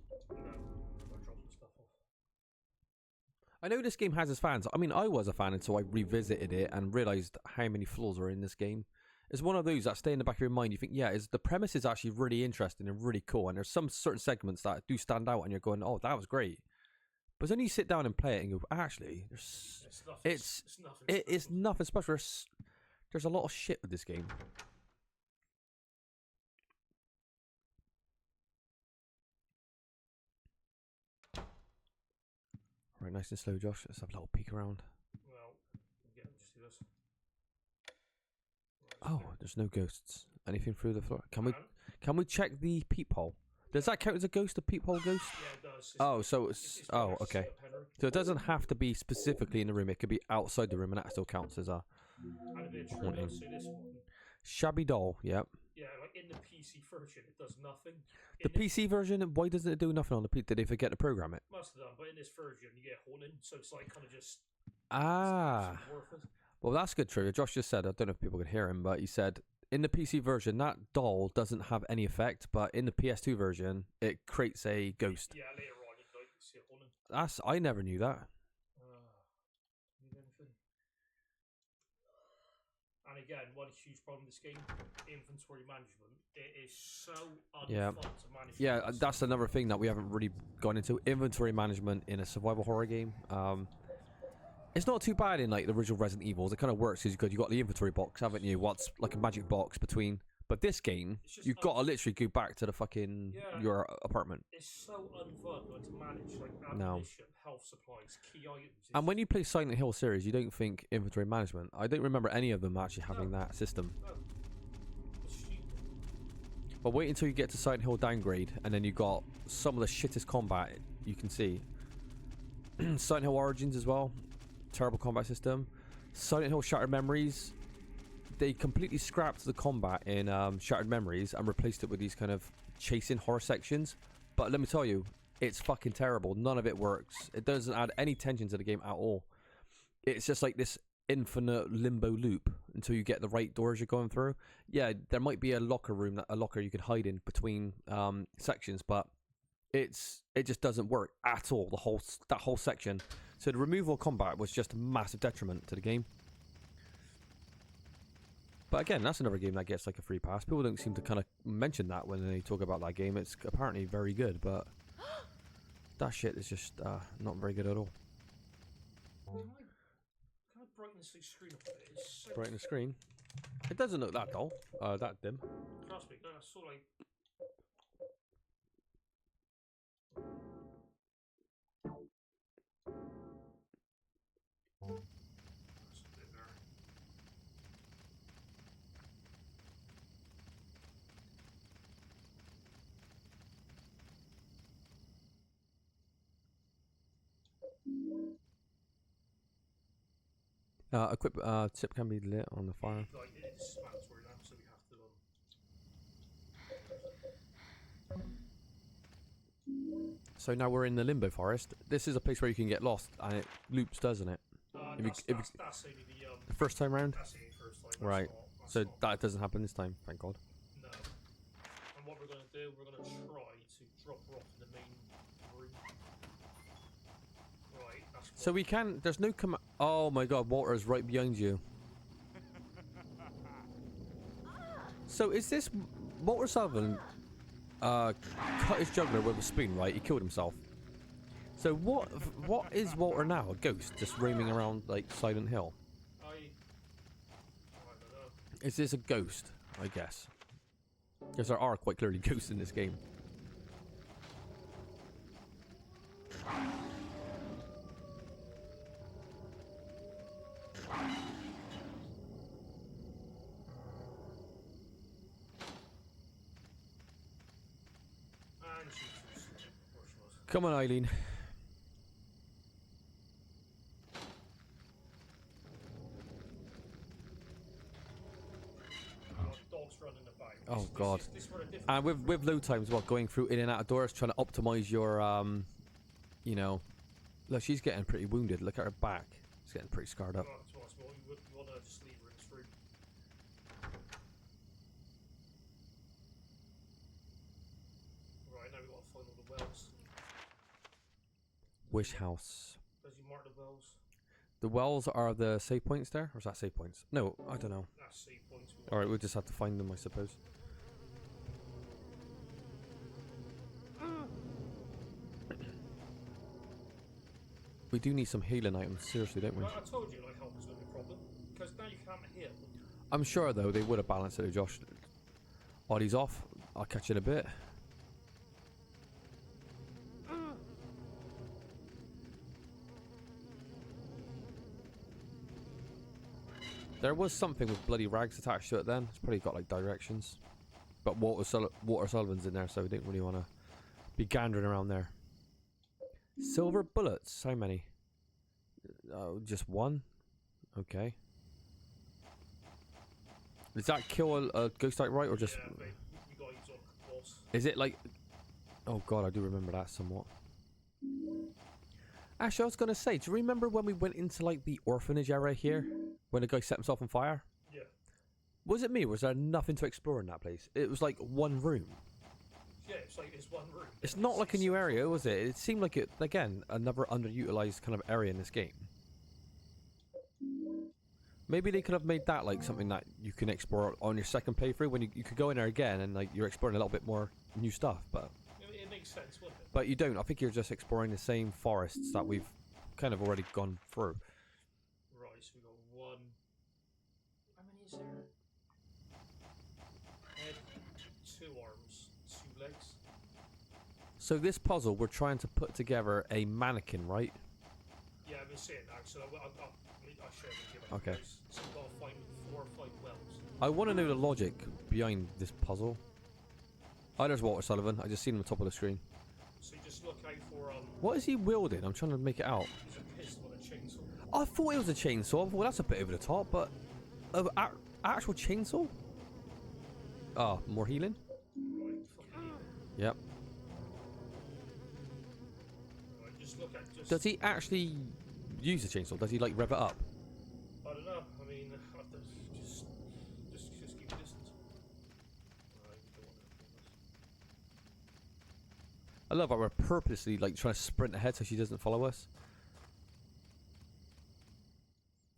I know this game has its fans. I mean, I was a fan until I revisited it and realised how many flaws are in this game. It's one of those that stay in the back of your mind. You think, yeah, the premise is actually really interesting and really cool. And there's some certain segments that do stand out and you're going, oh, that was great. But then you sit down and play it and go, actually, it's nothing special. There's a lot of shit with this game. Right, nice and slow, Josh. Let's have a little peek around. Well, yeah, just do this. Oh, there's no ghosts. Anything through the floor? Can we check the peephole? Does that count as a ghost, a peephole ghost? Yeah, it does. Oh, so it's oh, okay. So it doesn't have to be specifically in the room. It could be outside the room, and that still counts as a haunting. Shabby doll. Yep. Yeah, like in the PC version, it does nothing. The PC version, why doesn't it do nothing on the PC? Did they forget to program it? Must have done, but in this version, you get haunting, so it's like kind of just. Ah. It's worth it. Well, that's good trivia. Josh just said, I don't know if people could hear him, but he said in the PC version, that doll doesn't have any effect, but in the PS2 version, it creates a ghost. Yeah, later on, you see it haunting. I never knew that. Need anything? And again, one huge problem with this game, inventory management. It is so unfun to manage. Yeah, that's another thing that we haven't really gone into. Inventory management in a survival horror game. It's not too bad in like the original Resident Evils. It kind of works because you got the inventory box, haven't you? What's like a magic box between. But this game, you've got to literally go back to the fucking your apartment. It's so unfun to manage like ammunition, health supplies, key items. And when you play Silent Hill series, you don't think inventory management. I don't remember any of them actually having that system. No. It's stupid. But wait until you get to Silent Hill Downgrade, and then you got some of the shittest combat you can see. Silent Hill Origins as well. Terrible combat system. Silent Hill Shattered Memories, they completely scrapped the combat in Shattered Memories and replaced it with these kind of chasing horror sections. But let me tell you, it's fucking terrible. None of it works. It doesn't add any tension to the game at all. It's just like this infinite limbo loop until you get the right doors you're going through. Yeah, there might be a locker room, a locker you could hide in between sections, but it just doesn't work at all. That whole section. So the removal of combat was just a massive detriment to the game. But again, that's another game that gets like a free pass. People don't seem to kind of mention that when they talk about that game. It's apparently very good, but that shit is just not very good at all. Can I brighten the screen up a bit? It's so Brighten the screen. It doesn't look that dull, that dim. Trust me, that's sort of like. Equip tip can be lit on the fire. Like, it's mandatory now, so we have to. So now we're in the Limbo Forest. This is a place where you can get lost, and it loops, doesn't it? That's only the first time round? That's only the first time. Right. So that doesn't happen this time, thank God. No. And what we're going to do, we're going to try to drop her off in the main room. Right, that's So we can... There's no oh my God, Walter's right behind you. So is this... Walter Sullivan cut his jugular with a spoon, right? He killed himself. So what is Walter now? A ghost just roaming around like Silent Hill? I don't know. Is this a ghost? I guess. Because there are quite clearly ghosts in this game. And she was. Come on, Eileen. Dogs running about. Oh God. This sort of different. And with load times, what, going through in and out of doors, trying to optimize your you know. Look, she's getting pretty wounded. Look at her back. She's getting pretty scarred up. You want to just leave her in this room. Right, now we've got to find all the wells. Wish house. Does you mark the wells? The wells are the save points there? Or is that save points? No, I don't know. That's save points. Alright, we'll just have to find them, I suppose. We do need some healing items, seriously, don't we? Well, I told you like health was going to be a problem. Because now you can't heal. I'm sure, though, they would have balanced it, Josh. Oddie's off. I'll catch you in a bit. There was something with bloody rags attached to it then. It's probably got like directions. But Walter Sullivan's in there, so we didn't really want to be gandering around there. Silver bullets. How many? Oh, just one? Okay. Does that kill a ghost outright or just... Yeah, but you got to use all boss. Is it like... Oh God, I do remember that somewhat. Actually, I was going to say, do you remember when we went into like the orphanage area here? When the guy set himself on fire? Yeah. Was it me or was there nothing to explore in that place? It was like one room. Yeah, it's like it's one room. It's not like a new area, was it? It seemed like it, again, another underutilized kind of area in this game. Maybe they could have made that like something that you can explore on your second playthrough when you could go in there again and like you're exploring a little bit more new stuff, but... It makes sense, wouldn't it? But you don't. I think you're just exploring the same forests that we've kind of already gone through. Right, so we got one. How many is there? Head, 2 arms, 2 legs. So this puzzle, we're trying to put together a mannequin, right? Yeah, I've been saying that, so I'll share with you. Okay. So we've got to find 4 or 5 wells. I want to know the logic behind this puzzle. Oh, there's Walter Sullivan. I just seen him on the top of the screen. So you just look out for What is he wielding? I'm trying to make it out. It's a pistol and a chainsaw. I thought it was a chainsaw. Well, that's a bit over the top, but an actual chainsaw? Oh, more healing? Right, fucking Yep. right, just look at just. Does he actually use the chainsaw? Does he like rev it up? I don't know. I mean, I have to just keep distance. Right, you don't want to. I love how we're purposely like trying to sprint ahead so she doesn't follow us.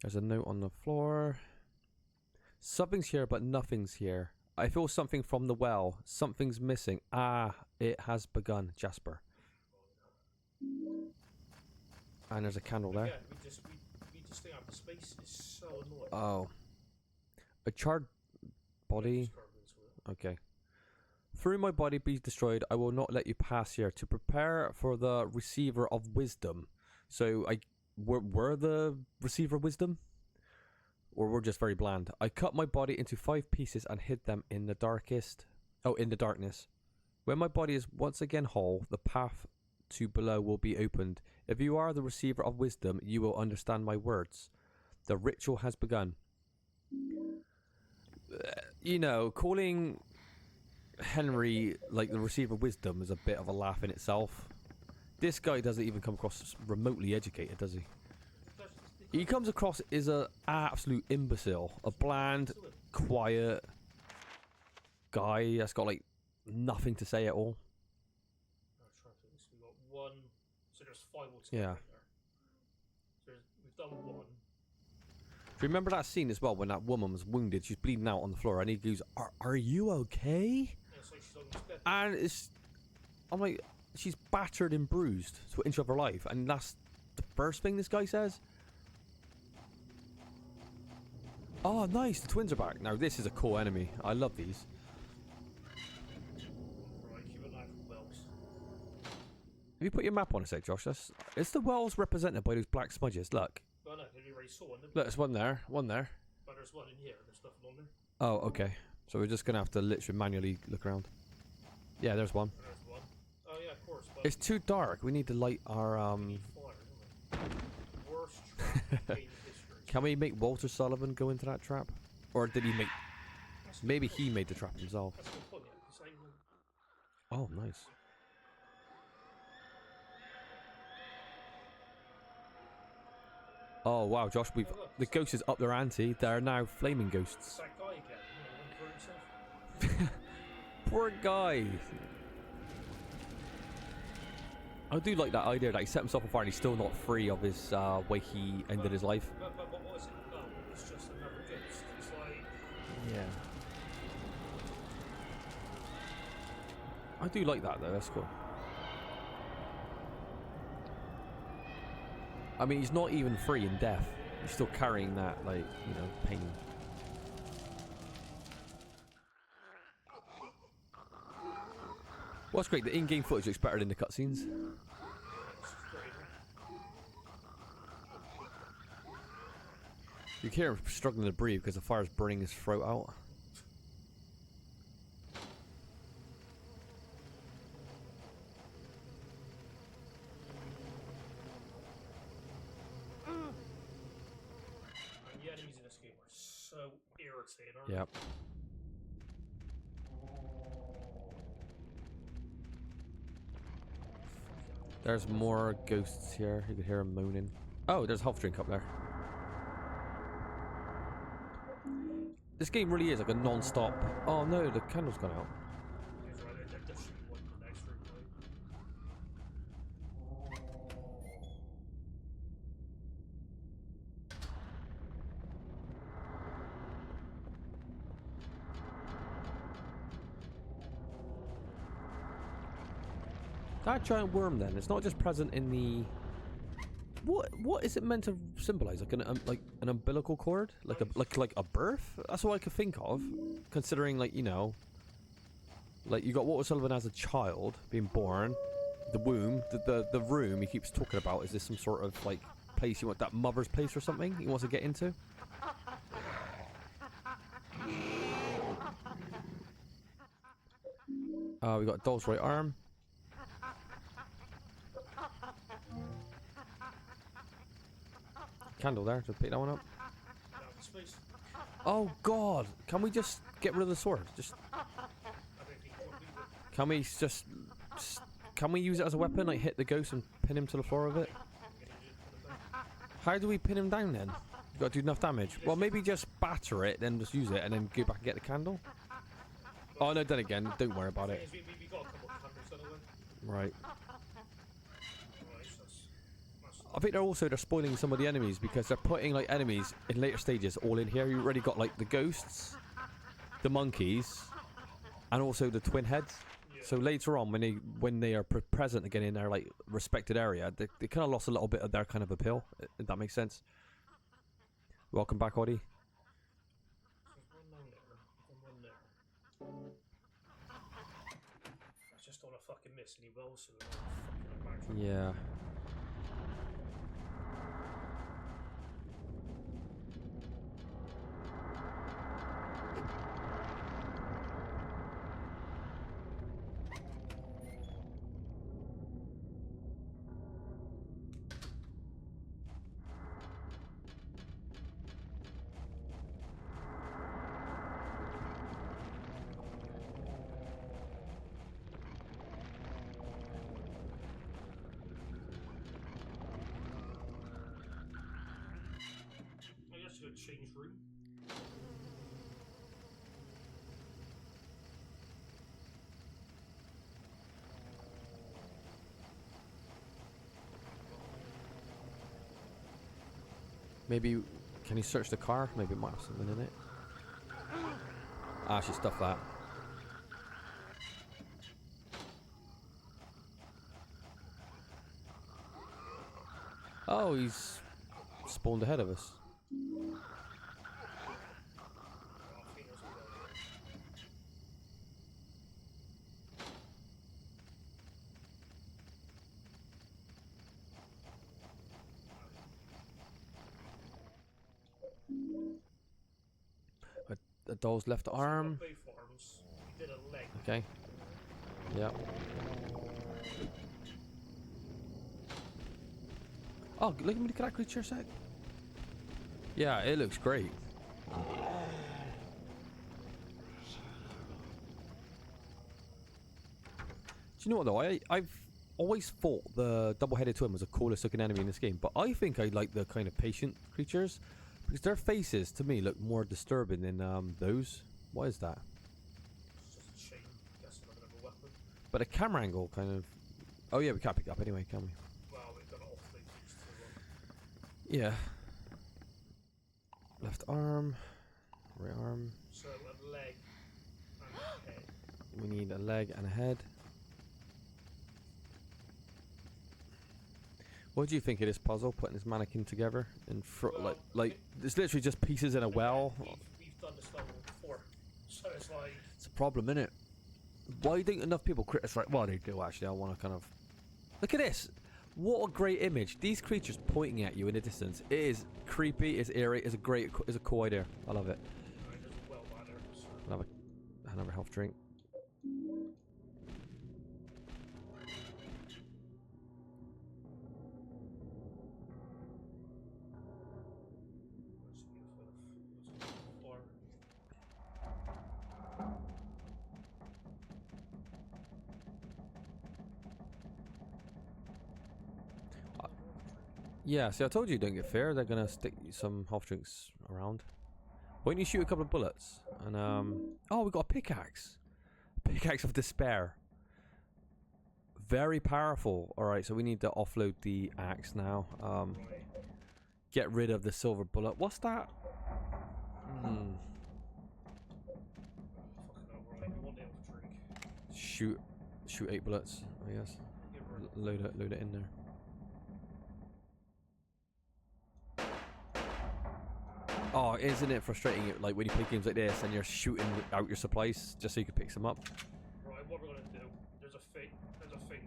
There's a note on the floor. Something's here, but nothing's here. I feel something from the well. Something's missing. Ah, it has begun, Jasper. And there's a candle there. Yeah, we just think out the space is so annoying. Oh. A charred body. Okay. Through my body be destroyed, I will not let you pass here. To prepare for the receiver of wisdom. So we're the receiver of wisdom? Or we're just very bland. I cut my body into 5 pieces and hid them in the darkness. When my body is once again whole, the path to below will be opened. If you are the receiver of wisdom, you will understand my words. The ritual has begun. You know, calling Henry like the receiver of wisdom is a bit of a laugh in itself. This guy doesn't even come across remotely educated, does he? He comes across as an absolute imbecile. A bland, quiet guy that's got like nothing to say at all. I'm trying to think. So we got one. So there's 5 altogether. Yeah. Right there. So we've done 1. Do you remember that scene as well when that woman was wounded? She's bleeding out on the floor, and he goes, "Are you okay?" Yeah, it's like she's on this bed. And I'm like, she's battered and bruised to an inch of her life, and that's the first thing this guy says. Oh, nice! The twins are back. Now this is a cool enemy. I love these. Right, keep an eye for wells. Have you put your map on a sec, Josh? It's the wells represented by those black smudges. Look. Well, no, we already saw one. Look, there's one there. One there. But there's one in here. There's nothing on there. Oh, okay. So we're just gonna have to literally manually look around. Yeah, there's one. There's one. Oh yeah, of course. But It's too dark. We need to light our fire, don't we? Worst trap in game history. Can we make Walter Sullivan go into that trap? Or did he make... Maybe he made the trap himself. That's the point, yeah. It's like, Oh, nice. Oh, wow, Josh. The ghost is up their ante. They're now flaming ghosts. it's that guy again. You know, for himself. Poor guy. I do like that idea that he set himself on fire and he's still not free of his way he ended his life. But what was it? No, it's just another ghost. It's like... Yeah. I do like that though, that's cool. I mean, he's not even free in death. He's still carrying that, like, you know, pain. What's great, the in-game footage looks better than the cutscenes. You can hear him struggling to breathe because the fire's burning his throat out. And the enemies in this game are so irritating, aren't Yep. There's more ghosts here. You can hear them moaning. Oh, there's a health drink up there. This game really is like a non-stop... Oh no, the candle's gone out. He's right there. There should be one in the next room, right? That giant worm then, it's not just present in the... What is it meant to symbolize? Like an umbilical cord? Like a birth? That's what I could think of. Considering, like, you know, like you got Walter Sullivan as a child being born, the womb, the room he keeps talking about. Is this some sort of like place you want, that mother's place or something he wants to get into? We got Doll's right arm. Candle there, just pick that one up. Oh god, can we just get rid of the sword? Can we just can we use it as a weapon, like hit the ghost and pin him to the floor with it? How do we pin him down then? You gotta do enough damage. Well, maybe just batter it, then just use it, and then go back and get the candle. Oh no, then again, don't worry about it. Right. I think they're spoiling some of the enemies because they're putting like enemies in later stages all in here. You already got like the ghosts, the monkeys, and also the twin heads. So later on, when they are present again in their like respected area, they kind of lost a little bit of their kind of appeal. If that makes sense. Welcome back, Audie. I just don't want to fucking miss any wells. Yeah. to a change room. Maybe, can you search the car? Maybe it might have something in it. Ah, she stuffed that. Oh, he's spawned ahead of us. A doll's left arm. Both arms. You did a leg. Okay. Yep. Oh, look at me, look at that creature a sec. Yeah, it looks great. Do you know what though? I've always thought the double-headed twin was the coolest looking enemy in this game, but I think I like the kind of patient creatures because their faces to me look more disturbing than those. What is that? It's just a chain. Guess another weapon. But the camera angle kind of. Oh yeah, we can't pick it up anyway, can we? Well, we've got it off things to Yeah. Left arm, right arm. So a leg and a head. We need a leg and a head. What do you think of this puzzle? Putting this mannequin together in front, Well, like it's literally just pieces in a well. We've done this level before, so it's like. It's a problem, isn't it? Why don't enough people criticize? Well, they do actually. I want to kind of look at this. What a great image! These creatures pointing at you in the distance. It is creepy. It's eerie. It's a great. It's a cool idea. I love it. I'll have another health drink. Yeah, see, I told you don't get fair. They're gonna stick some health drinks around. Why don't you shoot a couple of bullets? And oh, we got a pickaxe. Pickaxe of despair. Very powerful. All right, so we need to offload the axe now. Get rid of the silver bullet. What's that? Shoot 8 bullets. I guess. Load it in there. Oh, isn't it frustrating? Like when you play games like this and you're shooting out your supplies just so you can pick some up. Right, what we're gonna do? There's a thing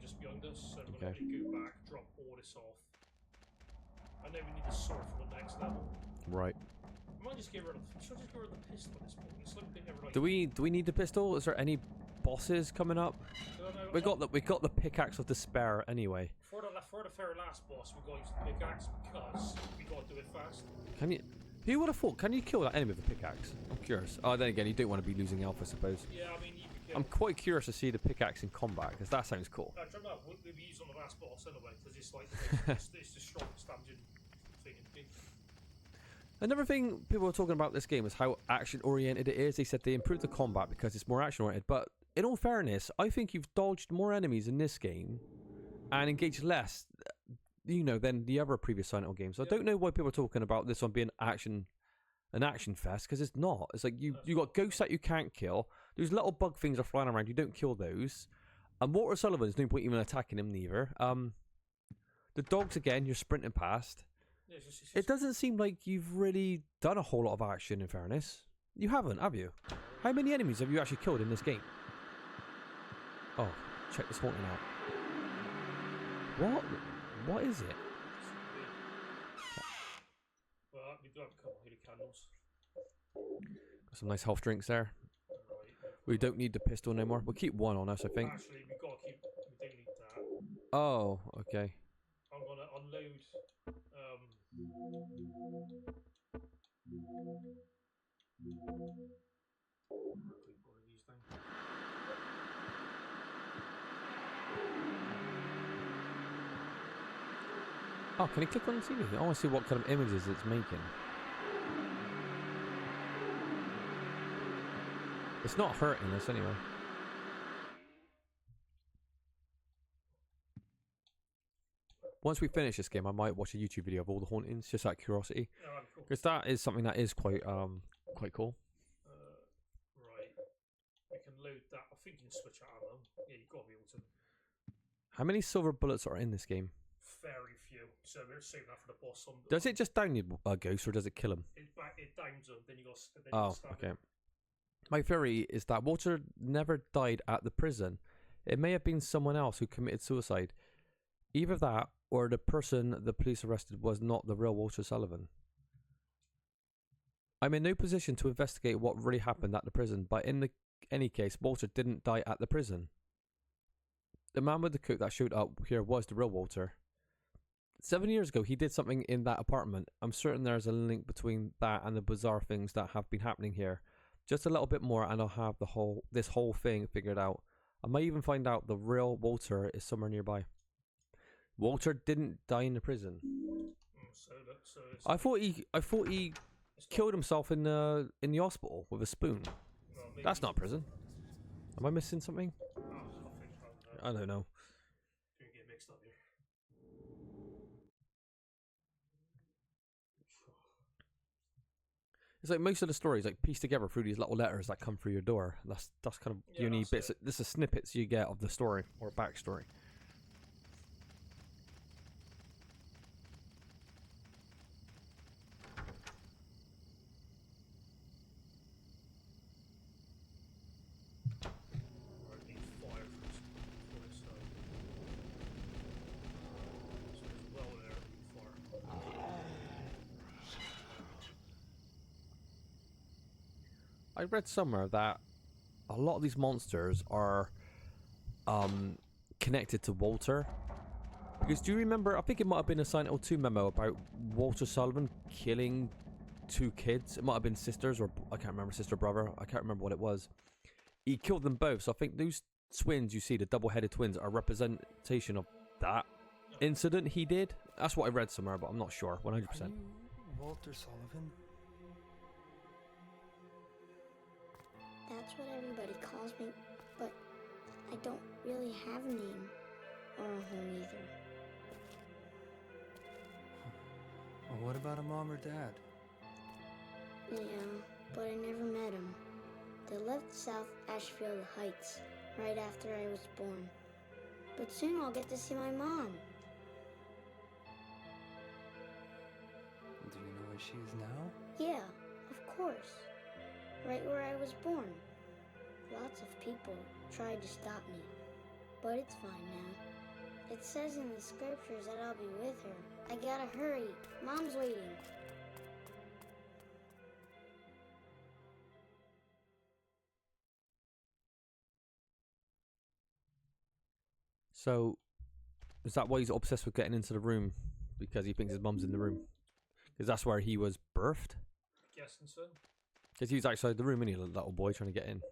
just behind us, so we're gonna go back, drop all this off, and then we need to sort for the next level. Right. I might just get rid of. Should I just get rid of the pistol at this point? It's like being never like. Do we need the pistol? Is there any bosses coming up? We got the pickaxe of despair anyway. For the very last boss, we gotta use the pickaxe because we gotta do it fast. Can you? Who would have thought? Can you kill that enemy with a pickaxe? I'm curious. Oh, then again, you don't want to be losing health, I suppose. Yeah, I mean, I'm quite curious to see the pickaxe in combat because that sounds cool. I don't know. We'll be used on the last boss anyway because it's like it's the strongest damaging thing in the game. Another thing people were talking about this game is how action-oriented it is. They said they improved the combat because it's more action-oriented. But in all fairness, I think you've dodged more enemies in this game and engaged less, than the other previous Silent Hill games. So I don't know why people are talking about this one being an action fest because it's not. It's like you got ghosts that you can't kill. Those little bug things are flying around. You don't kill those. And Walter Sullivan's no point even attacking him neither. The dogs again, you're sprinting past. It doesn't seem like you've really done a whole lot of action. In fairness, you haven't, have you? How many enemies have you actually killed in this game? Oh, check this haunting out. What is it? Well, we do have a couple of candles. Got some nice health drinks there. We don't need the pistol no more. We'll keep one on us, I think. Actually, we don't need that. Oh, okay. I'm gonna unload. Oh, can you click on the TV? I want to see what kind of images it's making. It's not hurting us anyway. Once we finish this game, I might watch a YouTube video of all the hauntings, just out of curiosity. Oh, cool. Because that is something that is quite cool. Right. We can load that. I think you can switch out ammo. Yeah, you've got to be able to. How many silver bullets are in this game? Very few. So we're saving that for the boss. Does it just down your ghost, or does it kill him? It downs them, then you got. Oh, okay. My theory is that Walter never died at the prison. It may have been someone else who committed suicide. Either that, or the person the police arrested was not the real Walter Sullivan. I'm in no position to investigate what really happened at the prison, but in any case, Walter didn't die at the prison. The man with the coat that showed up here was the real Walter. 7 years ago, he did something in that apartment. I'm certain there's a link between that and the bizarre things that have been happening here. Just a little bit more and I'll have this whole thing figured out. I might even find out the real Walter is somewhere nearby. Walter didn't die in the prison. I thought he killed himself in the hospital with a spoon. Well, that's not prison. Am I missing something? I don't know. Don't get mixed up here. It's like most of the stories like pieced together through these little letters that come through your door. That's kind of the only bits. This is snippets you get of the story or backstory. I read somewhere that a lot of these monsters are connected to Walter. Because do you remember, I think it might have been a Silent Hill 2 memo about Walter Sullivan killing 2 kids. It might have been sisters, or I can't remember, sister, brother. I can't remember what it was. He killed them both. So I think those twins you see, the double-headed twins, are a representation of that incident he did. That's what I read somewhere, but I'm not sure, 100%. Are you Walter Sullivan? That's what everybody calls me, but I don't really have a name or a home either. Well, what about a mom or dad? Yeah, but I never met them. They left South Ashfield Heights right after I was born. But soon I'll get to see my mom. Do you know where she is now? Yeah, of course. Right where I was born. Lots of people tried to stop me, but it's fine now. It says in the scriptures that I'll be with her. I gotta hurry. Mom's waiting. So, is that why he's obsessed with getting into the room? Because he thinks his mum's in the room? Because that's where he was birthed? Guessing so. Because he was outside the room, and he a little boy trying to get in.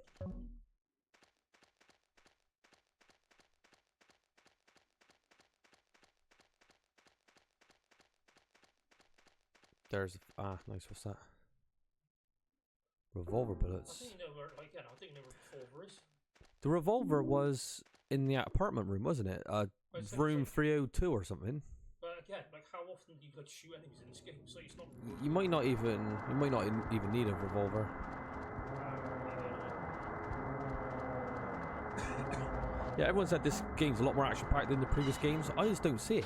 There's nice. What's that? Revolver bullets. I think you know where, like, I think you know where the revolver is. The revolver was in the apartment room, wasn't it? Room 302 or something. But again, like, how often do you like shoot enemies in this game? So it's not. You might not even need a revolver. Yeah, everyone said this game's a lot more action-packed than the previous games. I just don't see it.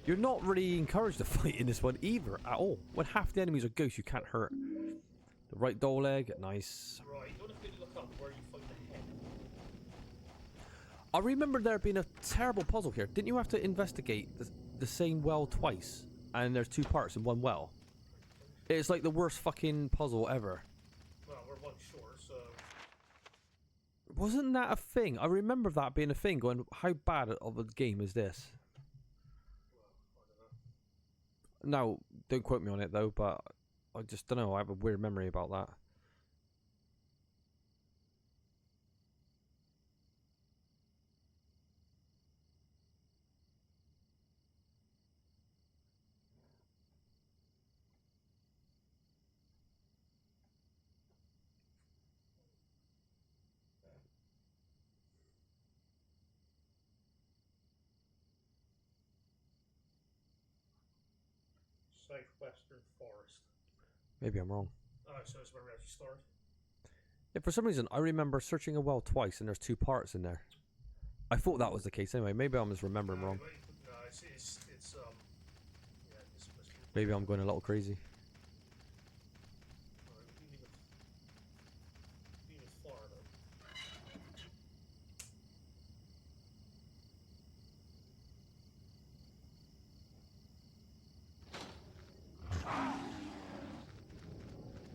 You're not really encouraged to fight in this one either, at all. When half the enemies are ghosts, you can't hurt. The right door leg, nice. Right, you want to really look up where you find the head. I remember there being a terrible puzzle here. Didn't you have to investigate the same well twice? And there's 2 parts in one well. It's like the worst fucking puzzle ever. Well, we're one short, so. Wasn't that a thing? I remember that being a thing, going, how bad of a game is this? No, don't quote me on it though, but I just don't know. I have a weird memory about that. Southwestern Forest. Maybe I'm wrong. Oh, so that's where we actually started. Yeah, for some reason I remember searching a well twice, and there's 2 parts in there. I thought that was the case anyway. Maybe I'm just remembering wrong. No, it's yeah, this must be. Maybe I'm going a little crazy. Alright, we need a far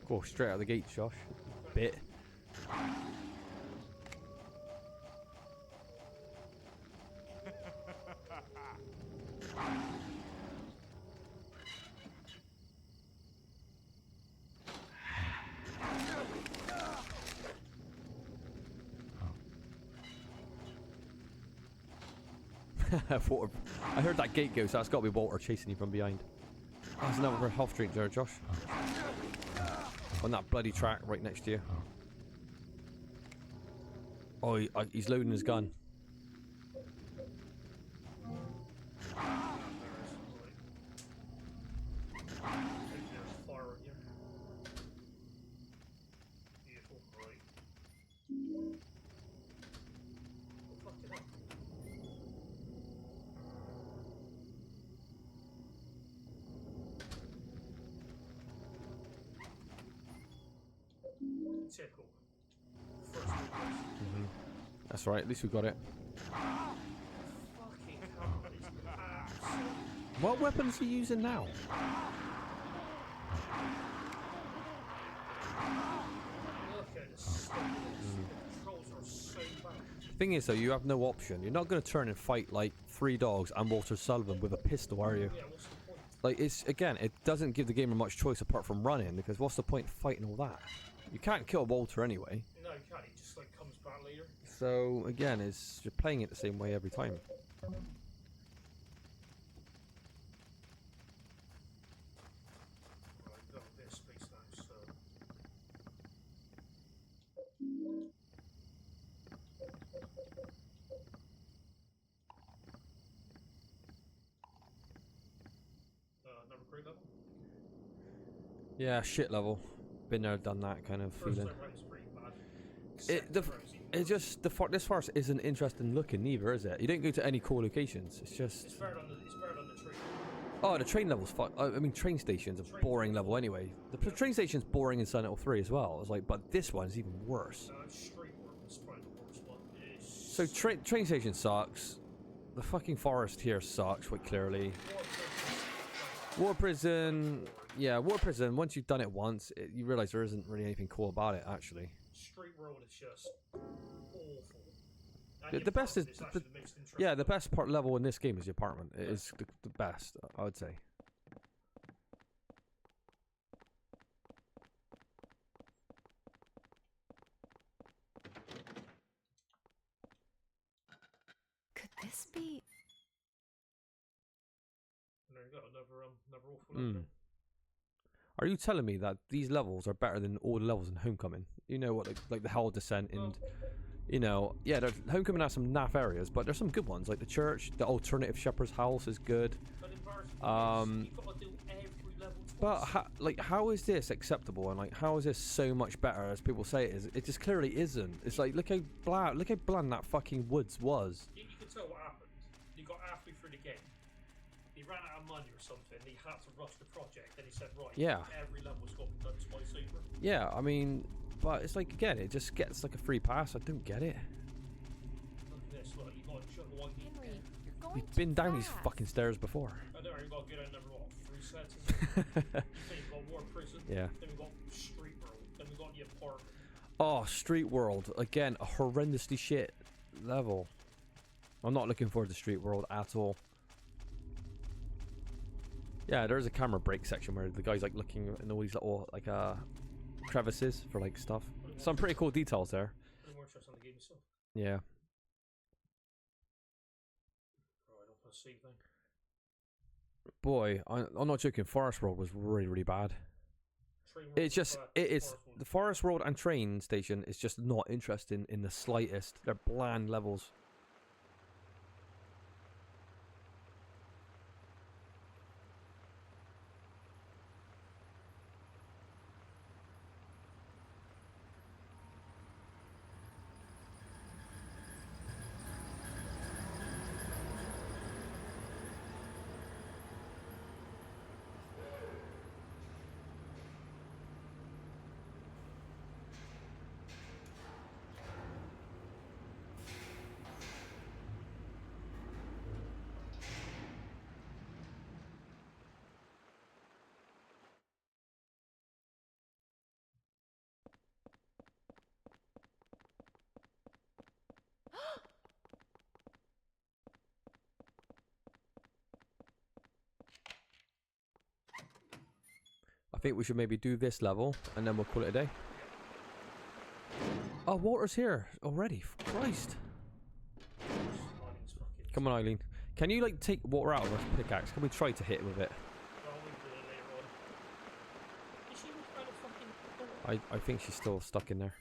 though. Go straight out of the gate, Josh. Bit. Walter. I heard that gate go, so that's got to be Walter chasing you from behind. Oh, there's another health drink there, Josh. On that bloody track right next to you. Oh, he's loading his gun. Typical. That's right, at least we got it. Fucking hell, that is absolute. What weapons are you using now? Look at the stuff of this. The controls are so bad. Thing is though, you have no option. You're not going to turn and fight like 3 dogs and Walter Sullivan with a pistol, are you? Yeah, what's the point? Like, it's, again, it doesn't give the gamer much choice apart from running, because what's the point of fighting all that? You can't kill Walter anyway. No, you can't. He just like comes back later. So again, it's you're playing it the same way every time. Right, got a bit of space now, so. Another great level. Yeah, shit level. Been there, done that kind of First feeling. time round was pretty bad. This forest isn't interesting looking either, is it? You don't go to any cool locations. It's just. It's better on the train. Oh, the train level's fun. I mean, train station's a boring level anyway. The train station's boring in Silent Hill 3 as well. It's like, but this one's even worse. Street work was probably the worst one. So train station sucks. The fucking forest here sucks, quite clearly. War prison, yeah, war prison. Once you've done it once, you realise there isn't really anything cool about it, actually. Street world is just awful. The best is the best part level in this game is the apartment. It is the best, I would say. Could this be? There you go, another awful level. Are you telling me that these levels are better than all the levels in Homecoming? You know what, like the Hell Descent and, you know, yeah, Homecoming has some naff areas, but there's some good ones, like the church, the alternative Shepherd's House is good. But how is this acceptable, and like how is this so much better as people say it is? It just clearly isn't. It's like look how bland that fucking woods was. You can tell what happened. He got halfway through the game. He ran out of money or something. He had to rush the project. Then he said, "Right, yeah, every level's got to be done twice over." Yeah, I mean, but it's like again, it just gets like a free pass. I don't get it. Look at this. Look, you got to juggle one. Henry, you're going We've been down these fucking stairs before. I know. You got to get another 3 sets. Then you've got War Prison. Yeah. Then we've got Street World. Then we've got the apartment. Oh, Street World again, a horrendously shit level. I'm not looking forward to Street World at all. Yeah, there's a camera break section where the guy's like looking in all these little like crevices for like stuff. Some pretty cool details there. More interest on the game itself. Yeah. Right, I'll put a save thing. Boy, I'm not joking. Forest World was really bad. It's just the Forest World and train station is just not interesting in the slightest. They're bland levels. I think we should maybe do this level and then we'll call it a day. Oh, water's here already. Christ. Come on, Eileen. Can you like take water out of her pickaxe? Can we try to hit it with it? I think she's still stuck in there.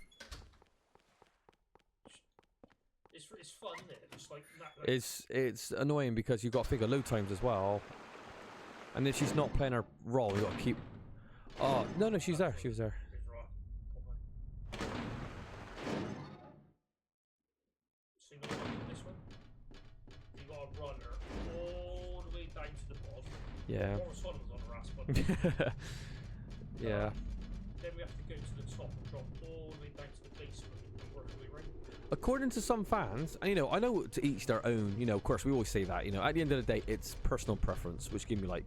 It's fun, isn't it? Just like that. It's annoying because you've got to figure load times as well. And if she's not playing her role, you got to keep. Oh no, she's there. She was there. See what this one? You got to run her all the way down to the bottom. Yeah. On the Yeah. Then we have to go to the top and drop all the way down to the basement and work our way around. According to some fans, and I know to each their own, of course we always say that, at the end of the day it's personal preference, which give me like.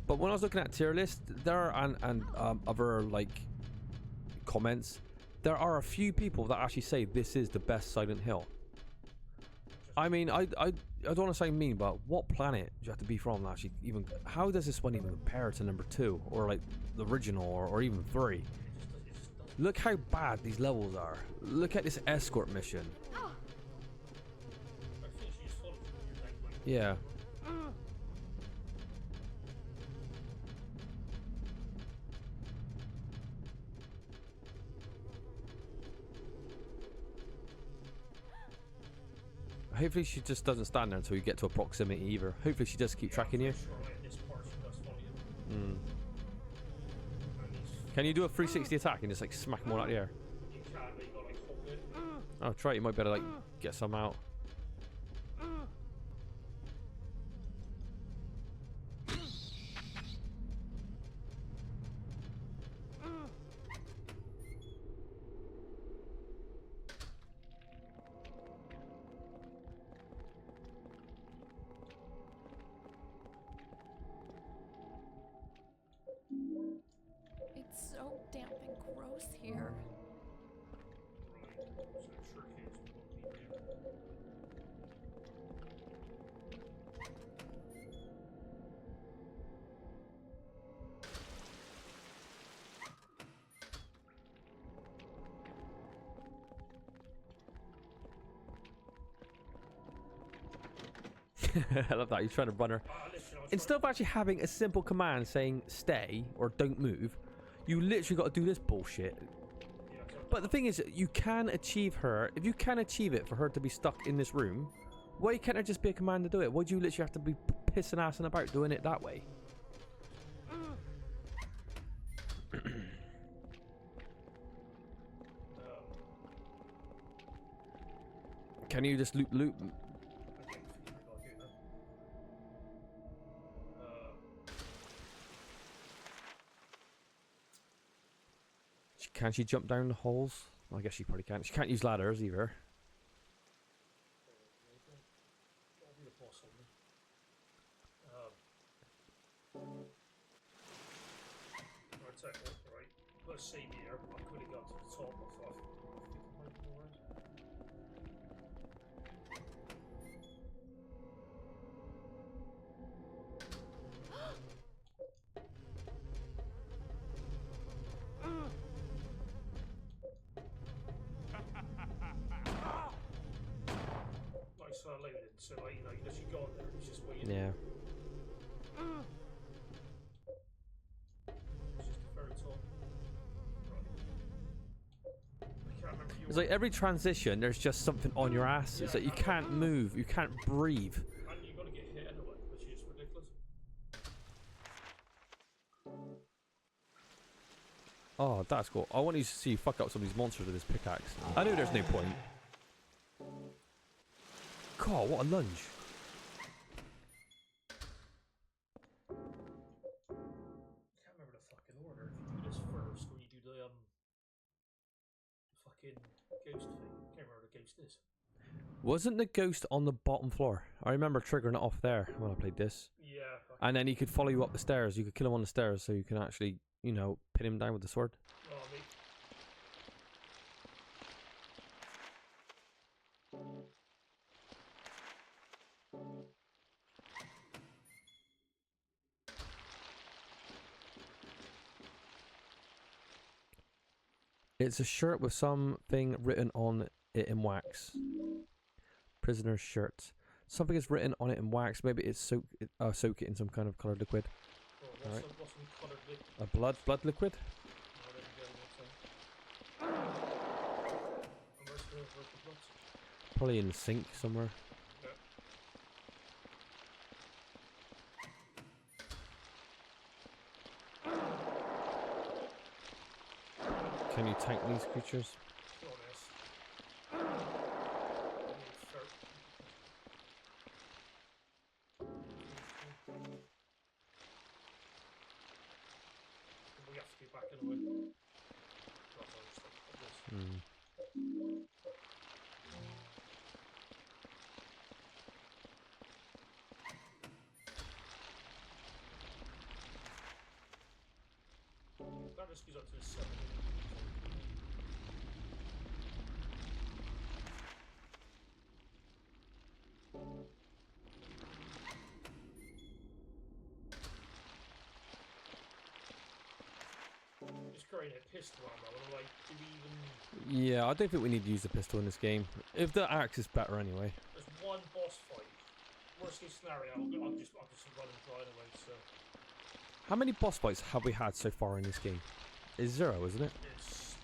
But when I was looking at tier list, there and other like comments, there are a few people that actually say this is the best Silent Hill. I mean, I don't want to say mean, but what planet do you have to be from to actually even? How does this one even compare to number 2 or like the original or even 3? Look how bad these levels are. Look at this escort mission. Yeah. Hopefully she just doesn't stand there until you get to a proximity either. Hopefully she does keep tracking you. Mm. Can you do a 360 attack and just like smack them all out of the air? Oh, try it. You might better like get some out. It's so damp and gross here. I love that. He's trying to run her. Instead of actually having a simple command saying stay or don't move, you literally got to do this bullshit. But the thing is, you can achieve her. If you can achieve it for her to be stuck in this room, why can't there just be a command to do it? Why do you literally have to be pissing assing about doing it that way? Can you just loop? Can she jump down the holes? I guess she probably can't. She can't use ladders either. Right. Let's see here. I could have got to the top of so loaded, so like you just go on there, it's just waiting. Yeah. It's just the very top. Right. I can't remember It's like every transition, there's just something on your ass. Yeah, it's like you can't move, you can't breathe. And you're gonna get hit anyway, which is ridiculous. Oh, that's cool. I want you to see you fuck up some of these monsters with this pickaxe. I know there's no point. God, what a lunge. I can't remember the fucking order. If you do this first, or you do the fucking ghost thing. I can't remember what the ghost is. Wasn't the ghost on the bottom floor? I remember triggering it off there when I played this. Yeah. And then he could follow you up the stairs. You could kill him on the stairs so you can actually, pin him down with the sword. Oh, mate. It's a shirt with something written on it in wax. Prisoner's shirt. Something is written on it in wax. Maybe it's soak it in some kind of coloured liquid. Oh, Alright. what's some coloured liquid? A blood liquid? Oh, there we go, that's it. And where's the blood? Probably in the sink somewhere. Can you tank these creatures? We have to be back in a way. That just goes up to the 7. Just creating a pistol ammo, and I'm like, do we even... Yeah, I don't think we need to use the pistol in this game. If the axe is better anyway. There's one boss fight. Worst case scenario, I'll just run and try anyway, so... How many boss fights have we had so far in this game? It's 0, isn't it? It's...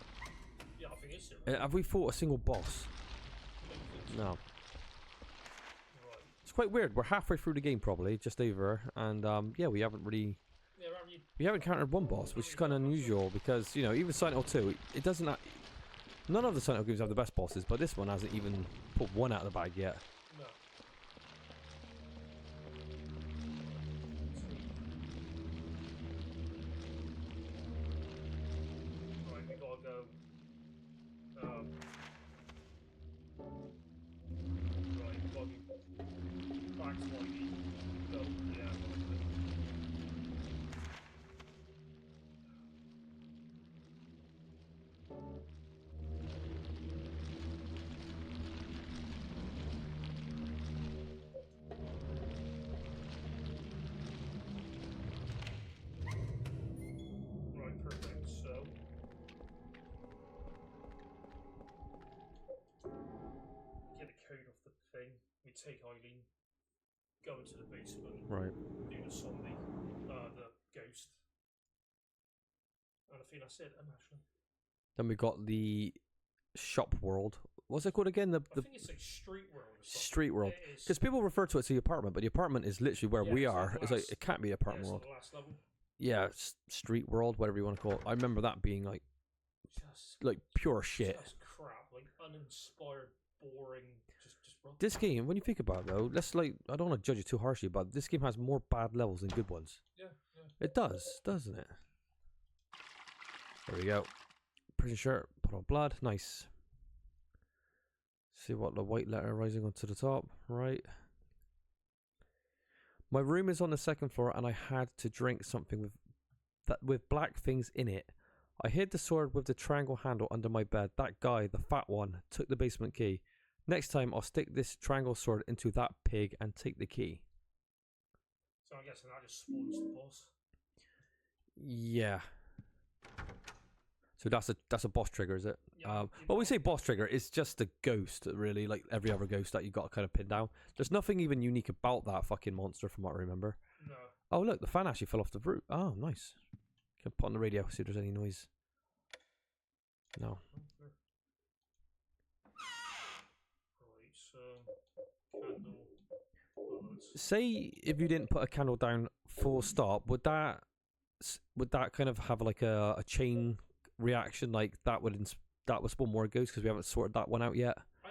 Yeah, I think it's 0. Have we fought a single boss? No. Right. It's quite weird. We're halfway through the game probably, just over, and yeah, we haven't really... Yeah, we haven't encountered one boss, which is kind of unusual because, you know, even Silent Hill 2, it doesn't... None of the Silent Hill games have the best bosses, but this one hasn't even put one out of the bag yet. No. Right, we gotta go. Right, we gotta be back to what we go. Yeah. Right, perfect. So get a code off the thing. We take Eileen, go into the basement, Right. do the zombie, the ghost, and I think that's it. Actually, Then we got the shop world. What's it called again? I think it's like Street World. Or something. Street world. It is. Because people refer to it as the apartment, but the apartment is literally where Yeah, we it's like are. the It's like last- it can't be Yeah, apartment it's world. like the last level. Yeah, street world, whatever you want to call it. I remember that being like pure shit. Just crap, like uninspired, boring. Just rubbish. This game, when you think about it though, I don't want to judge it too harshly, but this game has more bad levels than good ones. Yeah, yeah. It does, doesn't it? There we go. Prison shirt, put on blood, nice. See what the white letter rising onto the top, right? My room is on the 2nd floor and I had to drink something with black things in it. I hid the sword with the triangle handle under my bed. That guy, the fat one, took the basement key. Next time I'll stick this triangle sword into that pig and take the key. So I guess that just spawns the boss. Yeah. So that's a boss trigger, is it? Yeah, well, we say boss trigger, it's just a ghost, really, like every other ghost that you got to kind of pin down. There's nothing even unique about that fucking monster from what I remember. No. Oh, look, the fan actually fell off the roof. Oh, nice. Can put on the radio, see if there's any noise. No. Right, so candle. Say if you didn't put a candle down full stop, would that kind of have like a chain reaction, like that would spawn more ghosts because we haven't sorted that one out yet? I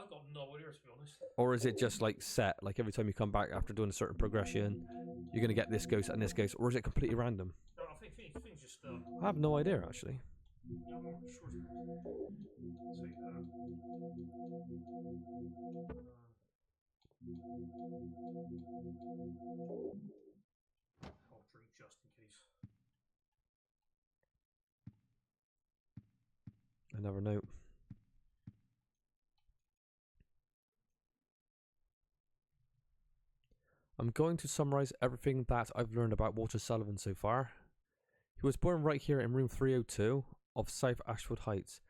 got no idea, to be honest. Or is it just like set, like every time you come back after doing a certain progression, you're gonna get this ghost and this ghost, or is it completely random? No, I think just I have no idea actually. Yeah, I'm not sure. So, I'll drink just in case. Another note. I'm going to summarize everything that I've learned about Walter Sullivan so far. He was born right here in room 302. of South Ashwood Heights.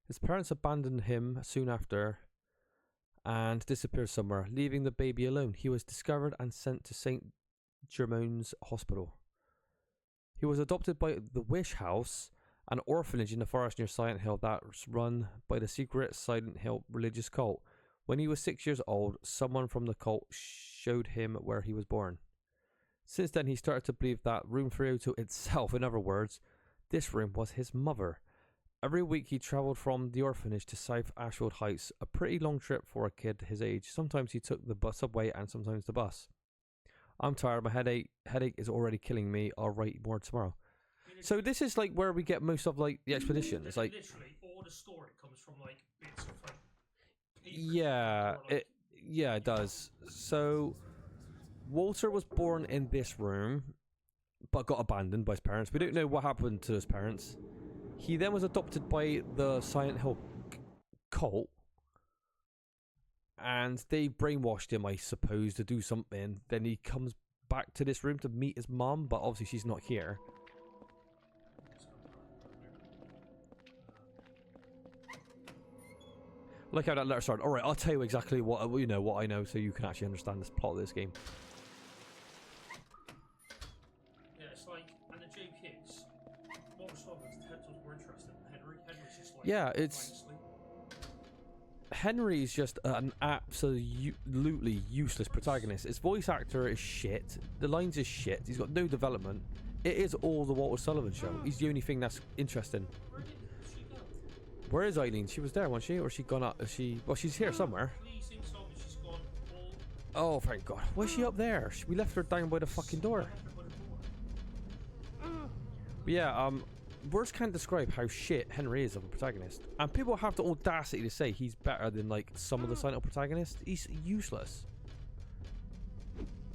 His parents abandoned him soon after and disappeared somewhere, leaving the baby alone. He was discovered and sent to St. Germain's Hospital. He was adopted by the Wish House, an orphanage in the forest near Silent Hill that's run by the secret Silent Hill religious cult. When he was 6 years old, someone from the cult showed him where he was born. Since then, he started to believe that room 302 itself, in other words, this room was his mother. Every week he travelled from the orphanage to South Ashwood Heights, a pretty long trip for a kid his age. Sometimes he took the subway and sometimes the bus. I'm tired, my headache is already killing me. I'll write more tomorrow. So this is like where we get most of like the expedition. It's like literally all the story comes from like bits of like yeah, it does. So Walter was born in this room, but got abandoned by his parents. We don't know what happened to his parents. He then was adopted by the Silent Hill cult, and they brainwashed him, I suppose, to do something. Then he comes back to this room to meet his mum, but obviously she's not here. Look how that letter started. Alright, I'll tell you exactly what I know, so you can actually understand this plot of this game. Yeah, it's like, and the JPs, most of us titles were interested in Henry. Henry's just like, yeah, it's Henry's just an absolutely useless protagonist. His voice actor is shit. The lines is shit. He's got no development. It is all the Walter Sullivan show. He's the only thing that's interesting. Where is Eileen? She was there, wasn't she? Or she gone up? Is she? Well, she's here somewhere. Oh, thank God. Why is she up there? We left her down by the fucking door. But yeah, words can't describe how shit Henry is of a protagonist. And people have the audacity to say he's better than like some of the Silent Hill protagonists. He's useless.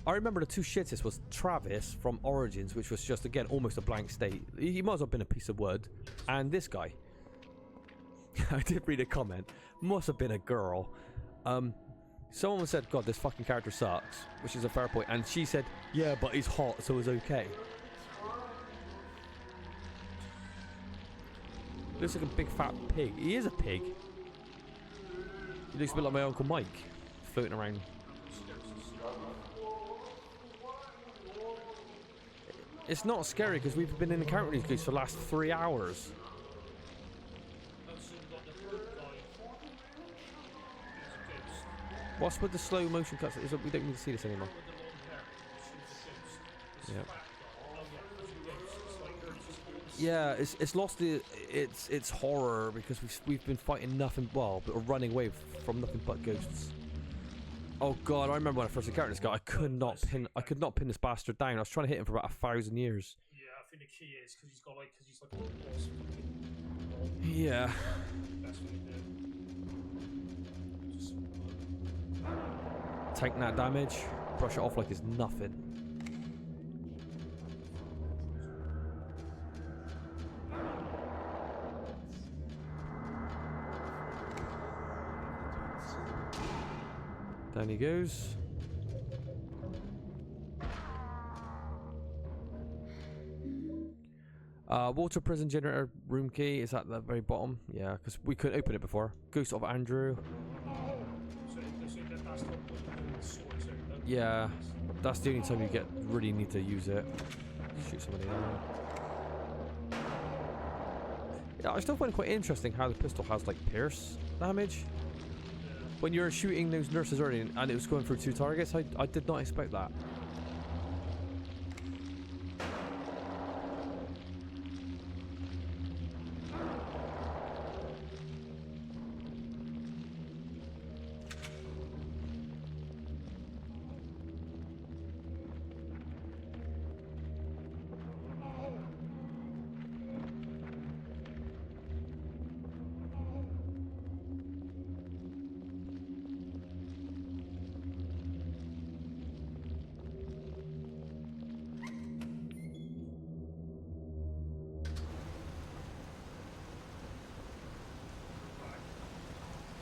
I remember the two shittest was Travis from Origins, which was just, again, almost a blank state. He might as well have been a piece of wood. And this guy. I did read a comment. Must have been a girl. Someone said, God, this fucking character sucks, which is a fair point. And she said, yeah, but he's hot, so it's okay. Looks like a big fat pig. He is a pig. He looks a bit like my Uncle Mike, floating around. It's not scary because we've been encountering these ghosts for the last 3 hours. What's with the slow motion cuts? We don't need to see this anymore. Yeah. Yeah, it's lost its horror because we've been fighting nothing, or running away from nothing but ghosts. Oh God, I remember when I first encountered this guy. I could not pin this bastard down. I was trying to hit him for about 1,000 years. Yeah, I think the key is because he's like a boss. Yeah. That's what he did. Take that damage, brush it off like it's nothing. Down he goes. Water prison generator room key is at the very bottom. Yeah, because we couldn't open it before. Ghost of Andrew. Yeah, that's the only time you really need to use it. Shoot somebody down. Yeah, I still find it quite interesting how the pistol has like pierce damage. When you're shooting those nurses earlier and it was going through 2 targets, I did not expect that.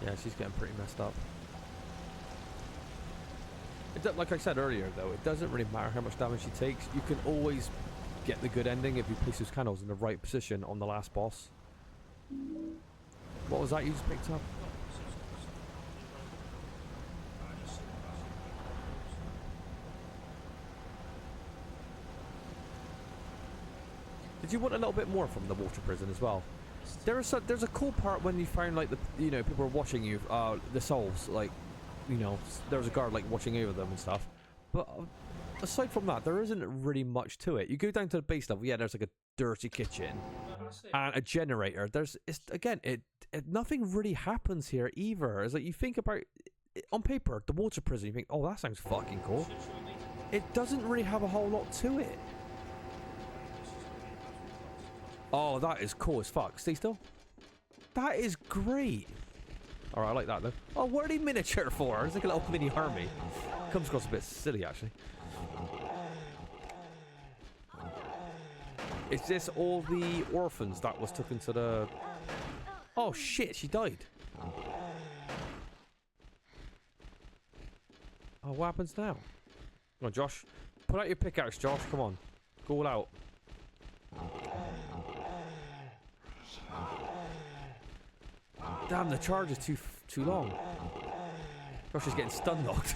Yeah, she's getting pretty messed up. Like I said earlier, though, it doesn't really matter how much damage she takes. You can always get the good ending if you place those candles in the right position on the last boss. What was that you just picked up? Did you want a little bit more from the water prison as well? There's a cool part when you find like the people are watching you, the souls, like, there's a guard like watching over them and stuff. But aside from that, there isn't really much to it. You go down to the base level, yeah, there's like a dirty kitchen and a generator. Nothing really happens here either. It's like you think about on paper the water prison, you think, oh, that sounds fucking cool. It doesn't really have a whole lot to it. Oh, that is cool as fuck. Stay still. That is great. Alright, I like that though. Oh, what are they miniature for? It's like a little mini army. Comes across a bit silly, actually. Is this all the orphans that was taken to the... Oh shit, she died. Oh, what happens now? Come on, Josh. Put out your pickaxe, Josh. Come on. Go all out. Damn, the charge is too long. Josh is getting stun knocked.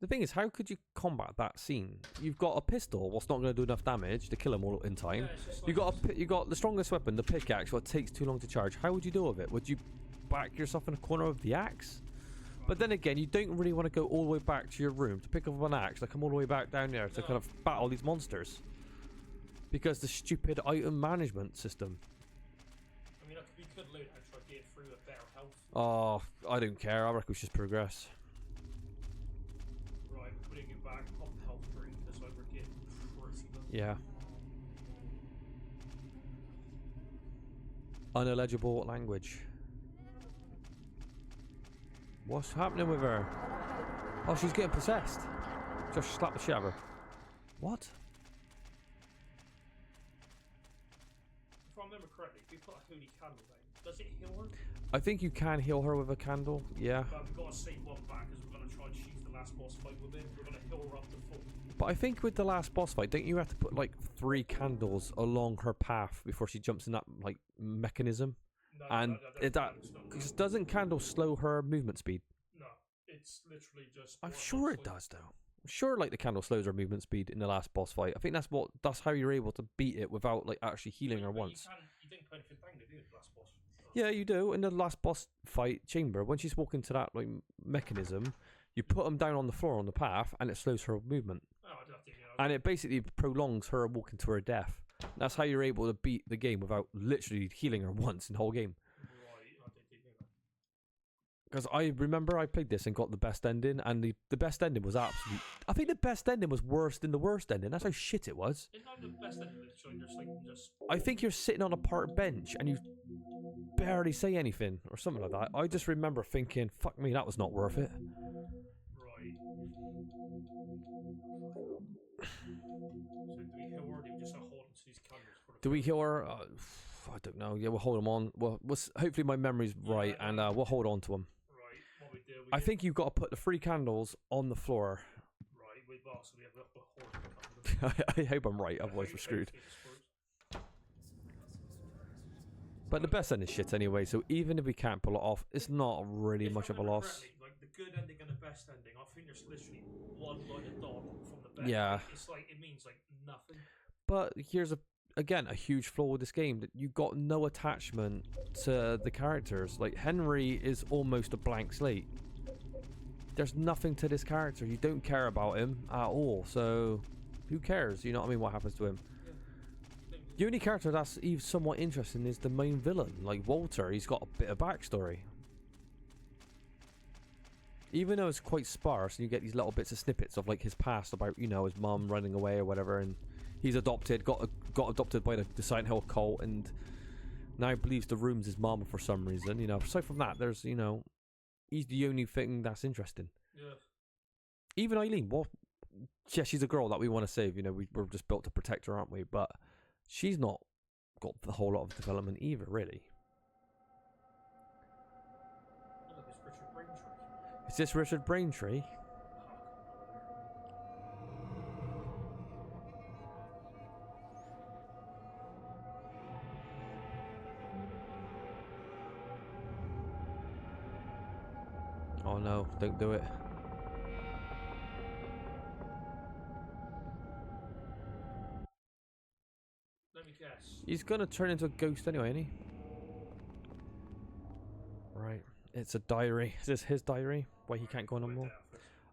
The thing is, how could you combat that scene? You've got a pistol, what's not going to do enough damage to kill him all in time. Yeah, you got the strongest weapon, the pickaxe, what takes too long to charge. How would you deal with it? Would you back yourself in a corner with the axe? But then again, you don't really want to go all the way back to your room to pick up an axe, like come all the way back down there to kind of battle these monsters. Because the stupid item management system. I mean, we could loot and try to get through a better health. Oh, I don't care. I reckon we should just progress. Right, putting it back on the health tree because like we're getting pretty low. Yeah. Unintelligible language. What's happening with her? Oh, she's getting possessed. Josh slapped the shit out of her. What? If I remember correctly, if we put a holy candle down, does it heal her? I think you can heal her with a candle, yeah. But we've got to save one back because we're going to try and cheese the last boss fight with it. We're going to heal her up to full. But I think with the last boss fight, don't you have to put like 3 candles along her path before she jumps in that like mechanism? No, and doesn't candle slow her movement speed? No, it's literally just... I'm sure it does though. I'm sure like the candle slows her movement speed in the last boss fight. I think that's how you're able to beat it without like actually healing her once. You didn't put anything down to do the last boss. Yeah, you do. In the last boss fight chamber, when she's walking to that like mechanism, you put them down on the floor on the path and it slows her movement. Oh, I don't think, you know, and it basically prolongs her walking to her death. That's how you're able to beat the game without literally healing her once in the whole game. Because I remember I played this and got the best ending, and the best ending was absolute... I think the best ending was worse than the worst ending. That's how shit it was. It's not the best ending, literally, just... I think you're sitting on a park bench and you barely say anything, or something like that. I just remember thinking, fuck me, that was not worth it. Right. So do we heal her, or do we just hold on to these candles for the... Do we heal her? I don't know. Yeah, we'll hold them on. Well, hopefully my memory's right, and we'll hold on to them. Right, what we do... I think you've got to put the 3 candles on the floor. Right, so we have a horde. I hope I'm right, otherwise we're screwed. But the best ending is shit anyway, so even if we can't pull it off, it's not really much of a loss. Like the good ending and the best ending, I think there's literally one line of dialogue from the best. Yeah. It's like, it means like nothing. But here's again a huge flaw with this game, that you got no attachment to the characters. Like Henry is almost a blank slate. There's nothing to this character. You don't care about him at all, so who cares? You know what I mean? What happens to him? The only character that's even somewhat interesting is the main villain, like Walter. He's got a bit of backstory. Even though it's quite sparse, and you get these little bits of snippets of like his past about, you know, his mum running away or whatever, and he's adopted, got adopted by the Silent Hill cult, and now believes the room's his mum for some reason. You know, aside from that, there's, you know, he's the only thing that's interesting. Yeah. Even Eileen, well, yeah, she's a girl that we want to save. You know, we're just built to protect her, aren't we? But she's not got a whole lot of development either, really. Is this Richard Braintree? Oh no, don't do it. Let me guess. He's gonna turn into a ghost anyway, ain't he? Right. It's a diary. Is this his diary? Why he can't go no more?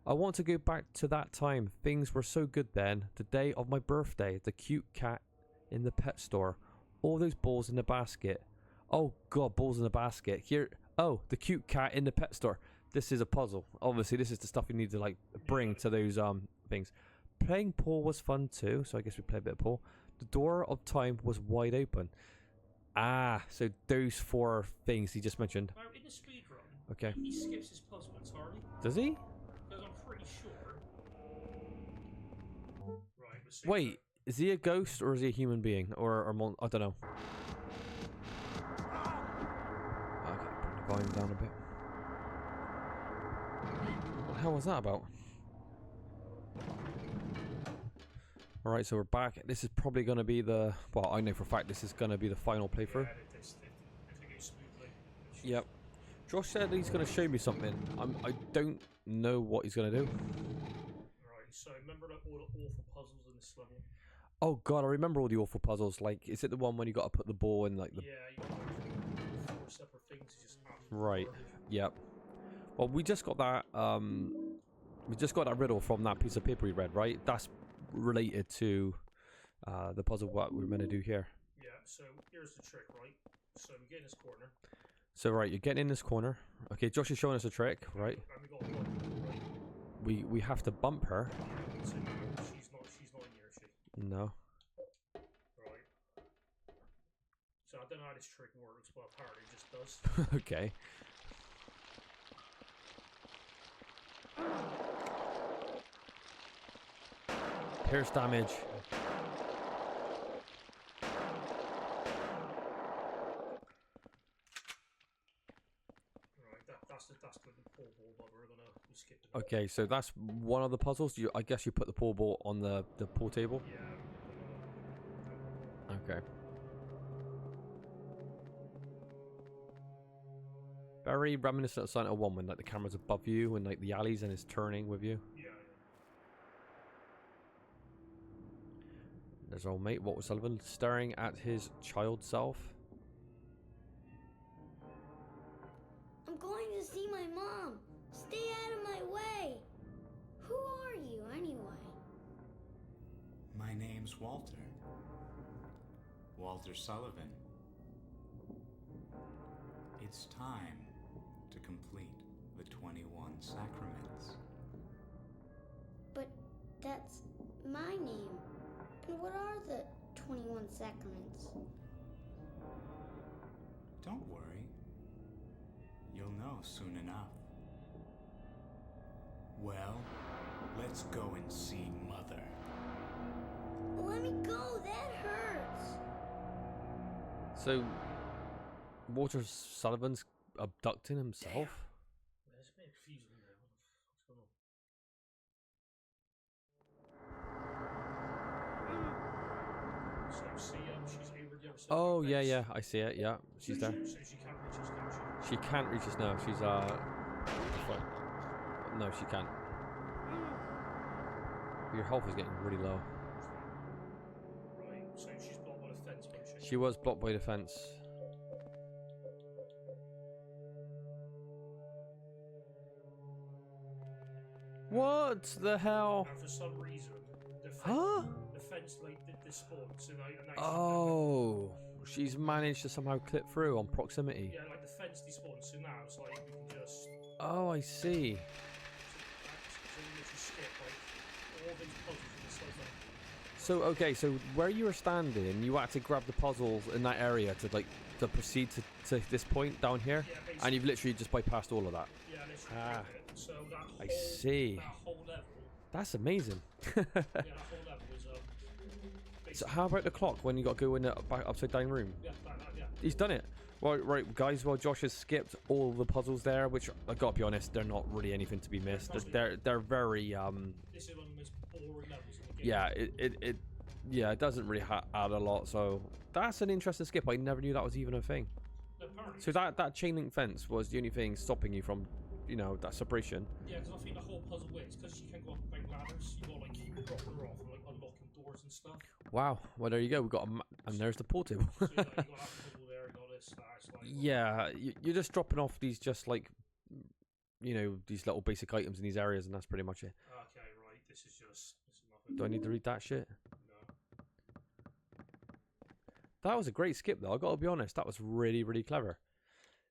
I want to go back to that time. Things were so good then. The day of my birthday. The cute cat in the pet store. All those balls in the basket. Oh god, balls in the basket. Here. Oh, the cute cat in the pet store. This is a puzzle. Obviously, this is the stuff you need to like bring to those things. Playing pool was fun too, so I guess we play a bit of pool. The door of time was wide open. Ah, so those 4 things he just mentioned. Now, in the speedrun, Okay. he skips his puzzle entirely. Does he? Because I'm pretty sure. Right, let's see. Wait, is he a ghost or is he a human being? Or I don't know. Okay, bring the volume down a bit. What the hell was that about? Alright, so we're back. This is probably going to be the... Well, I know for a fact this is going to be the final playthrough. Yeah, if it goes smoothly. Yep. Josh said he's going to show me something. I don't know what he's going to do. Right, so remember like all the awful puzzles in this level? Oh god, I remember all the awful puzzles. Like, is it the one when you got to put the ball in like the... Yeah, you got like 4 separate things. Just Right. Yep. Well, we just got that riddle from that piece of paper we read, right? That's related to the puzzle what we're meant to do here. Yeah, so here's the trick, right? So we get in this corner. So right, you're getting in this corner. Okay, Josh is showing us a trick, right? And we got one, right? We have to bump her. Yeah, so no, she's not in here, is she? No. Right. So I don't know how this trick works, but apparently it just does. Okay. Pierce damage. Right, that's the pool ball, but we're gonna skip it. Okay, so that's one of the puzzles. I guess you put the pool ball on the pool table. Yeah. Okay. Very reminiscent of Silent Hill 1 when like the camera's above you and like the alleys and it's turning with you. Yeah. There's old mate Walter Sullivan staring at his child self. I'm going to see my mom. Stay out of my way. Who are you, anyway? My name's Walter. Walter Sullivan. It's time to complete the 21 sacraments. But that's my name. And what are the 21 sacraments? Don't worry. You'll know soon enough. Well, let's go and see Mother. Let me go, that hurts. So, Walter Sullivan's abducting himself? Damn. There's a bit of confusion there. What the fuck's going on? So see, she's over there. Oh, yeah, yeah, I see it, yeah. She's there. So she can't reach us, can she? She can't reach us now. She's, fuck. No, she can't. Your health is getting really low. Right, so she's blocked by the fence, wasn't she? She was blocked by the fence. What the hell? And for some reason, the fence like did spawn. So now Oh, she's managed to somehow clip through on proximity. yeah, like the fence despawned. So now it's like we can just Oh, I see. so we literally skip like all these puzzles in this like So okay, so where you were standing, you had to grab the puzzles in that area to proceed to this point down here, Yeah, and you've literally just bypassed all of that. yeah, literally. Ah, So that whole, I see. That whole level. That's amazing. Yeah, that whole level was So how about the clock when you got to go in the upside down room? Yeah, he's done it. Well, right, guys. Well, Josh has skipped all the puzzles there, which I gotta be honest, they're not really anything to be missed. They're very This is one of the most boring levels in the game. Yeah, it doesn't really add a lot. So that's an interesting skip. I never knew that was even a thing. Apparently. So that chain link fence was the only thing stopping you from, you know, that separation. Yeah, because I think the whole puzzle is because you can go up big ladders. You gotta like keep dropping her off and like unlocking doors and stuff. Wow. Well, there you go. We got and there's the pool table. So you got that puzzle there, you got this, that. It's like, Yeah, you're just dropping off these just like, you know, these little basic items in these areas, and that's pretty much it. Okay, right. This is nothing. Do I need to read that shit? No. That was a great skip, though. I got to be honest. That was really, really clever.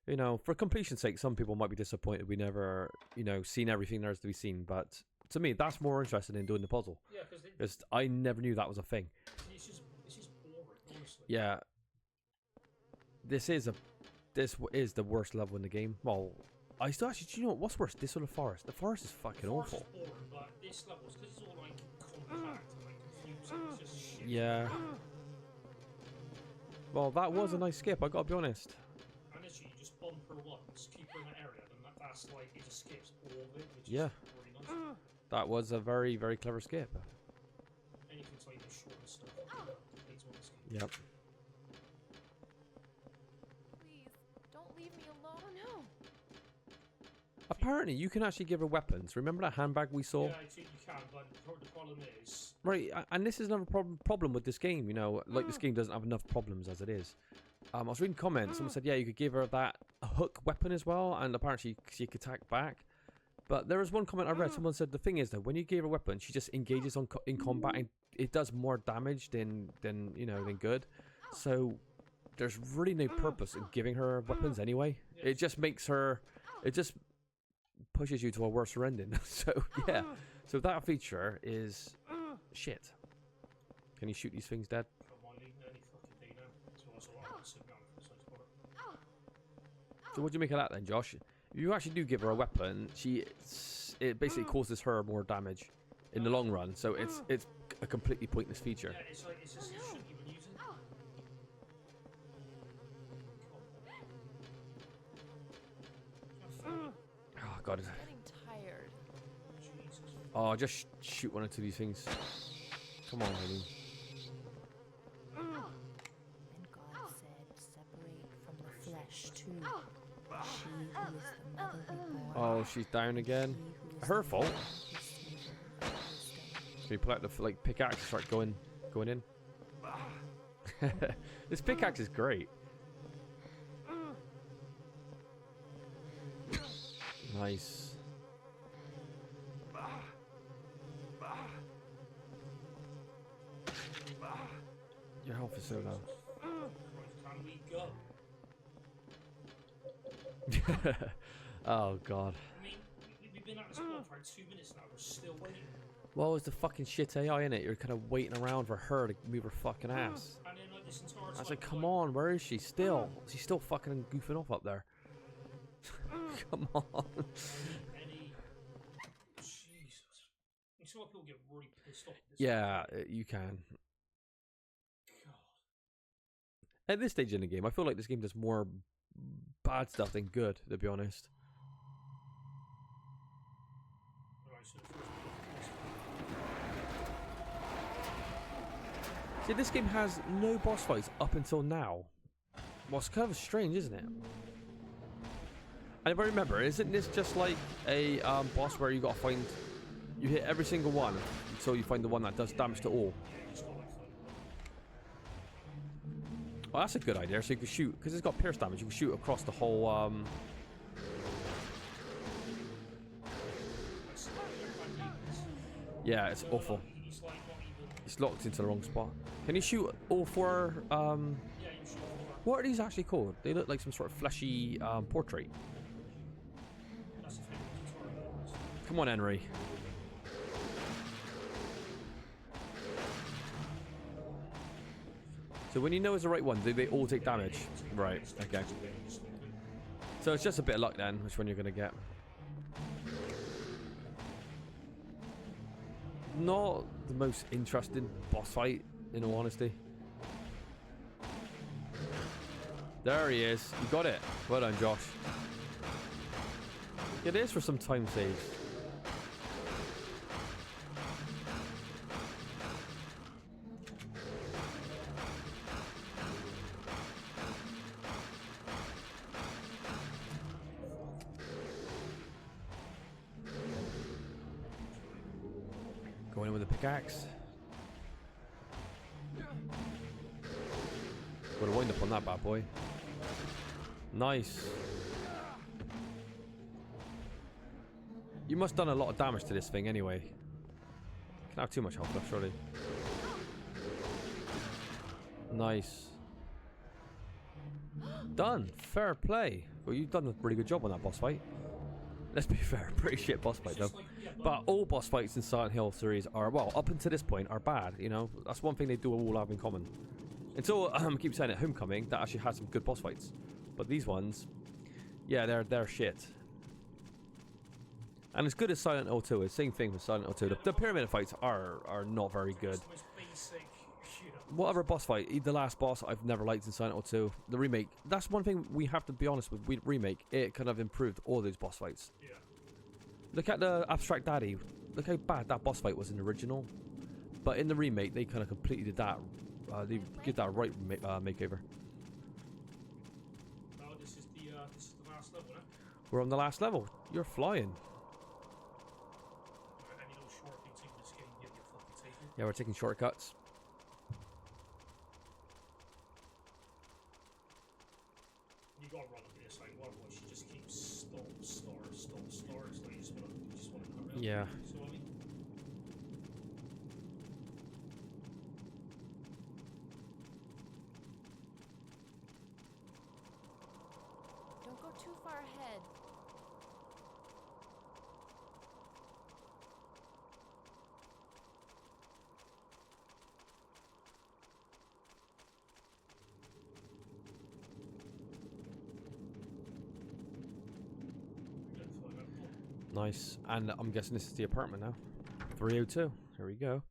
You know, for completion's sake, some people might be disappointed we never, you know, seen everything there is to be seen. But to me, that's more interesting in doing the puzzle. Yeah, because I never knew that was a thing. It's just boring, honestly. Yeah. This is the worst level in the game. Well, I still actually, do you know what's worse? This or the forest? The forest is fucking awful. Is boring, but this level is because it's all like compact and like confusing. It's just shit. Yeah. Well, that was a nice skip. I gotta be honest. And literally, you just bump her once, keep her in that area, and that's like it just skips all of it, which Yeah. is really nice. That was a very, very clever skip. Anything's like the short stuff. Takes one skip. Yep. Please, don't leave me alone. Oh, no. Apparently, you can actually give her weapons. Remember that handbag we saw? Yeah, I think you can, but the problem is... Right, and this is another problem with this game, you know, like this game doesn't have enough problems as it is. I was reading comments, someone said, yeah, you could give her that hook weapon as well, and apparently she could attack back. But there was one comment I read, someone said, the thing is, though, when you give her a weapon, she just engages in combat, and it does more damage than good. So, there's really no purpose in giving her weapons anyway. It just makes her, it just pushes you to a worse ending. So, yeah. So that feature is shit. Can you shoot these things dead? So what do you make of that then, Josh? If you actually do give her a weapon, it basically causes her more damage in the long run. So it's a completely pointless feature. Yeah, it's just you shouldn't even use it. Oh god. I'm getting tired. Oh, just shoot one or two of these things. Come on, Eileen. And God said, separate from the flesh too. She who is the mother who bore Oh, she's down again. Her fault. Can you pull out the pickaxe and start going in? This pickaxe is great. Nice. Your health is so low. Can we go? Oh god. I mean, we've been at this spot for 2 minutes now. We're still waiting. What was the fucking shit AI in it? You're kind of waiting around for her to move her fucking ass. And then like this entire I was like, come on, where is she? Still, she's still fucking goofing off up there. Come on. Jesus. You see why people get really pissed off. Yeah, you can. At this stage in the game, I feel like this game does more bad stuff than good, to be honest. See, this game has no boss fights up until now. Well, it's kind of strange, isn't it? And if I remember, isn't this just like a boss where you hit every single one until you find the one that does damage to all? Oh, that's a good idea. So you can shoot, because it's got pierce damage, you can shoot across the whole yeah, it's awful. It's locked into the wrong spot. Can you shoot all four? What are these actually called? They look like some sort of fleshy portrait. Come on, Henry. So when you know it's the right one, do they all take damage? Right, okay. So it's just a bit of luck then, which one you're going to get. Not the most interesting boss fight, in all honesty. There he is. You got it. Well done, Josh. It is for some time saves. Going in with a pickaxe. Got to wind up on that bad boy. Nice. You must have done a lot of damage to this thing anyway. Can't have too much health left, surely. Nice. Done. Fair play. Well, you've done a pretty good job on that boss fight. Let's be fair, pretty shit boss fight though. But all boss fights in Silent Hill series are, well, up until this point, are bad. You know, that's one thing they do all have in common. Until I keep saying it, Homecoming, that actually had some good boss fights. But these ones, yeah, they're shit. And as good as Silent Hill 2 is, same thing with Silent Hill 2. The pyramid fights are not very good. What other boss fight? The last boss I've never liked in Silent Hill 2. The remake. That's one thing we have to be honest with. Remake, it kind of improved all those boss fights. Yeah. Look at the Abstract Daddy. Look how bad that boss fight was in the original. But in the remake, they kind of completely did that. They give that a right makeover. No, this is the last level, eh? We're on the last level. You're flying. Any little short things in this game, you're fucking taking. Yeah, we're taking shortcuts. You gotta run up this like otherwise she just keeps stop. It's like you just wanna come around. Yeah. So I mean, Don't go too far ahead. Nice. And I'm guessing this is the apartment now. 302. Here we go.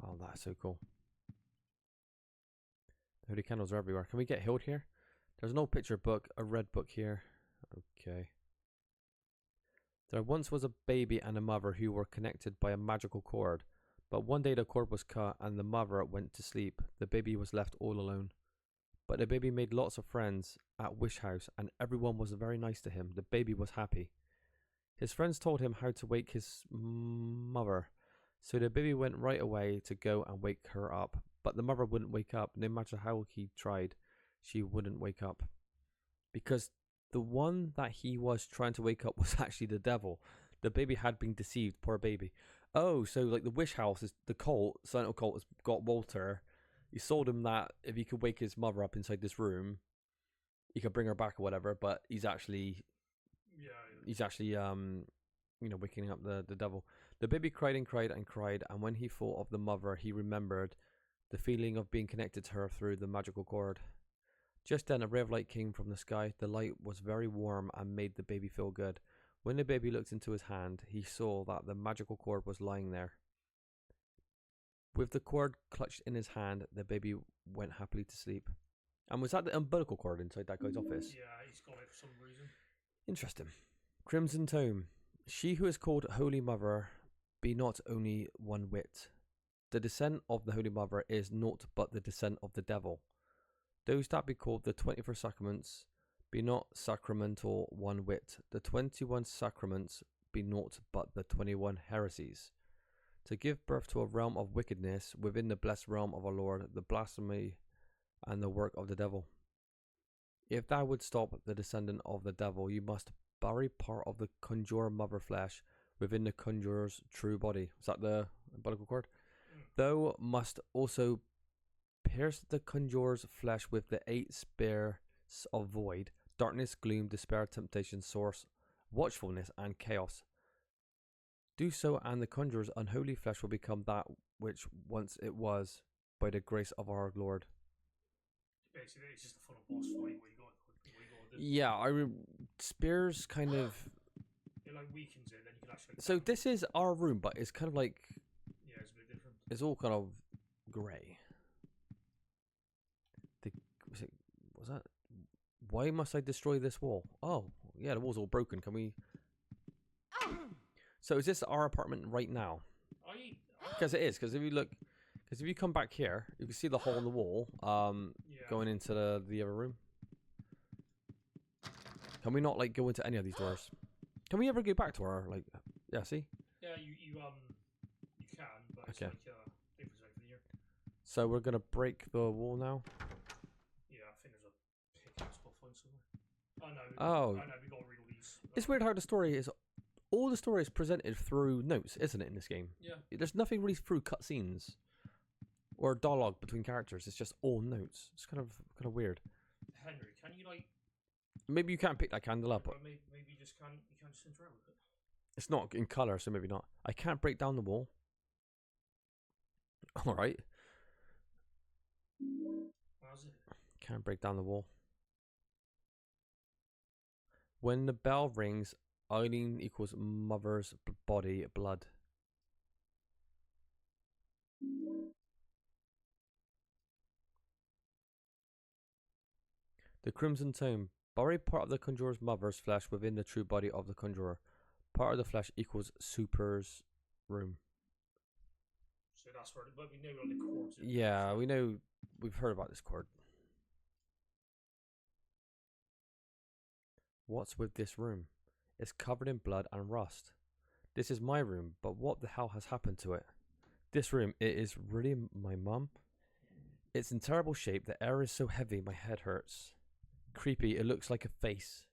Oh, that's so cool. The holy candles are everywhere. Can we get healed here? There's an old picture book, a red book here. Okay. There once was a baby and a mother who were connected by a magical cord. But one day the cord was cut and the mother went to sleep. The baby was left all alone. But the baby made lots of friends at Wish House and everyone was very nice to him. The baby was happy. His friends told him how to wake his mother. So the baby went right away to go and wake her up. But the mother wouldn't wake up. No matter how he tried, she wouldn't wake up. Because the one that he was trying to wake up was actually the devil. The baby had been deceived. Poor baby. Oh, so like the Wish House is the cult. Silent Hill cult has got Walter. He sold him that if he could wake his mother up inside this room, he could bring her back or whatever. But he's actually, waking up the devil. The baby cried and cried and cried, and when he thought of the mother, he remembered the feeling of being connected to her through the magical cord. Just then, a ray of light came from the sky. The light was very warm and made the baby feel good. When the baby looked into his hand, he saw that the magical cord was lying there. With the cord clutched in his hand, the baby went happily to sleep. And was that the umbilical cord inside that guy's office? yeah, he's got it for some reason. Interesting. Crimson Tome. She who is called Holy Mother be not only one whit. The descent of the Holy Mother is naught but the descent of the devil. Those that be called the 21 sacraments be not sacramental one whit. The 21 sacraments be naught but the 21 heresies. To give birth to a realm of wickedness within the blessed realm of our Lord, the blasphemy and the work of the devil. If thou would stop the descendant of the devil, you must bury part of the conjurer mother flesh within the conjurer's true body. Is that the umbilical cord? Thou must also pierce the conjurer's flesh with the 8 spears of void, darkness, gloom, despair, temptation, source, watchfulness, and chaos. Do so, and the conjurer's unholy flesh will become that which once it was, by the grace of our Lord. Basically, it's just a full boss fight where you got Yeah, Spears kind of. It like weakens it, then you can actually. So this is our room, but it's kind of like. Yeah, it's a bit different. It's all kind of grey. Was that? Why must I destroy this wall? Oh, yeah, the wall's all broken. Can we? So is this our apartment right now? Because it is. Because if you look, because if you come back here, you can see the hole in the wall. Going into the other room. Can we not like go into any of these doors? Can we ever get back to our like? Yeah, see. Yeah, you can, but it's Okay. like different over here. So we're gonna break the wall now. Yeah, I think there's a pickaxe we'll find somewhere. Oh no. Oh. I know we gotta read all these. It's weird how the story is. All the story is presented through notes, isn't it? In this game. Yeah. There's nothing really through cutscenes or dialogue between characters. It's just all notes. It's kind of weird. Henry, can you like? Maybe you can't pick that candle up. But maybe you just can't. You can't just interact with it. it's not in color, so maybe not. I can't break down the wall. All right. How's it? Can't break down the wall. When the bell rings, Eileen equals mother's body blood. The Crimson Tome. Bury part of the Conjurer's mother's flesh within the true body of the Conjurer. Part of the flesh equals Super's room. So that's where, but we know where the chords are. Yeah, we know. We've heard about this chord. What's with this room? It's covered in blood and rust. This is my room, but what the hell has happened to it? This room, it is really my mum? It's in terrible shape. The air is so heavy, my head hurts. Creepy, it looks like a face.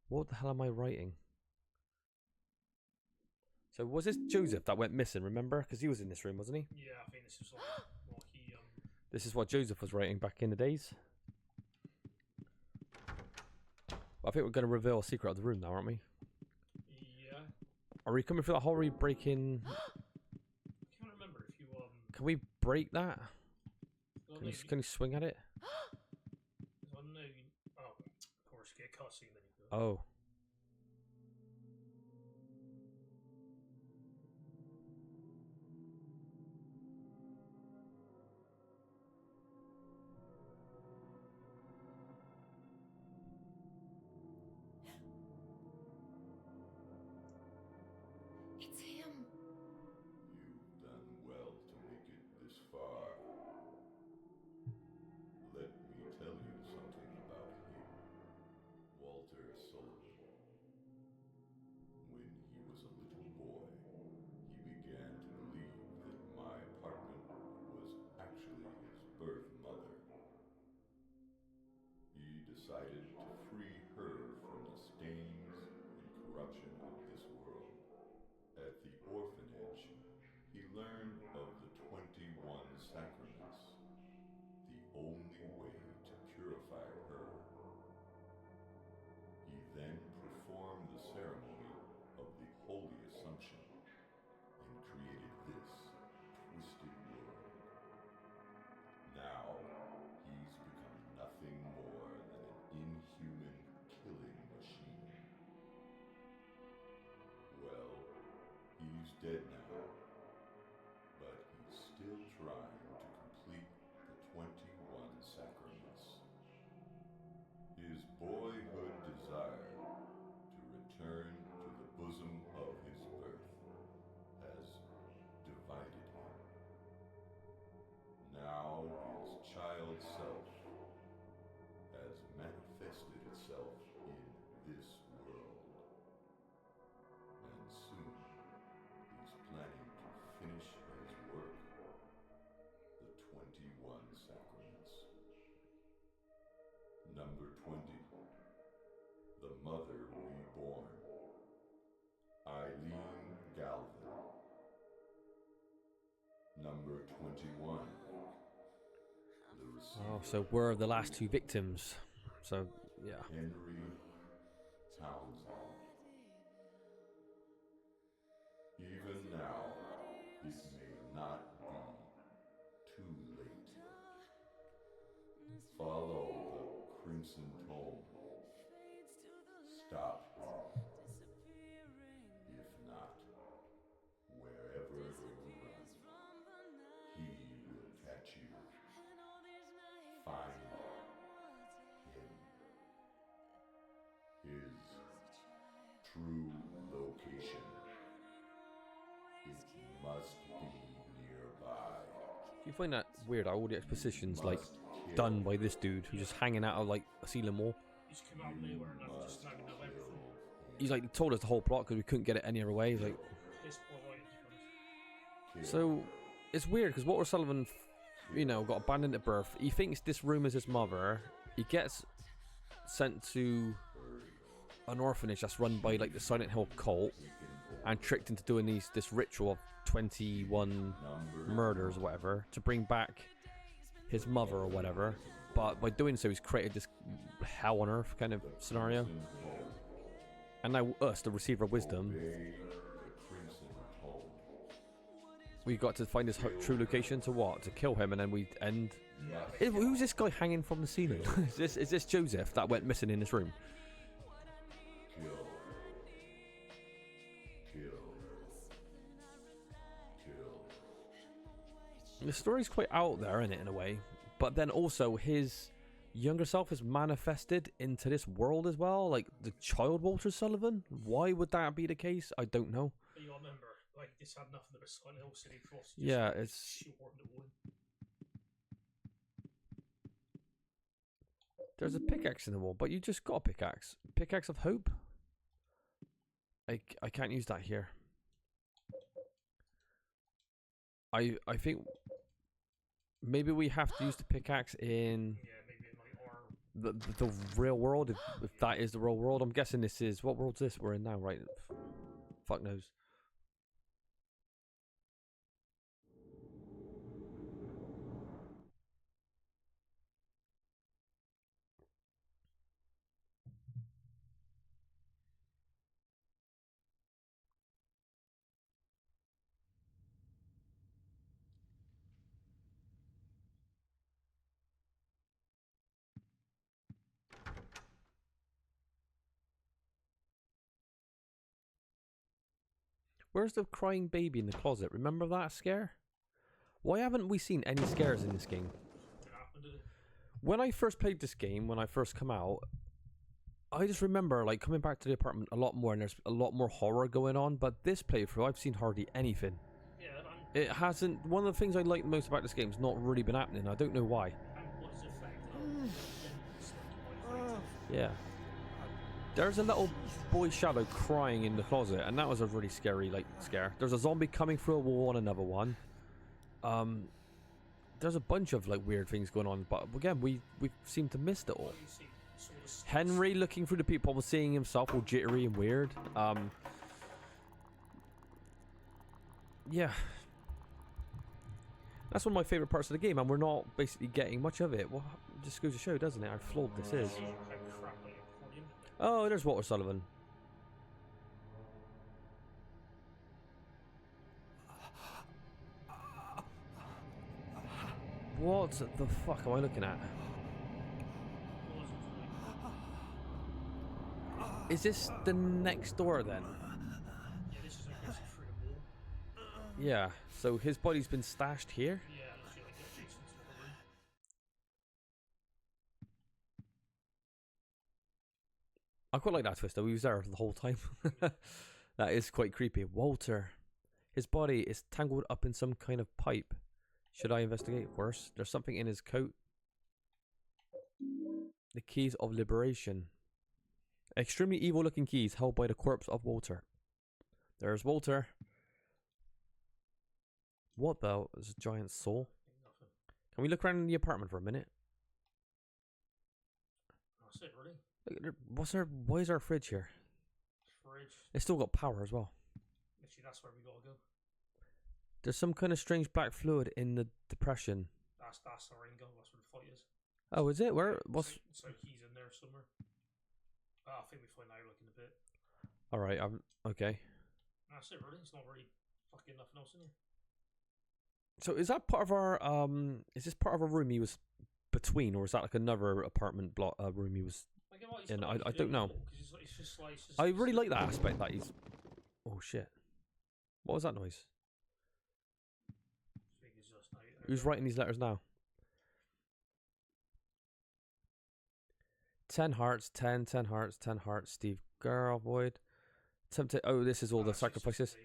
What the hell am I writing? So was this Joseph that went missing, remember? Because he was in this room, wasn't he? Yeah, I think this is like what he This is what Joseph was writing back in the days. I think we're going to reveal a secret of the room now, aren't we? Yeah. Are we coming for that hole? Are we breaking? I can't remember if you Can we break that? Well, Can you swing at it? I don't know. Oh, of course, get a cutscene then you go. Oh. It's him. You've done well to make it this far. Let me tell you something about him, Walter Sullivan. When he was a little boy, he began to believe that my apartment was actually his birth mother. He decided to free her from the stains and corruption of this world. At the orphanage, he learned of the 21 sacraments, the only way to purify her. He then performed the ceremony of the Holy Assumption and created this twisted world. Now, he's become nothing more than an inhuman killing machine. Well, he's dead now, but he's still trying to complete the 21 sacraments. His boyhood desire to return to the bosom of his birth has divided him. Now his child self has manifested itself in this world. And soon he's planning to finish his work, the 21 sacraments. Number 20. The Mother Reborn. Eileen Galvin. Number 21. The Receiver. Oh, so we're the last two victims. So, yeah. Henry Townsend. Even now, it may not be too late. Follow the Crimson Tome true location. It must be nearby. Do you find that weird? How all the expositions like Must kill. done by this dude who's just hanging out of like a ceiling wall? He's come out of nowhere and I've just now we know everything. He's like told us the whole plot because we couldn't get it any other way. He's like, This poor writing, to be honest. so it's weird because Walter Sullivan, you know, got abandoned at birth. He thinks this room is his mother. He gets sent to an orphanage that's run by like the Silent Hill cult and tricked into doing this ritual of 21 murders or whatever to bring back his mother or whatever. But by doing so, he's created this hell on earth kind of scenario. And now us, the receiver of wisdom, we got to find his true location to what? To kill him, and then we end. Who's this guy hanging from the ceiling? is this Joseph that went missing in this room? The story's quite out there, isn't it, in a way? But then also his younger self is manifested into this world as well, like the child Walter Sullivan. Why would that be the case? I don't know. But you gotta remember, like, this had nothing to do with Silent Hill City Frost. Yeah, it's. There's a pickaxe in the wall, but you just got a pickaxe. Pickaxe of hope? I can't use that here. I think maybe we have to use the pickaxe in the real world, if that is the real world. I'm guessing this is, what world's this we're in now, right? Fuck knows. Where's the crying baby in the closet? Remember that scare? Why haven't we seen any scares in this game? When I first played this game, when I first come out, I just remember like coming back to the apartment a lot more, and there's a lot more horror going on. But this playthrough, I've seen hardly anything. It hasn't. One of the things I like most about this game has not really been happening. I don't know why. Yeah. There's a little boy shadow crying in the closet, and that was a really scary scare. There's a zombie coming through a wall on another one. There's a bunch of like weird things going on, but again, we seem to miss it all. Henry looking through the peephole, seeing himself all jittery and weird. Yeah. That's one of my favorite parts of the game, and we're not basically getting much of it. Well, it just goes to show, doesn't it, how flawed this is. Oh, there's Walter Sullivan. What the fuck am I looking at? Is this the next door then? Yeah, this is like through the wall. Yeah, so his body's been stashed here? Yeah, literally like adjacent to the room. I quite like that twist though, he was there the whole time. That is quite creepy. Walter. His body is tangled up in some kind of pipe. Should I investigate? Worse, there's something in his coat. The keys of liberation. Extremely evil looking keys held by the corpse of Walter. There's Walter. What though? There's a giant saw. Can we look around in the apartment for a minute? That's it, really. Why is there a fridge here? Fridge. It's still got power as well. Literally, that's where we gotta go. There's some kind of strange black fluid in the depression. That's the ring gun. That's where the fight is. Oh, is it? Where? What's? So he's in there somewhere. I think we find out like in a bit. All right. Okay. That's it, really. It's not really fucking nothing else in here. So is that part of our Is this part of a room he was between, or is that like another apartment block room he was in? I don't know. It's just I really like that aspect that he's. Oh shit! What was that noise? Who's writing these letters now? 10 hearts, 10 hearts, 10 hearts. Steve Girl, Void. Oh, this is all the sacrifices.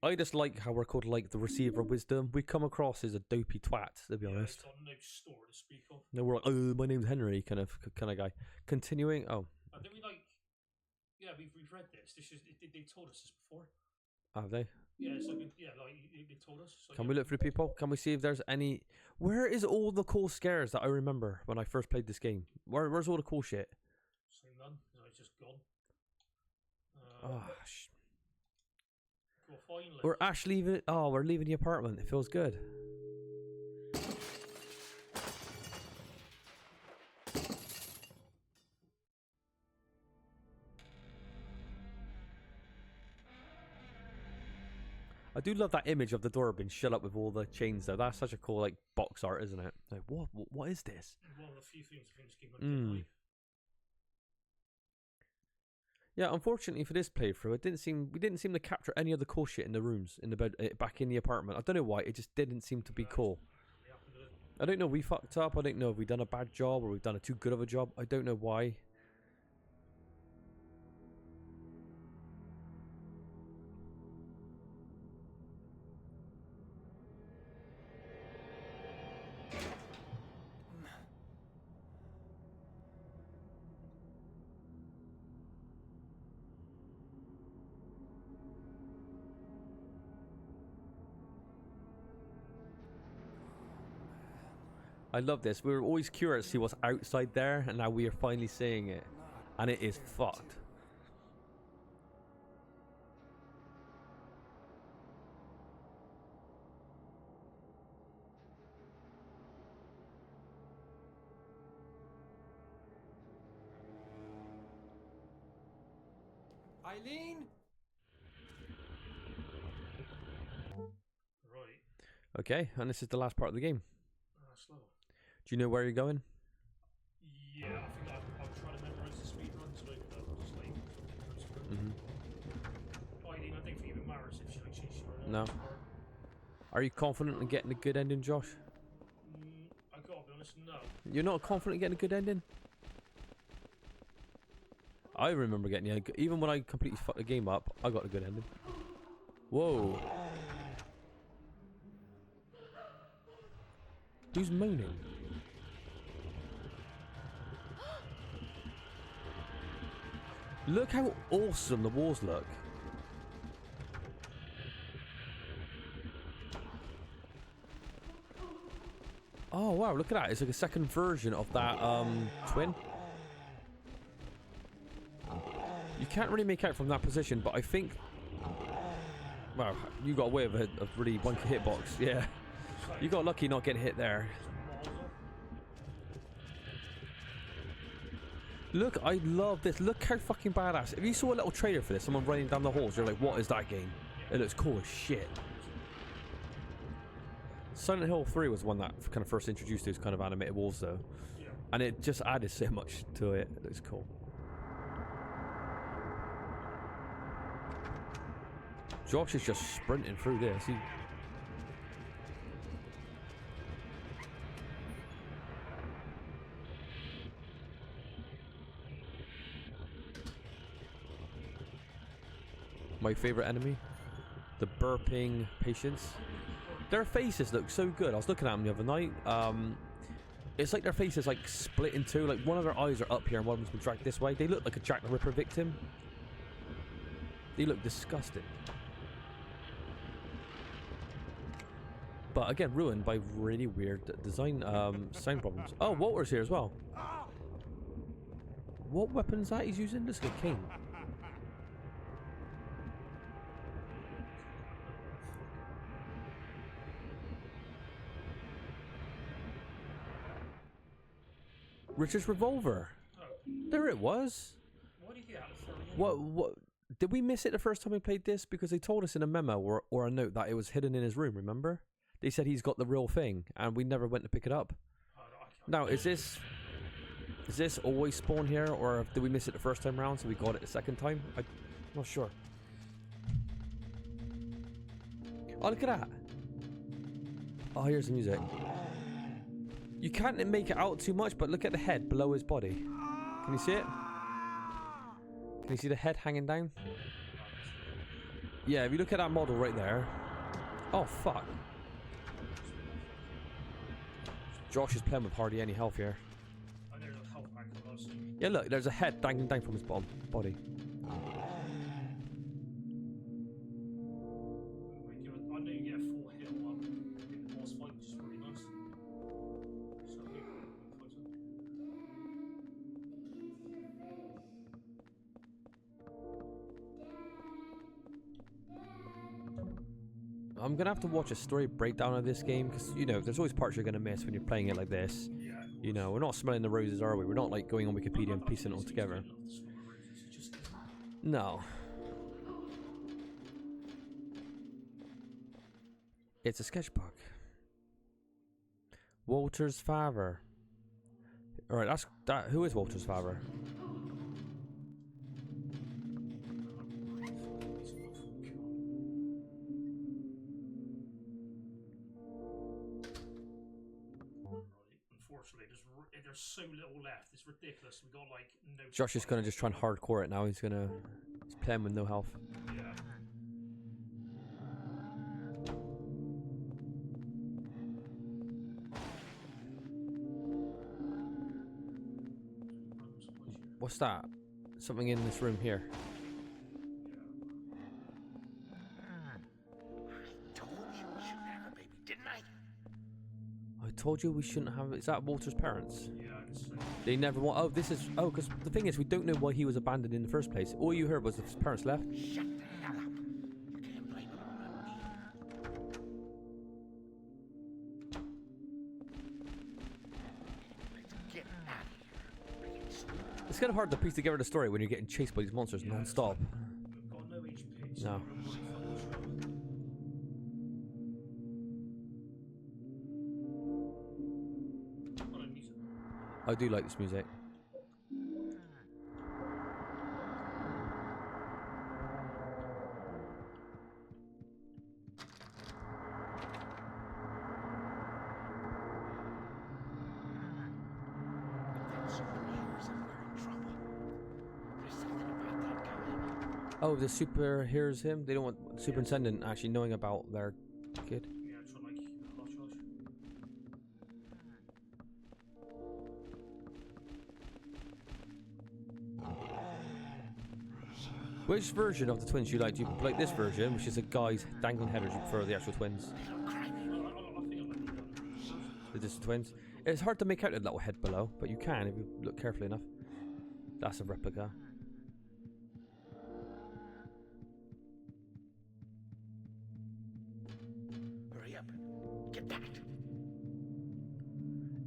I just like how we're called like the receiver of wisdom. We come across as a dopey twat, to be honest. It's got no store to speak of. No, we're like, oh, my name's Henry, kind of guy. Continuing. Oh, I think we like. Yeah, we've read this. This is they told us this before. have they? Yeah, so they told us. So Can we look through people? Can we see if there's any? Where is all the cool scares that I remember when I first played this game? Where's all the cool shit? So none. No, it's just gone. We're actually leaving. Oh, we're leaving the apartment. It feels good. I do love that image of the door being shut up with all the chains though. That's such a cool like box art, isn't it? Like what is this? One of the few things I think this game might be. Yeah, unfortunately for this playthrough, we didn't seem to capture any of the cool shit in the rooms, in the bed, back in the apartment. I don't know why. It just didn't seem to be cool. I don't know if we fucked up. I don't know if we've done a bad job or we've done a too good of a job. I don't know why. I love this. We were always curious to see what's outside there, and now we are finally seeing it. And it is fucked. Eileen? Right. Okay, and this is the last part of the game. Slow. Do you know where you're going? Yeah, I think I'm trying to memorize the speed run, so just like. I don't think it even matters if she like she's sure. No. Are you confident in getting a good ending, Josh? I gotta be honest, no. You're not confident in getting a good ending? I remember getting even when I completely fucked the game up, I got a good ending. Whoa. Who's moaning? Look how awesome the walls look. Oh wow, look at that. It's like a second version of that twin. You can't really make out from that position, but I think... Wow, you got away with a really wonky hitbox, yeah. You got lucky not getting hit there. Look, I love this. Look how fucking badass. If you saw a little trailer for this, someone running down the halls, you're like, what is that game? It looks cool as shit. Silent Hill 3 was one that kind of first introduced those kind of animated walls though. And it just added so much to it. It looks cool. Josh is just sprinting through this. My favorite enemy, the burping patients. Their faces look so good. I was looking at them the other night. It's like their faces like split in two. Like one of their eyes are up here and one of them's been dragged this way. They look like a Jack the Ripper victim. They look disgusting. But again, ruined by really weird design, sound problems. Oh, Walter's here as well. What weapon is that he's using? This is a cane. Richard's revolver. Oh. There it was. What do you think that was for? What? Did we miss it the first time we played this? Because they told us in a memo or a note that it was hidden in his room, remember? They said he's got the real thing, and we never went to pick it up. Now, is this always spawn here, or did we miss it the first time round, so we got it the second time? I'm not sure. Oh, look at that. Oh, here's the music. You can't make it out too much, but look at the head below his body. Can you see it? Can you see the head hanging down? Yeah, if you look at that model right there. Oh, fuck. Josh is playing with hardly any health here. Oh, there's a health pack that I've seen. Yeah, look, there's a head dangling down from his bottom body. I know you get a full heal up in the boss fight, which is really nice. So I'm gonna have to watch a story breakdown of this game because you know there's always parts you're gonna miss when you're playing it like this. yeah, You know, we're not smelling the roses, are we? We're not like going on Wikipedia and piecing it all together. No. It's a sketchbook. Walter's father. All right, that's that. Who is Walter's father? Unfortunately, there's so little left. It's ridiculous. We got like no. Josh is gonna just try and hardcore it now. He's playing with no health. Yeah. What's that? Something in this room here. I told you we shouldn't have. Is that Walter's parents? Yeah, they never want. Oh, this is. Oh, because the thing is, we don't know why he was abandoned in the first place. All you heard was his parents left. Shut the hell up. You can't blame it all on me. Let's get out of here. It's kind of hard to piece together the story when you're getting chased by these monsters non-stop. We've got no HP. So No. I do like this music. Oh, the super hears him. They don't want the superintendent actually knowing about their kid. Yeah, try like hot charge. Which version of the twins you like? Do you like this version, which is a guy's dangling head, or do you prefer the actual twins? The distant twins. It's hard to make out the little head below, but you can if you look carefully enough. That's a replica. Hurry up. Get that.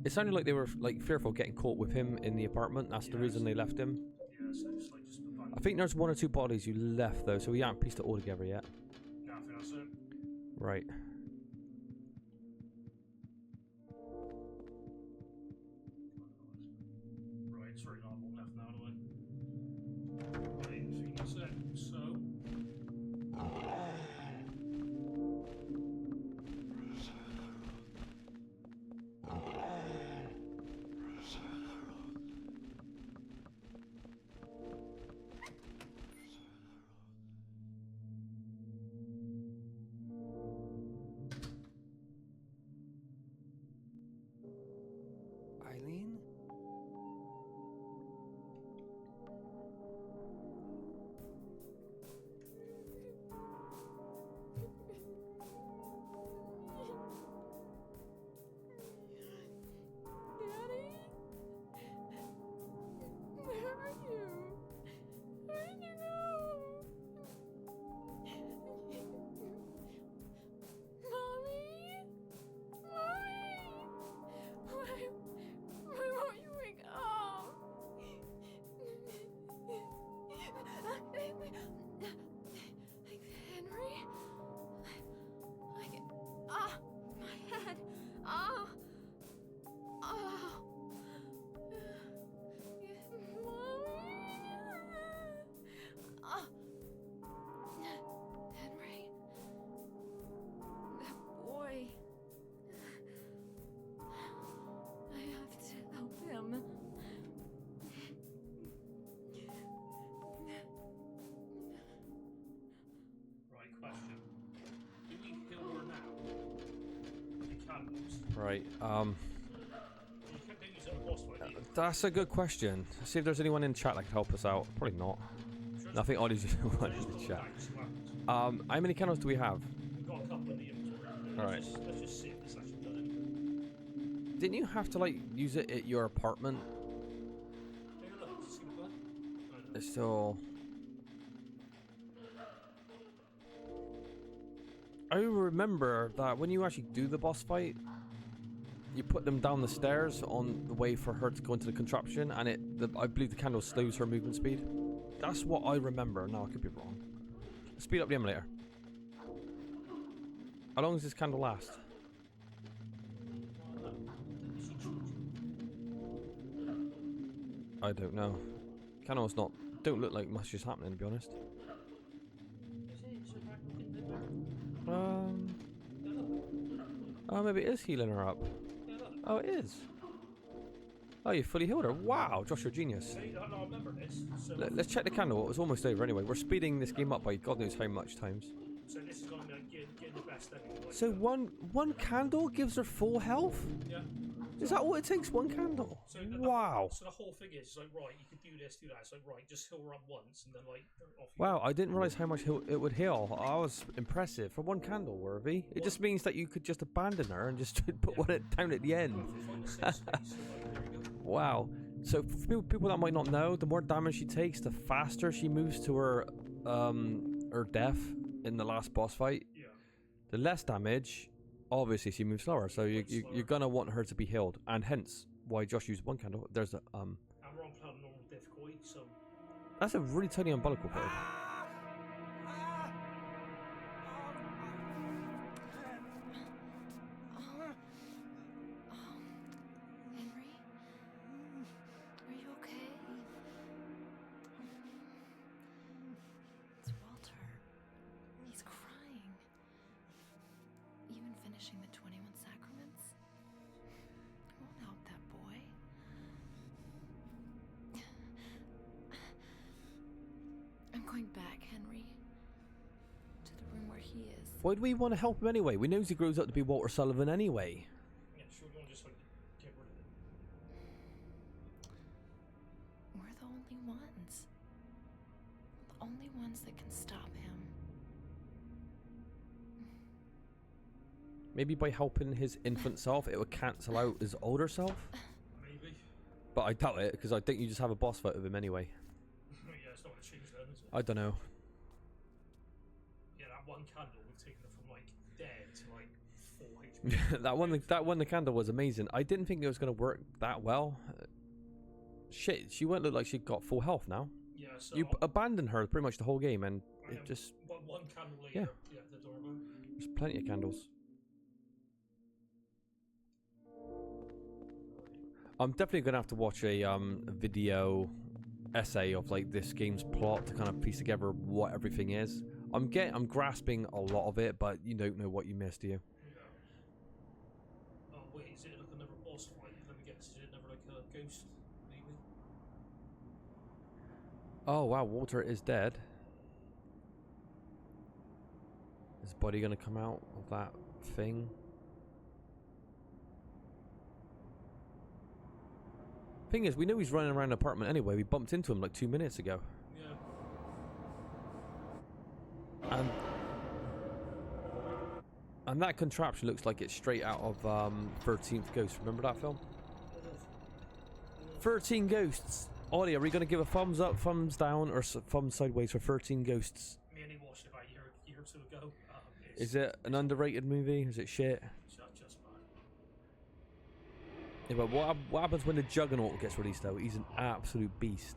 It sounded like they were like fearful of getting caught with him in the apartment. That's the reason they left him. Yeah, so it's like just I think there's one or two bodies you left though, so we haven't pieced it all together yet. Yeah, I think that's it. Right. Right, it's very not long left now, anyway. Right, I think that's it. So. candles. Right. You can't use it on a boss fight, do you? That's a good question. See if there's anyone in chat that can help us out. Probably not. I think Ollie's the one in the chat. How many candles do we have? We've got a couple in the inventory. Alright. Let's just see if this actually done anything. Didn't you have to like use it at your apartment? Take a look. Does it seem good? It's still. I remember that when you actually do the boss fight, you put them down the stairs on the way for her to go into the contraption, and I believe the candle slows her movement speed. That's what I remember. No, I could be wrong. Speed up the emulator. How long does this candle last? I don't know. Candles don't look like much is happening, to be honest. Oh, maybe it is healing her up. Oh, it is. Oh, you fully healed her. Wow, Josh, you're a genius. I remember this. So Let's check the candle. It was almost over anyway. We're speeding this game up by God knows how much times. So this is going to be like getting the best anyway. Like, So one candle gives her full health? yeah. Is that what it takes? One candle? So Wow. So the whole thing is like, right, you could do this, do that. It's like, right, just heal her up once, and then like off you Wow, I didn't realize how much it would heal. I was impressive. For one candle, Worthy. It just means that you could just abandon her and just put one down at the end. Wow. So for people that might not know, the more damage she takes, the faster she moves to her death in the last boss fight. Yeah. The less damage, obviously she moves slower. So you're gonna want her to be healed, and hence why Josh used one candle. There's a And we're on playing normal difficulty, so That's a really tiny umbilical cord. Henry? Are you okay? It's Walter. He's crying. Even finishing the 21 sacraments won't help that boy. I'm going back, Henry. To the room where he is. Why do we want to help him anyway? We know he grows up to be Walter Sullivan anyway. yeah, sure, we want to just like get rid of it. We're the only ones. The only ones that can stop him. Maybe by helping his infant self, it would cancel out his older self. Maybe. But I doubt it, because I think you just have a boss fight with him anyway. Yeah, it's not going to change then, is it? I don't know. Yeah, that one candle, we've taken it from like dead to like 4 HP. that one, the candle was amazing. I didn't think it was going to work that well. Shit, she won't look like she got full health now. Yeah, so You abandoned her pretty much the whole game, and it just... one candle later, yeah, the doorbell. There's plenty of candles. I'm definitely gonna have to watch a video essay of like this game's plot to kind of piece together what everything is. I'm grasping a lot of it, but you don't know what you missed, do you? Yeah. Oh wait, is it like another boss fight? Let me guess, is it another like a ghost, maybe? Oh wow, Walter is dead. Is his body gonna come out of that thing? Thing is, we know he's running around the apartment anyway. We bumped into him like 2 minutes ago. Yeah. And that contraption looks like it's straight out of 13th Ghost. Remember that film? 13 Ghosts. Ollie, are we going to give a thumbs up, thumbs down, or thumbs sideways for 13 Ghosts? Me only watched it about a year or two ago. Is it an underrated movie? Is it shit? Just bad. Yeah, but what happens when the Juggernaut gets released though? He's an absolute beast.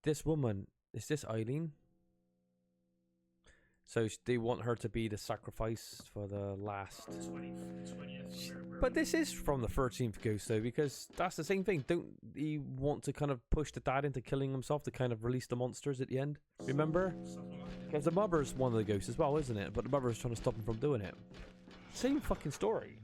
This woman, is this Eileen? So they want her to be the sacrifice for the last... 20th. But this is from the 13th Ghost though, because that's the same thing. Don't he want to kind of push the dad into killing himself to kind of release the monsters at the end? Remember? Because the mother's one of the ghosts as well, isn't it? But the mother's trying to stop him from doing it. Same fucking story.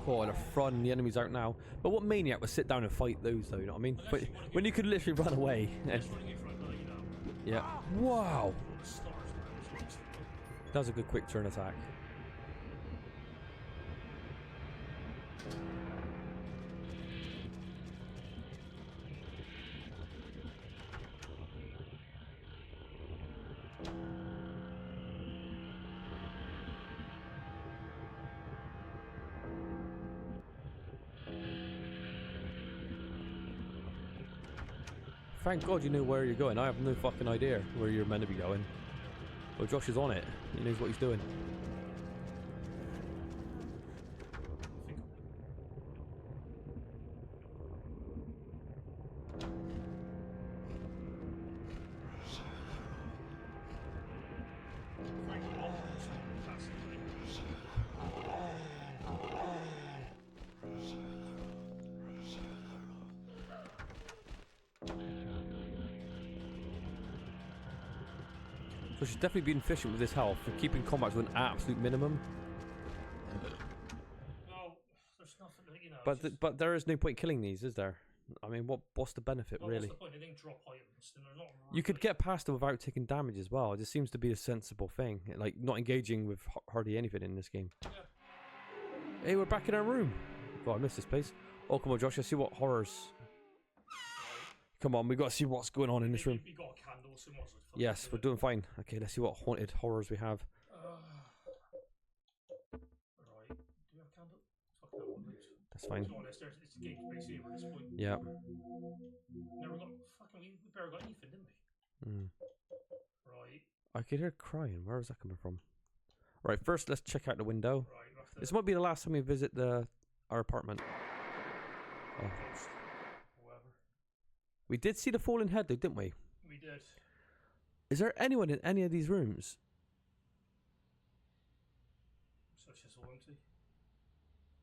cool, they're fronting the enemies out now. But what maniac would sit down and fight those though, you know what I mean? But when you could literally run away. Yeah. Wow. That was a good quick turn attack. Thank God you know where you're going. I have no fucking idea where you're meant to be going. Well, Josh is on it. He knows what he's doing. So she's definitely been efficient with this health and keeping combat to an absolute minimum. Well, there's nothing, you know. But there is no point killing these, is there? I mean, what's the benefit, Well, really? what's the point? They didn't drop items, and they're not really... You could get past them without taking damage as well. It just seems to be a sensible thing. Like, not engaging with hardly anything in this game. Yeah. Hey, we're back in our room. Oh, I missed this place. Oh, come on, Josh. Let's see what horrors... Come on, we've got to see what's going on in this room. We got a candle, so might as well Yes, we're doing fine. Okay, let's see what haunted horrors we have. Right. Do you have a candle? Fuck that one, please. That's fine. It's the game's basically over at this point. Yeah. Never got... Fucking... We barely got anything, didn't we? Mm. Right. I could hear crying. Where was that coming from? Right, first let's check out the window. Right, this might be the last time we visit our apartment. Oh. We did see the fallen head though, didn't we? We did. Is there anyone in any of these rooms? So it's just all empty.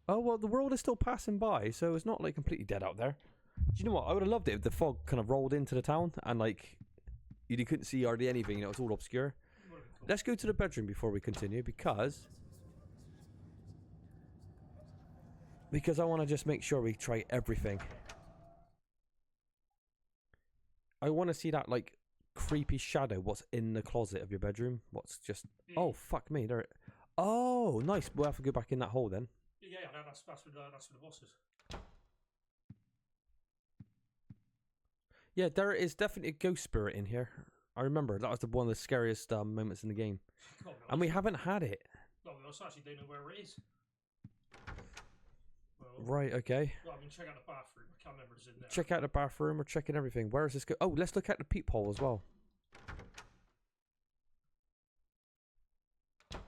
Oh, well, the world is still passing by, so it's not like completely dead out there. Do you know what? I would have loved it if the fog kind of rolled into the town and like you couldn't see hardly anything, you know, it was all obscure. Cool. Let's go to the bedroom before we continue because I want to just make sure we try everything. I want to see that like creepy shadow. What's in the closet of your bedroom? What's just? Oh fuck me! There. Oh, nice. We'll have to go back in that hole then. Yeah, that's where the boss is. Yeah, there is definitely a ghost spirit in here. I remember that was one of the scariest moments in the game, and we haven't had it. No, we also actually don't know where it is. Well, right. Okay. Well, I mean, check out the bathroom. I can't remember what's in there. Check out the bathroom. We're checking everything. Where is this go? Oh, let's look at the peephole as well. Right.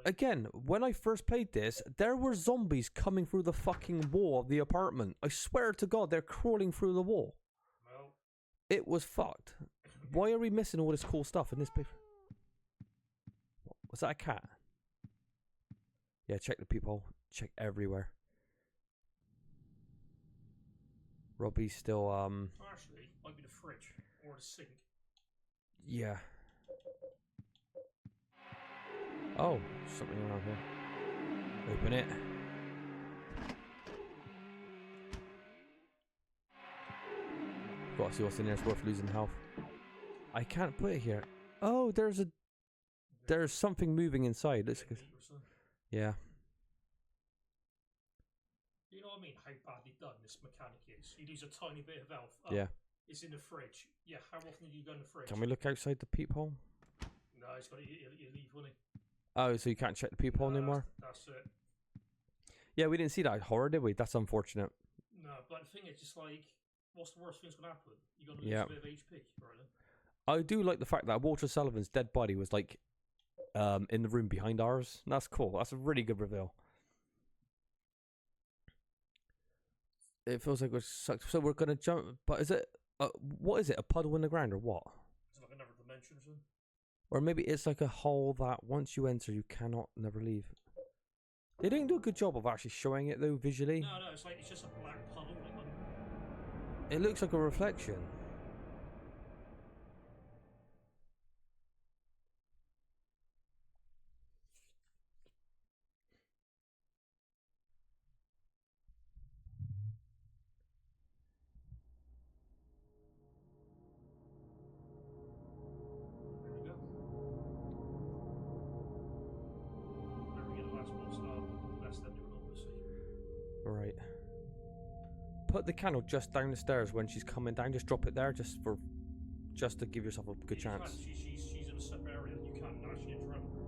Again, when I first played this, there were zombies coming through the fucking wall of the apartment. I swear to God, they're crawling through the wall. Well, it was fucked. Why are we missing all this cool stuff in this paper? Was that a cat? Yeah, check the peephole. Check everywhere. Robbie's still actually, might be the fridge or the sink. Yeah. Oh, something around here. Open it. Gotta see what's in there. It's worth losing health. I can't put it here. Oh, there's something moving inside. Looks like yeah. You know what I mean? How badly done this mechanic is. You lose a tiny bit of health. Yeah. It's in the fridge. Yeah, how often do you go in the fridge? Can we look outside the peephole? No, it's got you leave, won't he? Oh, so you can't check the peephole anymore? That's it. Yeah, we didn't see that horror, did we? That's unfortunate. No, but the thing is, just like, what's the worst thing that's going to happen? You're going to lose a bit of HP, right then? I do like the fact that Walter Sullivan's dead body was like in the room behind ours. That's cool. That's a really good reveal. It feels like we're sucked. So we're going to jump. But is it... what is it? A puddle in the ground or what? It's like another dimension or something. Or maybe it's like a hole that once you enter, you cannot never leave. They didn't do a good job of actually showing it though visually. No, it's like it's just a black puddle. It looks like a reflection. Right. Put the candle just down the stairs when she's coming down. Just drop it there, just to give yourself a good chance. She's in a separate area. You can't actually interrupt her.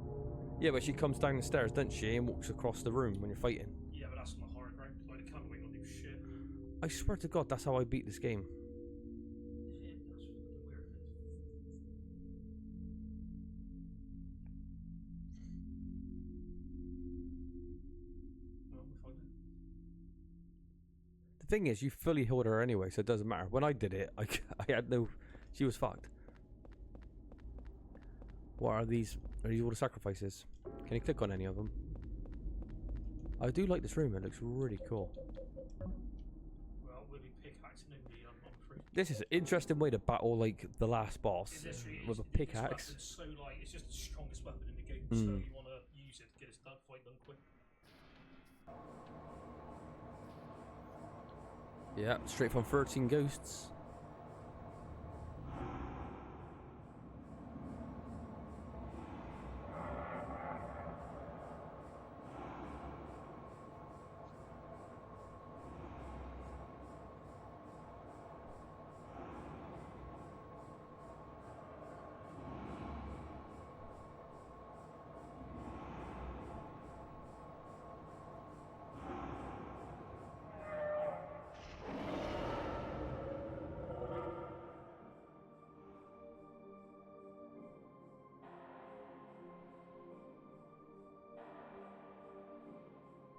Yeah, but she comes down the stairs, doesn't she, and walks across the room when you're fighting. Yeah, but that's not hard, right? Like, the candle ain't gonna do shit. I swear to God, that's how I beat this game. Yeah, that's fucking weird. Well, we find it. The thing is, you fully healed her anyway, so it doesn't matter. When I did it, I had no... She was fucked. What are these? Are these all the sacrifices? Can you click on any of them? I do like this room. It looks really cool. Well, we'll be pickaxing nobody, I'm afraid. This is an interesting way to battle, like, the last boss with a pickaxe. This so, like, it's just the strongest weapon in the game, so you want to use it to get this fight done quick. Yeah, straight from 13 Ghosts.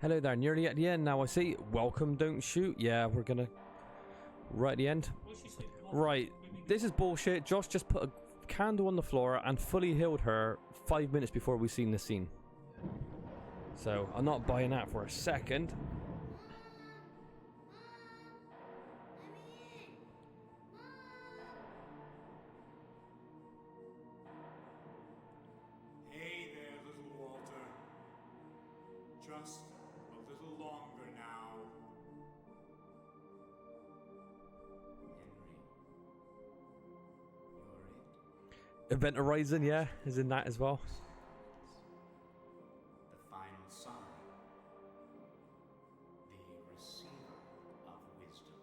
Hello there, nearly at the end now I see. Welcome, don't shoot. Yeah, we're gonna... Right at the end. Right, this is bullshit. Josh just put a candle on the floor and fully healed her 5 minutes before we seen this scene. So, I'm not buying that for a second. Hey there, little Walter. Just a little longer now. Event Horizon, yeah, is in that as well. The final sign. The receiver of wisdom.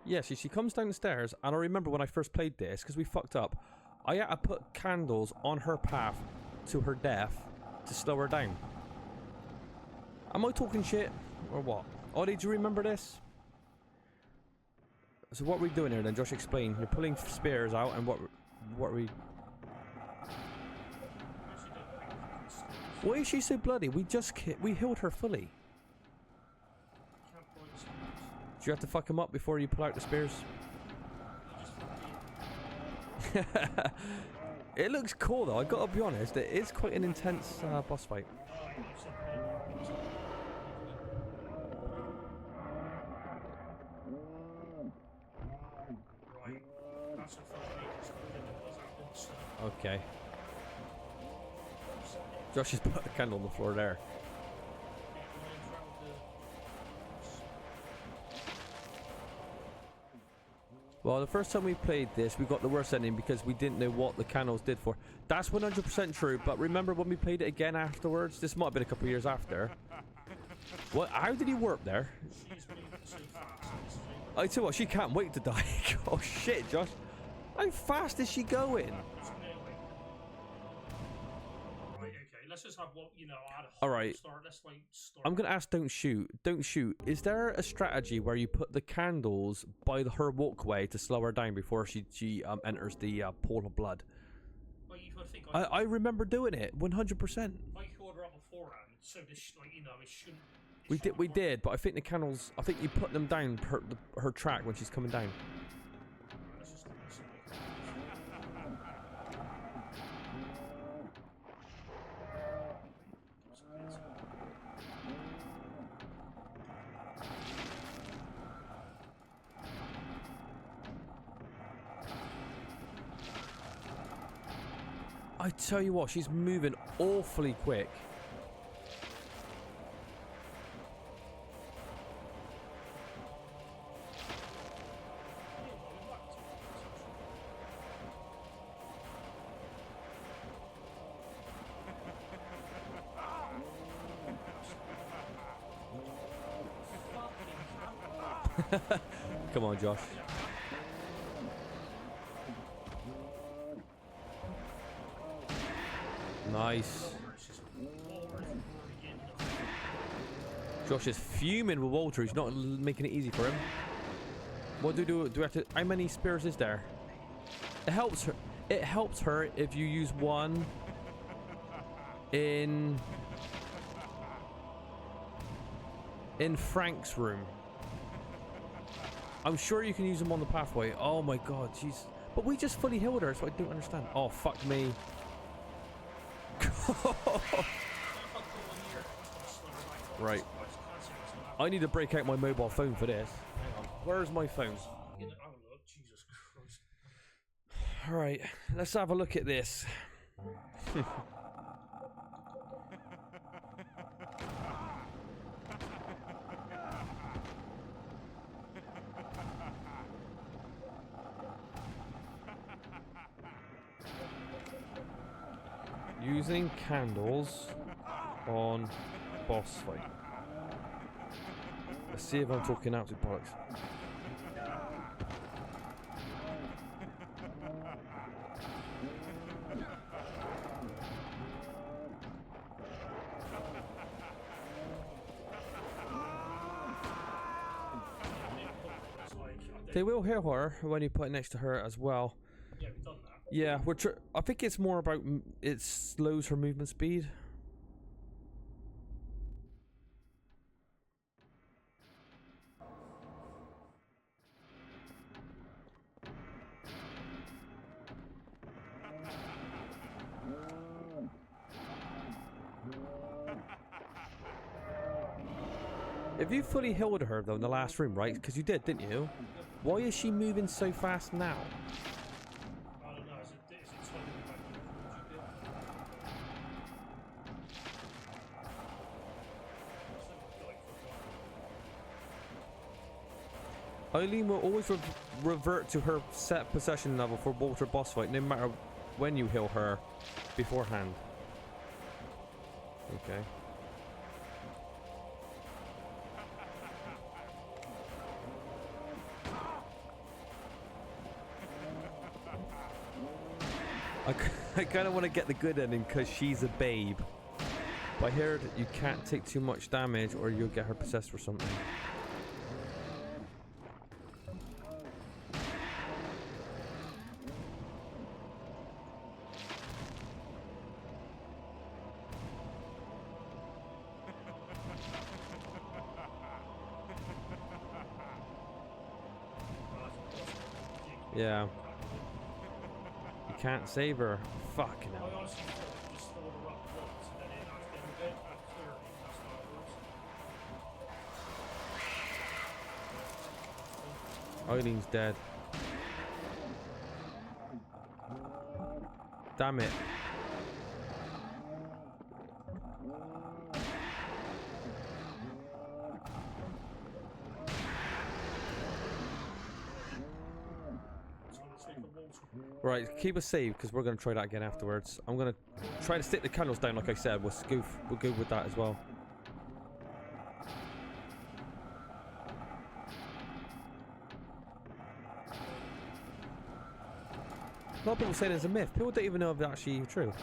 Yeah, she comes down the stairs, and I remember when I first played this, because we fucked up, I had to put candles on her path to her death to slow her down. Am I talking shit, or what? Oh, did you remember this? So what are we doing here then? Josh, explain. You're pulling spears out, and what are we... Why is she so bloody? We healed her fully. Do you have to fuck him up before you pull out the spears? It looks cool though, I gotta be honest. It is quite an intense boss fight. Okay. Josh has put a candle on the floor there. Well, the first time we played this, we got the worst ending because we didn't know what the candles did for. That's 100% true, but remember when we played it again afterwards? This might have been a couple of years after. What? How did he warp there? I tell you what, she can't wait to die. Oh shit, Josh. How fast is she going? Let's just have one, you know, Alright. Let's like start. I'm gonna ask, don't shoot. Don't shoot. Is there a strategy where you put the candles by her walkway to slow her down before she enters the pool of blood? Well, you think I remember doing it 100%. I healed her up beforehand, so this, like, you know, it shouldn't. We did, but I think the candles. I think you put them down her track when she's coming down. I tell you what, she's moving awfully quick. Come on, Josh. Nice. Josh is fuming with Walter. He's not making it easy for him. What do we do? Do we have to? How many spears is there? It helps her. It helps her if you use one in Frank's room. I'm sure you can use them on the pathway. Oh my god, jeez. But we just fully healed her, so I don't understand. Oh, fuck me. Right. I need to break out my mobile phone for this. Hang on. Where's my phone? Alright, let's have a look at this. Using candles on boss fight. Let's see if I'm talking absolute bollocks. They will heal her when you put it next to her as well. Yeah, we've done that. Yeah, I think it's more about it slows her movement speed. If you fully healed her though in the last room, right? Because you did, didn't you? Why is she moving so fast now? I don't know, is it totally like Eileen will always revert to her set possession level for Walter boss fight, no matter when you heal her beforehand. Okay. I kind of want to get the good ending because she's a babe. But I heard you can't take too much damage or you'll get her possessed or something. Yeah. You can't save her. Fucking hell. Eileen's dead. Damn it. Right, keep us safe because we're going to try that again afterwards. I'm going to try to stick the candles down like I said. We'll go with that as well. A lot of people say there's a myth. People don't even know if it's actually true.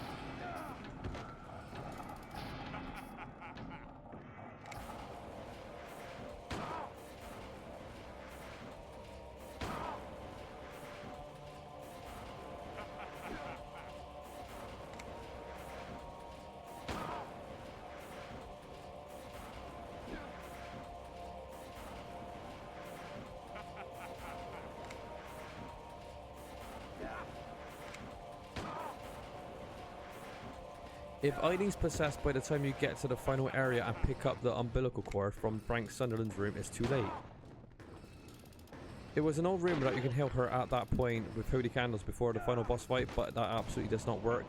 If Eileen's possessed by the time you get to the final area and pick up the umbilical cord from Frank Sunderland's room, it's too late. It was an old room that you can heal her at that point with holy candles before the final boss fight, but that absolutely does not work.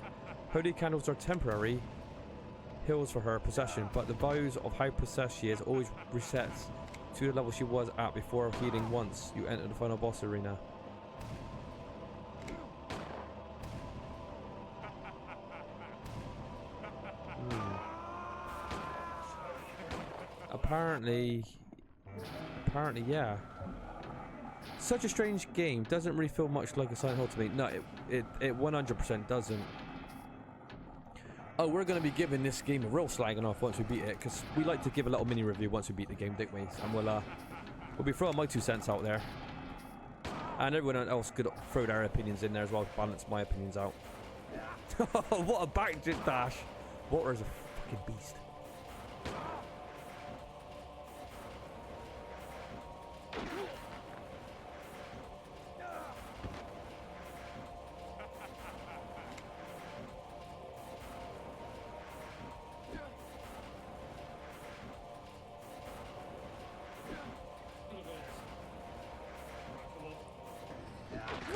Holy candles are temporary heals for her possession, but the values of how possessed she is always resets to the level she was at before healing once you enter the final boss arena. Apparently, yeah. such a strange game. Doesn't really feel much like a Silent Hill to me. No, it 100% doesn't. Oh, we're going to be giving this game a real slagging off once we beat it, because we like to give a little mini review once we beat the game, don't we? And we'll be throwing my 2 cents out there. And everyone else could throw their opinions in there as well to balance my opinions out. What a back dash! Water's a fucking beast.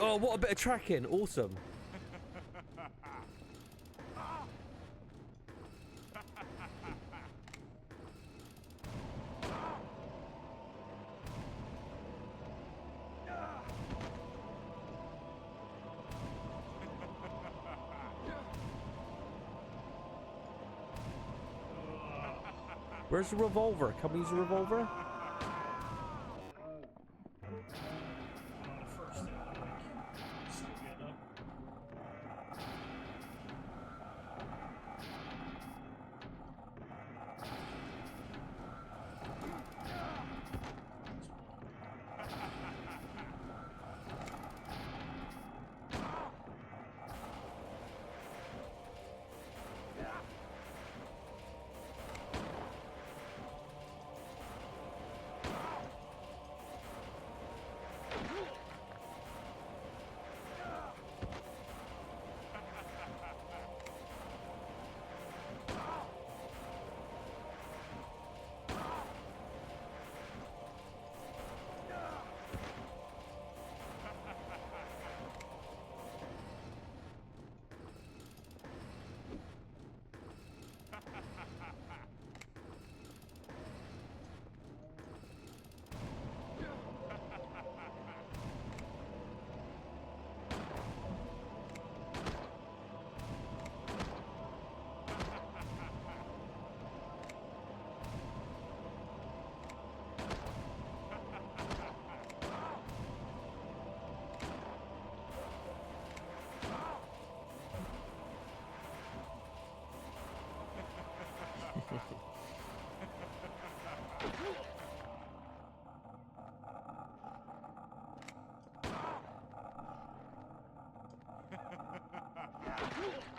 Oh, what a bit of tracking! Awesome. Where's the revolver? Can we use a revolver?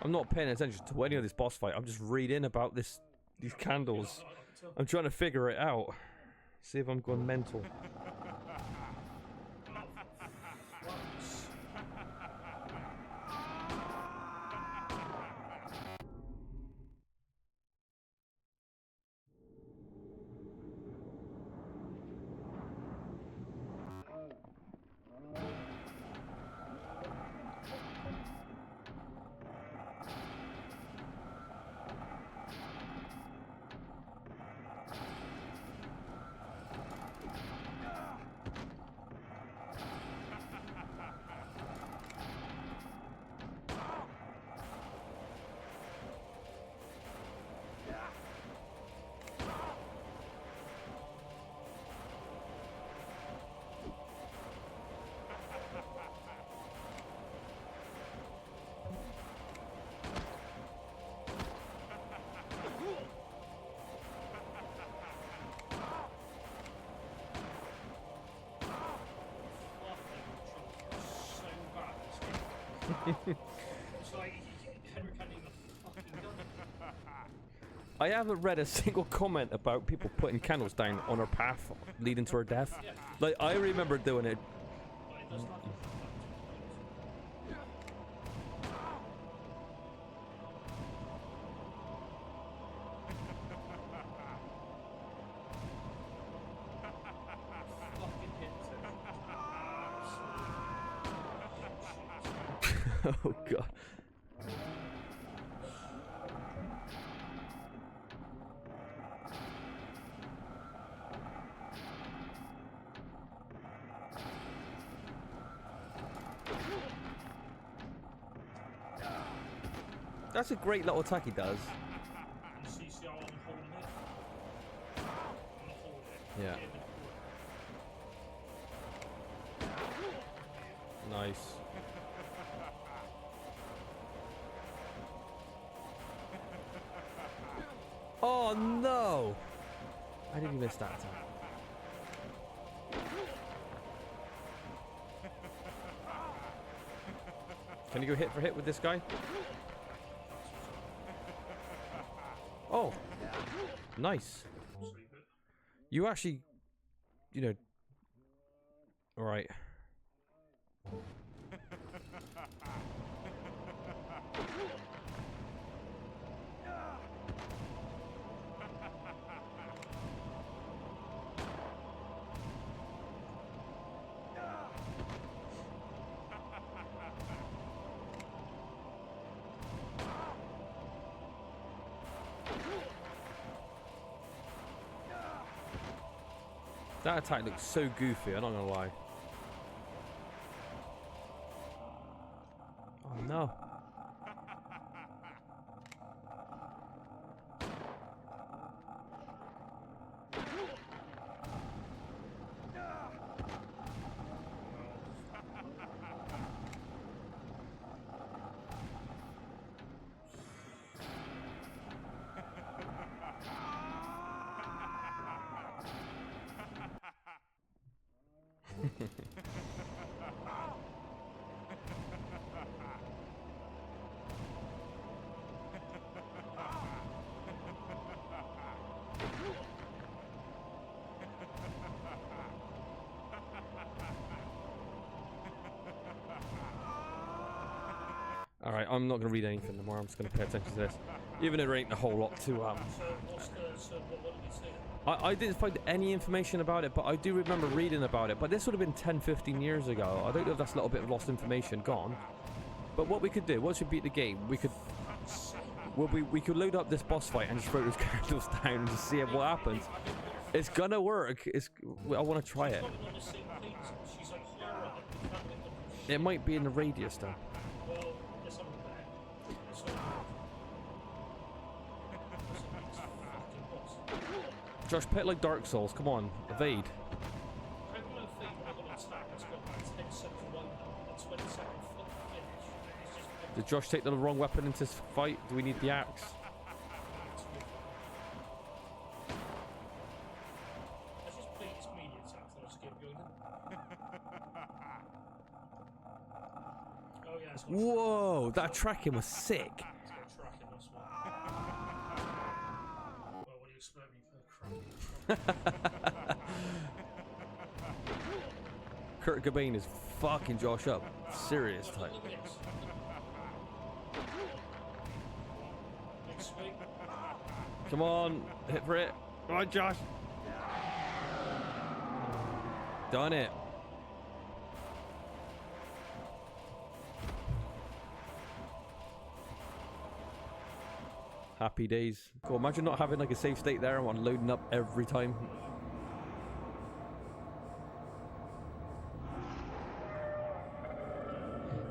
I'm not paying attention to any of this boss fight. I'm just reading about these candles. I'm trying to figure it out. See if I'm going mental. I haven't read a single comment about people putting candles down on her path leading to her death. Like, I remember doing it. Oh god. That's a great little attack he does. See how I'm holding it? I'm gonna hold it. Yeah. Get in the corner. Nice. Oh no! How did you miss that attack? Can you go hit for hit with this guy? Oh! Nice. You actually... You know... Alright. That attack looks so goofy, I'm not gonna lie. Oh no. Alright, I'm not going to read anything anymore, I'm just going to pay attention to this. Even though there ain't a whole lot to... So what did we see? I didn't find any information about it, but I do remember reading about it. But this would have been 10, 15 years ago. I don't know if that's a little bit of lost information gone. But what we could do, once we beat the game, we could... Well, we could load up this boss fight and just throw those candles down and just see what happens. It's gonna work. I want to try it. It might be in the radius though. Josh, play it like Dark Souls. Come on, evade. Did Josh take the wrong weapon into this fight? Do we need the axe? Whoa, that tracking was sick. Kurt Cobain is fucking Josh up. Serious type. Come on, hit for it. Come on, Josh. Done it. Happy days. Cool. Imagine not having like a save state there and loading up every time.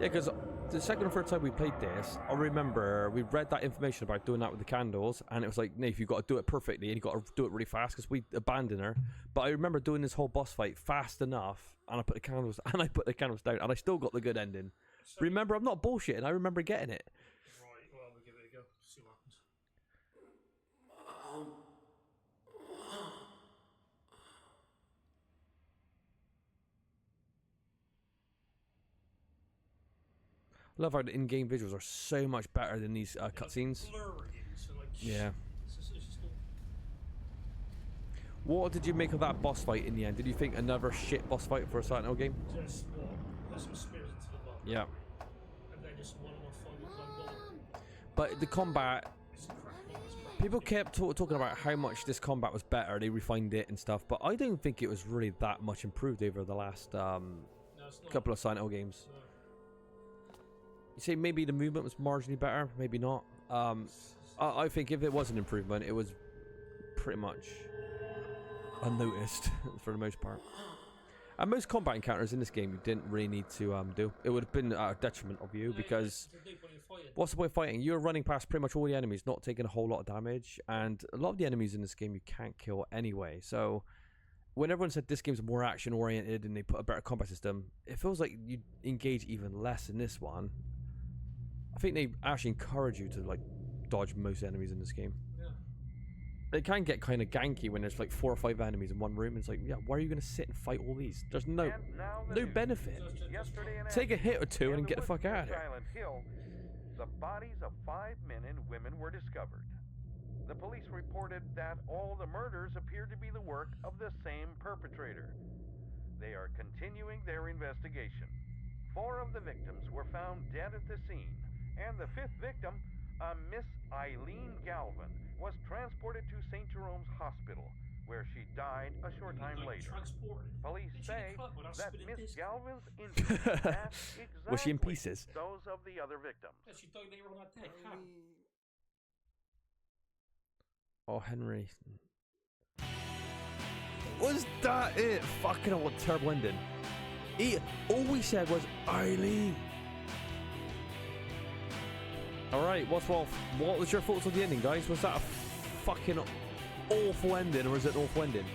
Yeah, because the second and third time we played this, I remember we read that information about doing that with the candles, and it was like, Nate, you've got to do it perfectly, and you've got to do it really fast, because we abandoned her. But I remember doing this whole boss fight fast enough, and I put the candles down, and I still got the good ending. Remember, I'm not bullshitting. I remember getting it. Right, well, we'll give it a go. See what happens. I love how the in-game visuals are so much better than these cutscenes. Yeah. What did you make of that boss fight in the end? Did you think another shit boss fight for a Silent Hill game? Just there's some spears into the bottom. Yeah. And then just one fight. But the combat... People kept talking about how much this combat was better, they refined it and stuff, but I don't think it was really that much improved over the last couple of Silent Hill games. No. You say maybe the movement was marginally better, maybe not. I think if it was an improvement, it was pretty much unnoticed for the most part. And most combat encounters in this game you didn't really need to do. It would have been a detriment of you, because what's the point of fighting? You're running past pretty much all the enemies, not taking a whole lot of damage, and a lot of the enemies in this game you can't kill anyway. So when everyone said this game's more action oriented and they put a better combat system, it feels like you engage even less in this one. I think they actually encourage you to like dodge most enemies in this game. Yeah. It can get kind of ganky when there's like 4 or 5 enemies in one room. It's like, yeah, why are you gonna sit and fight all these? There's no benefit. Take a hit or two and get the fuck out of here. Silent Hill, the bodies of 5 men and women were discovered. The police reported that all the murders appeared to be the work of the same perpetrator. They are continuing their investigation. 4 of the victims were found dead at the scene, and the 5th victim, a Miss Eileen Galvin, was transported to St. Jerome's Hospital, where she died a short time later. Police say that Miss Galvin's injuries match exactly Was she in pieces? those of the other victims. Yeah, she died later on that day. How? Oh, Henry. Was that it? Fucking hell, what a terrible ending. All we said was Eileen. Alright, what was your thoughts on the ending, guys? Was that a fucking awful ending, or is it an awful ending?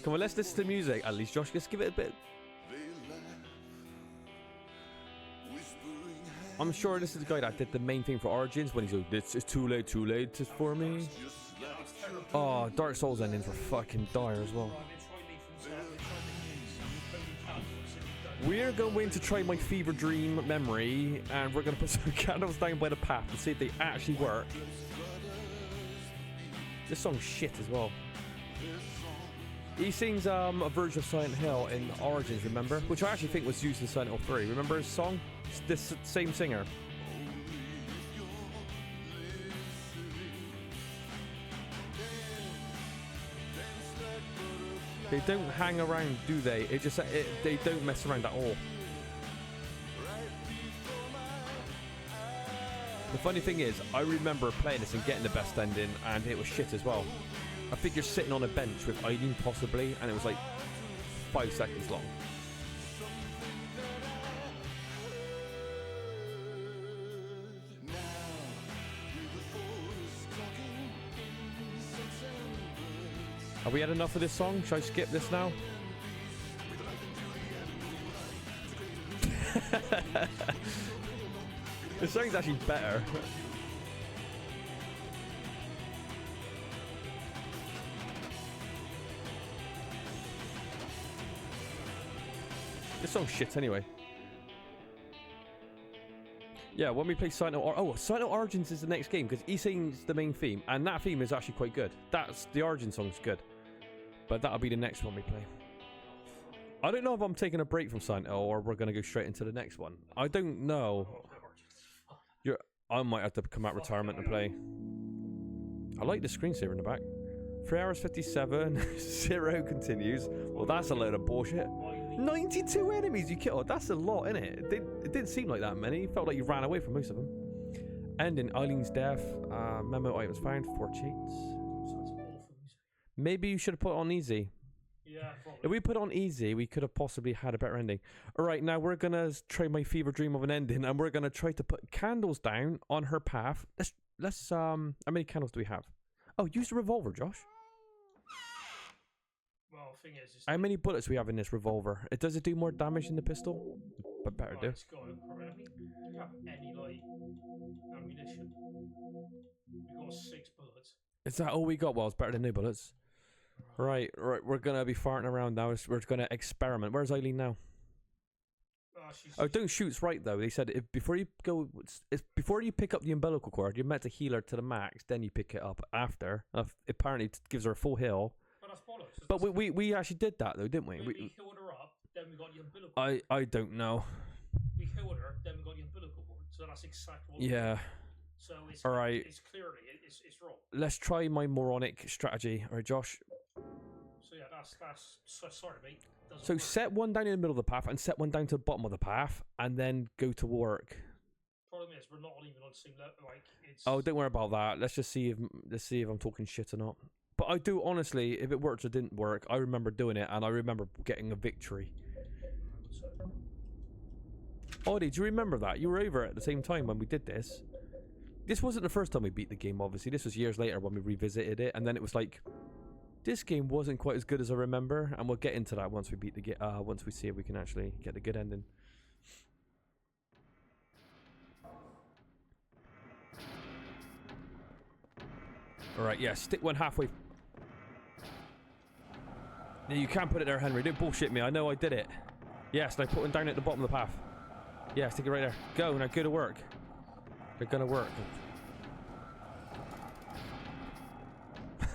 Come on, let's listen to the music. At least, Josh, let's give it a bit. I'm sure this is the guy that did the main thing for Origins when he's like, "This is too late for me." Oh, Dark Souls endings were fucking dire as well. We're going to try my fever dream memory, and we're going to put some candles down by the path and see if they actually work. This song's shit as well. He sings a version of Silent Hill in Origins, remember? Which I actually think was used in Silent Hill 3. Remember his song? It's this same singer. They don't hang around, do they? They don't mess around at all. The funny thing is, I remember playing this and getting the best ending, and it was shit as well. I think you're sitting on a bench with Eileen possibly, and it was like 5 seconds long. Have we had enough of this song? Should I skip this now? This song's actually better. This song's shit anyway. Yeah, when we play Silent Hill... Silent Hill Origins is the next game, because he sings the main theme, and that theme is actually quite good. The Origin song's good. But that'll be the next one we play. I don't know if I'm taking a break from Silent Hill, or we're going to go straight into the next one. I don't know. I might have to come out of retirement and play. I like the screensaver in the back. 3 hours 57. 0 continues. Well, that's a load of bullshit. 92 enemies you killed. That's a lot, isn't it? It didn't seem like that many. It felt like you ran away from most of them. Ending Eileen's death. Memo items found. 4 cheats. Maybe you should have put it on easy. Yeah, probably. If we put on easy, we could have possibly had a better ending. Alright, now we're going to try my fever dream of an ending, and we're going to try to put candles down on her path. Let's how many candles do we have? Oh, use the revolver, Josh. Well, the thing is, how many bullets do we have in this revolver? Does it do more damage than the pistol? But better do. It's got do you have any, like, ammunition? We've got 6 bullets. Is that all we got? Well, it's better than no bullets. Right, we're gonna be farting around now. We're gonna experiment. Where's Eileen now? Don't shoot's right though. They said before you pick up the umbilical cord, you're meant to heal her to the max. Then you pick it up after. Apparently, it gives her a full heal. But that's bollocks. But we actually did that though, didn't we? We healed her up. Then we got the umbilical. I don't know. We healed her. Then we got the umbilical cord. So that's exactly what. Yeah. So it's all right. It's clearly it's wrong. Let's try my moronic strategy. All right, Josh. So yeah, that's sorry, mate. So set one down in the middle of the path and set one down to the bottom of the path, and then go to work. Problem is, we're not even on the same level. Like it's. Oh, don't worry about that. Let's see if I'm talking shit or not. But I do honestly, if it worked or didn't work, I remember doing it, and I remember getting a victory. Odie, do you remember that? You were over at the same time when we did this. this wasn't the first time we beat the game, obviously. This was years later when we revisited it, and then it was like, this game wasn't quite as good as I remember, and we'll get into that once we beat the game. Once we see if we can actually get the good ending. All right, yeah, stick one halfway. No, you can't put it there, Henry. Don't bullshit me. I know I did it. Yes, now put one down at the bottom of the path. Yeah, stick it right there. Go, now go to work. They're gonna work.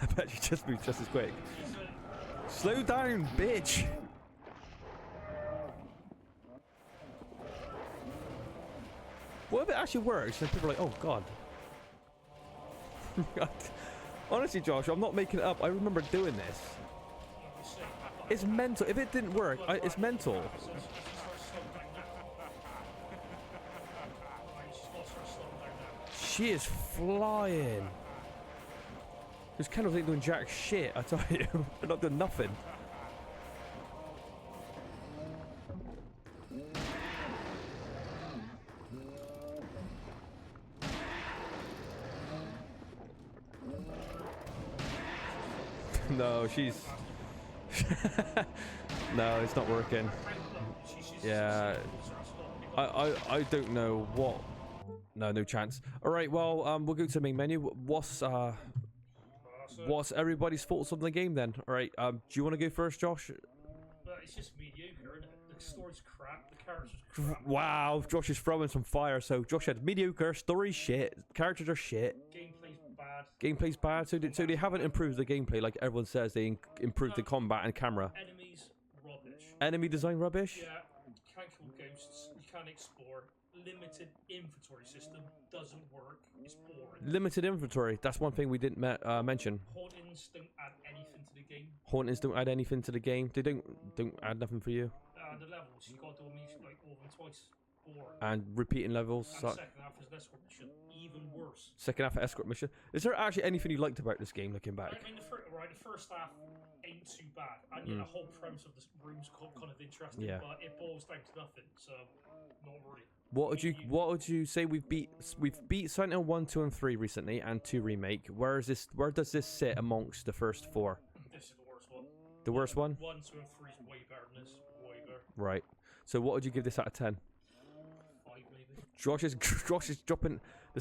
I bet you just moved just as quick. Slow down, bitch! What if it actually works and people are like, oh god. Honestly, Josh, I'm not making it up. I remember doing this. It's mental. If it didn't work, it's mental. She is flying. Those candles ain't doing jack shit, I tell you. They're not doing nothing. No, she's... No, it's not working. Yeah. I don't know what... No chance. Alright, well, we'll go to the main menu. What's everybody's thoughts on the game then? Alright, do you want to go first, Josh? Well, it's just mediocre, isn't it? The story's crap, the characters are crap. Wow, Josh is throwing some fire. So Josh had mediocre, story shit, characters are shit. Gameplay's bad. Gameplay's bad, so they haven't improved the gameplay like everyone says they improved the combat and camera. Enemies, rubbish. Enemy design rubbish? Yeah, you can't kill ghosts, you can't explore. Limited inventory system doesn't work, it's boring. Limited inventory, that's one thing we didn't mention. Hauntings don't add anything to the game. Hauntings don't add anything to the game. They don't add nothing for you. The levels, you gotta do them like all of them twice. Boring. And repeating levels. And second half is an escort mission, even worse. Second half of escort mission. Is there actually anything you liked about this game looking back? I mean, the first half ain't too bad, and the whole premise of the room's kind of interesting, but it boils down to nothing, so not really. What would you say we've beat Silent Hill 1, 2, and 3 recently, and 2 remake? Where does this sit amongst the first 4? This is the worst one. The worst one? 1, 2, and 3 is way better than this. Way better. Right. So what would you give this out of 10? 5 maybe. Josh is dropping the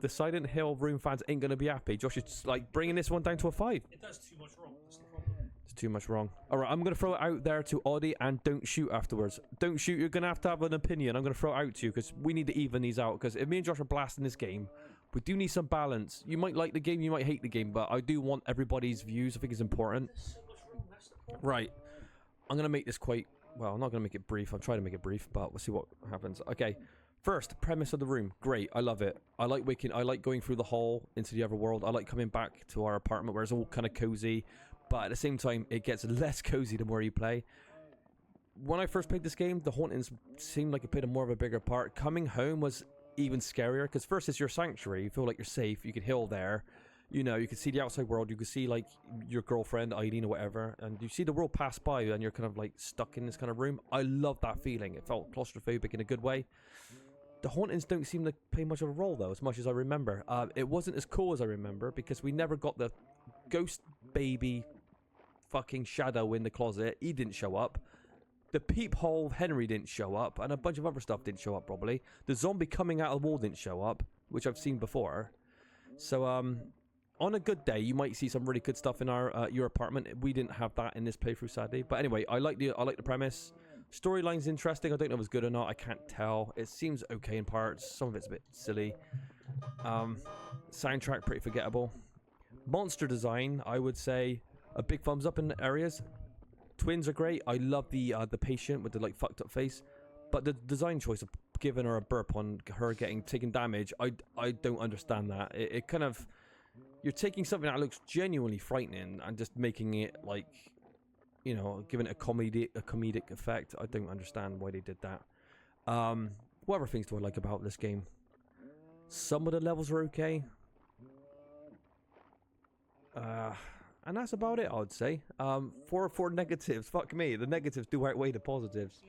Silent Hill room fans ain't gonna be happy. Josh is like bringing this one down to a 5. It does too much wrong. That's the problem. It's too much wrong. All right, I'm gonna throw it out there to Audie, and don't shoot afterwards. Don't shoot. You're gonna have an opinion. I'm gonna throw it out to you because we need to even these out. Because if me and Josh are blasting this game, we do need some balance. You might like the game, you might hate the game, but I do want everybody's views. I think it's important. There's so much wrong. That's the problem. Right. I'm gonna make this quite well. I'm not gonna make it brief. I'm trying to make it brief, but we'll see what happens. Okay. First, premise of the room. Great. I love it. I like going through the hall into the other world. I like coming back to our apartment where it's all kind of cozy, but at the same time, it gets less cozy the more you play. When I first played this game, the hauntings seemed like it played more of a bigger part. Coming home was even scarier because first it's your sanctuary. You feel like you're safe. You can heal there. You know, you can see the outside world. You can see like your girlfriend, Eileen or whatever, and you see the world pass by and you're kind of like stuck in this kind of room. I love that feeling. It felt claustrophobic in a good way. The hauntings don't seem to play much of a role though, as much as I remember. It wasn't as cool as I remember because we never got the ghost baby fucking shadow in the closet. He didn't show up. The peephole Henry didn't show up, and a bunch of other stuff didn't show up probably. The zombie coming out of the wall didn't show up, which I've seen before. So on a good day, you might see some really good stuff in your apartment. We didn't have that in this playthrough, sadly. But anyway, I like the premise. Storyline's interesting. I don't know if it's good or not. I can't tell. It seems okay in parts. Some of it's a bit silly. Soundtrack pretty forgettable. Monster design, I would say a big thumbs up in areas. Twins are great. I love the patient with the like fucked up face, but the design choice of giving her a burp on her taking damage, I don't understand that. It kind of, you're taking something that looks genuinely frightening and just making it like, you know, giving it a comedic effect. I don't understand why they did that. What other things do I like about this game? Some of the levels are okay. And that's about it, I would say. For negatives, fuck me, the negatives do outweigh the positives.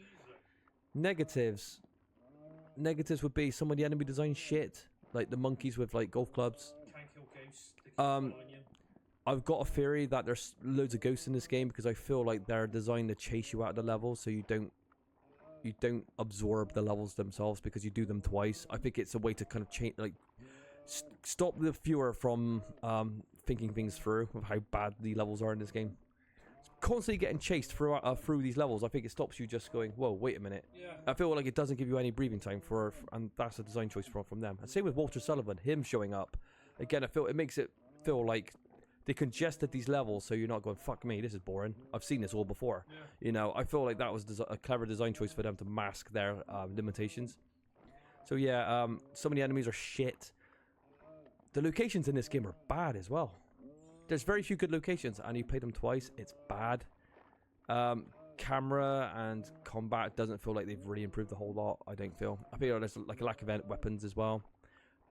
Negatives would be some of the enemy design shit. like the monkeys with like golf clubs. Can't kill ghosts. They keep following you. I've got a theory that there's loads of ghosts in this game because I feel like they're designed to chase you out of the level so you don't absorb the levels themselves because you do them twice. I think it's a way to kind of change, like, stop the viewer from thinking things through of how bad the levels are in this game. Constantly getting chased through these levels, I think it stops you just going, whoa, wait a minute. Yeah. I feel like it doesn't give you any breathing time and that's a design choice from them. And same with Walter Sullivan, him showing up. Again, I feel it makes it feel like they congested these levels so you're not going, fuck me, this is boring. I've seen this all before. Yeah. You know, I feel like that was a clever design choice for them to mask their limitations. So yeah, some of the enemies are shit. The locations in this game are bad as well. There's very few good locations, and you play them twice, it's bad. Camera and combat doesn't feel like they've really improved a whole lot, I don't feel. I feel there's like a lack of weapons as well.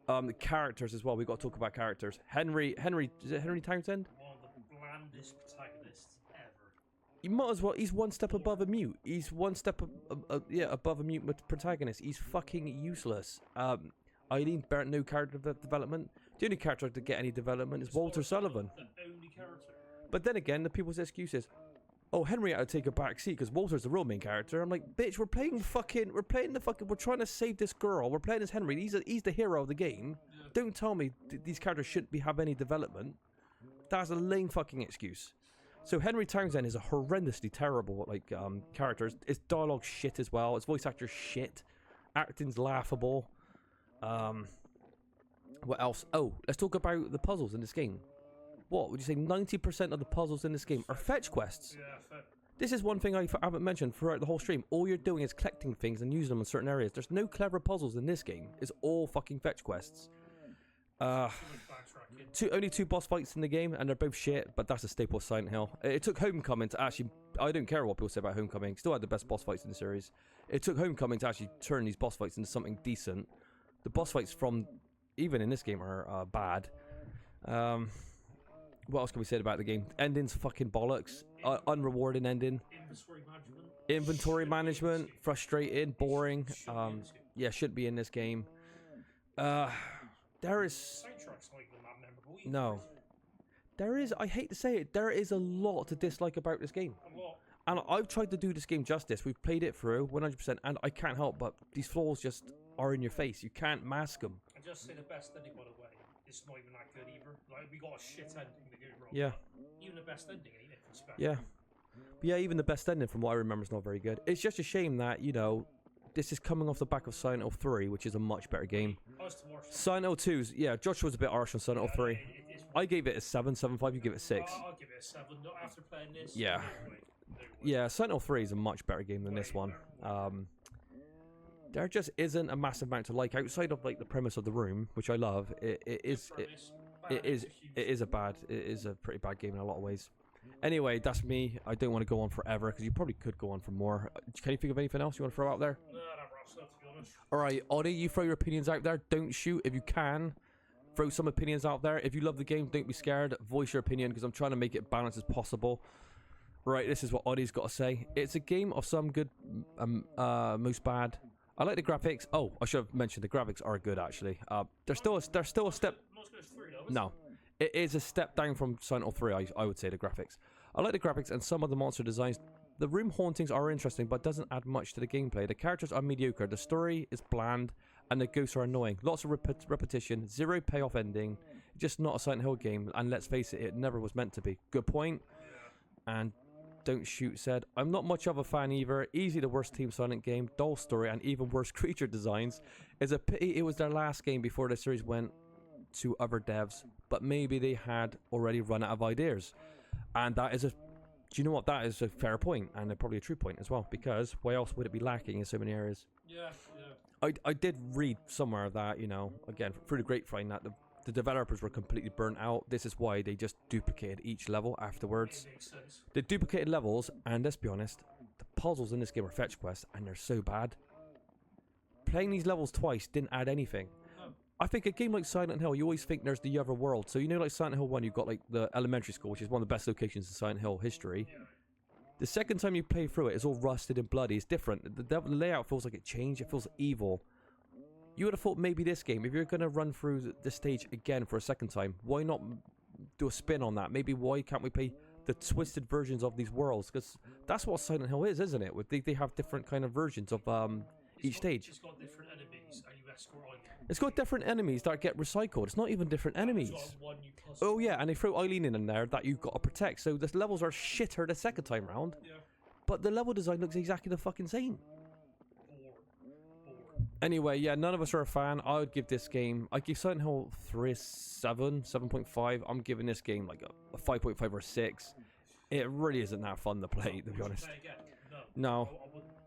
The characters as well, we've got to talk about characters. Henry, is it Henry Townsend? One of the blandest protagonists ever. You might as well, he's one step above a mute. He's one step above a mute protagonist. He's fucking useless. Eileen Barrett, no character development. The only character to get any development is Walter Sullivan. The only character. But then again, the people's excuses. Oh, Henry had to take a back seat because Walter's the real main character. I'm like, bitch, we're trying to save this girl. We're playing as Henry. He's the hero of the game. Yeah. Don't tell me these characters shouldn't have any development. That's a lame fucking excuse. So Henry Townsend is a horrendously terrible character. His dialogue shit as well. His voice actor's shit. Acting's laughable. What else? Oh, let's talk about the puzzles in this game. What would you say? 90% of the puzzles in this game are fetch quests. Yeah, This is one thing I haven't mentioned throughout the whole stream. All you're doing is collecting things and using them in certain areas. There's no clever puzzles in this game. It's all fucking fetch quests. Only two boss fights in the game, and they're both shit, but that's a staple of Silent Hill. It took Homecoming to actually... I don't care what people say about Homecoming. Still had the best boss fights in the series. It took Homecoming to actually turn these boss fights into something decent. The boss fights from... even in this game are bad. What else can we say about the game? Ending's fucking bollocks. Unrewarding ending. Inventory management. Frustrating. Boring. Yeah, shouldn't be in this game. There is... No. There is... I hate to say it. There is a lot to dislike about this game. And I've tried to do this game justice. We've played it through 100%, and I can't help but these flaws just are in your face. You can't mask them. I just say the best ending, by the way. It's not even that good either. Like, we got a shit ending to go wrong. Yeah. Even the best ending ain't anything special. Yeah. But yeah, even the best ending from what I remember is not very good. It's just a shame that, you know, this is coming off the back of Silent Hill 3, which is a much better game. Silent Hill 2's, yeah, Josh was a bit harsh on Silent Hill 3. I gave it a 7.5, you give it a 6. I'll give it a 7. Not after playing this. Yeah. No way. Yeah, Silent Hill 3 is a much better game than this one. There just isn't a massive amount to like outside of like the premise of the room, which I love. It is a pretty bad game in a lot of ways. Anyway, that's me. I don't want to go on forever because you probably could go on for more. Can you think of anything else you want to throw out there? No, that wraps up, to be honest. Alright, Oddie, you throw your opinions out there. Don't shoot if you can. Throw some opinions out there. If you love the game, don't be scared. Voice your opinion because I'm trying to make it balanced as possible. Right, this is what Oddie's got to say. It's a game of some good, most bad. I like the graphics. Oh, I should have mentioned the graphics are good actually. They're still a step. No, it is a step down from Silent Hill 3. I would say the graphics. I like the graphics and some of the monster designs. The room hauntings are interesting, but doesn't add much to the gameplay. The characters are mediocre. The story is bland, and the ghosts are annoying. Lots of repetition. Zero payoff ending. Just not a Silent Hill game. And let's face it, it never was meant to be. Good point. And Don't Shoot said, I'm not much of a fan either. Easily the worst Team Silent game, dull story, and even worse creature designs. It's a pity it was their last game before the series went to other devs, but maybe they had already run out of ideas. And that is a... Do you know what? That is a fair point, and probably a true point as well, because why else would it be lacking in so many areas? Yeah. I did read somewhere that, you know, again, through the grapevine, that the developers were completely burnt out. This is why they just duplicated each level afterwards. It makes sense. They duplicated levels, and let's be honest, the puzzles in this game are fetch quests, and they're so bad. Playing these levels twice didn't add anything. No. I think a game like Silent Hill, you always think there's the other world. So you know, like Silent Hill 1, you've got like the elementary school, which is one of the best locations in Silent Hill history. Yeah. The second time you play through it, it's all rusted and bloody. It's different. The layout feels like it changed. It feels evil. You would have thought maybe this game, if you're going to run through the stage again for a second time, why not do a spin on that? Maybe why can't we play the twisted versions of these worlds? Because that's what Silent Hill is, isn't it? They have different kind of versions of each stage. It's got different enemies, and you escort Eileen. It's got different enemies that get recycled. It's not even different enemies. Oh yeah, and they throw Eileen in there that you've got to protect. So the levels are shitter the second time round. Yeah. But the level design looks exactly the fucking same. Anyway, yeah, none of us are a fan. I would give this game, I give Silent Hill 3 7.5. I'm giving this game like a 5.5 or 6. It really isn't that fun to play, to be honest. No. No. I wouldn't